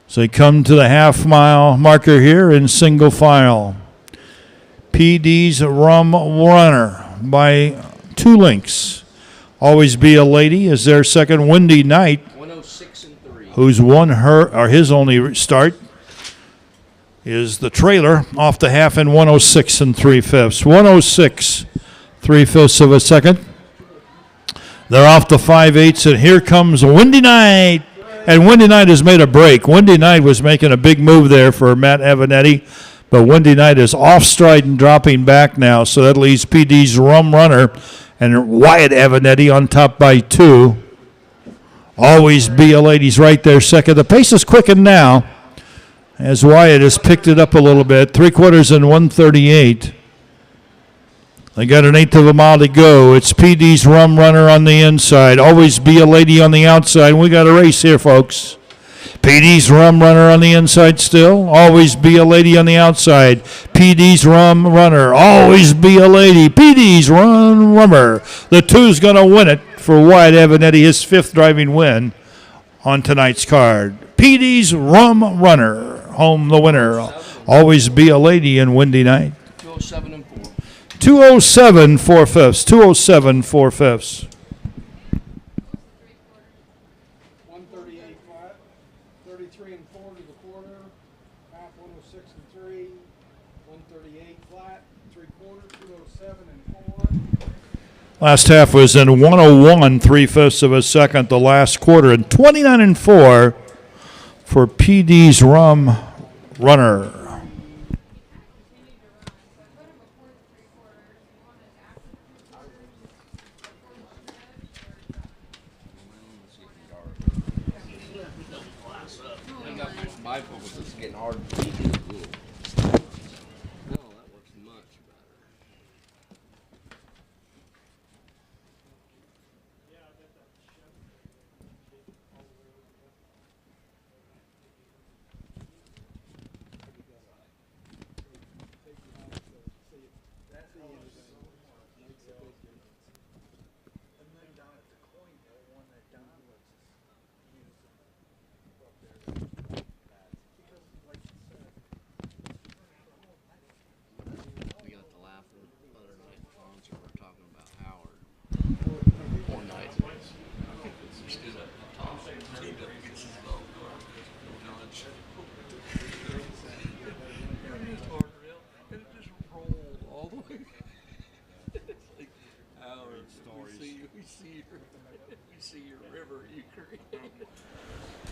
So they come to the half-mile marker here in single file. PD's Rum Runner by 2 lengths. Always Be a Lady is their second. Windy Night, 106 and 3. who's won his only start, is the trailer off the half in 106 and 3/5. 106, 3/5 of a second. They're off the 5/8, and here comes Windy Night. And Windy Night has made a break. Windy Night was making a big move there for Matt Avanetti, but Windy Night is off stride and dropping back now, so that leaves PD's Rum Runner and Wyatt Avanetti on top by 2. Always Be a Lady's right there second. The pace is quickened now as Wyatt has picked it up a little bit. 3/4 and 138. They got an 1/8 of a mile to go. It's PD's Rum Runner on the inside. Always Be a Lady on the outside. We got a race here, folks. PD's Rum Runner on the inside still. Always Be a Lady on the outside. PD's Rum Runner. Always Be a Lady. PD's Rum Runner. The 2's going to win it for Wyatt Avanetti, his 5th driving win on tonight's card. PD's Rum Runner. Home the winner. Always Be a Lady in Windy Night. 207 and 4. 207 4/5. 207 4/5. 138 flat, 33 and 4 to the quarter, half 106 and 3, 138 flat, 3/4, 207 and 4. Last half was in 101 3/5 of a second. The last quarter and 29 and 4 for PD's Rum Runner. It's getting hard to beat. No, that works much better.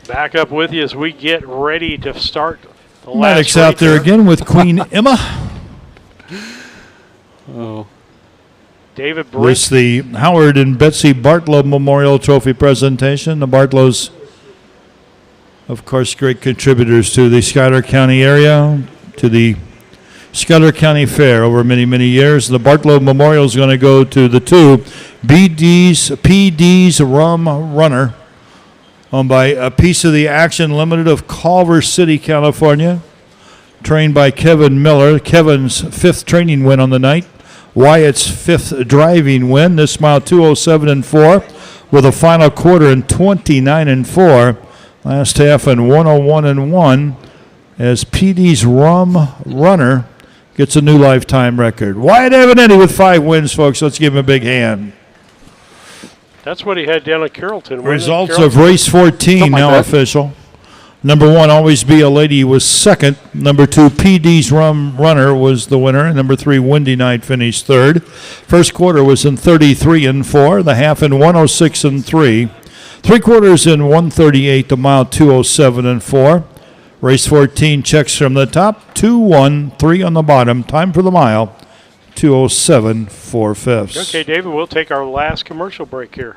Back up with you as we get ready to start the last Maddox out there again with Queen Emma. Oh. David Brink. With the Howard and Betsy Bartlow Memorial Trophy presentation. The Bartlows, of course, great contributors to the Schuyler County area, to the Schuyler County Fair over many, many years. The Bartlow Memorial is going to go to the 2, PD's Rum Runner, owned by a piece of the Action Limited of Culver City, California, trained by Kevin Miller. Kevin's 5th training win on the night. Wyatt's 5th driving win. This mile 207 and 4 with a final quarter in 29 and 4. Last half in 101 and 1 as PD's Rum Runner gets a new lifetime record. Wyatt Avanetti with 5 wins, folks. Let's give him a big hand. That's what he had down at Carrollton. Results of race 14 now official. Number 1, Always Be a Lady, was second. Number 2, PD's Rum Runner was the winner. And number 3, Windy Night finished third. First quarter was in 33 and 4. The half in 106 and 3. 3/4 in 138. The mile 207 and 4. Race 14 checks from the top. 2-1, 3 on the bottom. Time for the mile 207 4/5. Okay, David, we'll take our last commercial break here.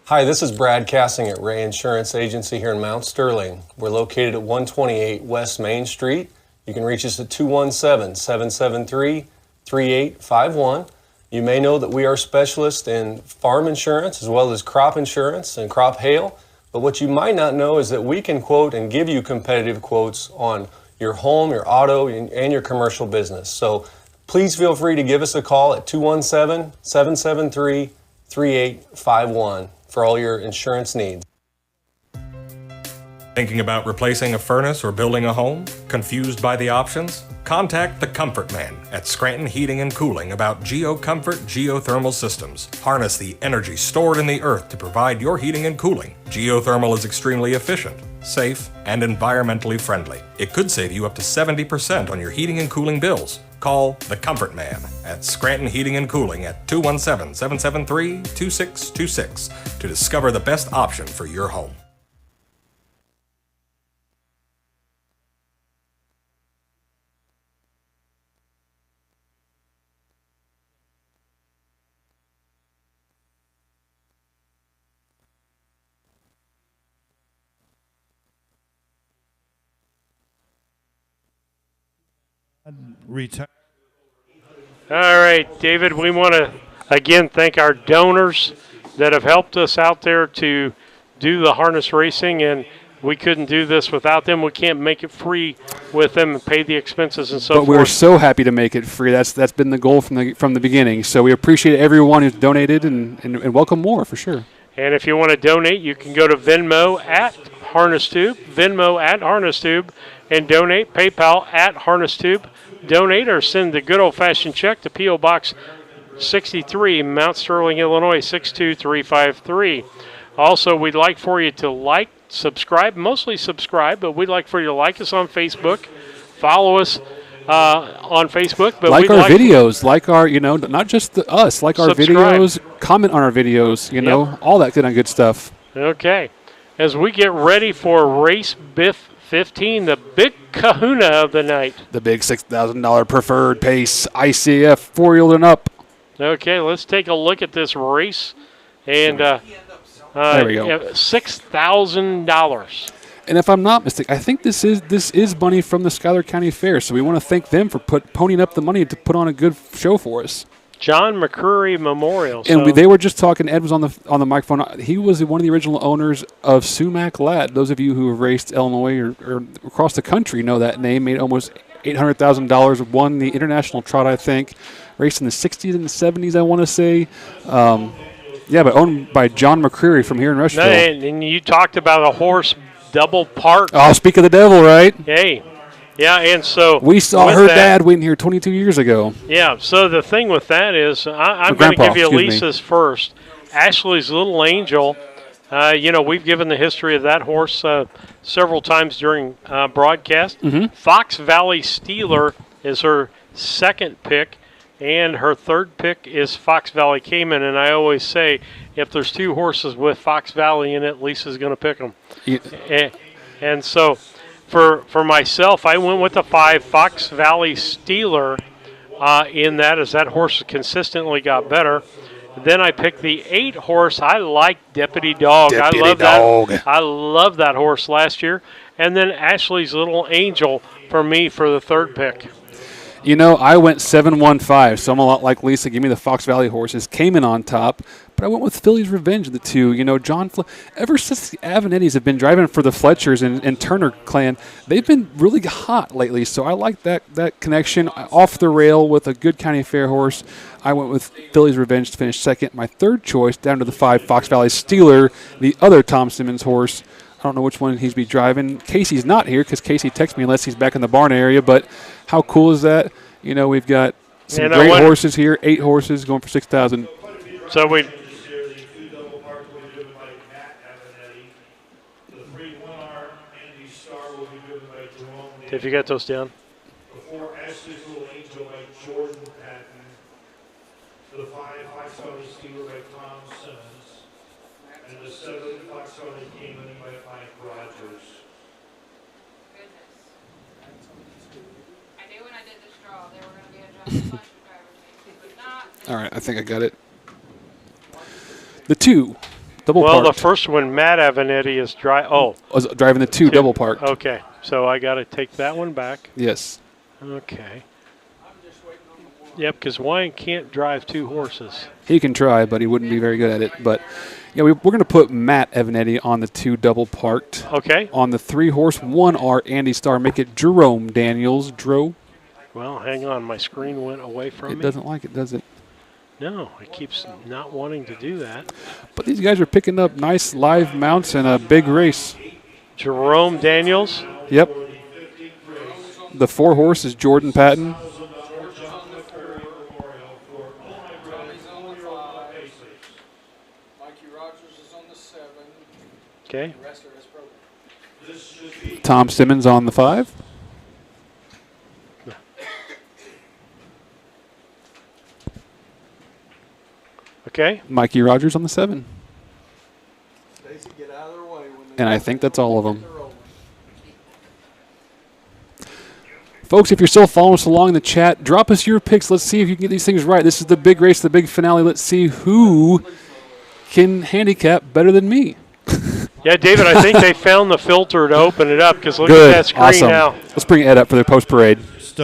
Hi, this is Brad Cassing at Ray Insurance Agency here in Mount Sterling. We're located at 128 West Main Street. You can reach us at 217-773-3851. You may know that we are specialists in farm insurance as well as crop insurance and crop hail. But what you might not know is that we can quote and give you competitive quotes on your home, your auto, and your commercial business. So please feel free to give us a call at 217-773-3851 for all your insurance needs. Thinking about replacing a furnace or building a home? Confused by the options? Contact the Comfort Man at Scranton Heating and Cooling about GeoComfort geothermal systems. Harness the energy stored in the earth to provide your heating and cooling. Geothermal is extremely efficient, safe, and environmentally friendly. It could save you up to 70% on your heating and cooling bills. Call the Comfort Man at Scranton Heating and Cooling at 217-773-2626 to discover the best option for your home. Retire. All right, David, we want to again thank our donors that have helped us out there to do the harness racing, and we couldn't do this without them. We can't make it free with them and pay the expenses and so forth. But we're so happy to make it free. That's been the goal from the beginning. So we appreciate everyone who's donated and welcome more for sure. And if you want to donate, you can go to Venmo at HarnessTube, and donate. PayPal at HarnessTube. Donate or send the good old-fashioned check to P.O. Box 63, Mount Sterling, Illinois, 62353. Also, we'd like for you to like, subscribe, mostly subscribe, but we'd like for you to like us on Facebook, follow us on Facebook. But like our videos, like our, not just us, like our subscribe. videos, comment on our videos, all that good stuff. Okay. As we get ready for Race Biff 15, the big kahuna of the night. The big $6,000 preferred pace ICF 4-wheeled and up. Okay, let's take a look at this race. And there we go. $6,000. And if I'm not mistaken, I think this is money from the Schuyler County Fair, so we want to thank them for ponying up the money to put on a good show for us. John McCreary Memorial. And they were just talking. Ed was on the microphone. He was one of the original owners of Sumac Lat. Those of you who have raced Illinois or across the country know that name. Made almost $800,000. Won the international trot, I think. Raced in the 60s and the 70s, I want to say. But owned by John McCreary from here in Rushville. And you talked about a horse double parked. Oh, speak of the devil, right? Hey. Yeah, and so we saw her dad win here 22 years ago. Yeah, so the thing with that is I'm going to give you Lisa's first. Ashley's Little Angel, we've given the history of that horse several times during broadcast. Mm-hmm. Fox Valley Steeler is her second pick, and her third pick is Fox Valley Cayman. And I always say if there's two horses with Fox Valley in it, Lisa's going to pick them. Yeah. And so for myself, I went with the 5 Fox Valley Steeler in that, as that horse consistently got better. Then I picked the 8 horse. I like Deputy Dog. I love that horse last year. And then Ashley's Little Angel for me for the third pick. I went 7-1-5, so I'm a lot like Lisa. Give me the Fox Valley horses. Cayman on top, but I went with Philly's Revenge, the 2. Ever since the Avenettis have been driving for the Fletchers and Turner clan, they've been really hot lately, so I like that connection. Off the rail with a good county fair horse. I went with Philly's Revenge to finish second. My third choice, down to the 5 Fox Valley Steeler, the other Tom Simmons horse. I don't know which one he's be driving. Casey's not here because Casey texts me unless he's back in the barn area, but how cool is that? We've got some great horses here, 8 horses going for $6,000. So we. If you got those down. Before Ashley's Little Angel by Jordan Patton. The 5 Fox Valley Steeler by Tom Simmons. And the 7 Fox Valley Cayman by Mike Rogers. All right, I think I got it. The 2, double parked. Well, the first one, Matt Avenatti, is was driving the 2 double parked. Okay, so I got to take that one back. Yes. Okay. Yep, because Wyatt can't drive 2 horses. He can try, but he wouldn't be very good at it. But yeah, we're going to put Matt Evanetti on the 2 double parked. Okay. On the 3 horse 1R Andy Starr, make it Jerome Daniels. Well, hang on. My screen went away from me. It doesn't like it, does it? No, it keeps not wanting to do that. But these guys are picking up nice live mounts in a big race. Jerome Daniels. Yep. The 4 horse is Jordan Patton. Okay. Tom Simmons on the 5. Okay. Mikey Rogers on the 7. And I think that's all of them. Folks, if you're still following us along in the chat, drop us your picks. Let's see if you can get these things right. This is the big race, the big finale. Let's see who can handicap better than me. Yeah, David, I think they found the filter to open it up because look Good. at that screen Awesome. now. Let's bring Ed up for the post parade. Just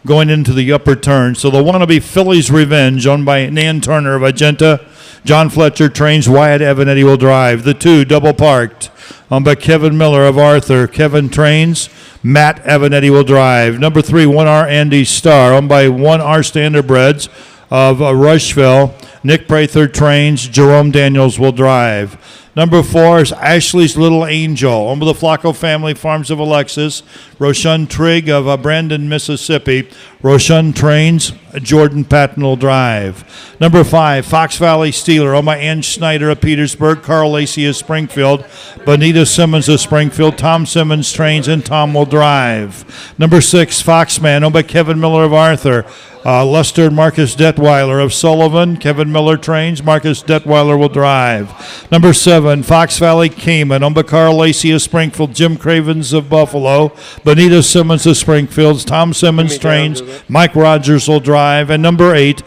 going into the upper turn. So the wannabe Phillies Revenge, owned by Nan Turner of Agenta. John Fletcher trains. Wyatt Evanetti will drive. The 2 double parked, owned by Kevin Miller of Arthur. Kevin trains. Matt Evanetti will drive. Number 3, 1R Andy Starr, owned by 1R Standardbreds of Rushville. Nick Prather trains. Jerome Daniels will drive. Number 4 is Ashley's Little Angel, owned by the Flacco Family Farms of Alexis. Roshun Trigg of Brandon, Mississippi. Roshun trains. Jordan Patton will drive. Number 5, Fox Valley Steeler, owned by Ann Schneider of Petersburg. Carl Lacey of Springfield. Bonita Simmons of Springfield. Tom Simmons trains, and Tom will drive. Number 6, Foxman, owned by Kevin Miller of Arthur. Lester and Marcus Detweiler of Sullivan. Kevin Miller trains. Marcus Detweiler will drive. Number 7, Fox Valley Cayman, owned by Carl Lacey of Springfield. Jim Cravens of Buffalo. Bonita Simmons of Springfield. Tom Simmons trains. Mike Rogers will drive. And number 8,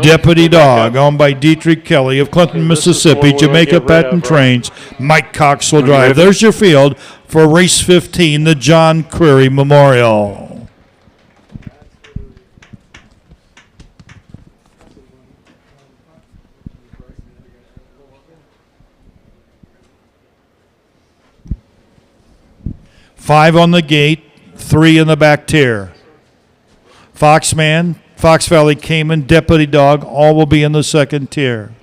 Deputy Dog, owned by Dietrich Kelly of Clinton, Mississippi. Jamaica Patton trains. Mike Cox will drive. There's your field for race 15, the John Creary Memorial. Five on the gate, 3 in the back tier. Foxman, Fox Valley Cayman, Deputy Dog, all will be in the second tier.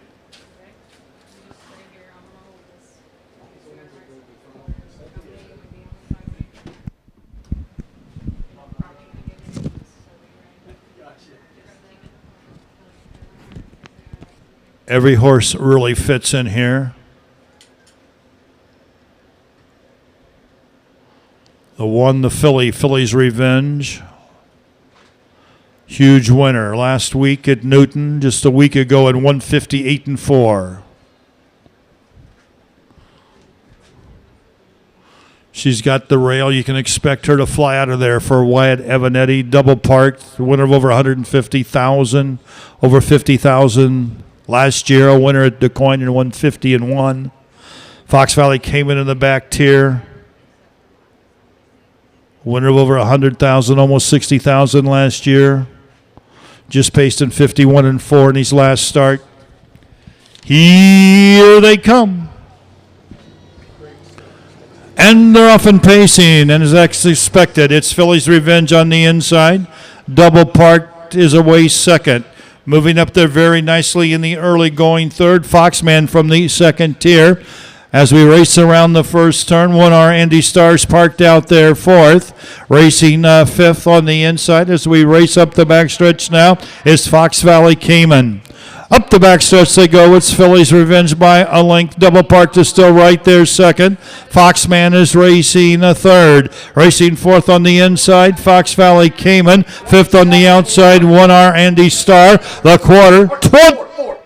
Every horse really fits in here. The 1, the Phillies Revenge. Huge winner last week at Newton, just a week ago at 158-4. She's got the rail. You can expect her to fly out of there for Wyatt Evanetti. Double parked, winner of over 150,000, over 50,000 last year. A winner at DeCoin in 150-1. Fox Valley came in the back tier. Winner of over 100,000, almost 60,000 last year. Just paced in 51-4 in his last start. Here they come. And they're off and pacing, and as expected, it's Phillies Revenge on the inside. Double parked is away second. Moving up there very nicely in the early going third. Foxman from the second tier. As we race around the first turn, 1R Andy Starr's parked out there fourth. Racing fifth on the inside as we race up the backstretch now is Fox Valley Cayman. Up the backstretch they go. It's Phillies Revenge by a length. Double parked is still right there second. Foxman is racing a third. Racing fourth on the inside, Fox Valley Cayman. Fifth on the outside, 1R Andy Starr. The quarter,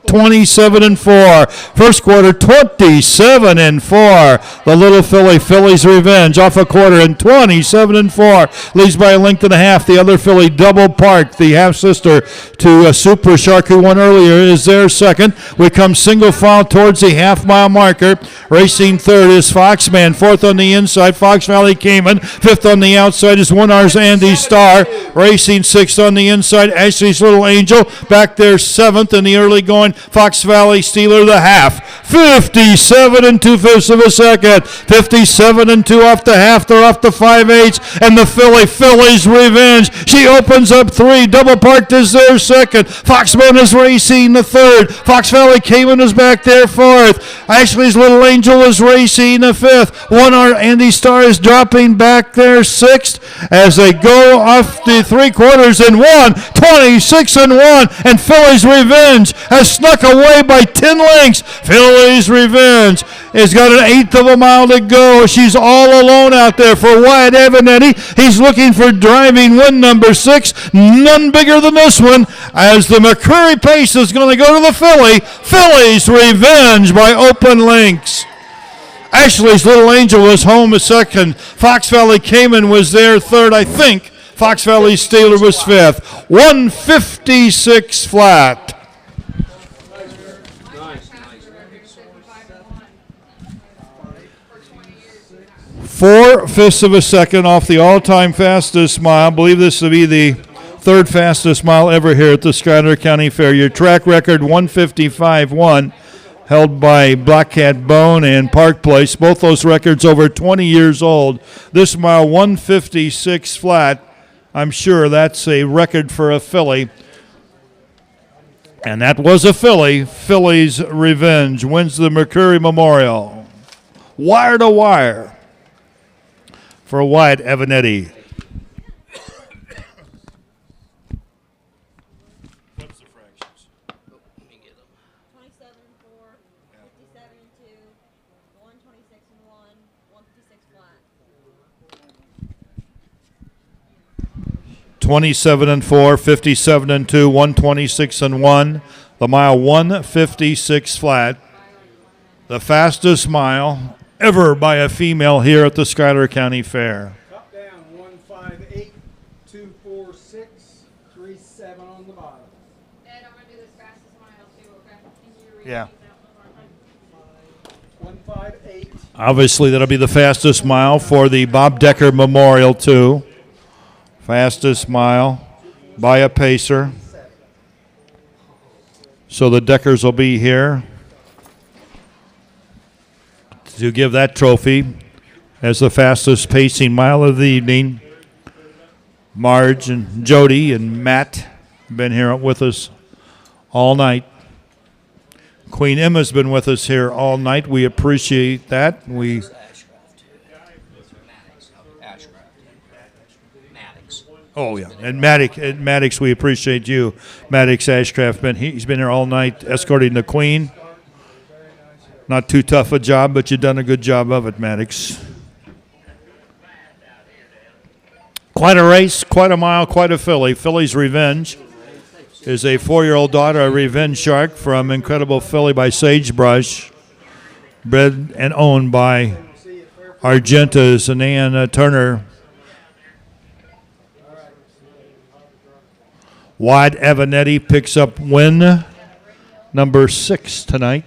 27-4. First quarter, 27-4. The Little Phillies Revenge off a quarter and 27-4. Leads by a length and a half. The other Philly double parked. The half sister to Super Shark, who won earlier, is there second. We come single file towards the half-mile marker. Racing third is Foxman. Fourth on the inside, Fox Valley Cayman. Fifth on the outside is 1R's Andy Starr. Racing sixth on the inside, Ashley's Little Angel. Back there seventh in the early going, Fox Valley Steeler, the half. 57 2/5 of a second. 57 2 off the half. They're off the 5/8. And the Phillies Revenge. She opens up three. Double parked is there second. Foxman is racing the third. Fox Valley Cayman is back there fourth. Ashley's Little Angel is racing the fifth. 1R Andy Starr is dropping back there sixth as they go off the three quarters in 26-1. And Phillies Revenge has snuck away by 10 lengths. Phillies Revenge has got an eighth of a mile to go. She's all alone out there for Wyatt Avanetti. He's looking for driving win number 6. None bigger than this one, as the McCreary pace is going to go to the Phillies Revenge by open links. Ashley's Little Angel was home a second. Fox Valley Cayman was there third, I think. Fox Valley Steeler was fifth. 156 flat. 4/5 of a second off the all-time fastest mile. I believe this will be the third fastest mile ever here at the Schuyler County Fair. Your track record, 155.1, held by Black Cat Bone and Park Place. Both those records over 20 years old. This mile, 156 flat. I'm sure that's a record for a filly. And that was a filly. Phillies Revenge wins the McCreary Memorial. Wire to wire for Wyatt Avanetti. What's the fractions? Let me get them. 27-4, 57-2, 126-1, 156 flat. 27-4, 57-2, 126-1. The mile 156 flat. The fastest mile ever by a female here at the Schuyler County Fair. Top down, 158, 246, 37 on the bottom. Ed, I'm going to do this fastest mile too, okay? Can you read Yeah. that 158. Obviously, that'll be the fastest mile for the Bob Decker Memorial, too. Fastest mile by a pacer. So the Deckers will be here to give that trophy as the fastest pacing mile of the evening. Marge and Jody and Matt have been here with us all night. Queen Emma's been with us here all night. We appreciate that. Oh, yeah. And Maddox, we appreciate you. Maddox Ashcraft, he's been here all night escorting the Queen. Not too tough a job, but you've done a good job of it, Maddox. Quite a race, quite a mile, quite a filly. Phillies Revenge is a 4-year-old daughter of Revenge Shark from Incredible Filly by Sagebrush, bred and owned by Argentas and Ann Turner. Wyatt Avanetti picks up win number 6 tonight.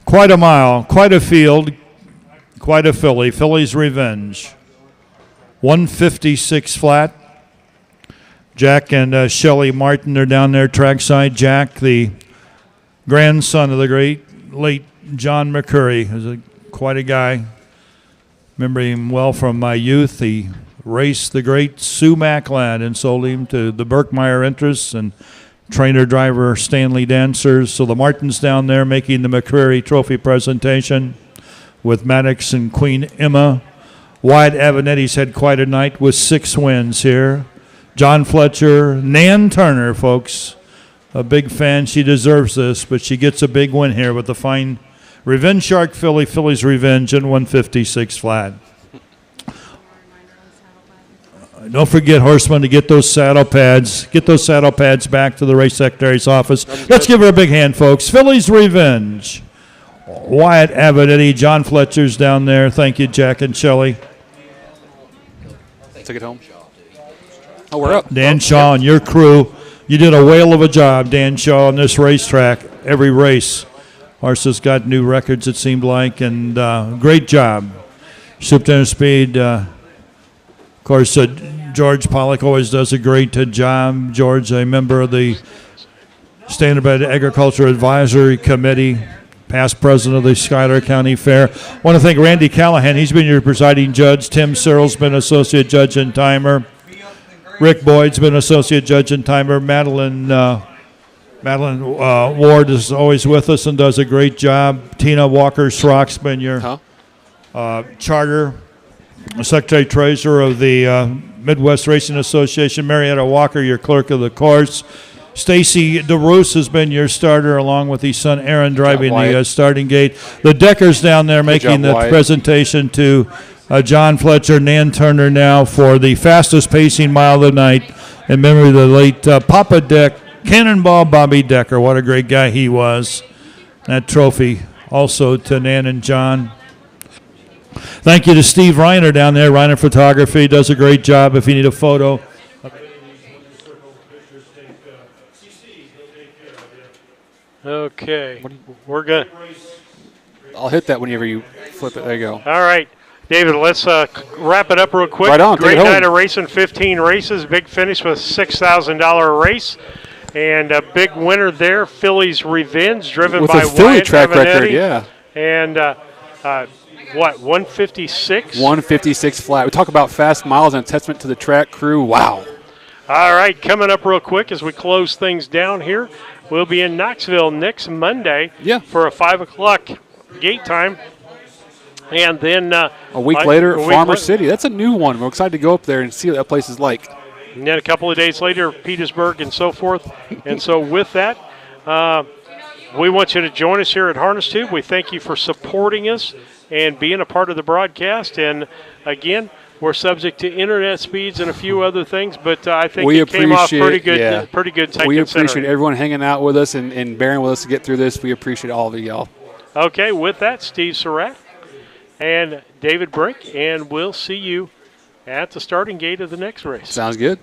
Quite a mile, quite a field, quite a filly. Phillies Revenge. 156 flat. Jack and Shelley Martin are down there trackside. Jack, the grandson of the great late John McCreary, is quite a guy. Remember him well from my youth. He raced the great Sue Macklad and sold him to the Berkmeyer interests and trainer-driver Stanley Dancers. So the Martins down there making the McCreary Trophy presentation with Maddox and Queen Emma. Wyatt Avanetti's had quite a night with 6 wins here. John Fletcher, Nan Turner, folks, a big fan. She deserves this, but she gets a big win here with the fine Revenge Shark filly, Phillies Revenge, in 156 flat. don't forget, horsemen, to get those saddle pads. Get those saddle pads back to the race secretary's office. Let's give her a big hand, folks. Phillies Revenge. Wyatt Avinetti, John Fletcher's down there. Thank you, Jack and Shelley. Take it home. Oh, we're up. Dan Shaw and your crew. You did a whale of a job, Dan Shaw, on this racetrack. Every race. Horses got new records, it seemed like, and great job. Superintendent Speed, of course, George Pollock always does a great job. George, a member of the Standard Bed Agriculture Advisory Committee, past president of the Schuyler County Fair. I want to thank Randy Callahan. He's been your presiding judge. Tim Searle's been associate judge and timer. Rick Boyd's been associate judge and timer. Madeline Ward is always with us and does a great job. Tina Walker-Schrock's been your charter secretary treasurer of the Midwest Racing Association. Marietta Walker, your clerk of the course. Stacy DeRoos has been your starter, along with his son Aaron driving the starting gate. The Deckers down there making the presentation to John Fletcher, Nan Turner now for the fastest pacing mile of the night in memory of the late Papa Deck, Cannonball Bobby Decker. What a great guy he was. That trophy also to Nan and John. Thank you to Steve Reiner down there. Reiner Photography does a great job if you need a photo. Okay, we're good. I'll hit that whenever you flip it. There you go. All right, David, let's wrap it up real quick. Right on. Great night of racing, 15 races, big finish with $6,000 race. And a big winner there, Phillies Revenge, driven with by a Philly Wyatt track Avinetti. record, yeah. And what, 156? 156 flat. We talk about fast miles and a testament to the track crew. Wow. All right, coming up real quick as we close things down here, we'll be in Knoxville next Monday for a 5 o'clock gate time. And then a week later, Farmer City. That's a new one. We're excited to go up there and see what that place is like. And then a couple of days later, Petersburg and so forth. And so with that, we want you to join us here at Harness Tube. We thank you for supporting us and being a part of the broadcast. And again, we're subject to internet speeds and a few other things, but I think it came off pretty good. Yeah. Pretty good. We appreciate everyone hanging out with us and bearing with us to get through this. We appreciate all of y'all. Okay, with that, Steve Surratt and David Brink, and we'll see you at the starting gate of the next race. Sounds good.